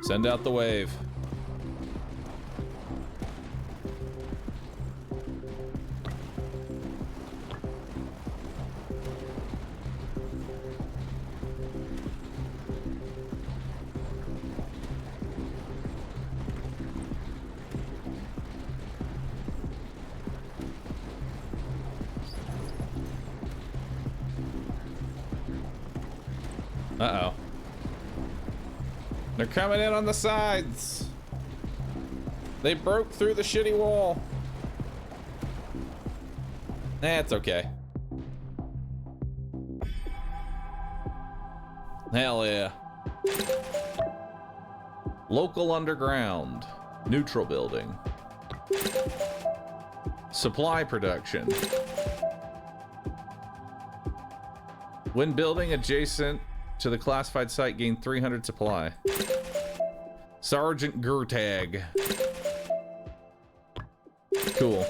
Send out the wave. Uh-oh. They're coming in on the sides. They broke through the shitty wall. That's okay. Hell yeah. Local underground. Neutral building. Supply production. When building adjacent to the classified site, gain 300 supply. Sergeant Gertag. Cool.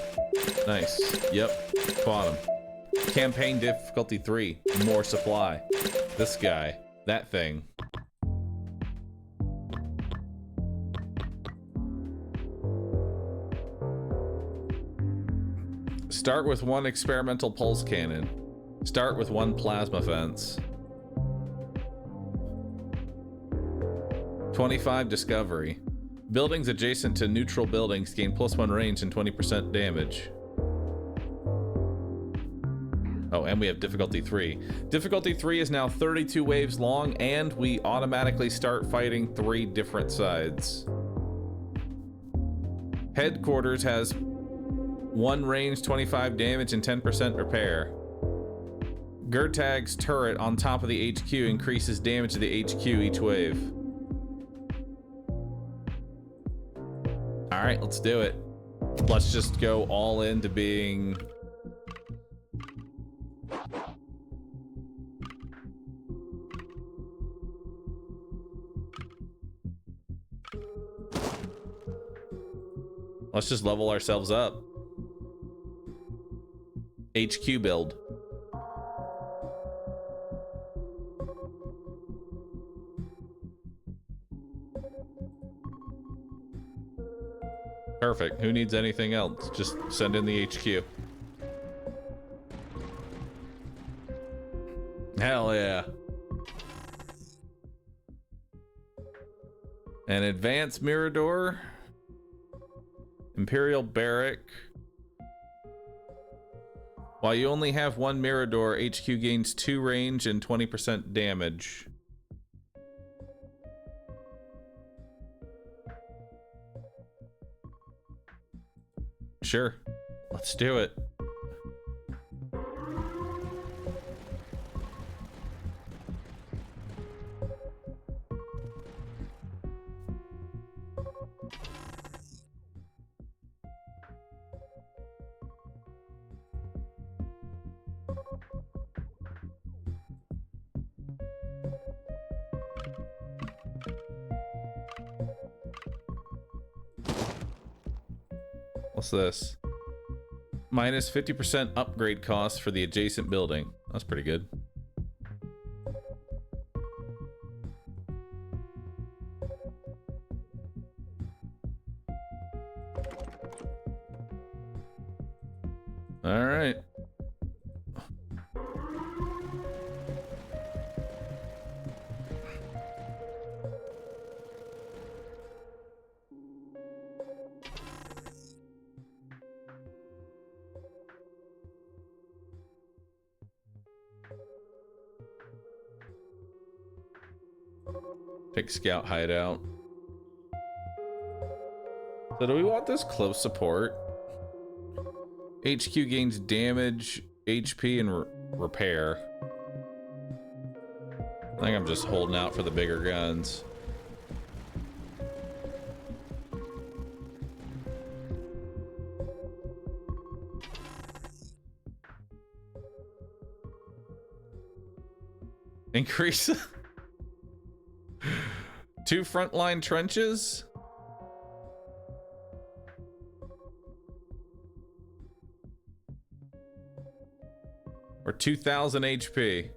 Nice. Yep. Bottom. Campaign difficulty 3. More supply. This guy. That thing. Start with 1 experimental pulse cannon. Start with 1 plasma fence. 25 discovery. Buildings adjacent to neutral buildings gain +1 range and 20% damage. Oh, and we have difficulty 3. Difficulty 3 is now 32 waves long, and we automatically start fighting 3 different sides. Headquarters has 1 range, 25 damage, and 10% repair. Gertag's turret on top of the HQ increases damage to the HQ each wave. All right, let's do it. Let's just go all into being... Let's just level ourselves up. HQ build. Perfect. Who needs anything else? Just send in the HQ. Hell yeah. An advanced Mirador. Imperial Barrack. While you only have 1 Mirador, HQ gains 2 range and 20% damage. Sure, let's do it. What's this? Minus 50% upgrade cost for the adjacent building. That's pretty good. All right. Pick scout hideout. So do we want this close support? HQ gains damage, HP, and repair. I think I'm just holding out for the bigger guns. Increase 2 frontline trenches. Or 2,000 HP.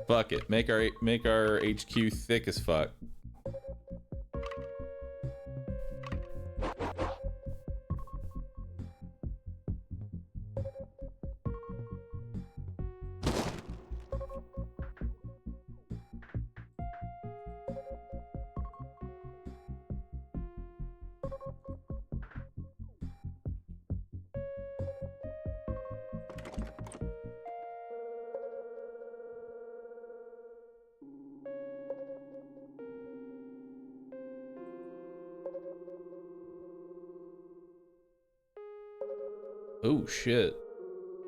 Fuck it. Make our HQ thick as fuck. Oh shit.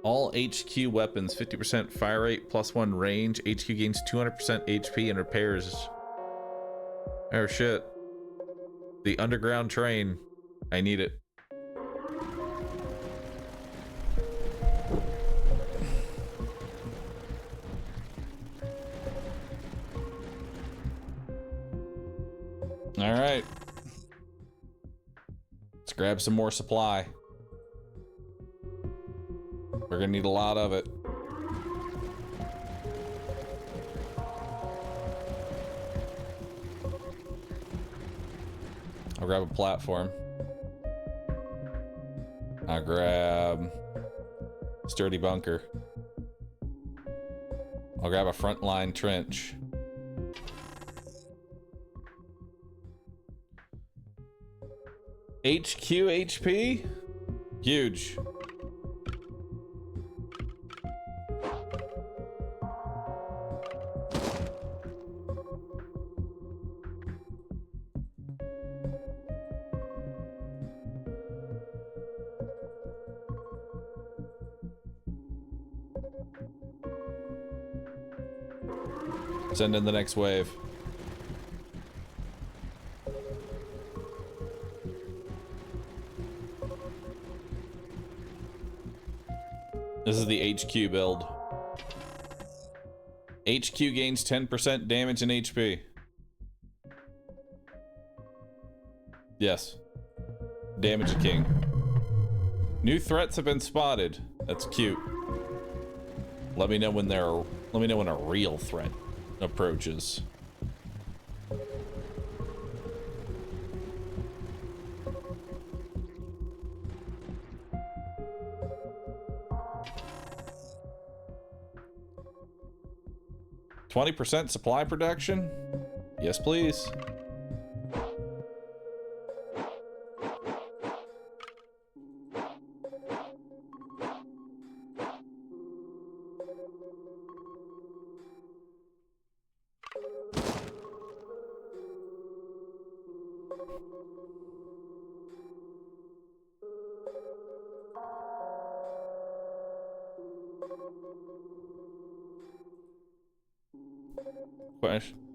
All HQ weapons 50% fire rate +1 range. HQ gains 200% HP and repairs. Oh shit. The underground train. I need it. All right. Let's grab some more supply. We're gonna need a lot of it. I'll grab a platform. I'll grab sturdy bunker. I'll grab a frontline trench. HQ HP? Huge. Send in the next wave. This is the HQ build. HQ gains 10% damage and HP. Yes. Damage king. New threats have been spotted. That's cute. Let me know when a real threat approaches. %, supply production? Yes, please.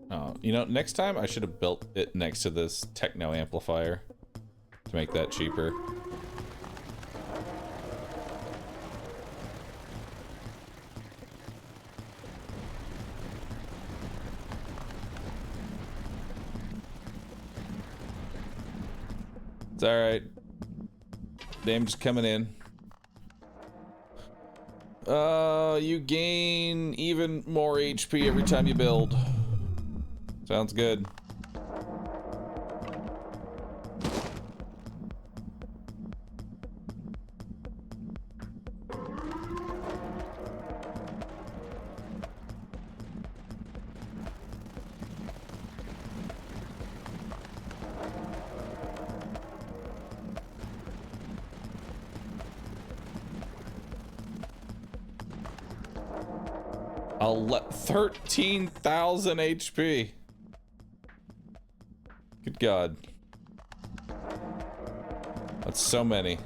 Oh, you know, next time I should have built it next to this techno amplifier to make that cheaper. It's all right. Damage coming in. You gain even more HP every time you build. Sounds good. I'll let 13,000 HP. Good God. That's so many.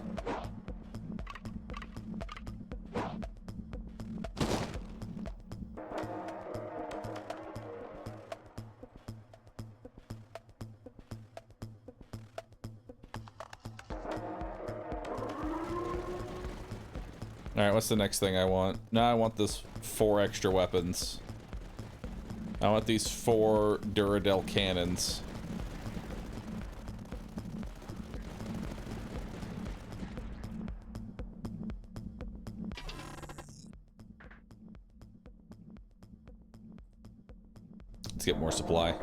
Alright, what's the next thing I want? Now I want this 4 extra weapons. I want these 4 Duradel cannons. Let's get more supply.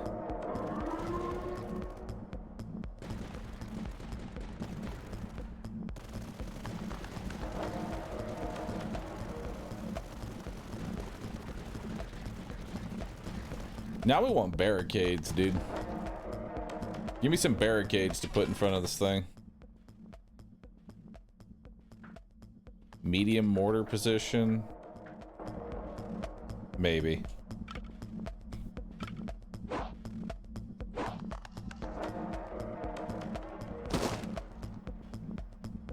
Now we want barricades, dude. Give me some barricades to put in front of this thing. Medium mortar position. Maybe.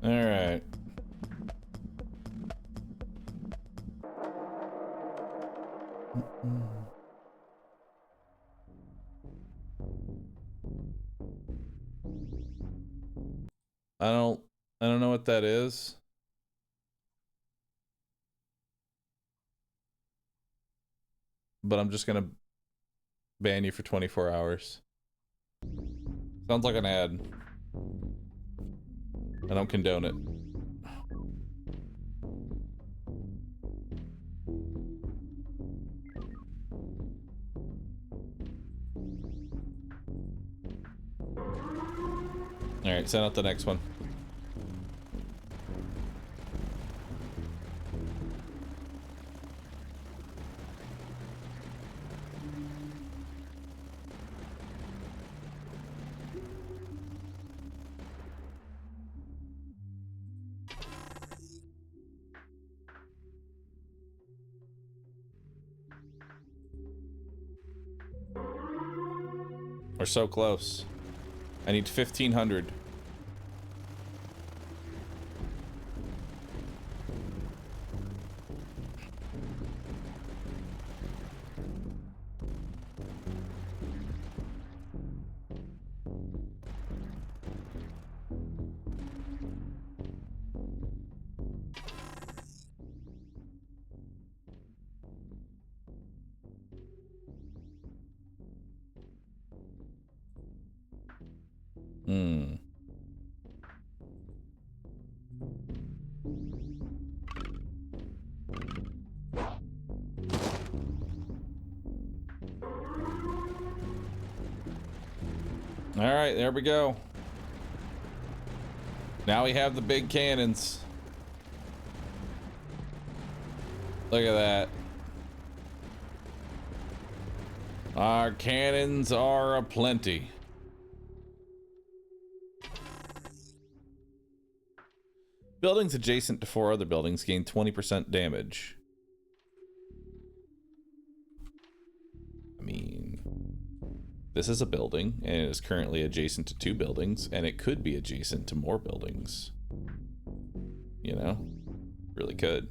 All right. I don't know what that is. But I'm just gonna ban you for 24 hours. Sounds like an ad. I don't condone it. Alright, send out the next one. We're so close. I need 1,500. Alright, there we go. Now we have the big cannons. Look at that. Our cannons are aplenty. Buildings adjacent to 4 other buildings gain 20% damage. I mean, this is a building, and it is currently adjacent to 2 buildings, and it could be adjacent to more buildings. You know? Really could.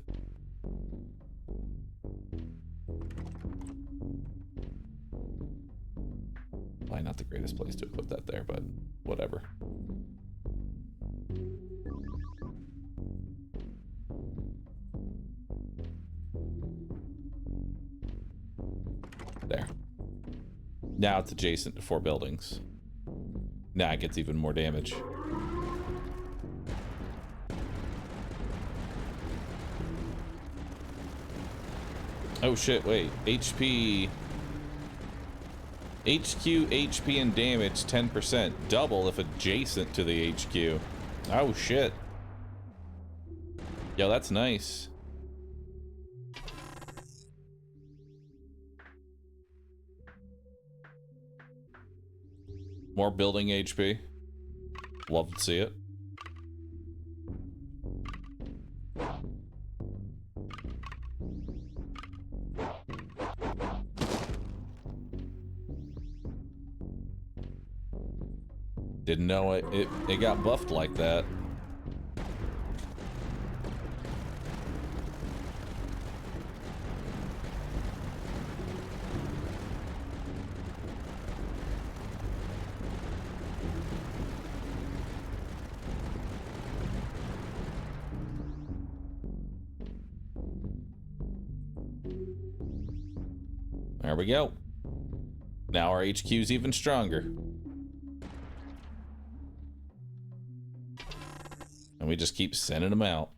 Probably not the greatest place to put that there, but whatever. There. Now it's adjacent to 4 buildings. Now it gets even more damage. Oh shit, wait. HP. HQ, HP, and damage 10%. Double if adjacent to the HQ. Oh shit. Yo, that's nice. More building HP. Love to see it. Didn't know it got buffed like that. There we go. Now our HQ's even stronger. And we just keep sending them out.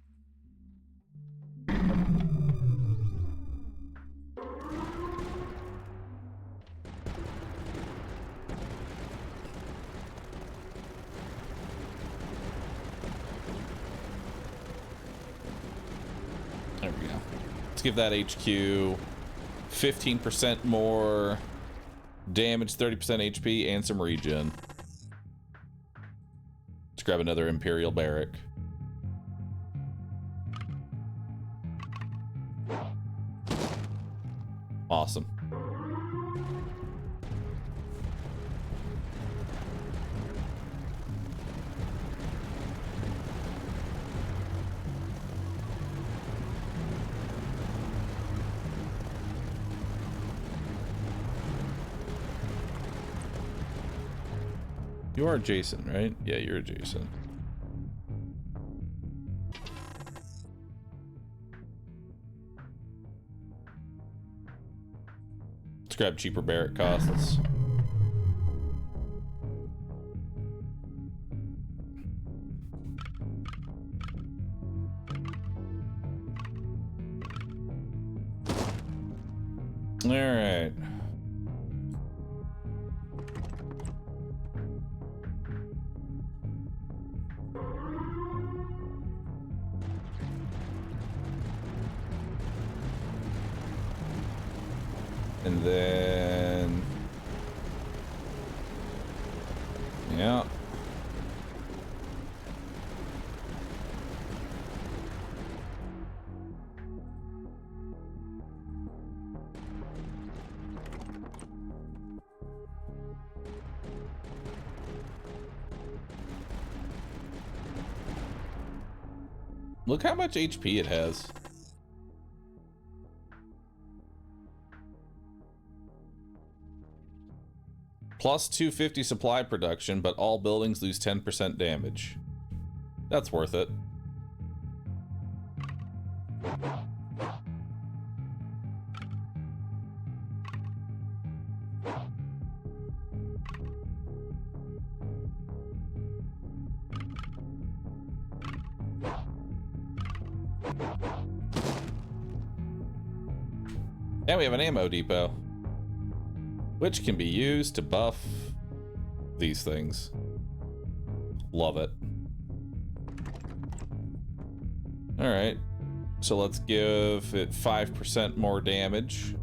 There we go. Let's give that HQ 15% more damage, 30% HP, and some regen. Let's grab another Imperial Barrack. Awesome. You are adjacent, right? Yeah, you're adjacent. Let's grab cheaper barrack costs. All right. And then, yeah. Look how much HP it has. Plus 250 supply production, but all buildings lose 10% damage. That's worth it. And we have an ammo depot, which can be used to buff these things. Love it. All right, so let's give it 5% more damage.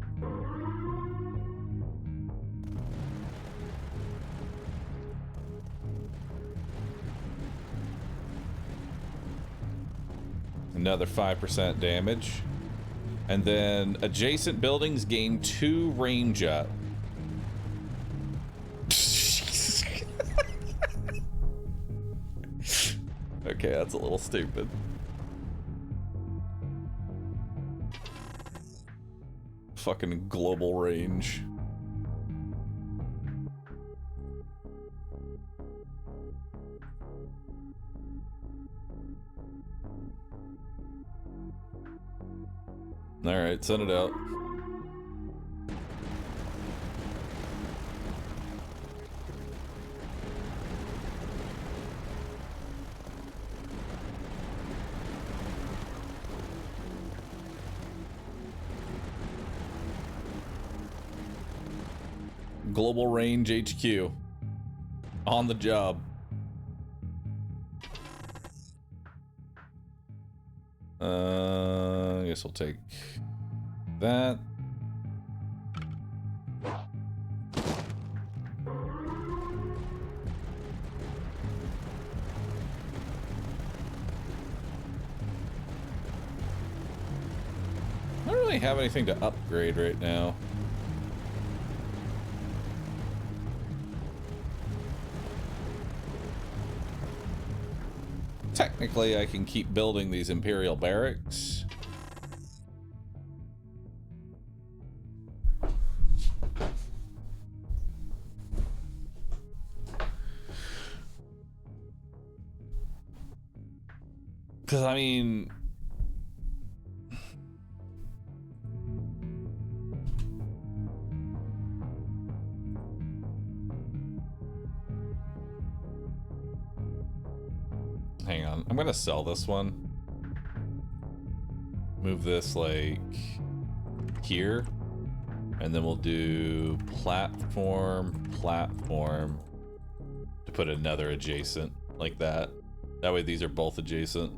Another 5% damage. And then adjacent buildings gain 2 range up. Okay, that's a little stupid. Fucking global range. All right, send it out. Global Range HQ. On the job. I guess we'll take that. I don't really have anything to upgrade right now. Technically, I can keep building these Imperial barracks. Because, I mean... Hang on, I'm gonna sell this one. Move this, like, here. And then we'll do platform, platform, to put another adjacent, like that. That way these are both adjacent.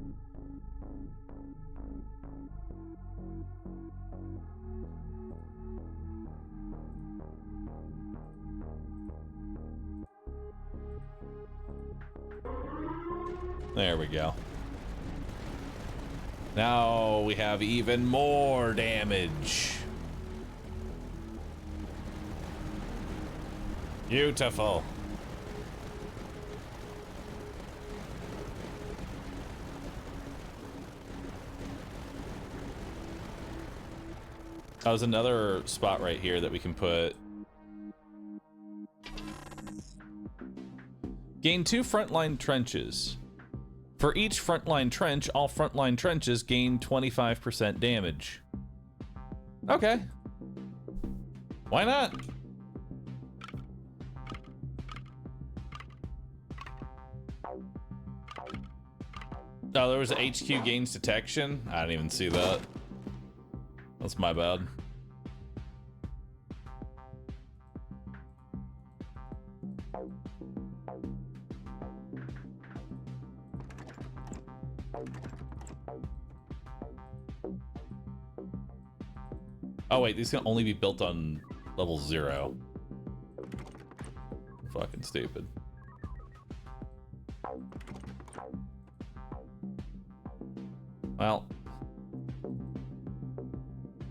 There we go. Now we have even more damage. Beautiful. There's another spot right here that we can put. Gain 2 frontline trenches. For each frontline trench, all frontline trenches gain 25% damage. Okay. Why not? Oh, there was HQ gains detection? I didn't even see that. That's my bad. Oh wait, these can only be built on level 0. Fucking stupid. Well,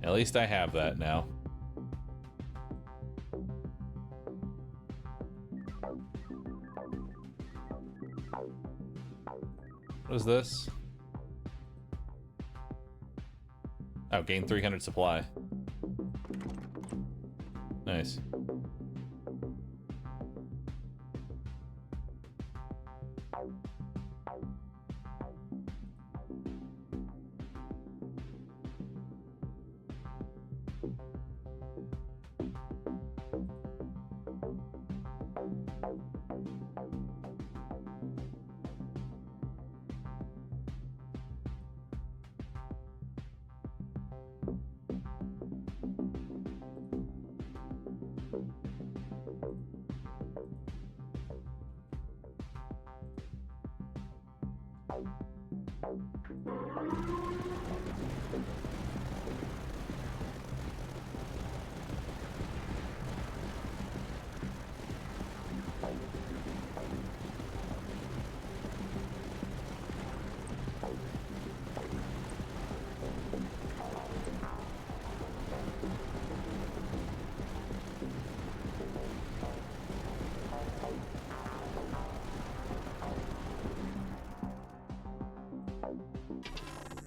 at least I have that now. What is this? Oh, gain 300 supply. Nice.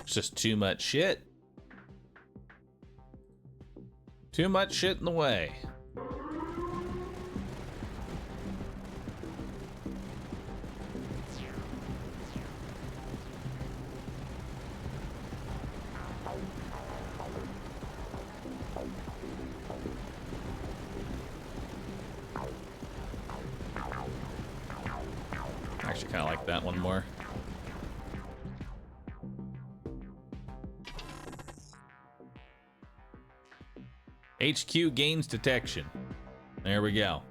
It's just too much shit. Too much shit in the way. Actually, kind of like that one more. HQ gains detection. There we go.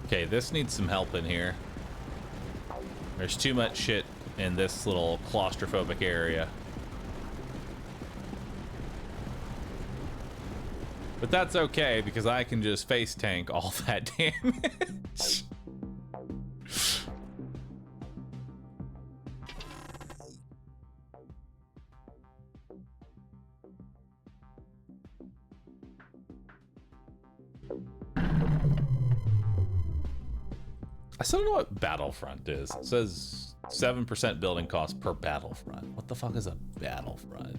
Okay, this needs some help in here. There's too much shit in this little claustrophobic area. But that's okay, because I can just face tank all that damage. I still don't know what Battlefront is. It says 7% building cost per Battlefront. What the fuck is a Battlefront?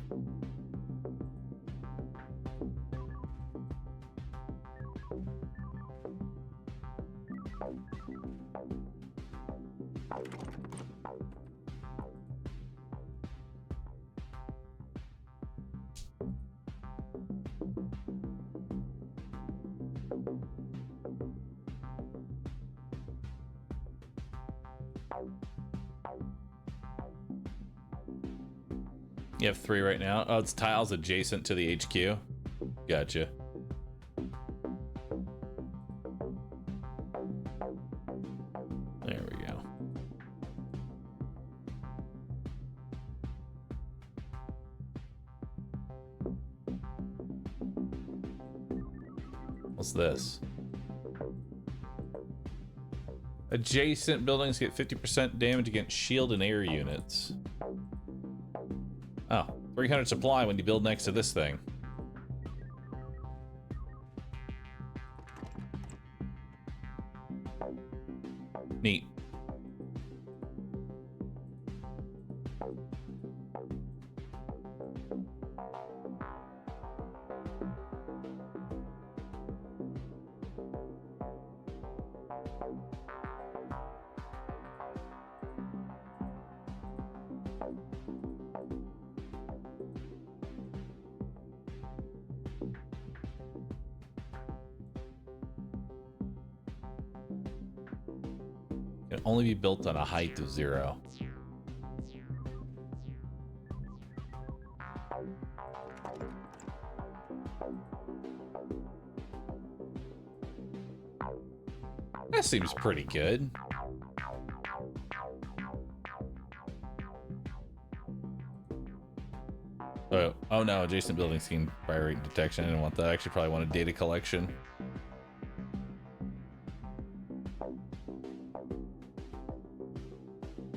You have 3 right now. Oh, it's tiles adjacent to the HQ. Gotcha. There we go. What's this? Adjacent buildings get 50% damage against shield and air units. Oh, 300 supply when you build next to this thing. Neat. Can only be built on a height of 0. That seems pretty good. Oh no, adjacent buildings gain fire rate detection. I didn't want that. I actually probably wanted data collection.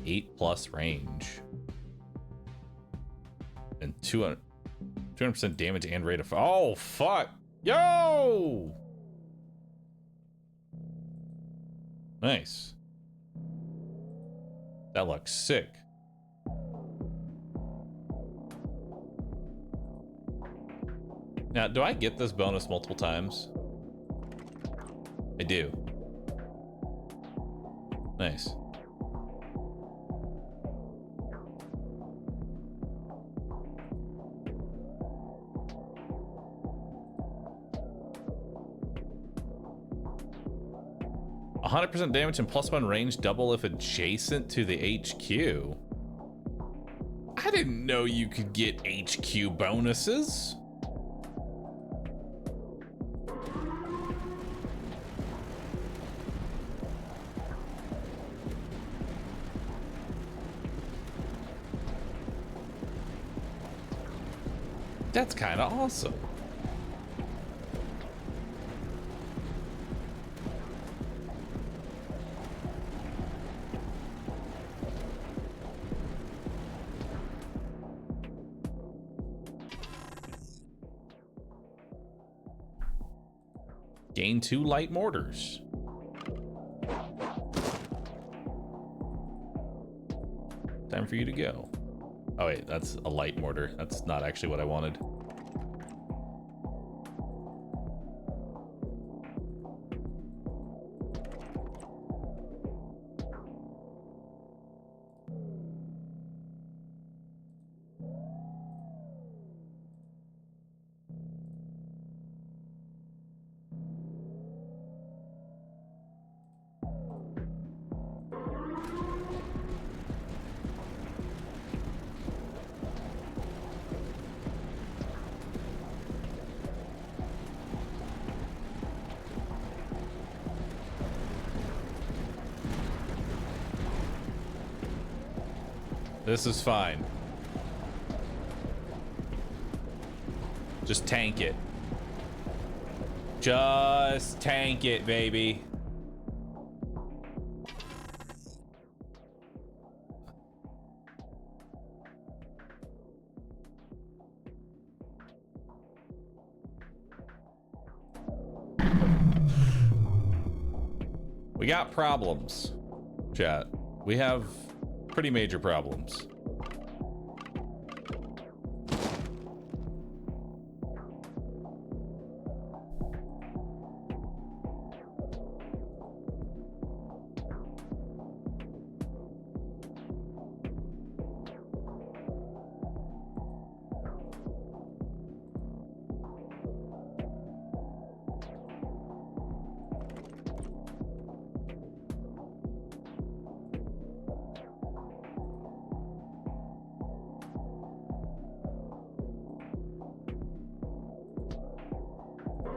+8 range. And 200% damage and rate of fire. Oh, fuck. Yo! Nice. That looks sick. Now, do I get this bonus multiple times? I do. Nice. %100% damage and +1 range double if adjacent to the HQ. I didn't know you could get HQ bonuses. That's kind of awesome. Gain 2 light mortars. Time for you to go. Oh wait, that's a light mortar. That's not actually what I wanted. This is fine. Just tank it. Just tank it, baby. We got problems, chat. We have pretty major problems.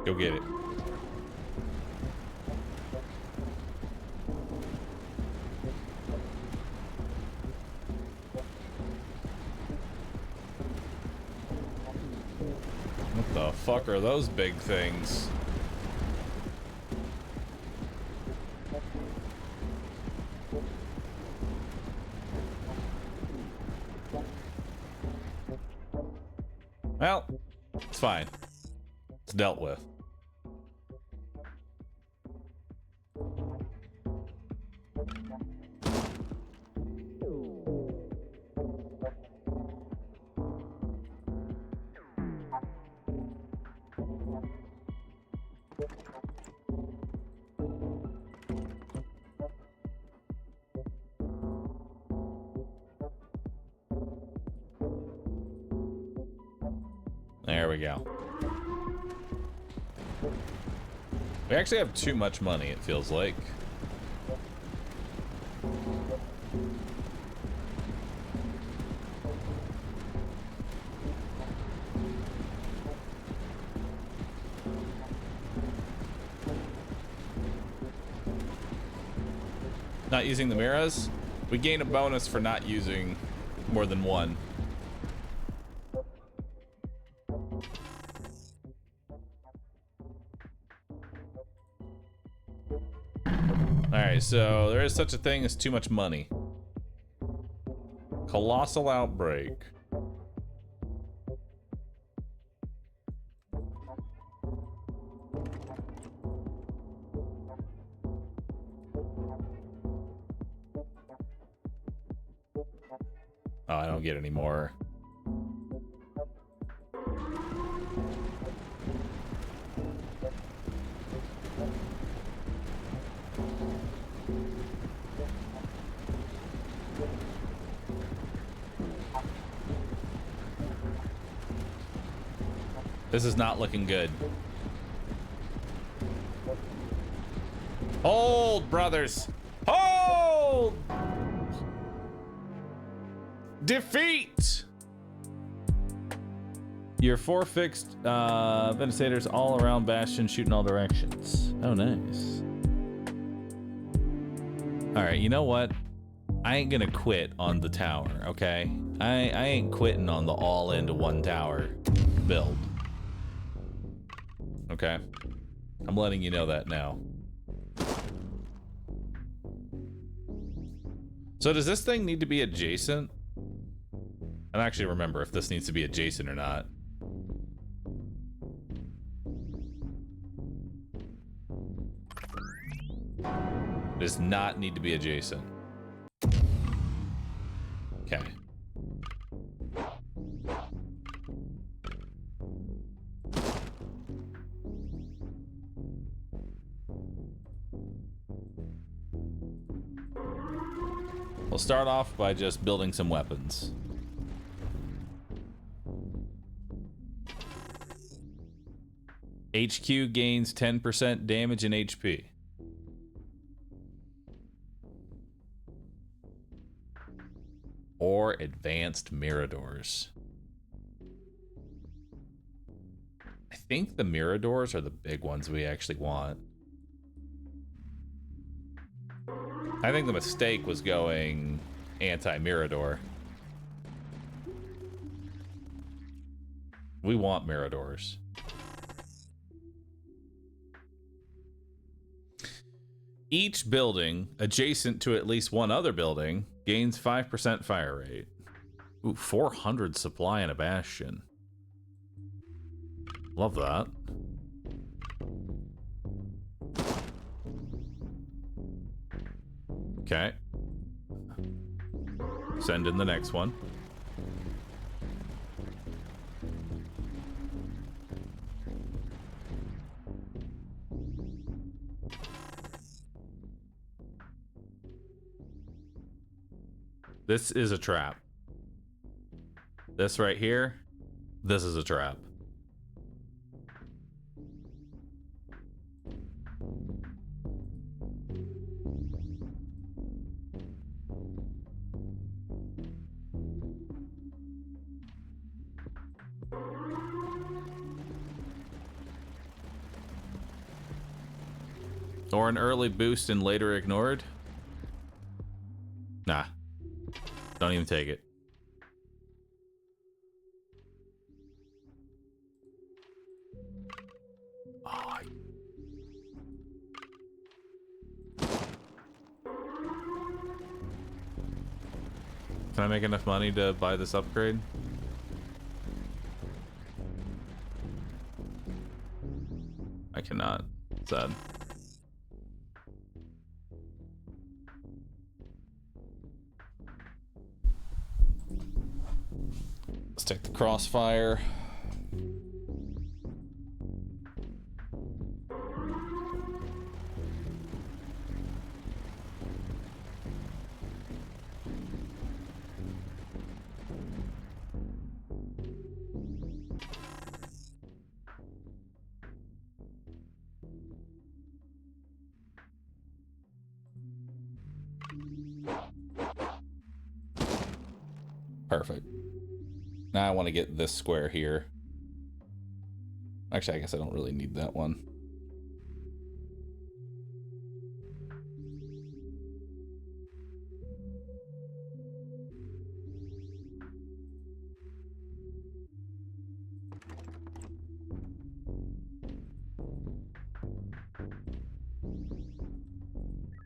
Go get it. What the fuck are those big things? Well, it's fine. It's dealt with. There we go. We actually have too much money, it feels like. Not using the mirrors? We gain a bonus for not using more than one. Alright, so there is such a thing as too much money. Colossal outbreak. Oh, I don't get any more. This is not looking good. Hold, brothers. Hold! Defeat! Your 4 fixed Venators all around Bastion, shoot in all directions. Oh, nice. Alright, you know what? I ain't gonna quit on the tower, okay? I ain't quitting on the all into one tower build. Okay? I'm letting you know that now. So does this thing need to be adjacent? I don't actually remember if this needs to be adjacent or not. It does not need to be adjacent. Okay. We'll start off by just building some weapons. HQ gains 10% damage and HP. Or advanced miradors. I think the miradors are the big ones we actually want. I think the mistake was going anti-mirador. We want Miradors. Each building adjacent to at least one other building gains 5% fire rate. Ooh, 400 supply in a bastion. Love that. Okay. Send in the next one. This is a trap. This right here, this is a trap. Or an early boost and later ignored? Nah. Don't even take it. Oh, can I make enough money to buy this upgrade? I cannot. Sad. Let's take the crossfire. Perfect. Now I want to get this square here. Actually, I guess I don't really need that one.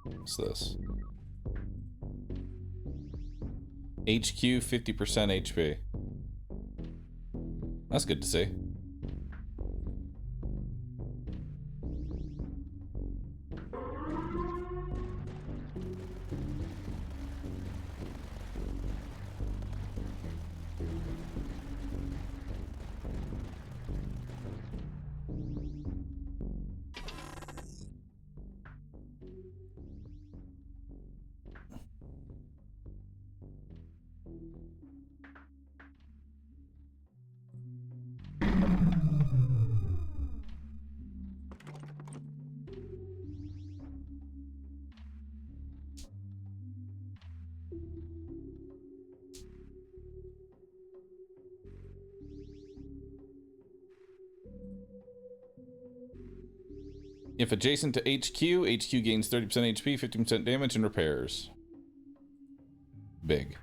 What's this? HQ 50% HP. That's good to see. If adjacent to HQ, HQ gains 30% HP, 15% damage, and repairs. Big.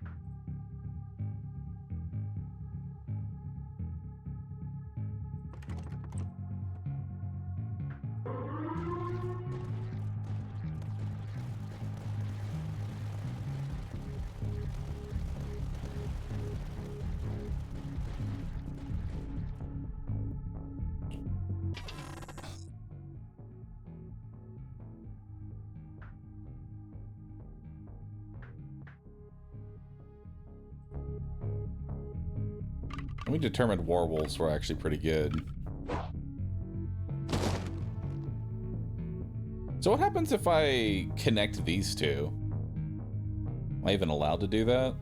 We determined werewolves were actually pretty good. So what happens if I connect these two? Am I even allowed to do that?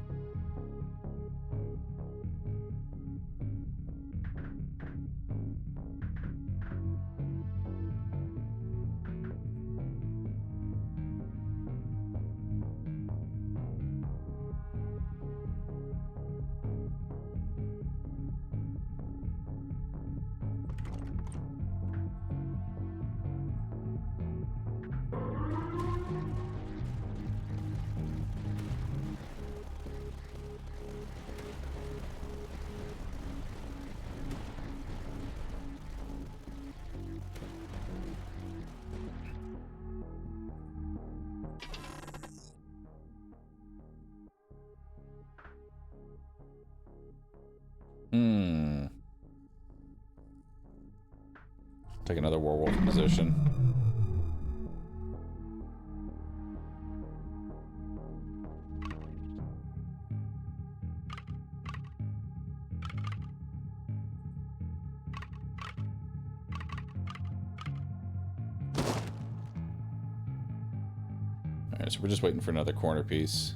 Take another werewolf position. Alright, so we're just waiting for another corner piece.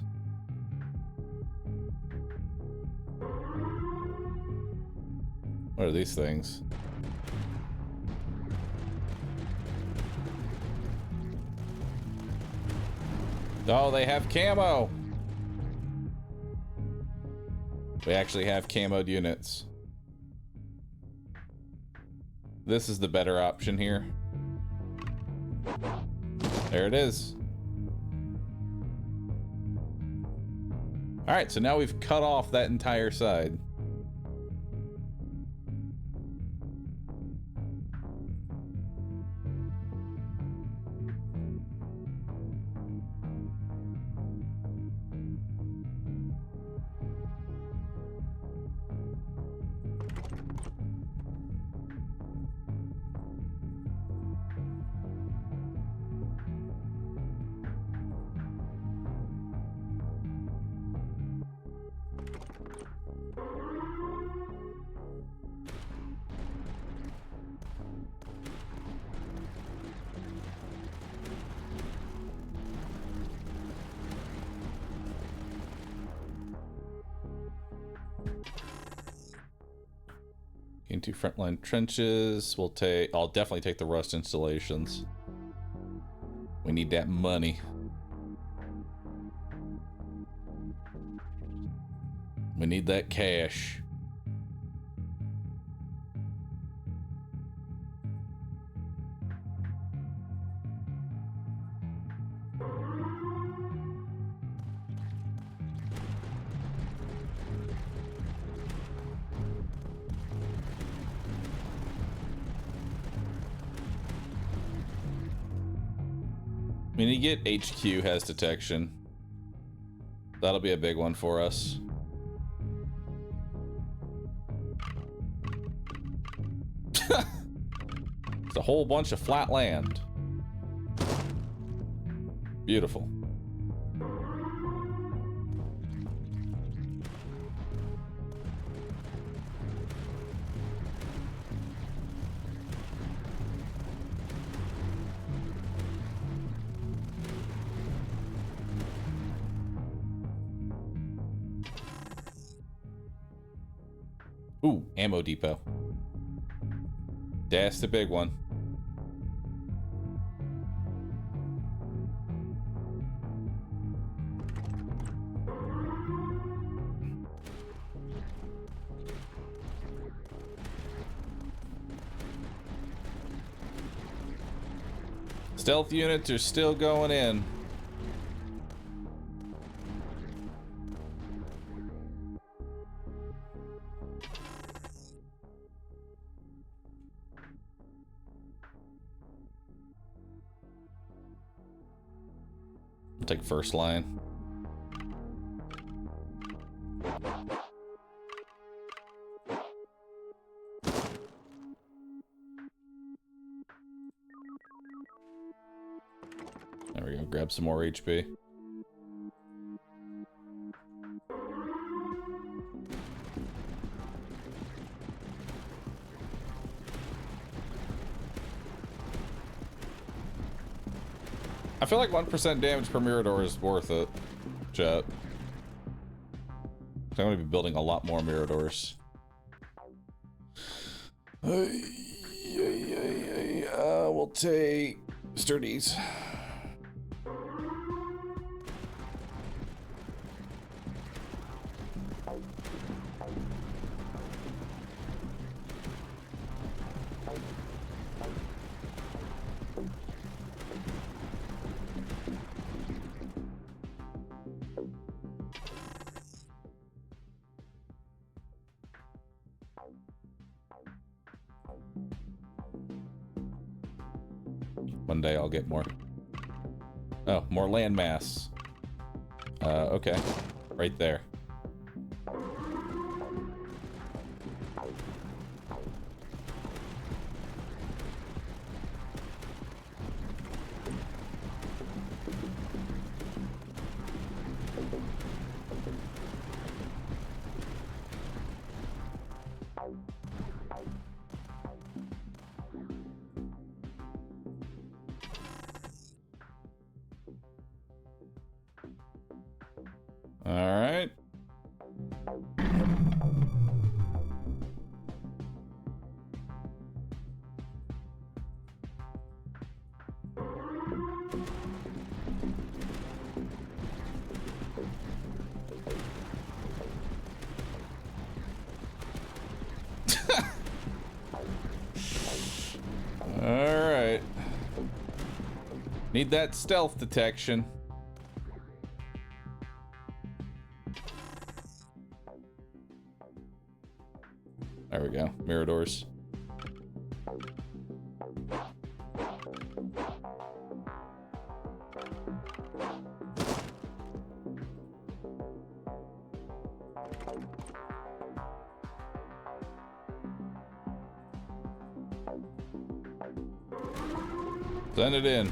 What are these things? Oh, they have camo! We actually have camoed units. This is the better option here. There it is. Alright, so now we've cut off that entire side. Into frontline trenches. I'll definitely take the rust installations. We need that money. We need that cash. We need to get HQ has detection. That'll be a big one for us. It's a whole bunch of flat land. Beautiful. Ooh, ammo depot. That's the big one. Stealth units are still going in. I'll take first line. There we go, grab some more HP. I feel like 1% damage per Mirador is worth it, chat. I'm going to be building a lot more Miradors. We'll take sturdies. One day I'll get more. Oh, more land mass. Okay. Right there. All right. Alright. Need that stealth detection. There we go. Mirror doors. Send it in.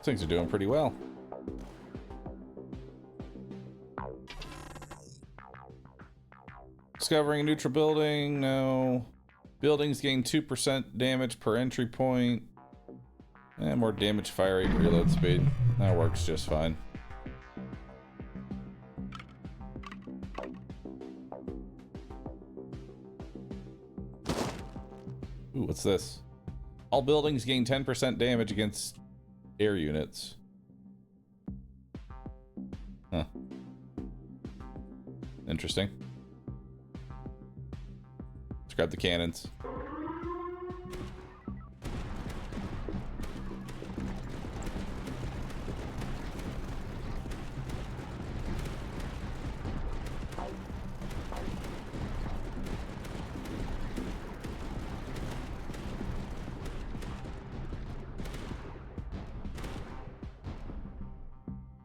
Things are doing pretty well. Discovering a neutral building. No. Buildings gain 2% damage per entry point. And more damage, fire rate, reload speed. That works just fine. Ooh, what's this? All buildings gain 10% damage against air units. Huh. Interesting. Let's grab the cannons.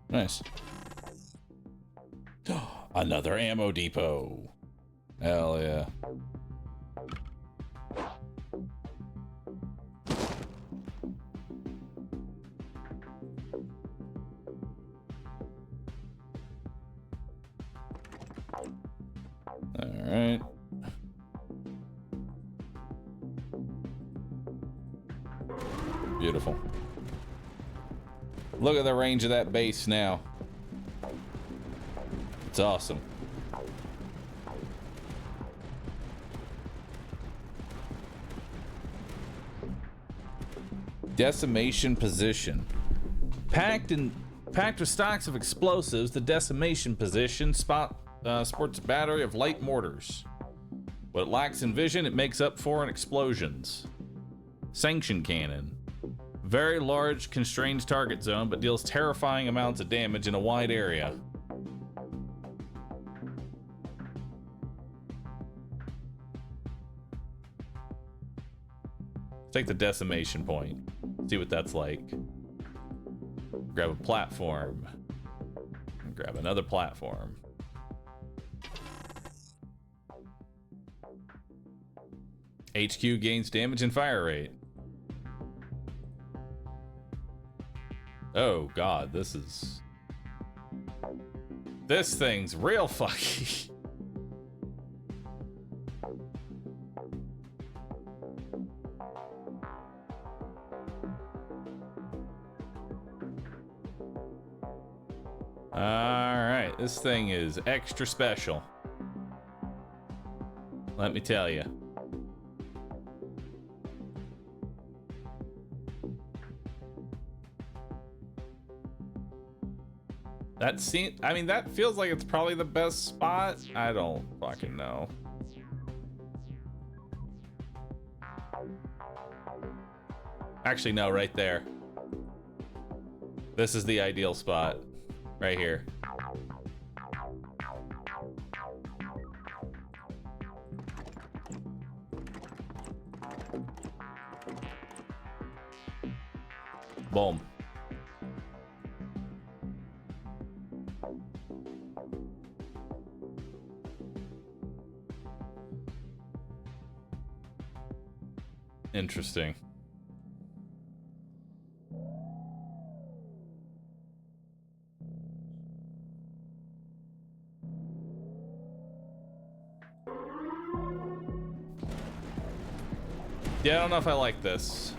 Nice. Another ammo depot. Hell yeah. All right. Beautiful. Look at the range of that base now. It's awesome. Decimation position. Packed with stocks of explosives, the decimation position sports a battery of light mortars. What it lacks in vision, it makes up for in explosions. Sanction cannon. Very large constrained target zone, but deals terrifying amounts of damage in a wide area. Take the decimation point. See what that's like. Grab a platform. And grab another platform. HQ gains damage and fire rate. Oh god, this thing's real fucky. Alright, this thing is extra special. Let me tell you. That feels like it's probably the best spot. I don't fucking know. Actually, no, right there. This is the ideal spot. Right here. Boom. Interesting. Yeah, I don't know if I like this.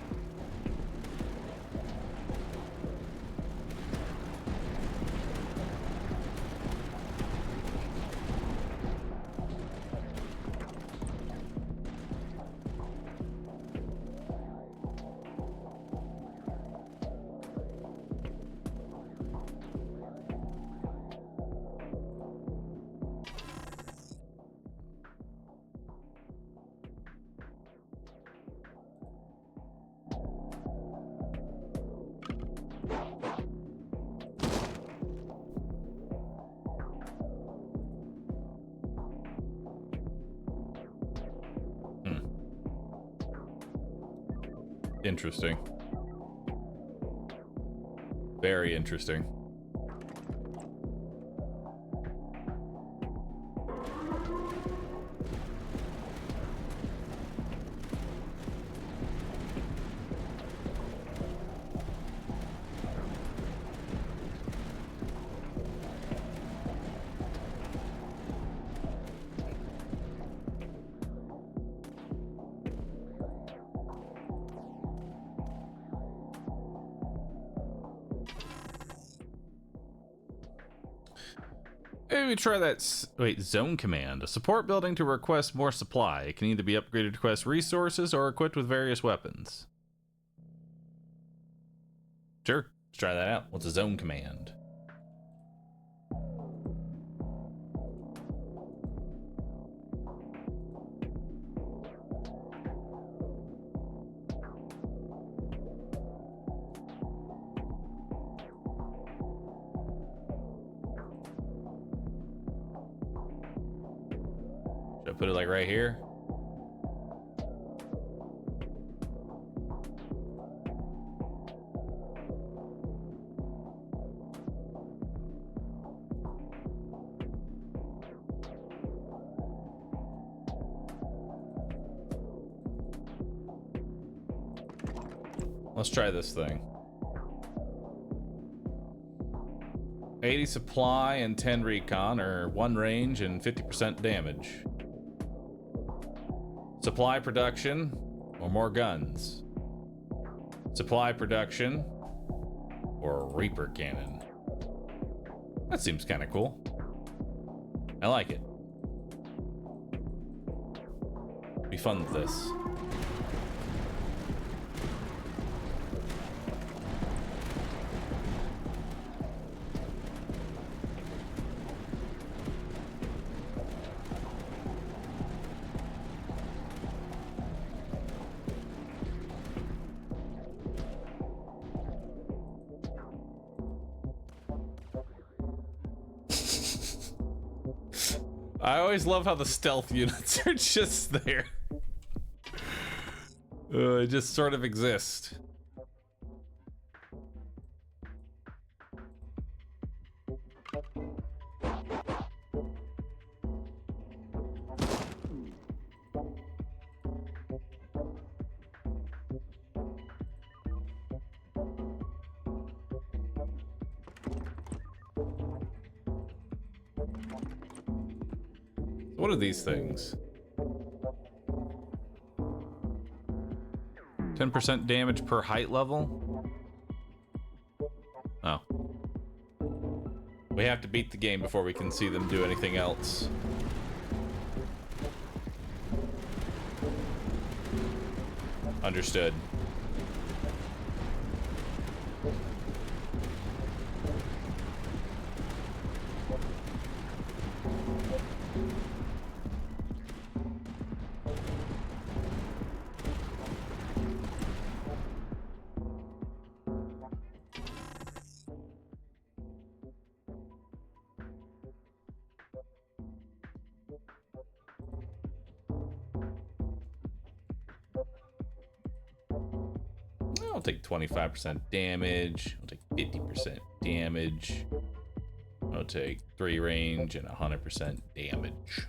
Interesting. Very interesting. Maybe try that. Wait, zone command. A support building to request more supply. It can either be upgraded to request resources or equipped with various weapons. Sure, let's try that out. What's a zone command? Put it like right here. Let's try this thing. 80 supply and 10 recon, or 1 range and 50% damage. Supply production, or more guns. Supply production, or a Reaper cannon. That seems kind of cool. I like it. Be fun with this. I always love how the stealth units are just there. They just sort of exist. What are these things? 10% damage per height level? Oh. We have to beat the game before we can see them do anything else. Understood. I'll take 25% damage. I'll take 50% damage. I'll take 3 range and 100% damage.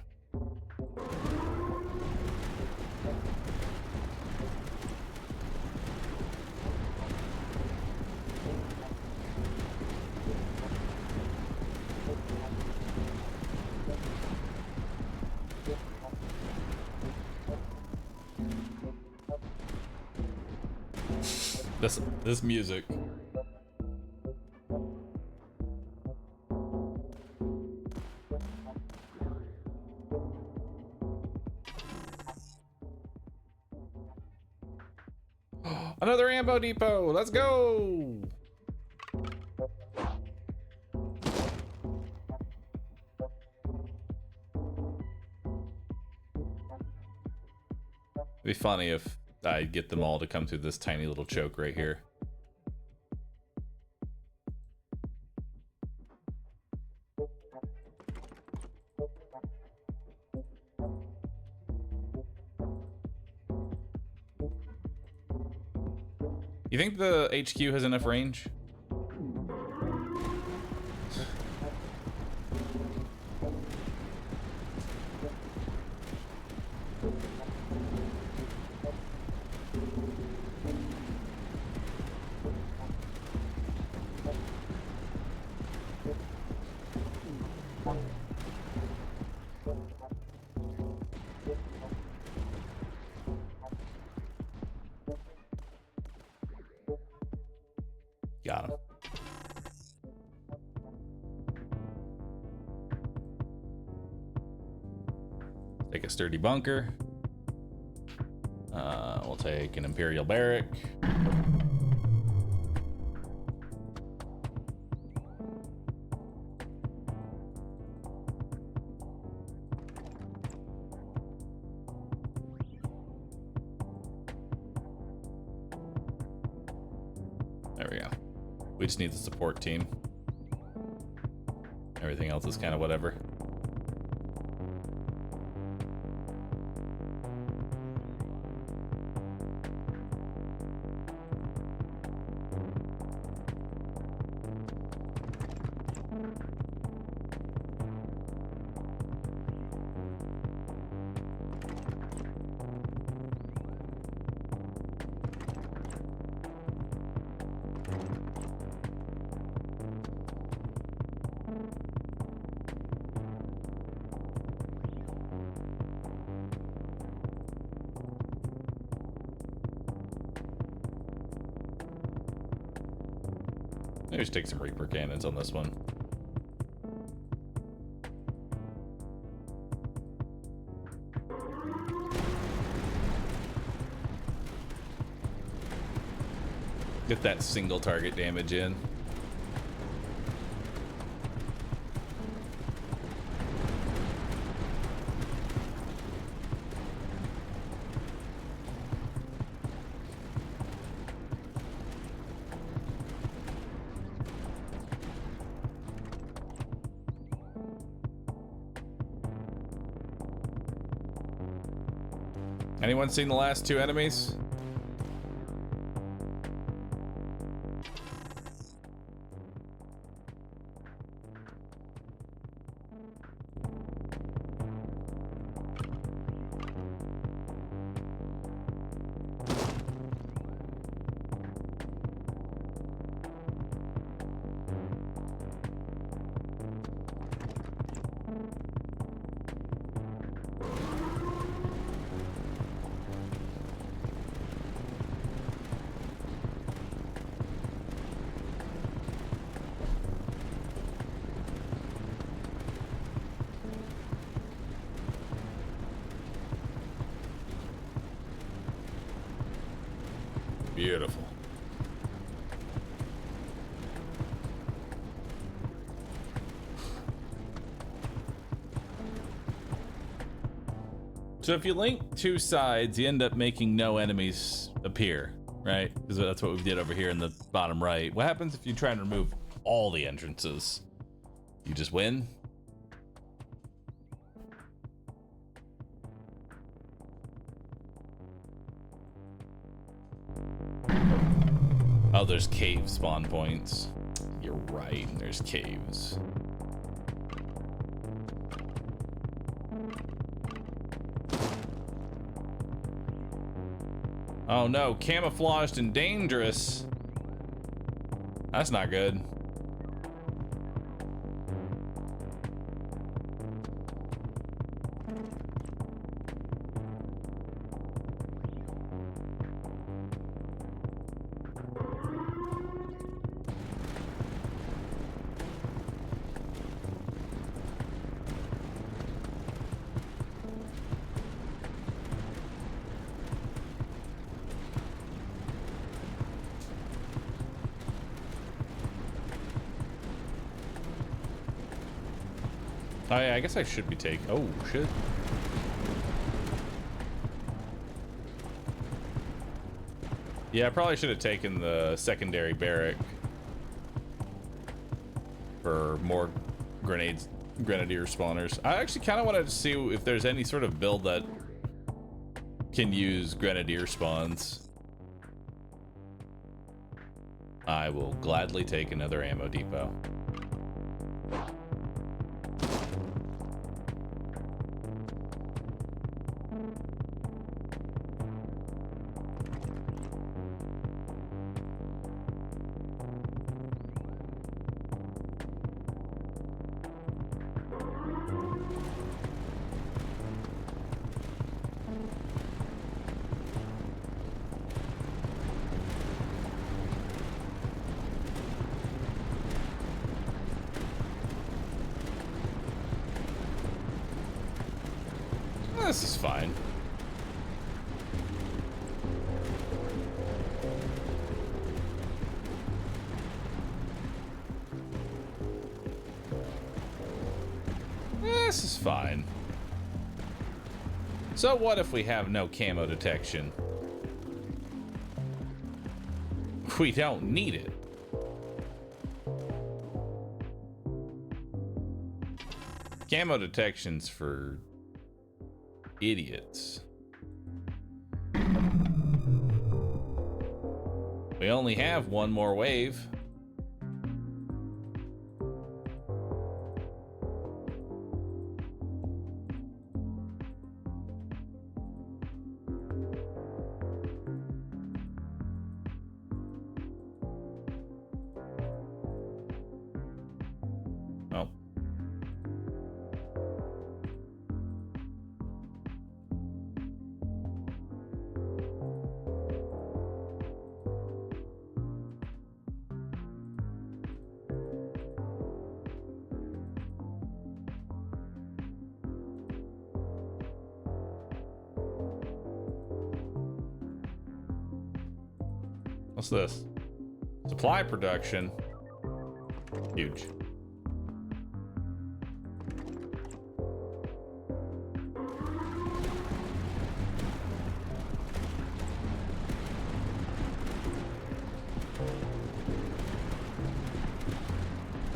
This music. Another ammo depot. Let's go. It'd be funny if I get them all to come through this tiny little choke right here. You think the HQ has enough range? Got him. Take a sturdy bunker. We'll take an Imperial barrack. There we go. We just need the support team. Everything else is kind of whatever. Maybe just take some Reaper cannons on this one. Get that single target damage in. Anyone seen the last two enemies? Beautiful. So if you link two sides, you end up making no enemies appear, right? Because that's what we did over here in the bottom right. What happens if you try and remove all the entrances? You just win? Oh, there's cave spawn points. You're right, there's caves. Oh no, camouflaged and dangerous. That's not good. I guess I should be taking. Oh shit. Yeah, I probably should have taken the secondary barrack for more grenadier spawners. I actually kind of wanted to see if there's any sort of build that can use grenadier spawns. I will gladly take another ammo depot. This is fine. This is fine. So what if we have no camo detection? We don't need it. Camo detection's for idiots. We only have one more wave. Oh. What's this? Supply production. Huge.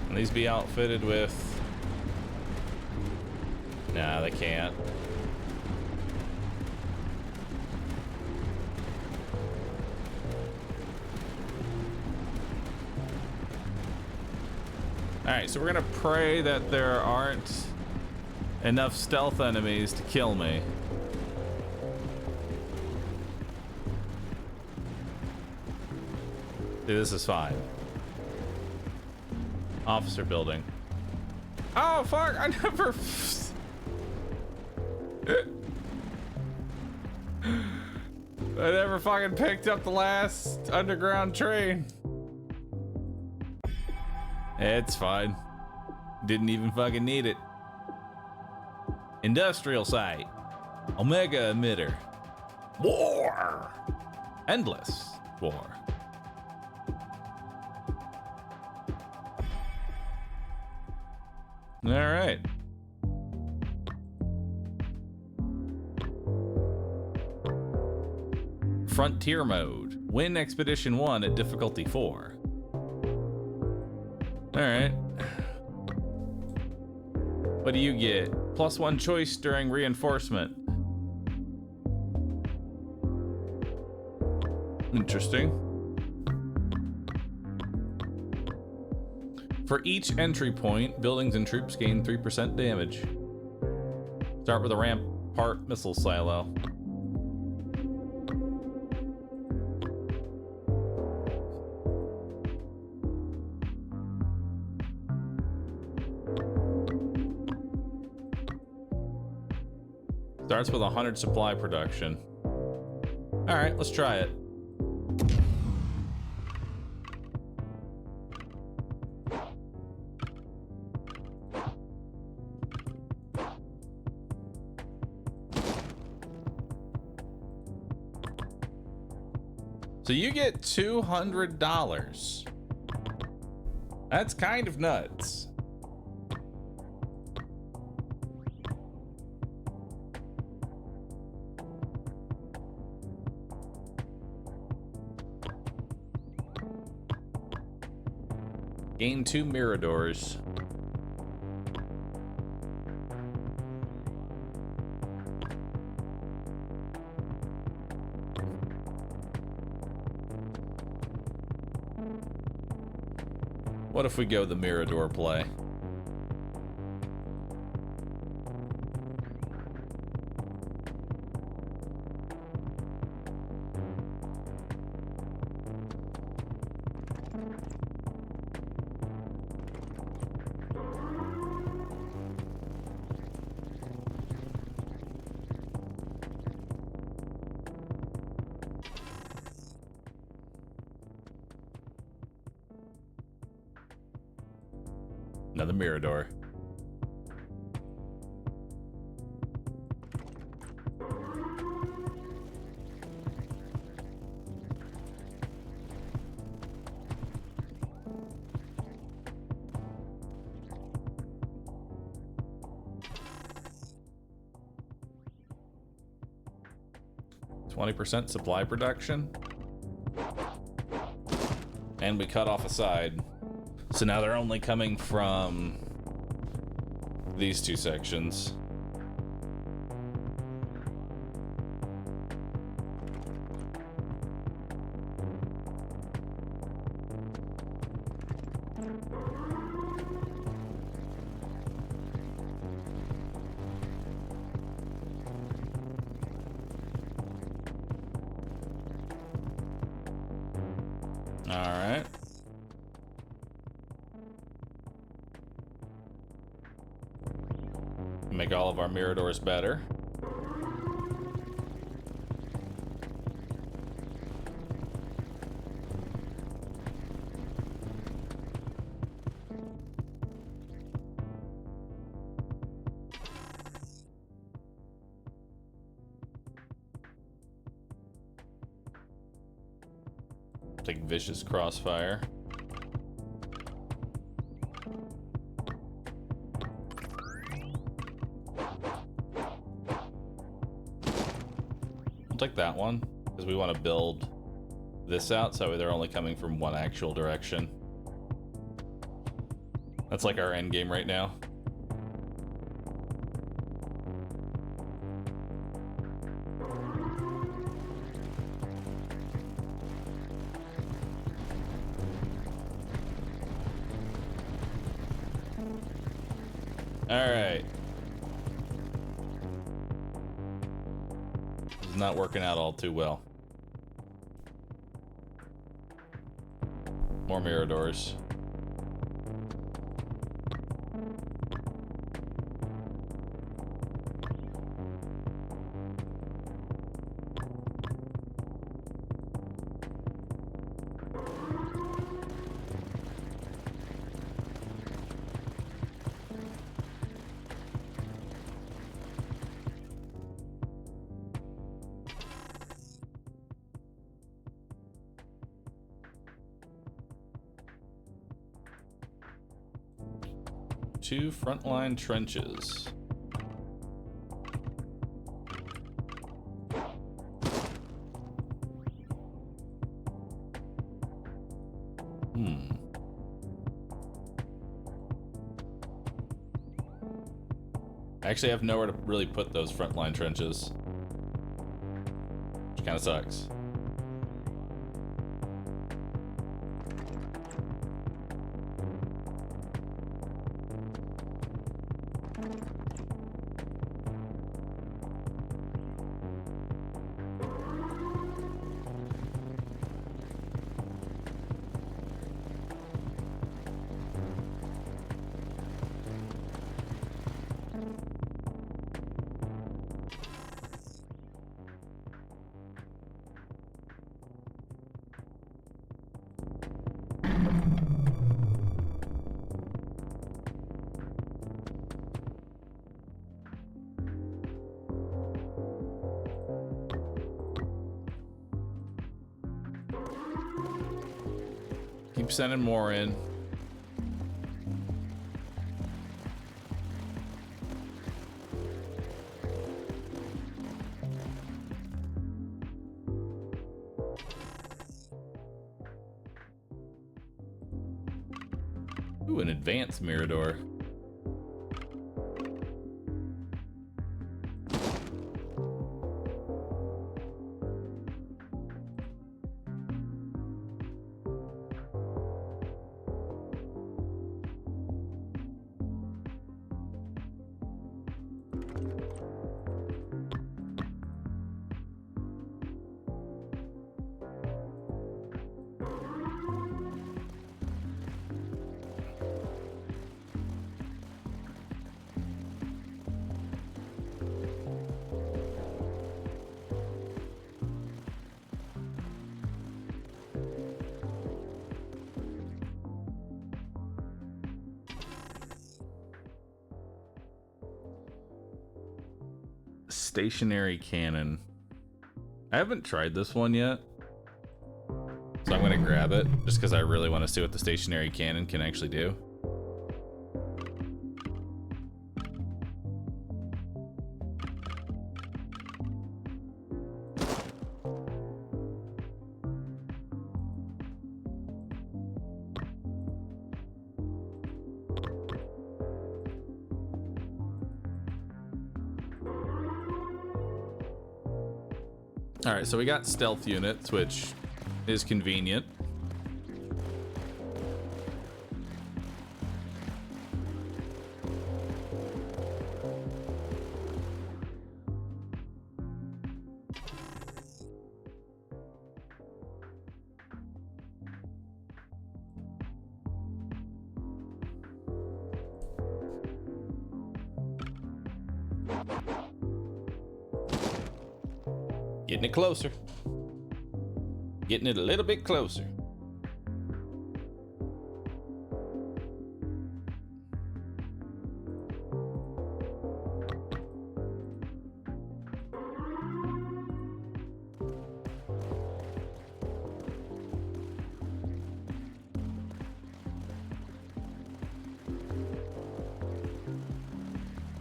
Can these be outfitted with... Nah, they can't. Alright, so we're gonna pray that there aren't enough stealth enemies to kill me. Dude, this is fine. Officer building. Oh, fuck! I never... I never fucking picked up the last underground train. It's fine. Didn't even fucking need it. Industrial site. Omega emitter. War. Endless war. All right. Frontier mode. Win Expedition 1 at difficulty 4. Alright. What do you get? +1 choice during reinforcement. Interesting. For each entry point, buildings and troops gain 3% damage. Start with a Rampart missile silo. Starts with 100 supply production. All right, let's try it. So you get $200. That's kind of nuts. Gain 2 Miradors. What if we go the Mirador play? Another Mirador. %, supply production. And we cut off a side. So now they're only coming from these 2 sections. All right. Make all of our Miradors better. Take Vicious Crossfire. I'll take that one, because we want to build this out so they're only coming from one actual direction. That's like our end game right now. Alright. This is not working out all too well. More Miradors. Two frontline trenches. I actually have nowhere to really put those frontline trenches, which kind of sucks. Keep sending more in. Ooh, an advanced Mirador. Stationary cannon. I haven't tried this one yet, so I'm gonna grab it just because I really want to see what the stationary cannon can actually do. All right, so we got stealth units, which is convenient. Getting it closer. Getting it a little bit closer.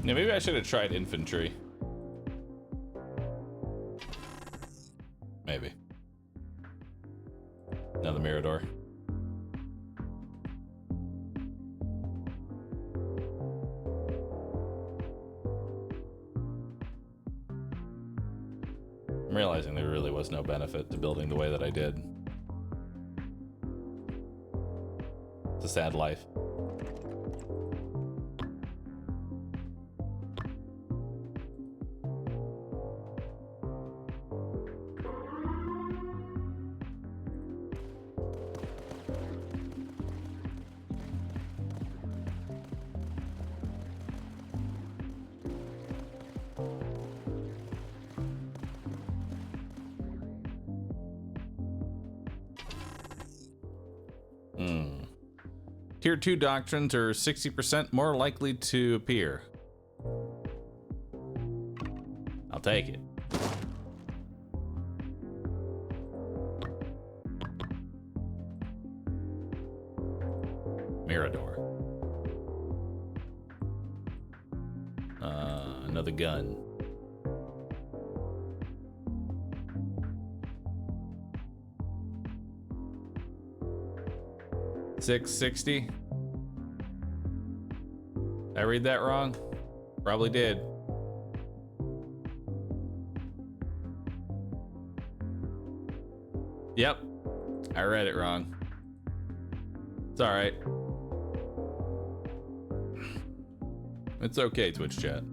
Yeah, maybe I should have tried infantry. Maybe. Another Mirador. I'm realizing there really was no benefit to building the way that I did. It's a sad life. Tier 2 doctrines are 60% more likely to appear. I'll take it. Mirador. Another gun. $660. I read that wrong? Probably did. Yep, I read it wrong. It's all right. It's okay, Twitch chat.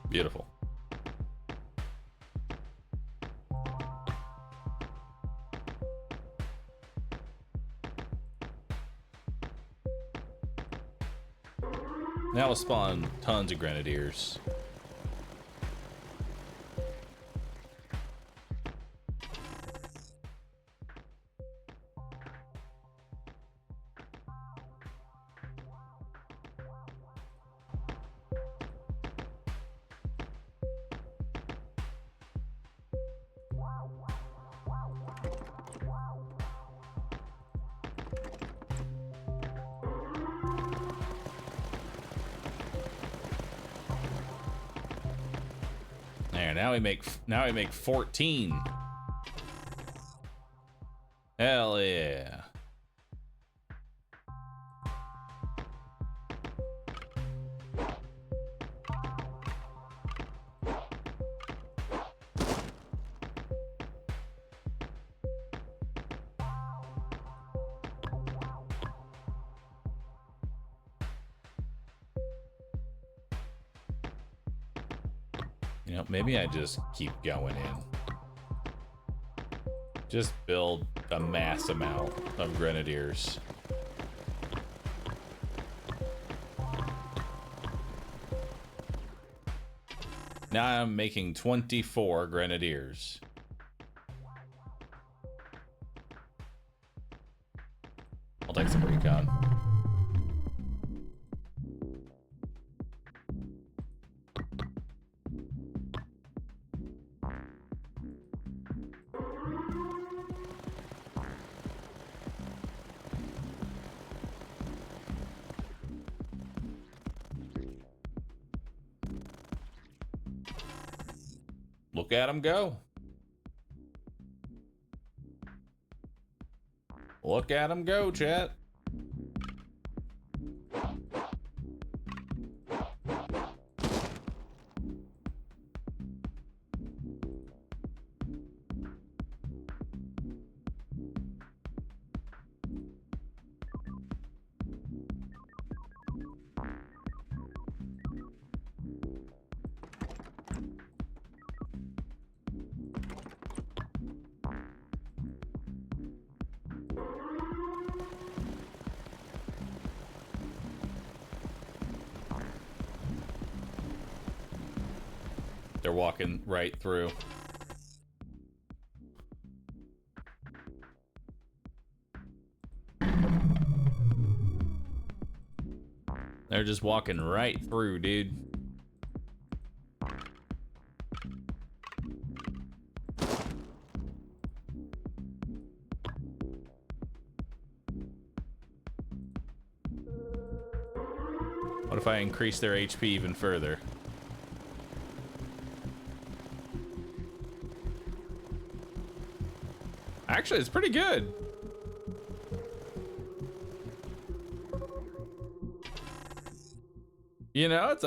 Beautiful. Now we'll spawn tons of grenadiers. There, now we make 14. Hell yeah. You know, maybe I just keep going in. Just build a mass amount of grenadiers. Now I'm making 24 grenadiers. I'll take some recon. Look at him go. Look at him go, chat. They're walking right through. They're just walking right through, dude. What if I increase their HP even further? Actually, it's pretty good. You know, it's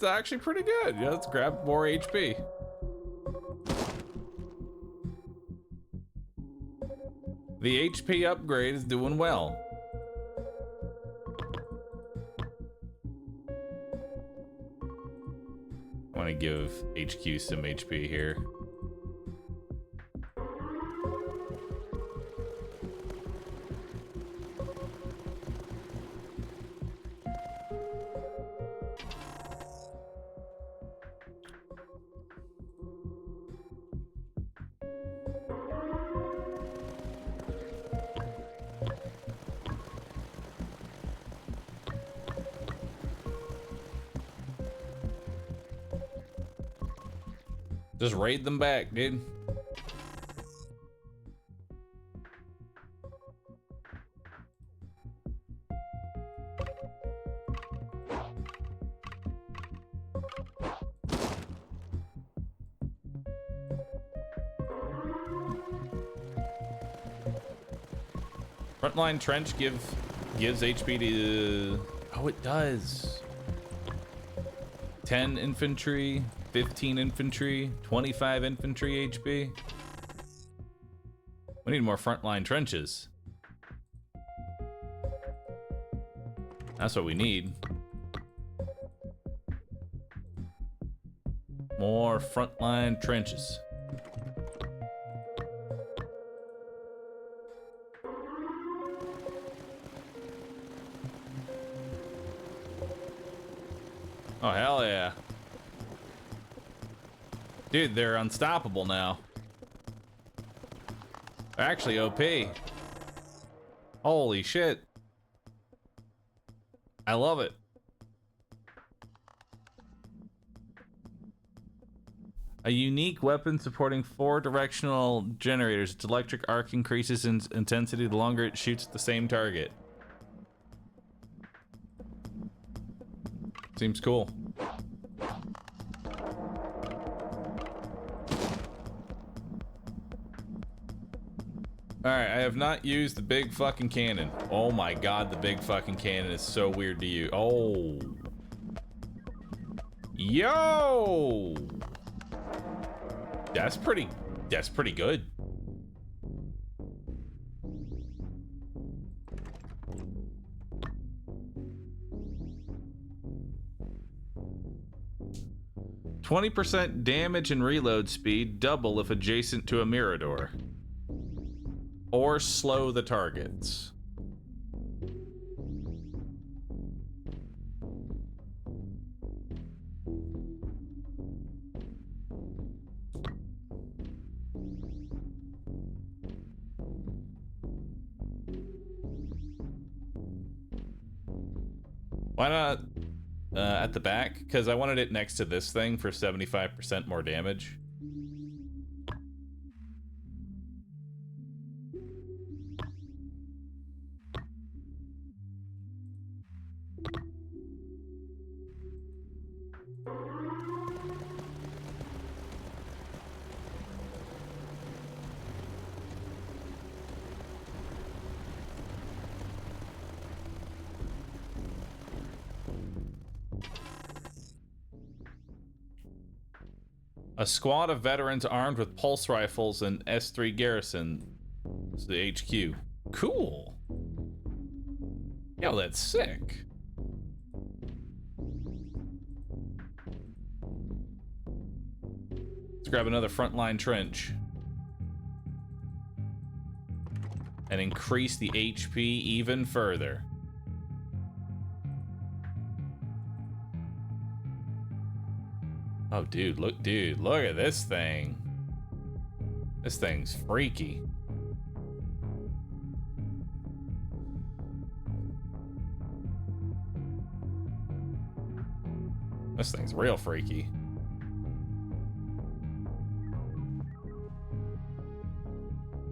actually pretty good. Yeah, let's grab more HP. The HP upgrade is doing well. I want to give HQ some HP here. Just raid them back, dude. Frontline trench gives HP to... Oh, it does. 10 infantry, 15 infantry, 25 infantry HP. We need more frontline trenches. That's what we need. More frontline trenches. yeah. Dude, they're unstoppable now. They're actually OP. Holy shit. I love it. A unique weapon supporting 4 directional generators. Its electric arc increases in intensity the longer it shoots at the same target. Seems cool. Alright, I have not used the big fucking cannon. Oh my god, the big fucking cannon is so weird to use. Oh. Yo! That's pretty good. %20 damage and reload speed, double if adjacent to a Mirador. Or slow the targets. Why not at the back? Because I wanted it next to this thing for 75% more damage. A squad of veterans armed with pulse rifles and S3 garrison. It's the HQ. Cool. Yo, that's sick. Let's grab another frontline trench. And increase the HP even further. Oh, dude, look at this thing. This thing's freaky. This thing's real freaky.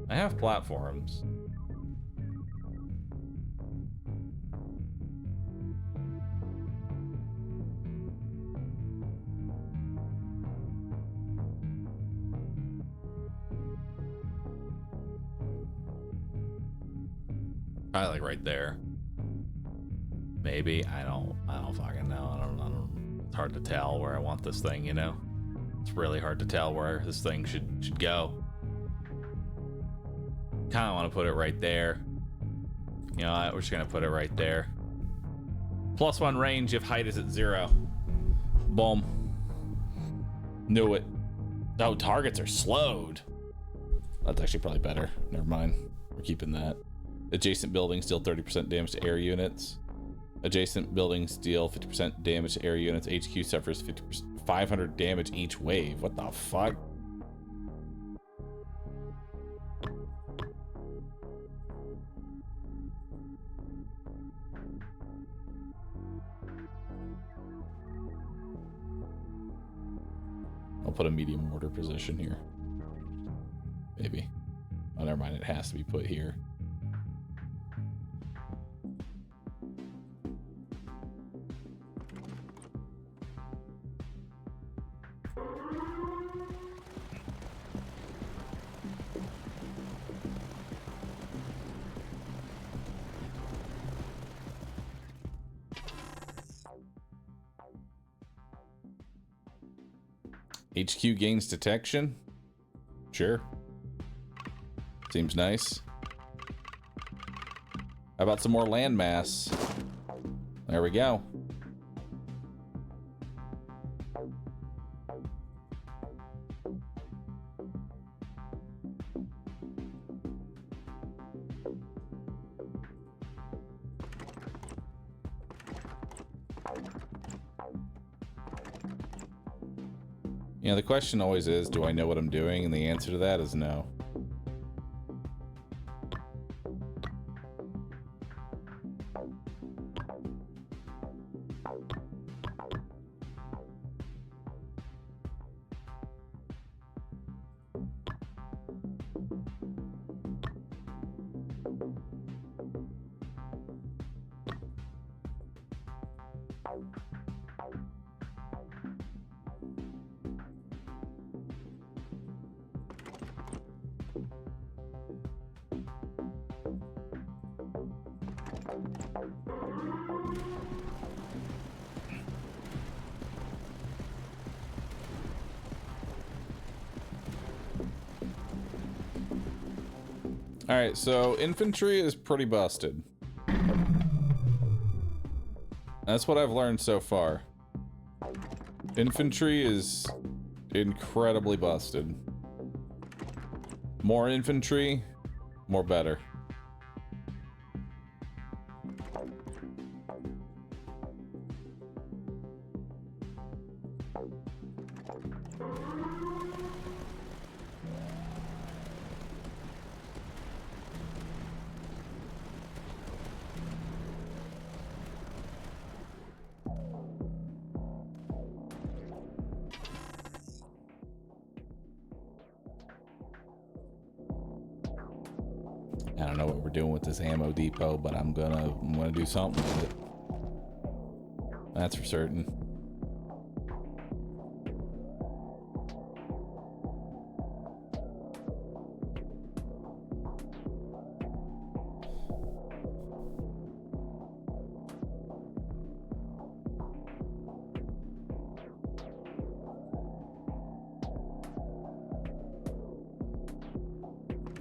I have platforms. Probably like right there. Maybe. I don't fucking know. I don't it's hard to tell where I want this thing, you know? It's really hard to tell where this thing should go. Kinda wanna put it right there. You know what? We're just gonna put it right there. +1 range if height is at 0. Boom. Knew it. Oh, targets are slowed. That's actually probably better. Never mind. We're keeping that. Adjacent buildings deal 30% damage to air units. Adjacent buildings deal 50% damage to air units. HQ suffers 500 damage each wave. What the fuck? I'll put a medium mortar position here. Maybe. Oh, never mind. It has to be put here. HQ gains detection. Sure. Seems nice. How about some more landmass? There we go. You know, the question always is, do I know what I'm doing? And the answer to that is no. Alright, so infantry is pretty busted. That's what I've learned so far. Infantry is incredibly busted. More infantry, more better. I don't know what we're doing with this ammo depot, but I'm gonna do something with it. That's for certain.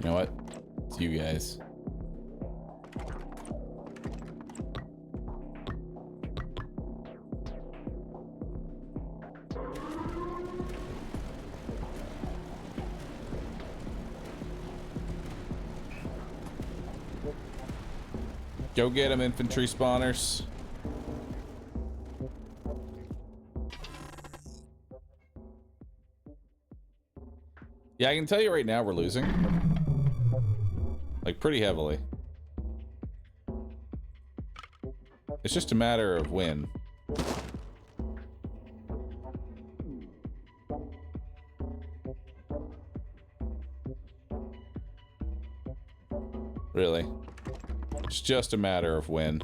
You know what? It's you guys. Go get them, infantry spawners. Yeah, I can tell you right now we're losing. Like, pretty heavily. It's just a matter of when. Really. It's just a matter of when.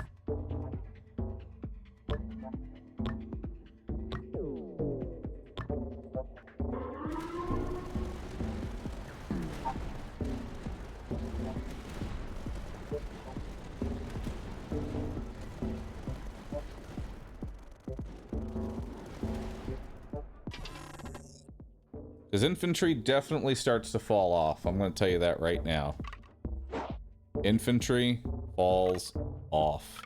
His infantry definitely starts to fall off. I'm going to tell you that right now. Infantry falls off.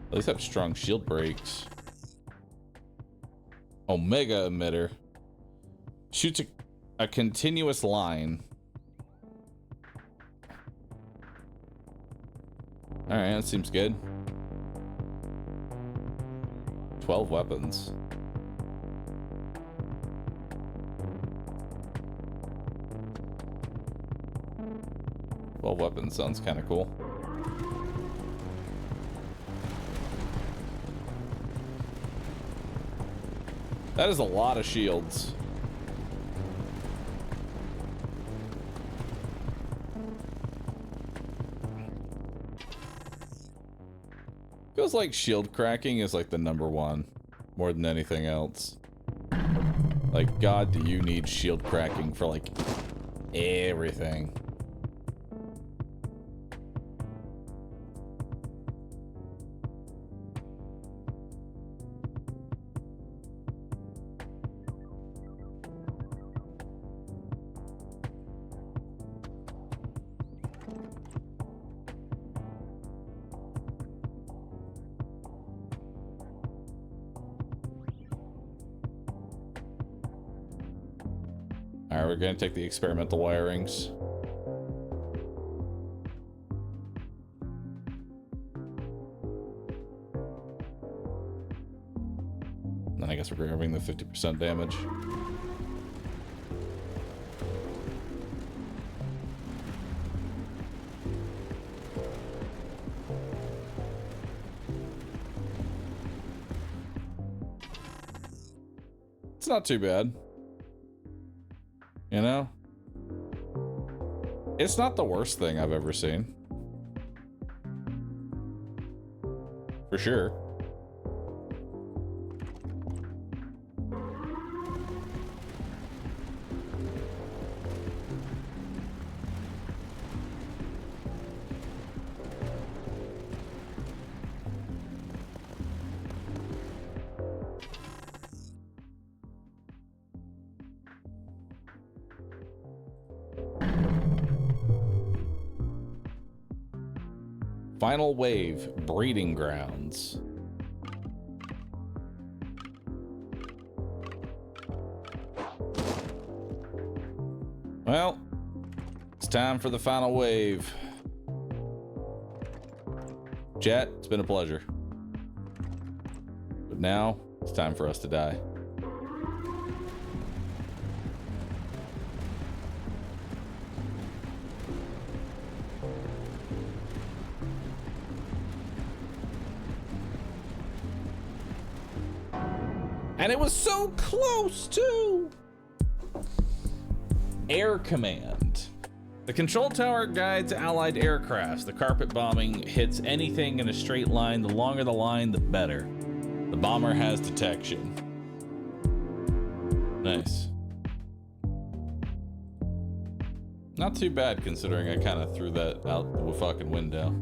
At least have strong shield breaks. Omega emitter. Shoots a continuous line. Alright, that seems good. 12 weapons. Well, weapons sounds kind of cool. That is a lot of shields. Feels like shield cracking is like the #1 more than anything else. Like, God, do you need shield cracking for like everything? Alright, we're gonna take the experimental wirings. Then I guess we're grabbing the 50% damage. It's not too bad. You know? It's not the worst thing I've ever seen. For sure. Final wave, breeding grounds. Well, it's time for the final wave. Chat, it's been a pleasure. But now, it's time for us to die. And it was so close, too! Air Command. The control tower guides allied aircrafts. The carpet bombing hits anything in a straight line. The longer the line, the better. The bomber has detection. Nice. Not too bad, considering I kind of threw that out the fucking window.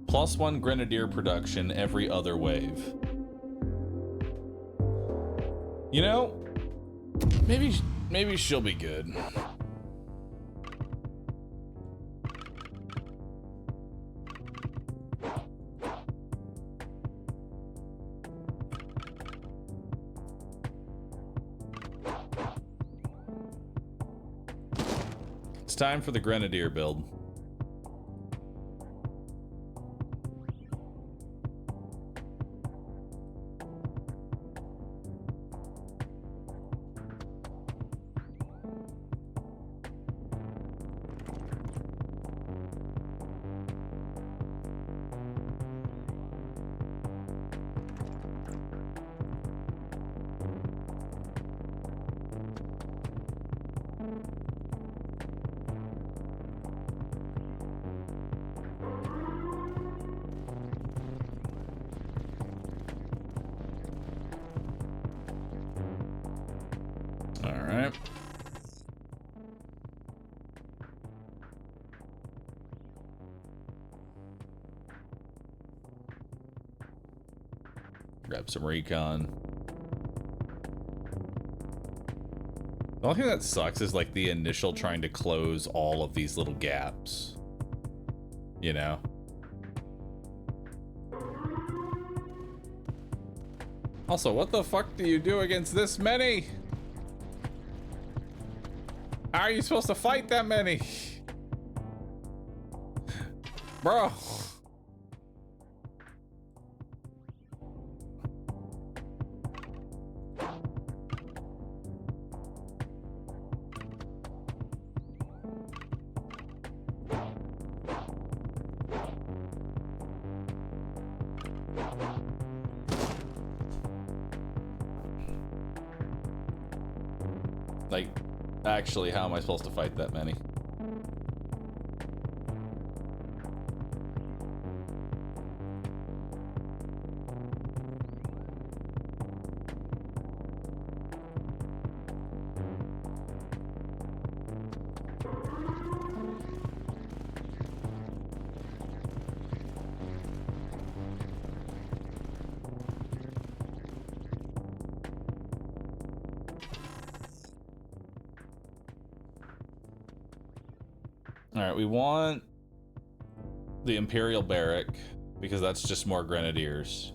+1 Grenadier production every other wave. You know, maybe she'll be good. It's time for the Grenadier build. Grab some recon. The only thing that sucks is like the initial trying to close all of these little gaps. You know? Also, what the fuck do you do against this many? How are you supposed to fight that many? Bro. Like, actually, how am I supposed to fight that many? All right, we want the Imperial Barrack because that's just more grenadiers.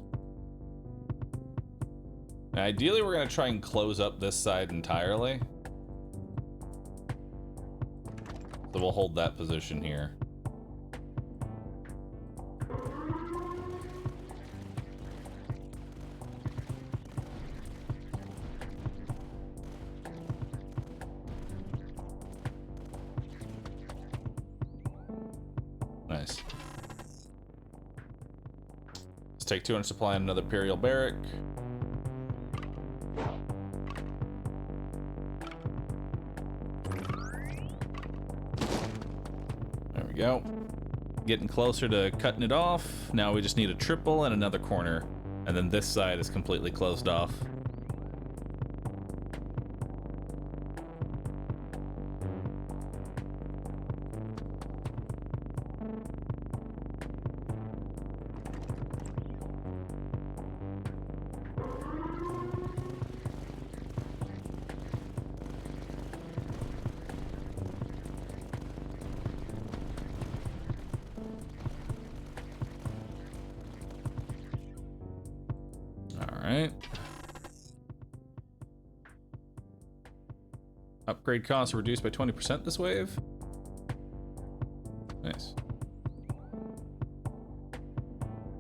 And ideally, we're going to try and close up this side entirely. So we'll hold that position here. Nice. Let's take 200 supply and another Imperial Barrack. There we go. Getting closer to cutting it off. Now we just need a triple and another corner. And then this side is completely closed off. Upgrade costs are reduced by 20% this wave. Nice.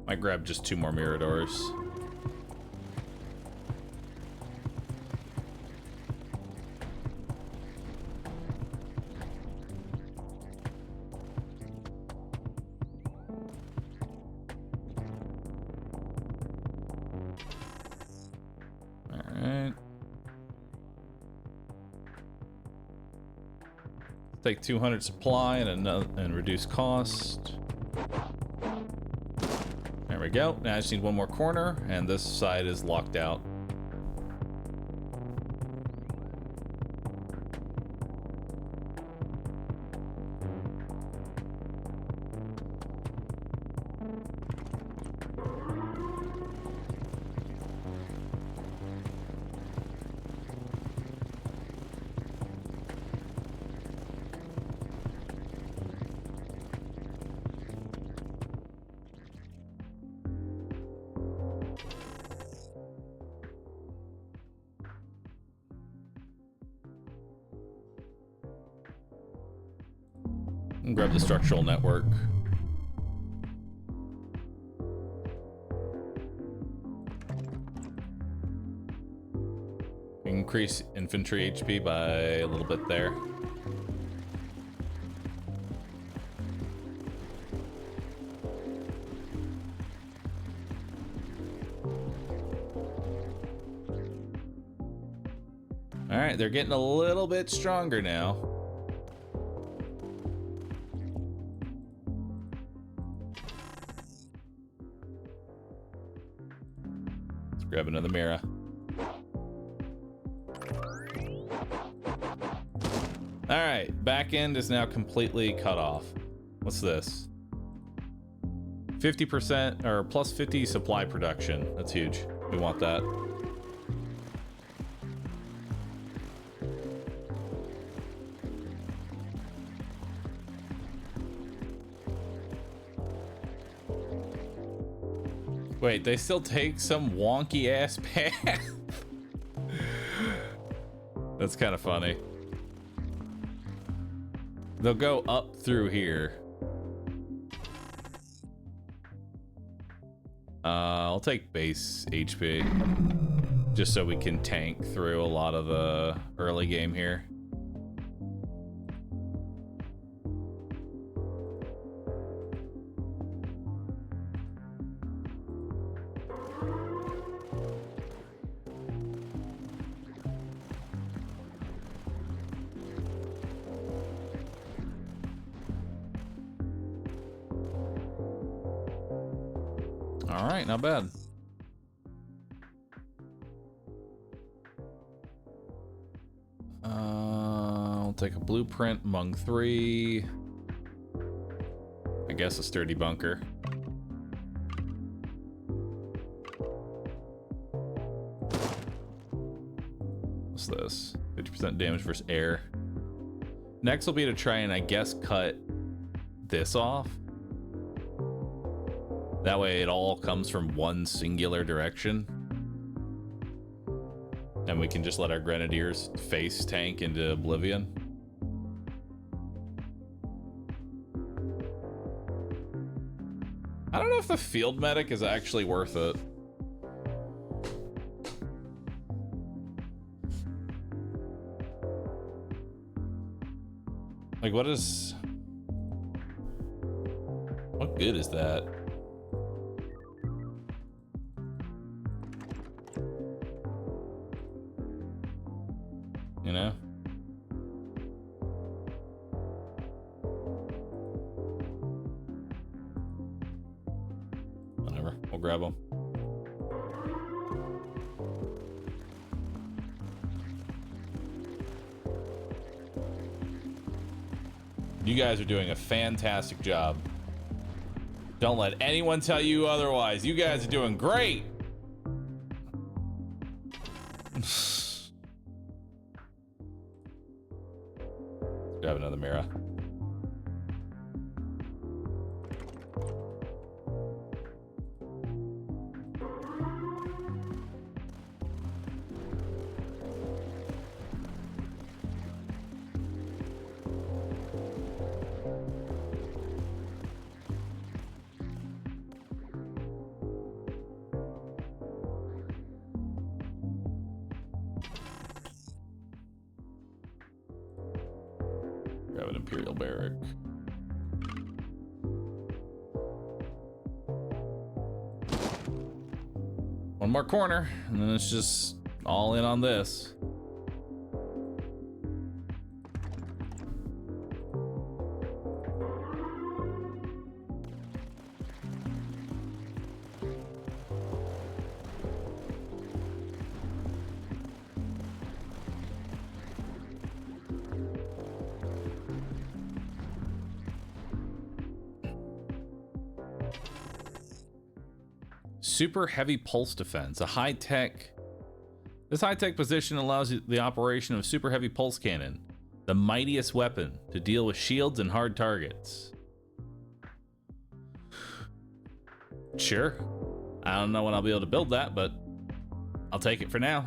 Might grab just 2 more Miradors. Take 200 supply and reduce cost. There we go. Now I just need one more corner, and this side is locked out. And grab the structural network. Increase infantry HP by a little bit there. All right, they're getting a little bit stronger now. Grab another Mira. Alright, back end is now completely cut off. What's this? 50% or plus 50 supply production. That's huge. We want that. Wait, they still take some wonky ass path? That's kind of funny. They'll go up through here. I'll take base HP. Just so we can tank through a lot of the early game here. All right, not bad. I'll take a blueprint among 3. I guess a sturdy bunker. What's this? 50% damage versus air. Next will be to try and, I guess, cut this off. That way it all comes from one singular direction. And we can just let our grenadiers face tank into oblivion. I don't know if the field medic is actually worth it. Like, what good is that? You know? Whatever, we'll grab them. You guys are doing a fantastic job. Don't let anyone tell you otherwise. You guys are doing great. Grab another mirror. Grab an Imperial barrack. One more corner, and then it's just all in on this. Super heavy pulse defense, a high-tech. This high-tech position allows the operation of super heavy pulse cannon, the mightiest weapon to deal with shields and hard targets. Sure. I don't know when I'll be able to build that, but I'll take it for now.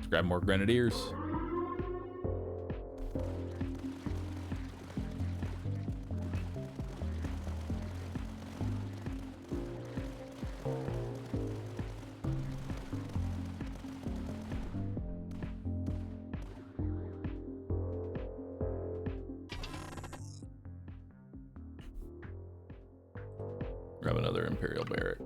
Grab more grenadiers. Grab another Imperial barrack.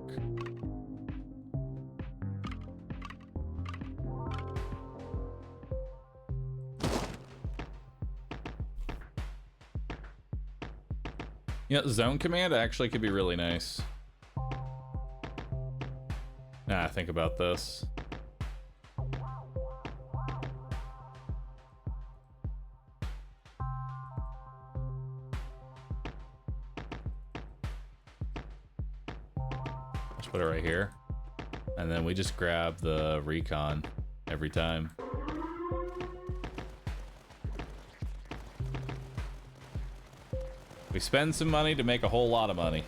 You know, zone command actually could be really nice. Think about this. Let's put it right here. And then we just grab the recon every time. We spend some money to make a whole lot of money.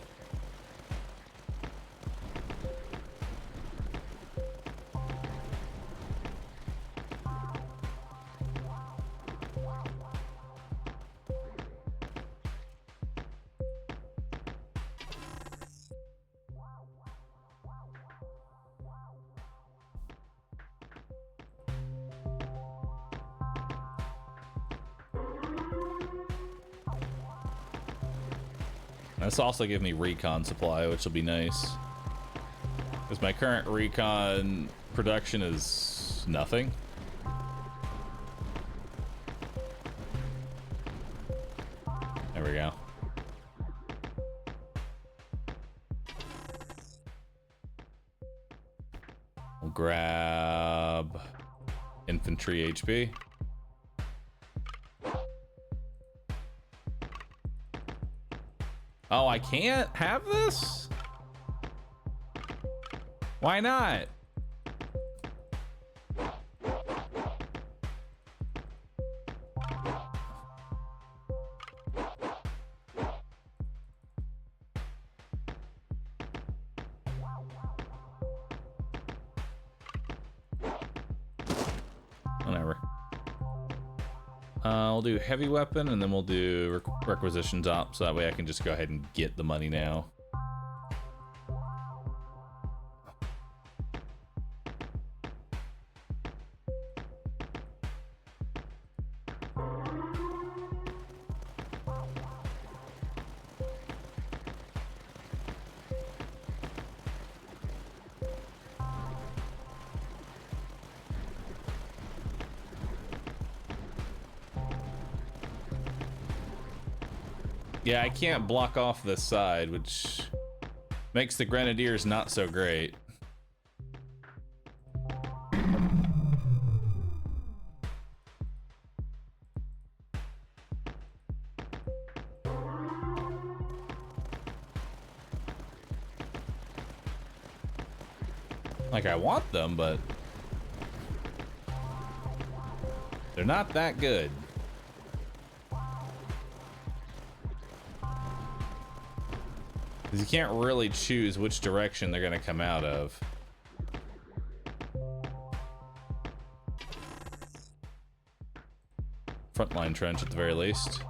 This also gives me recon supply, which will be nice. Because my current recon production is nothing. There we go. We'll grab infantry HP. Oh, I can't have this? Why not? Whatever. I'll do heavy weapon and then we'll do requisitions up so that way I can just go ahead and get the money now. Yeah, I can't block off this side, which makes the Grenadiers not so great. Like, I want them, but they're not that good. Because you can't really choose which direction they're going to come out of. Frontline trench at the very least.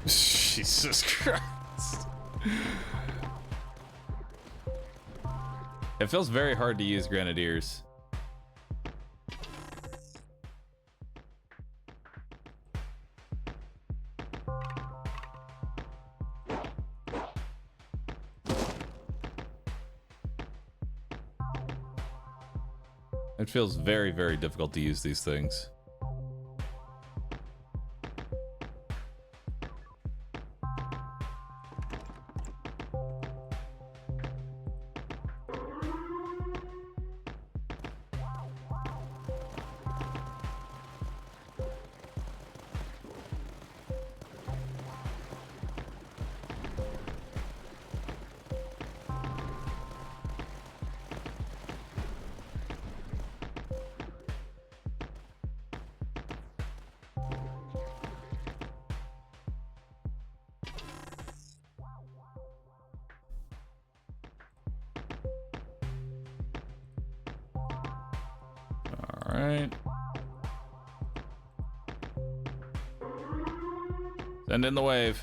Jesus Christ. It feels very hard to use Grenadiers. It feels very, very difficult to use these things. Alright. Send in the wave.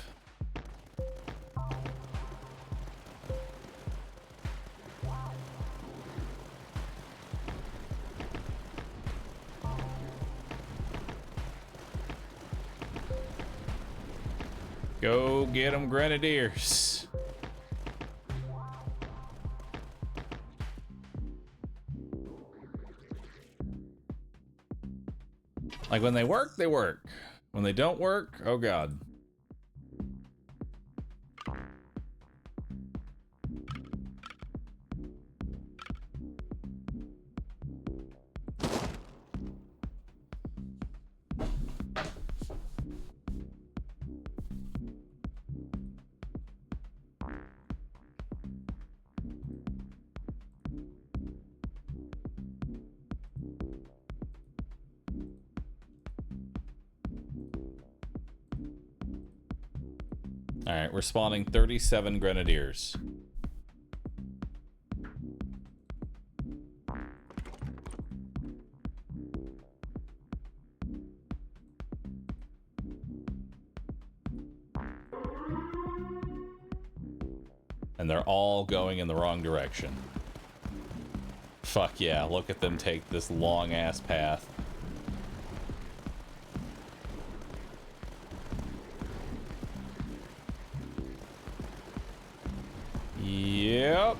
Go get them, Grenadiers. Like, when they work, they work. When they don't work, oh god. All right, we're spawning 37 grenadiers. And they're all going in the wrong direction. Fuck yeah, look at them take this long-ass path. Yep.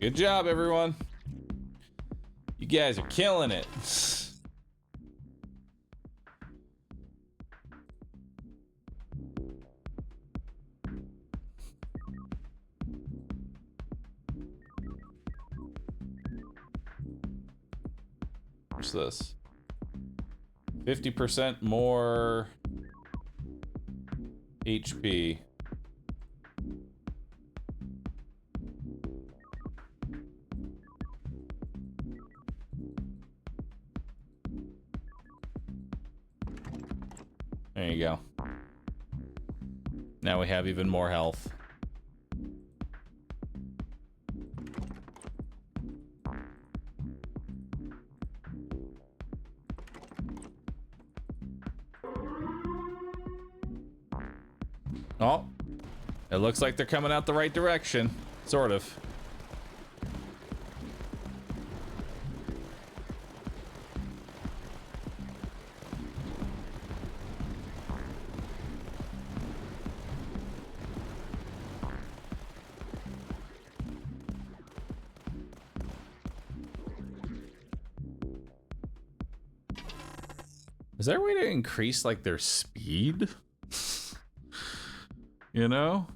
Good job, everyone. You guys are killing it. What's this? 50% more HP. There you go. Now we have even more health. Oh, it looks like they're coming out the right direction, sort of. Is there a way to increase, like, their speed? You know?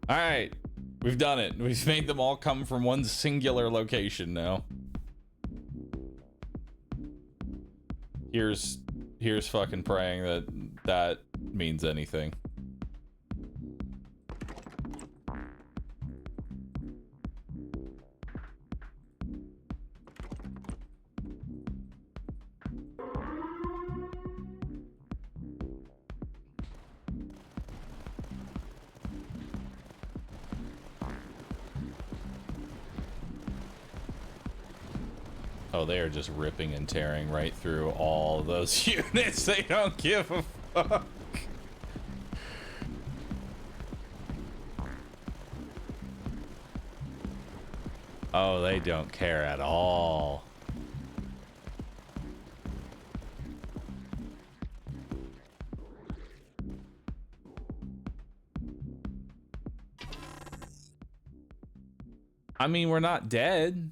Alright. We've done it. We've made them all come from one singular location now. Here's fucking praying that that means anything. Oh, they are just ripping and tearing right through all of those units. They don't give a fuck. Oh, they don't care at all. I mean, we're not dead.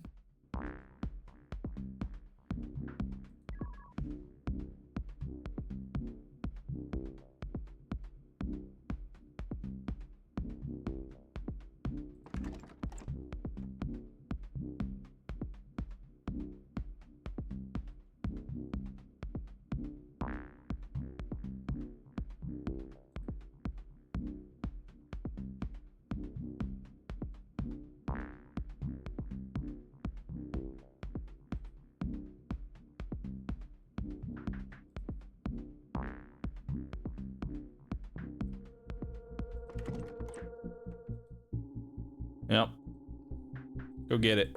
Yep. Go get it.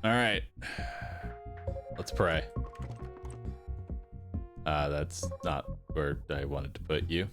All right. Let's pray. That's not where I wanted to put you.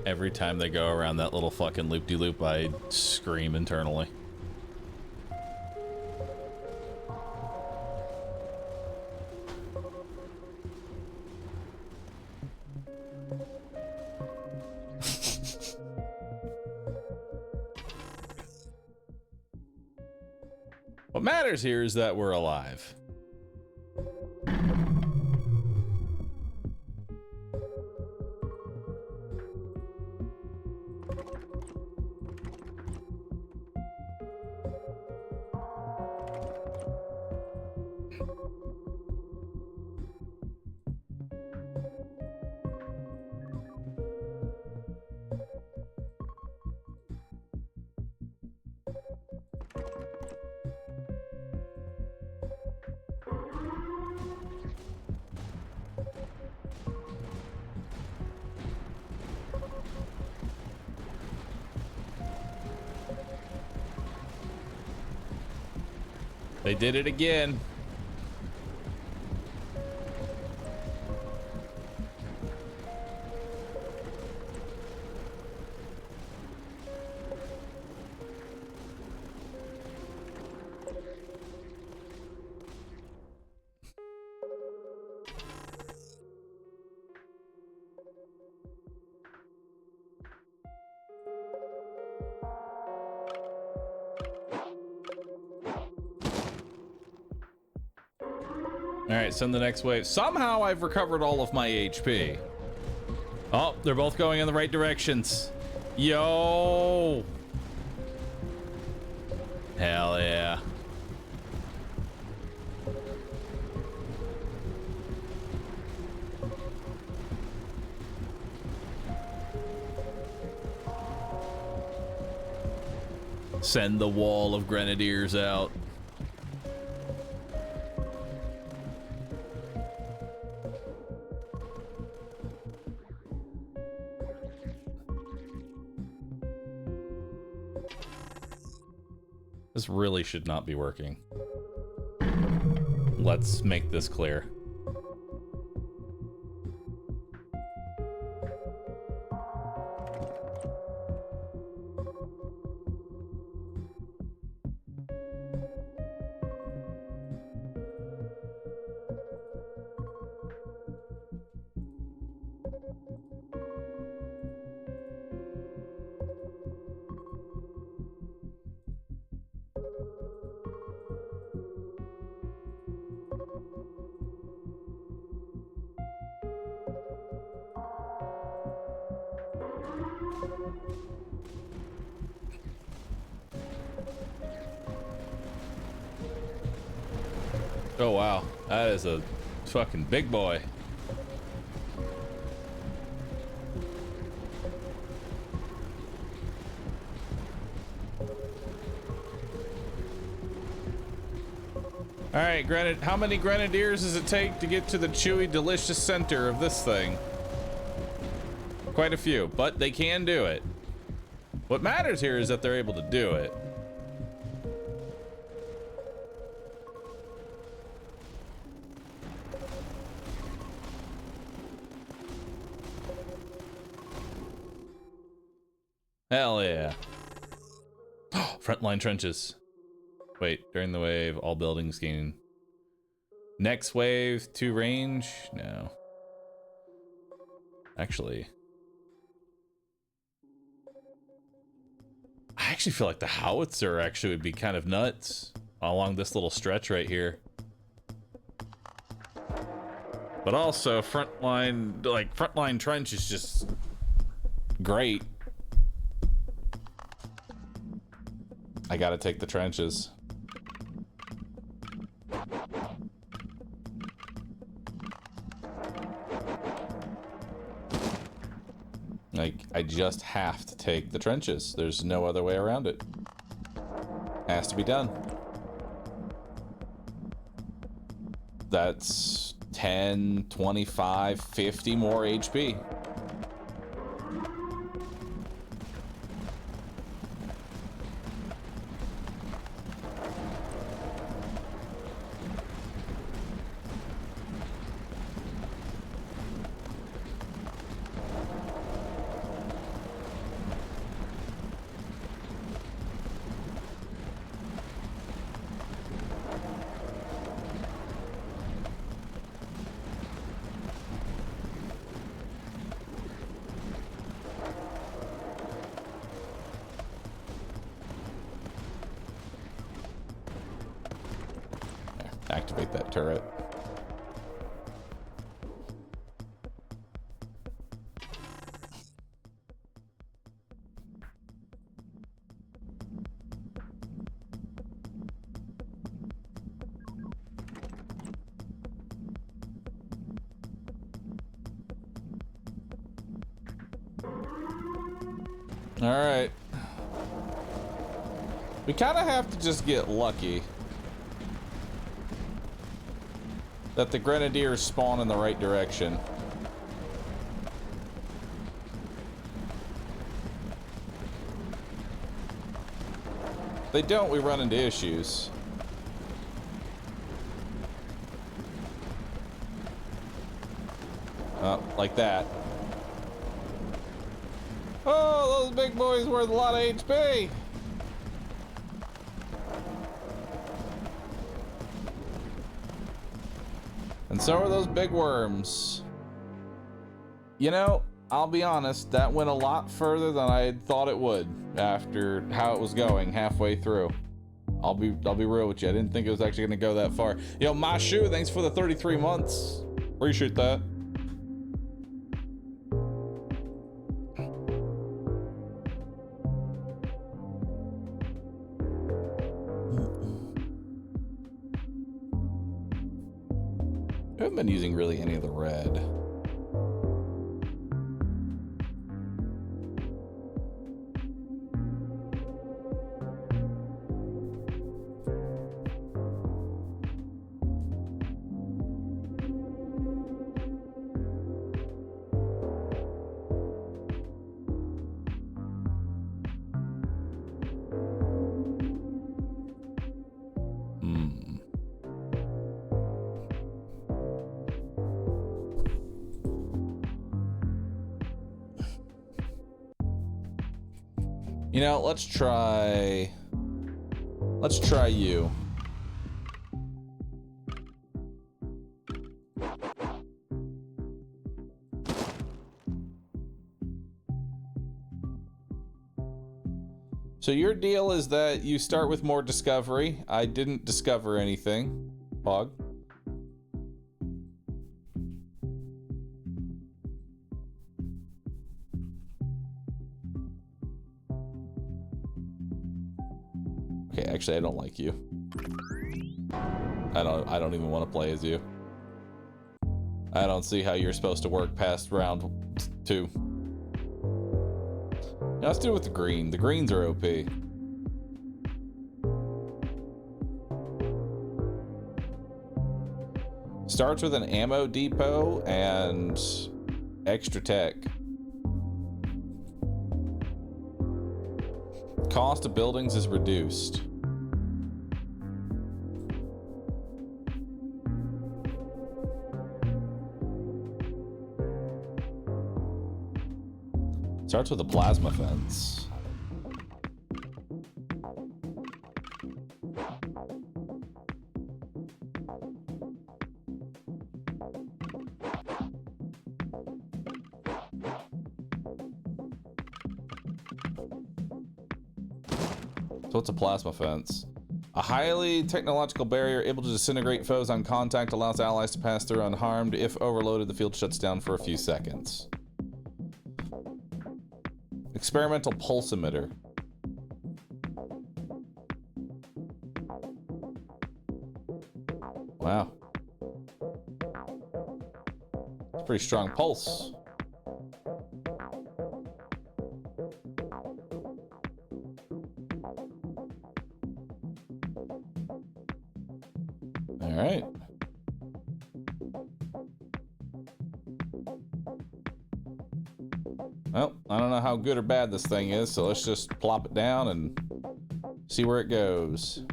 Every time they go around that little fucking loop-de-loop, I scream internally. What matters here is that we're alive. They did it again. Alright, send the next wave. Somehow I've recovered all of my HP. Oh, they're both going in the right directions. Yo! Hell yeah. Send the wall of grenadiers out. This really should not be working. Let's make this clear. Oh wow, that is a fucking big boy. All right, how many grenadiers does it take to get to the chewy, delicious center of this thing? Quite a few, but they can do it. What matters here is that they're able to do it. Hell yeah. Frontline trenches. Wait, during the wave, all buildings gain. Next wave, 2 range? No. Actually. I actually feel like the howitzer actually would be kind of nuts along this little stretch right here. But also frontline trench is just great. I gotta take the trenches. Like, I just have to take the trenches. There's no other way around it. Has to be done. That's 10, 25, 50 more HP. Activate that turret. All right. We kind of have to just get lucky that the grenadiers spawn in the right direction. If they don't, we run into issues. Like that. Oh, those big boys worth a lot of HP. And so are those big worms. You know, I'll be honest, that went a lot further than I had thought it would after how it was going halfway through. I'll be real with you. I didn't think it was actually gonna go that far. Yo, my shoe, thanks for the 33 months. Appreciate that. I haven't been using really any of the red. You know, let's try you. So your deal is that you start with more discovery. I didn't discover anything, Pog. Okay, actually, I don't like you. I don't even want to play as you. I don't see how you're supposed to work past round 2. Now let's do it with the green. The greens are OP. Starts with an ammo depot and extra tech. Cost of buildings is reduced. Starts with a plasma fence. So it's a plasma fence. A highly technological barrier able to disintegrate foes on contact allows allies to pass through unharmed. If overloaded, the field shuts down for a few seconds. Experimental pulse emitter. Wow. It's a pretty strong pulse. All right. Well, I don't know how good or bad this thing is, so let's just plop it down and see where it goes.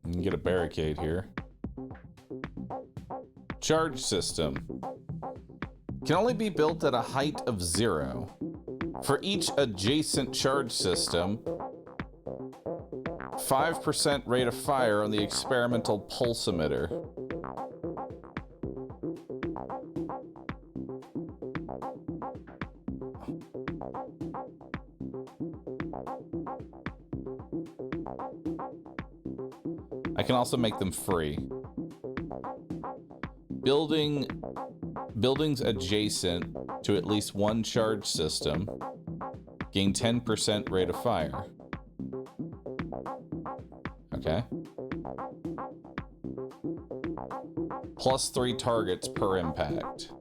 You can get a barricade here. Charge system. Can only be built at a height of 0. For each adjacent charge system, 5% rate of fire on the experimental pulse emitter. I can also make them free. Buildings adjacent to at least one charge system gain 10% rate of fire. Okay. Plus 3 targets per impact.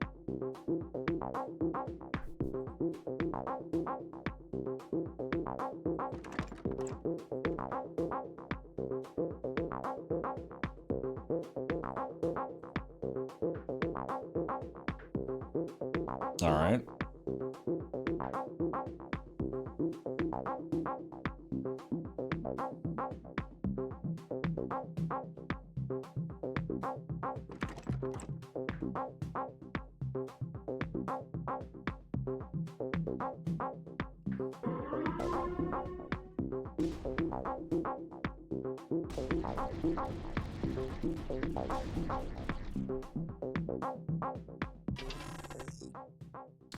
All right.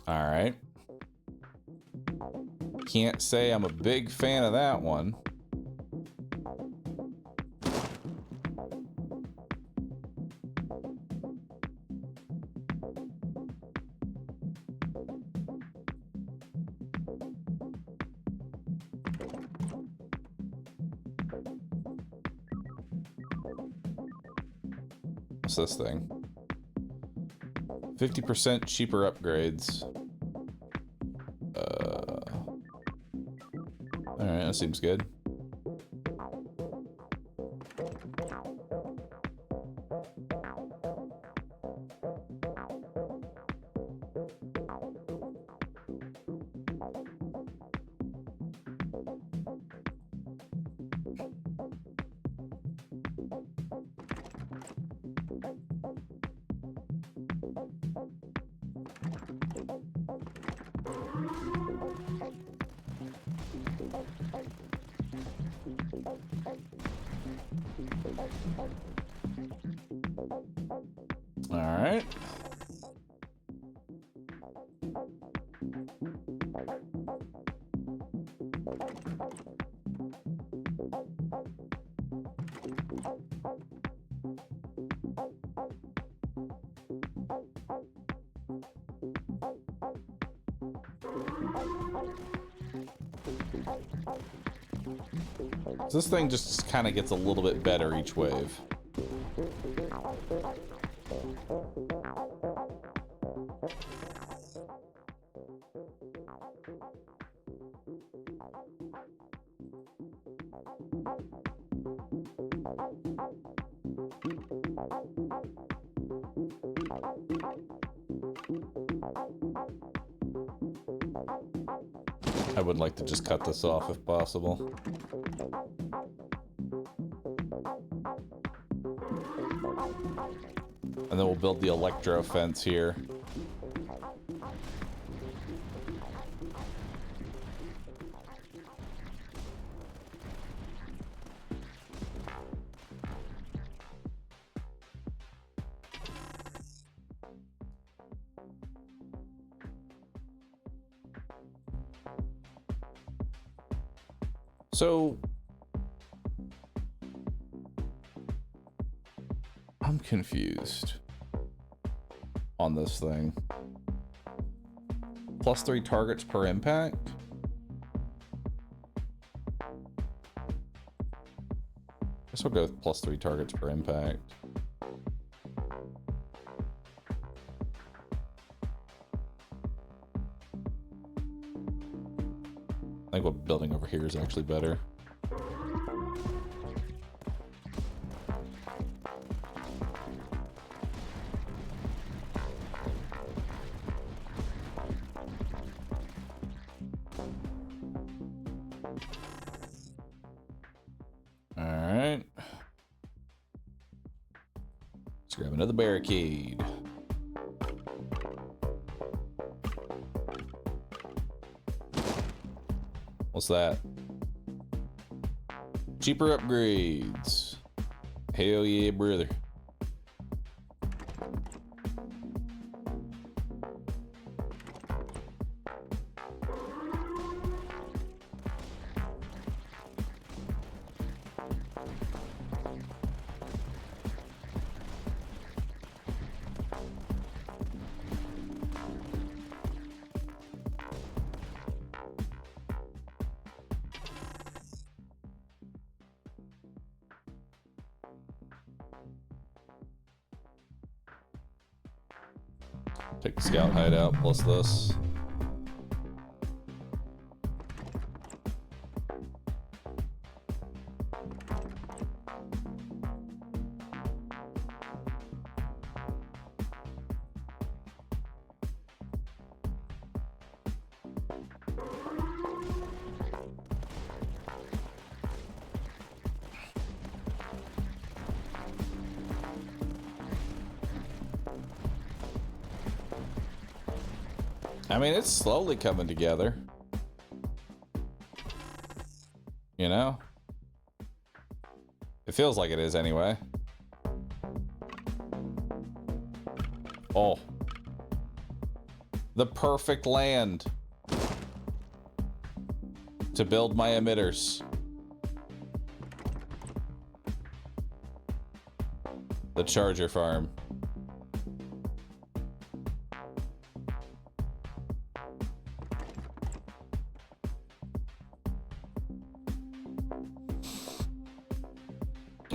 All right. Can't say I'm a big fan of that one. What's this thing? 50% cheaper upgrades. Alright, that seems good. All right. This thing just kind of gets a little bit better each wave. I would like to just cut this off if possible. And then we'll build the electro fence here. So I'm confused on this thing. +3 targets per impact? Guess I'll go with +3 targets per impact. I think what building over here is actually better. All right. Let's grab another barricade. What's that? Cheaper upgrades. Hell yeah, brother. Take the scout hideout plus this. I mean, it's slowly coming together. You know? It feels like it is anyway. Oh. The perfect land to build my emitters. The charger farm.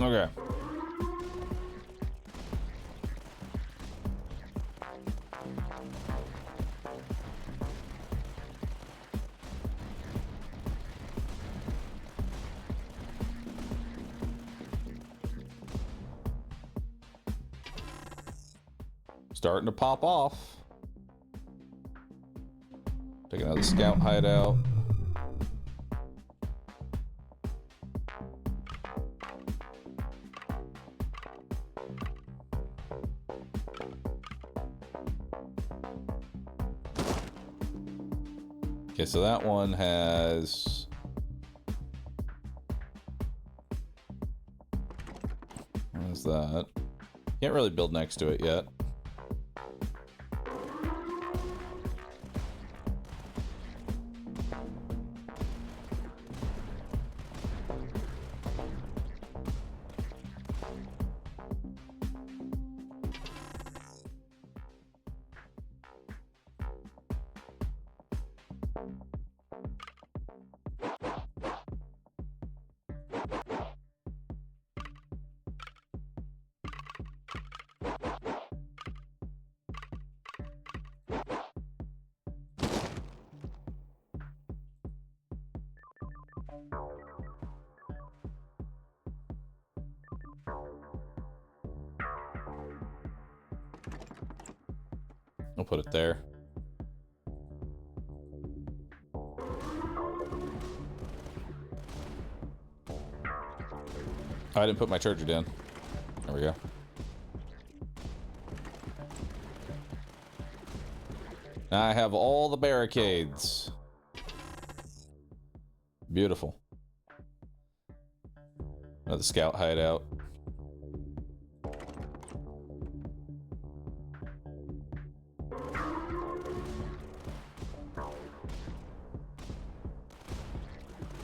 Okay. Starting to pop off. Take another scout hideout. Okay, so that one has... What is that? Can't really build next to it yet. I'll put it there. I didn't put my charger down. There we go. I have all the barricades. Beautiful. Another scout hideout.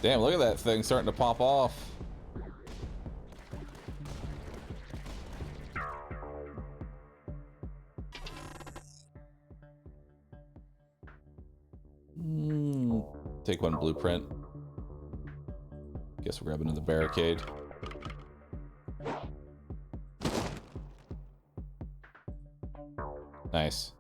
Damn, look at that thing starting to pop off. Take one blueprint. Guess we're grabbing another barricade. Nice.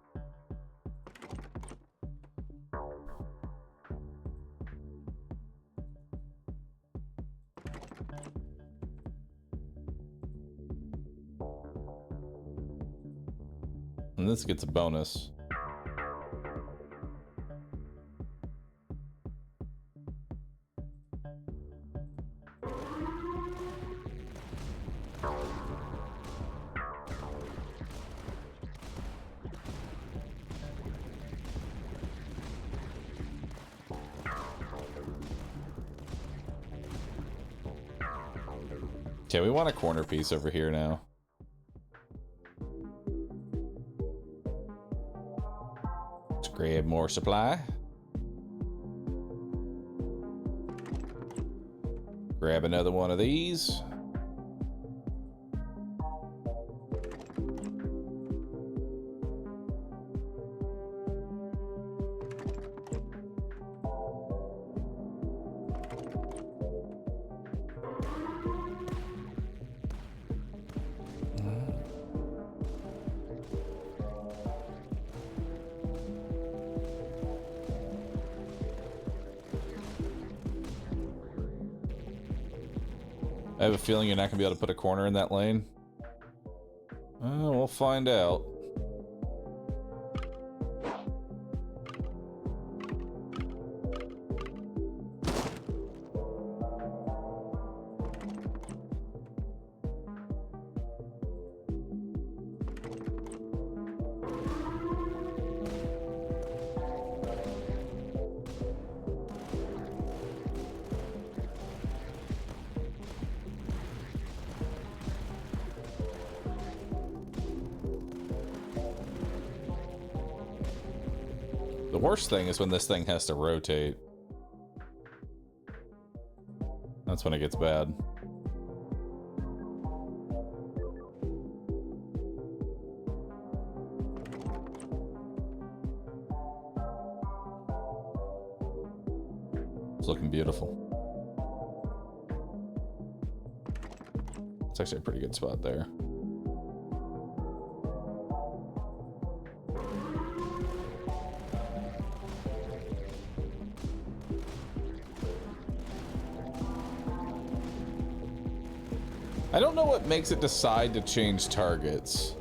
And this gets a bonus. Okay, we want a corner piece over here now. Let's grab more supply. Grab another one of these. I have a feeling you're not going to be able to put a corner in that lane. We'll find out. The worst thing is when this thing has to rotate. That's when it gets bad. It's looking beautiful. It's actually a pretty good spot there. I don't know what makes it decide to change targets.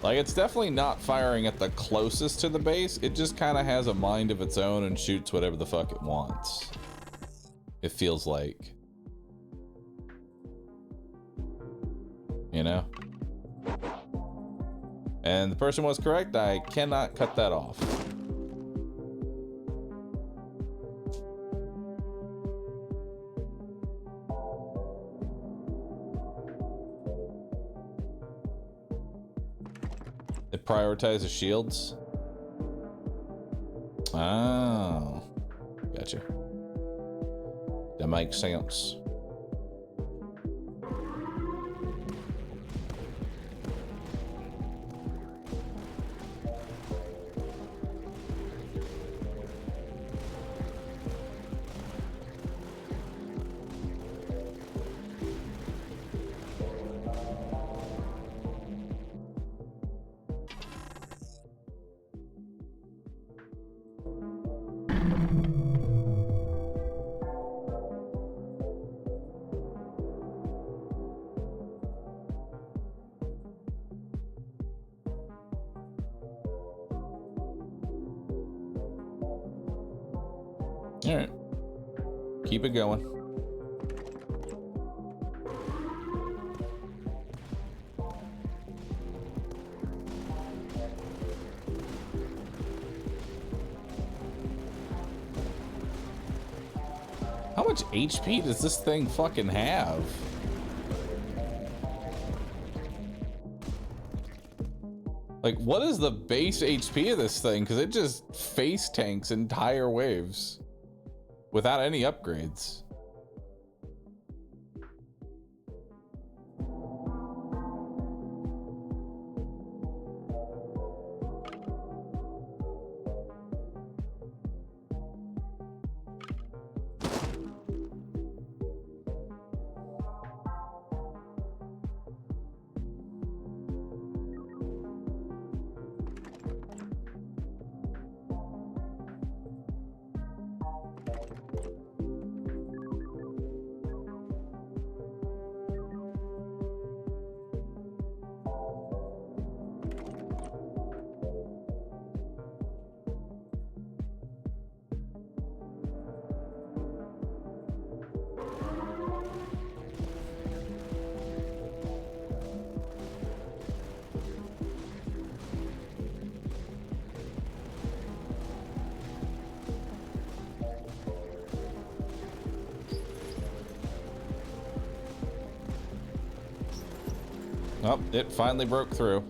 Like, it's definitely not firing at the closest to the base. It just kind of has a mind of its own and shoots whatever the fuck it wants. It feels like. You know? And the person was correct. I cannot cut that off. It prioritizes shields. Oh, gotcha. That makes sense. All right, keep it going. much HP does this thing fucking have? Like, what is the base HP of this thing? Because it just face tanks entire waves without any upgrades. Oh, it finally broke through.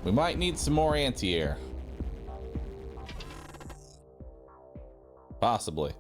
We might need some more anti-air. Possibly.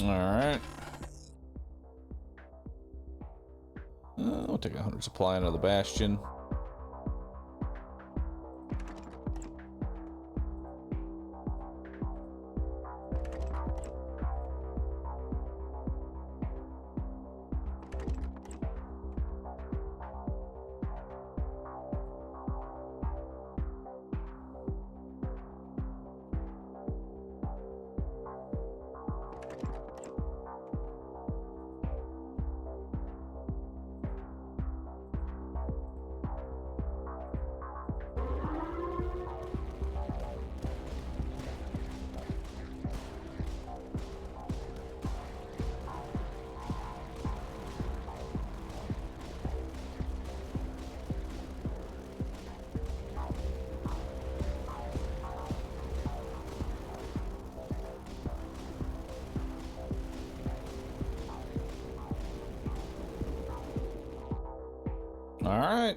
Alright. We'll take 100 supply into the Bastion. All right.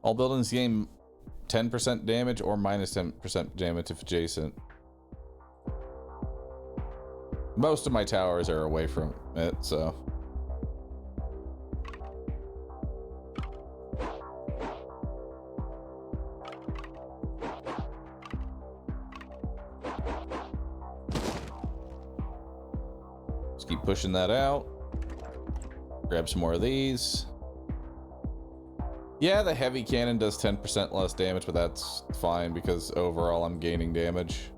All buildings gain 10% damage or minus 10% damage if adjacent. Most of my towers are away from it, so. pushing that out. Grab some more of these. Yeah, the heavy cannon does 10% less damage, but that's fine because overall I'm gaining damage.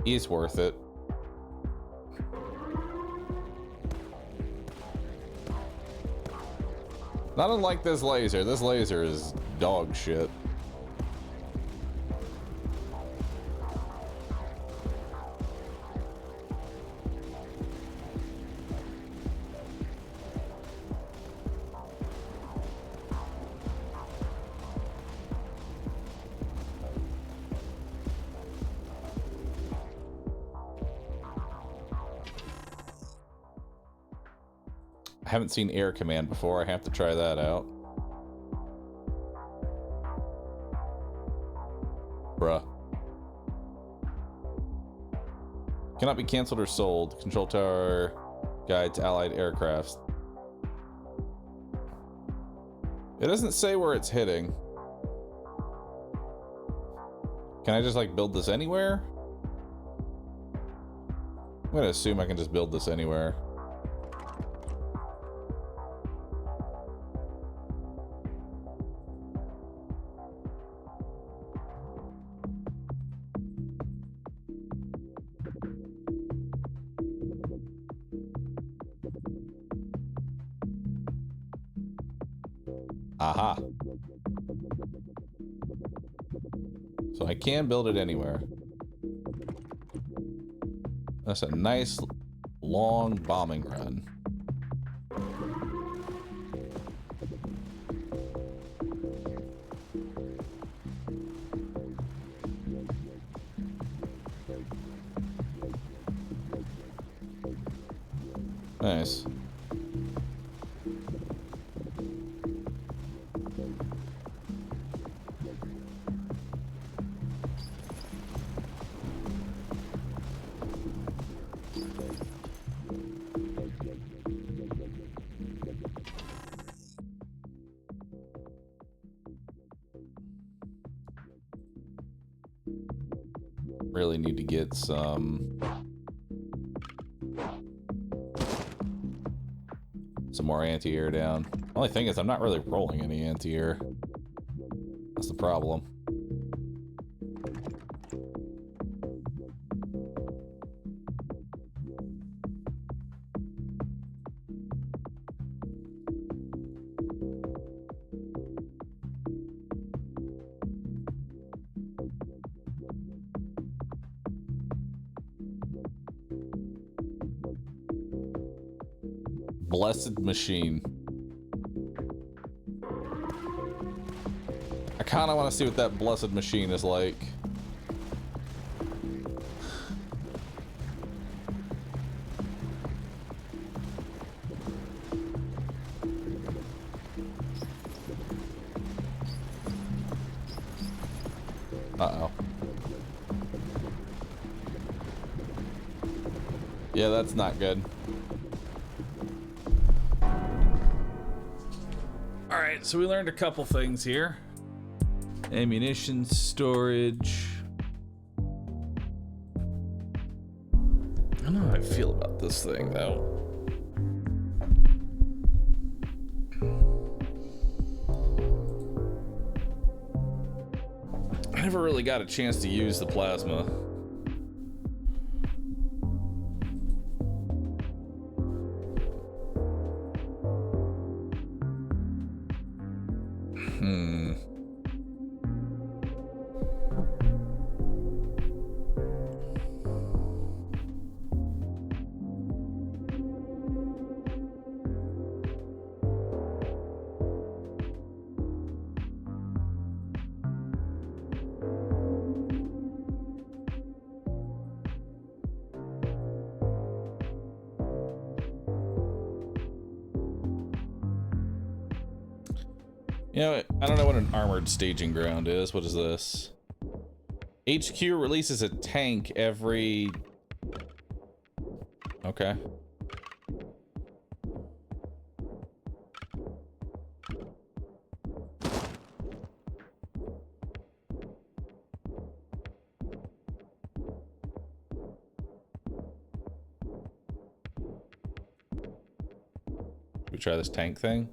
It's worth it. Not unlike this laser. This laser is dog shit. I haven't seen air command before. I have to try that out. Bruh. Cannot be canceled or sold. Control tower guide to allied aircrafts. It doesn't say where it's hitting. Can I just like build this anywhere? I'm gonna assume I can just build this anywhere. Aha. So I can build it anywhere. That's a nice long bombing run. Nice. Really need to get some more anti-air down. Only thing is I'm not really rolling any anti-air. That's the problem. Blessed machine. I kind of want to see what that blessed machine is like. Uh-oh. Yeah, that's not good. Alright, so we learned a couple things here. Ammunition storage. I don't know how I feel about this thing, though. I never really got a chance to use the plasma. You know, I don't know what an armored staging ground is. What is this? HQ releases a tank every... Okay. We try this tank thing.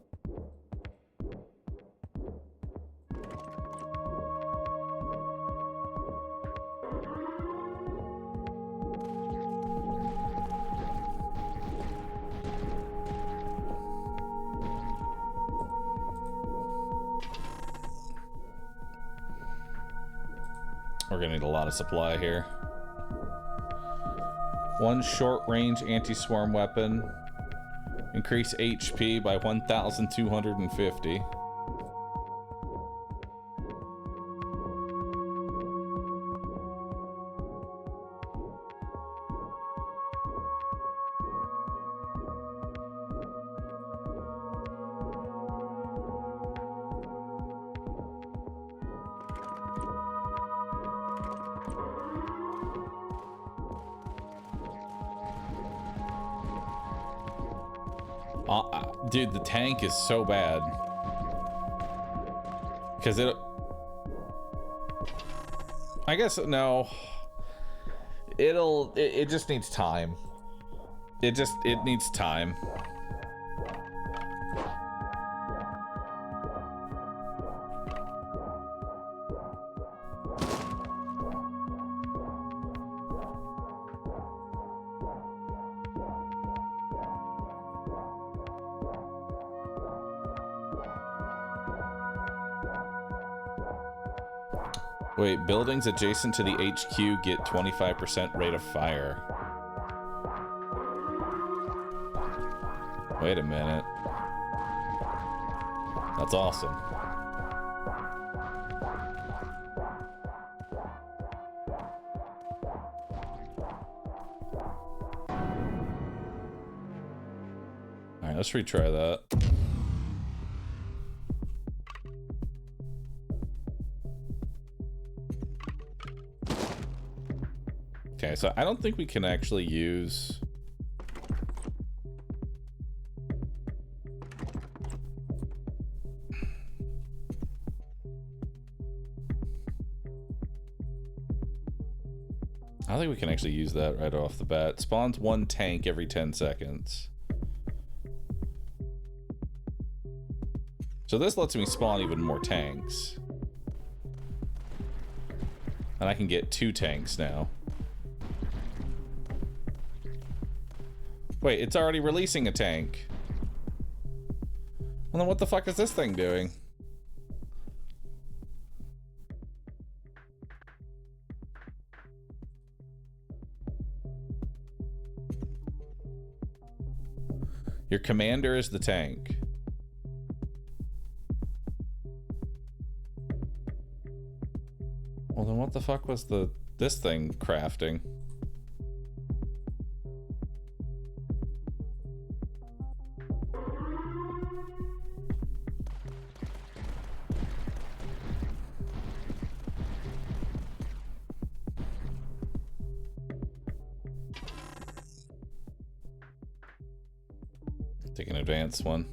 We're gonna need a lot of supply here. One short-range anti-swarm weapon. Increase HP by 1,250. Dude, the tank is so bad. Because I guess, no. It just needs time. It needs time. Wait, buildings adjacent to the HQ get 25% rate of fire. Wait a minute. That's awesome. Alright, let's retry that. Okay, so I don't think we can actually use... I don't think we can actually use that right off the bat. Spawns one tank every 10 seconds. So this lets me spawn even more tanks. And I can get 2 tanks now. Wait, it's already releasing a tank. Well, then what the fuck is this thing doing? Your commander is the tank. Well, then what the fuck was this thing crafting? Take an advanced one.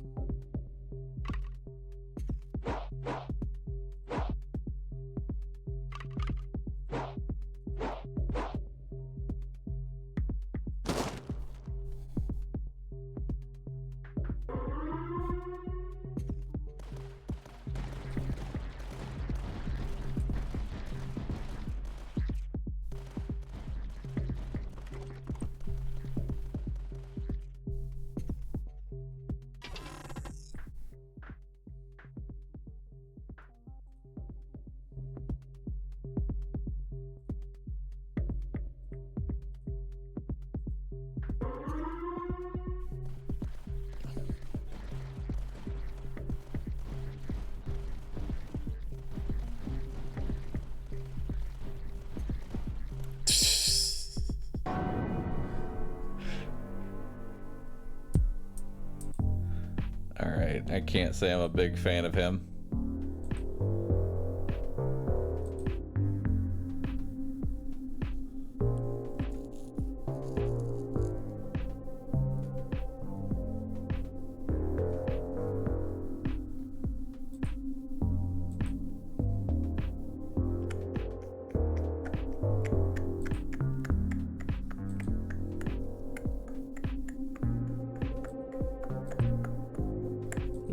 Alright, I can't say I'm a big fan of him.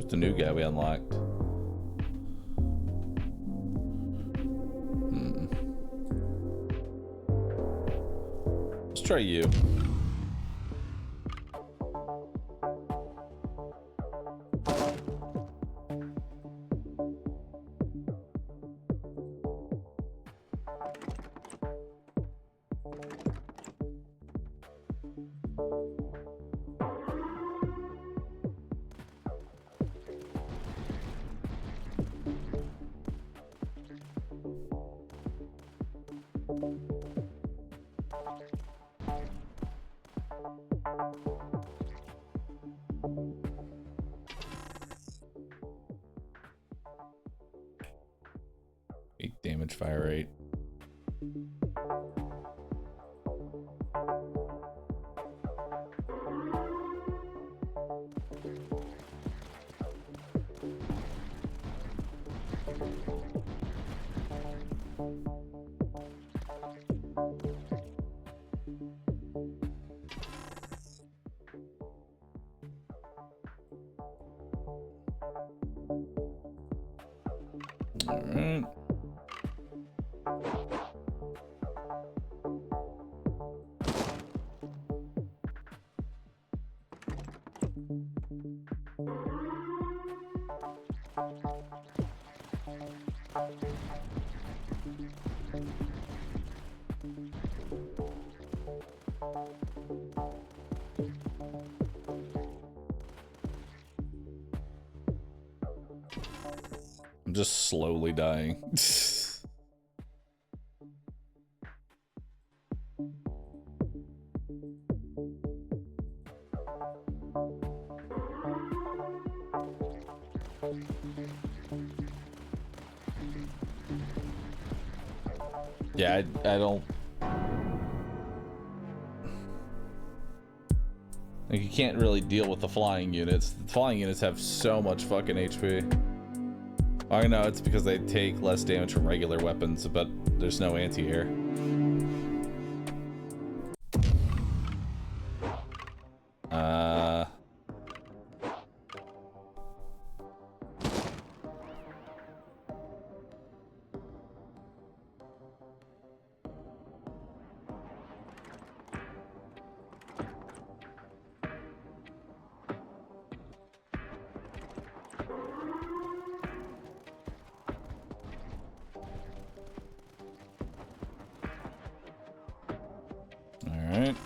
with the new guy we unlocked. Let's try you. Damage fire rate. All right. I'm just slowly dying. Yeah, I don't... Like, you can't really deal with the flying units. The flying units have so much fucking HP. I know it's because they take less damage from regular weapons, but there's no anti-air. Alright.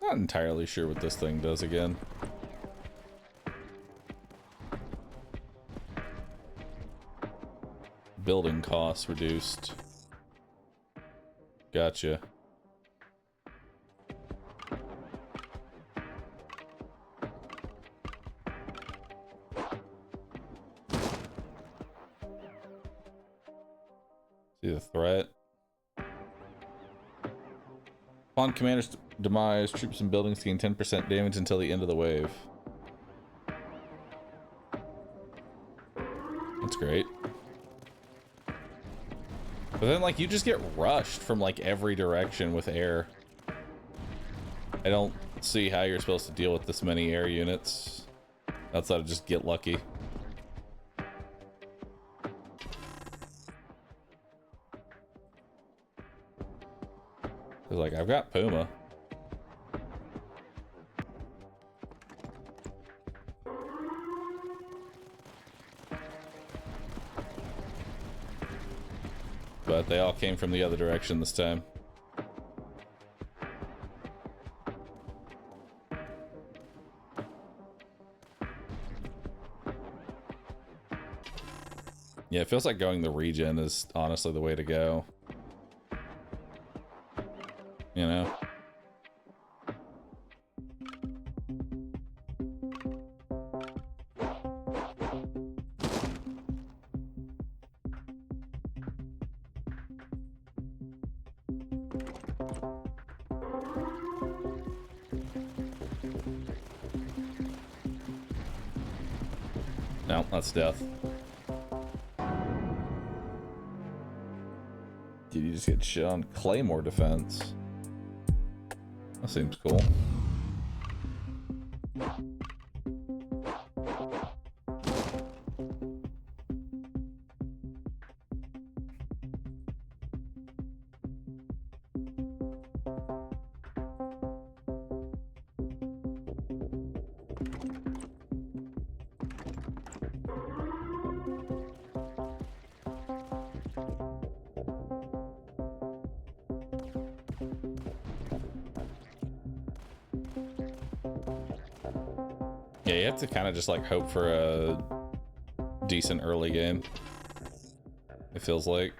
Not entirely sure what this thing does again. Building costs reduced. Gotcha. See the threat. Upon commander's demise, troops and buildings gain 10% damage until the end of the wave. That's great. But then, like, you just get rushed from, like, every direction with air. I don't see how you're supposed to deal with this many air units outside of just get lucky. Cause, like, I've got Puma. But they all came from the other direction this time. Yeah, it feels like going the regen is honestly the way to go. You know? No, that's death. Did he just get shit on Claymore defense. That seems cool. Yeah, you have to kind of just like hope for a decent early game. It feels like.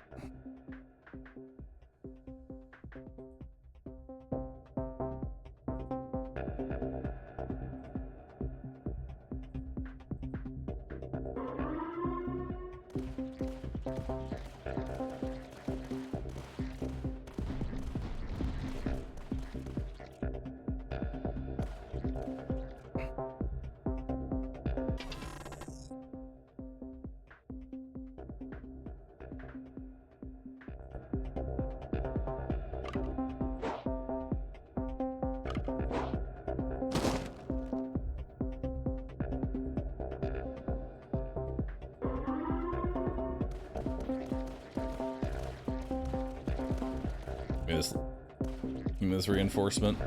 Give me this reinforcement.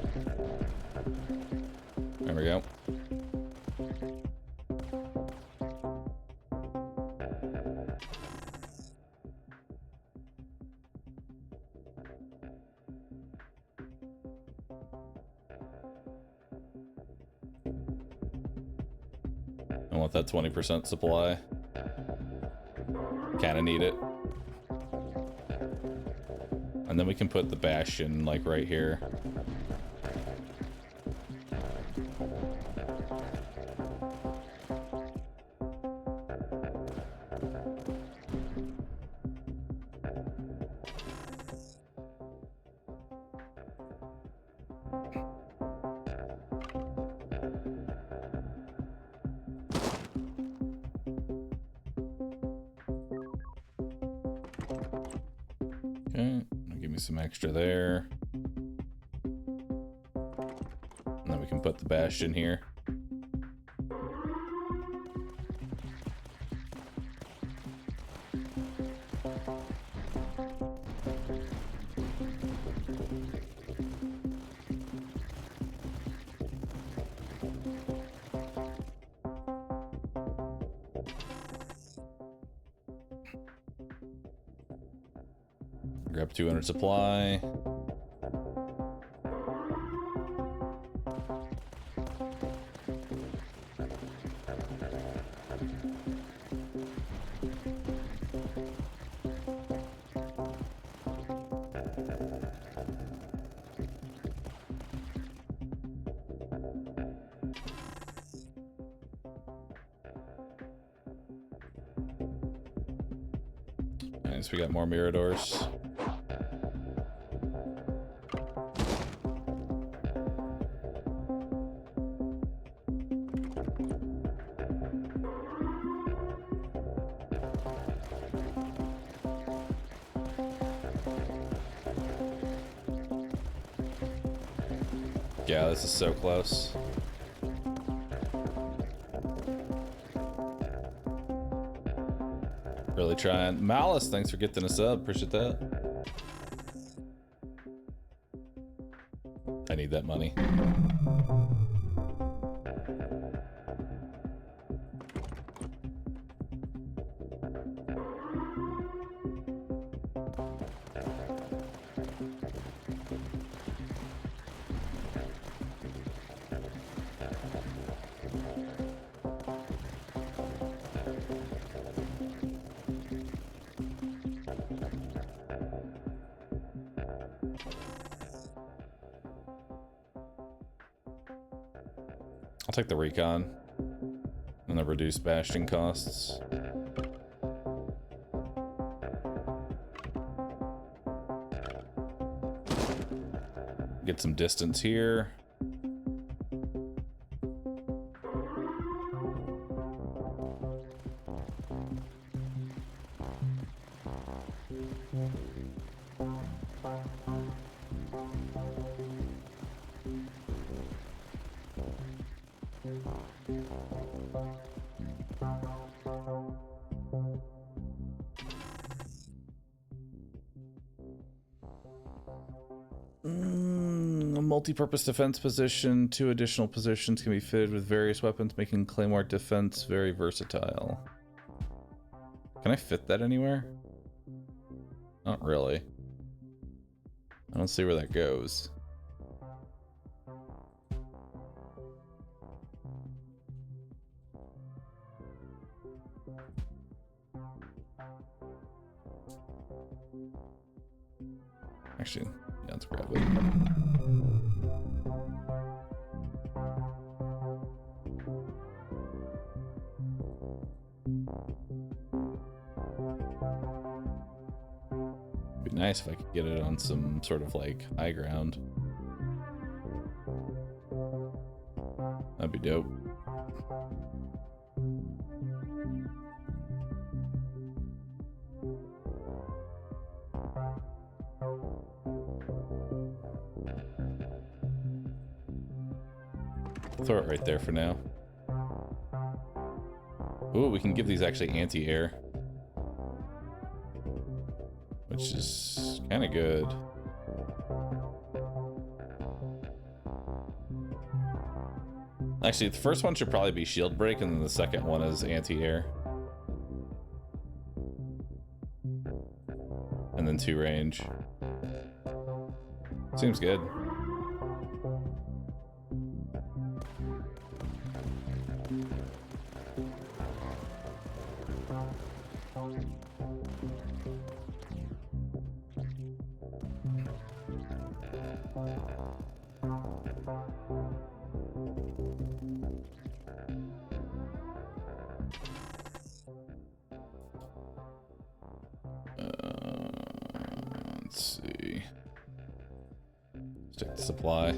There we go. I want that 20% supply. Kinda need it. And then we can put the bastion like right here. Okay, give me some extra there. And then we can put the bastion here. Grab 200 supply. Nice, we got more Miradors. Yeah, this is so close. Really trying. Malice, thanks for getting us up. Appreciate that. I need that money. I'll take the recon and the reduced bastion costs. Get some distance here. A multi-purpose defense position. 2 additional positions can be fitted with various weapons, making Claymore defense very versatile. Can I fit that anywhere? Not really. I don't see where that goes. Actually, yeah, let's grab it. It'd be nice if I could get it on some sort of like high ground. That'd be dope. Throw it right there for now. Ooh, we can give these actually anti-air, which is kind of good. Actually, the first one should probably be shield break, and then the second one is anti-air. And then 2 range. Seems good. Let's see. Let's check the supply.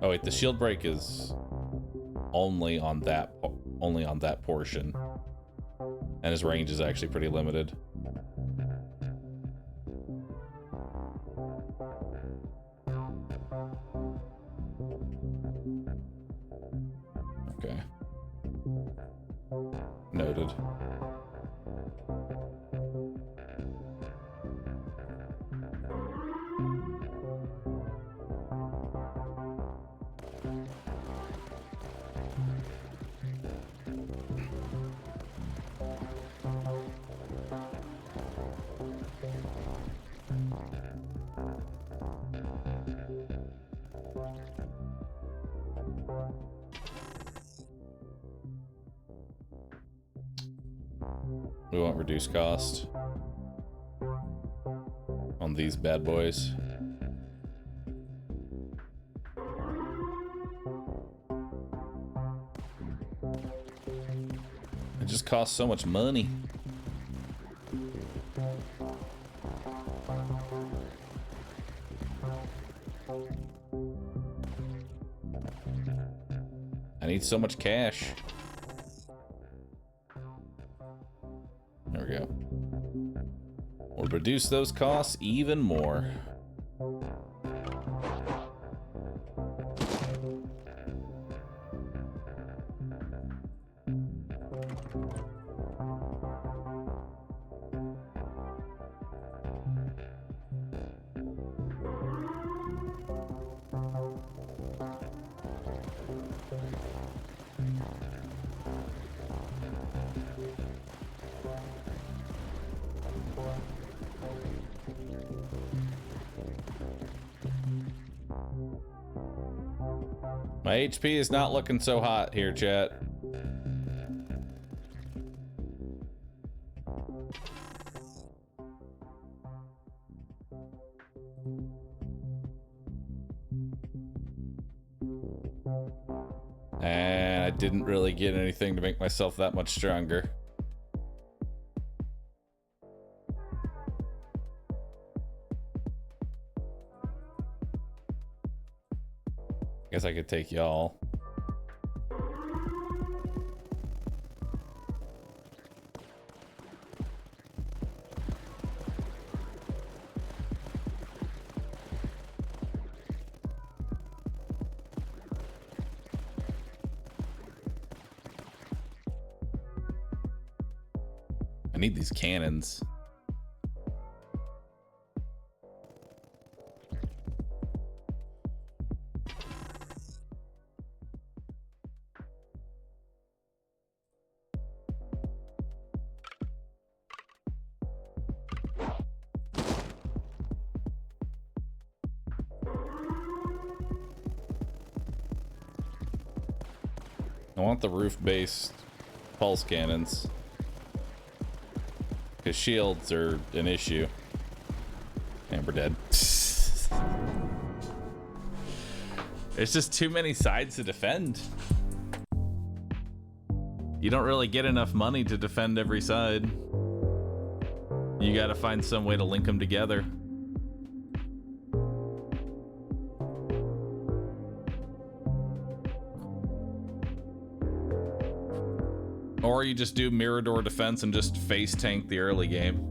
Oh wait, the shield break is only on that portion, and his range is actually pretty limited. Okay. Noted. We want reduced cost on these bad boys. It just costs so much money. I need so much cash. There we go. We'll reduce those costs even more. My HP is not looking so hot here, chat. And I didn't really get anything to make myself that much stronger. Guess I could take y'all. I need these cannons. I want the roof-based pulse cannons. Because shields are an issue. And we're dead. There's just too many sides to defend. You don't really get enough money to defend every side. You gotta find some way to link them together. Or you just do Mirador defense and just face tank the early game.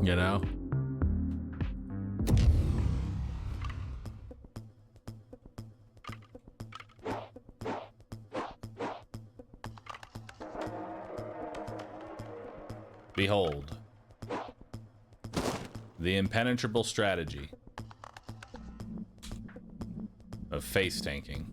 You know? Behold. The impenetrable strategy of face tanking.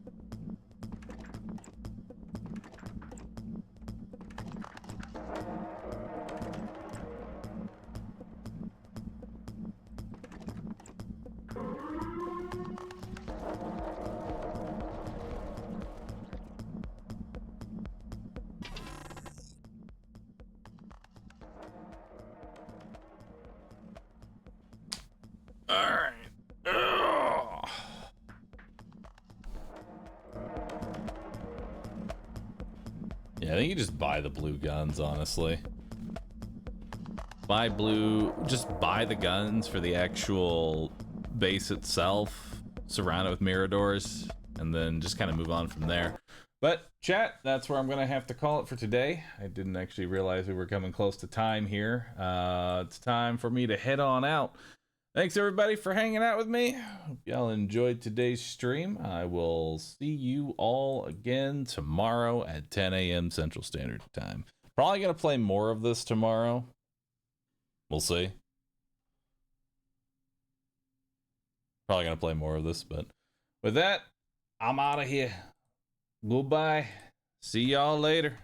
Yeah, I think you just buy the blue guns, honestly. Just buy the guns for the actual base itself, surround it with Miradors, and then just kind of move on from there. But, chat, that's where I'm going to have to call it for today. I didn't actually realize we were coming close to time here. It's time for me to head on out. Thanks, everybody, for hanging out with me. Hope y'all enjoyed today's stream. I will see you all again tomorrow at 10 a.m. Central Standard Time. Probably going to play more of this tomorrow. We'll see. Probably going to play more of this, but with that, I'm out of here. Goodbye. See y'all later.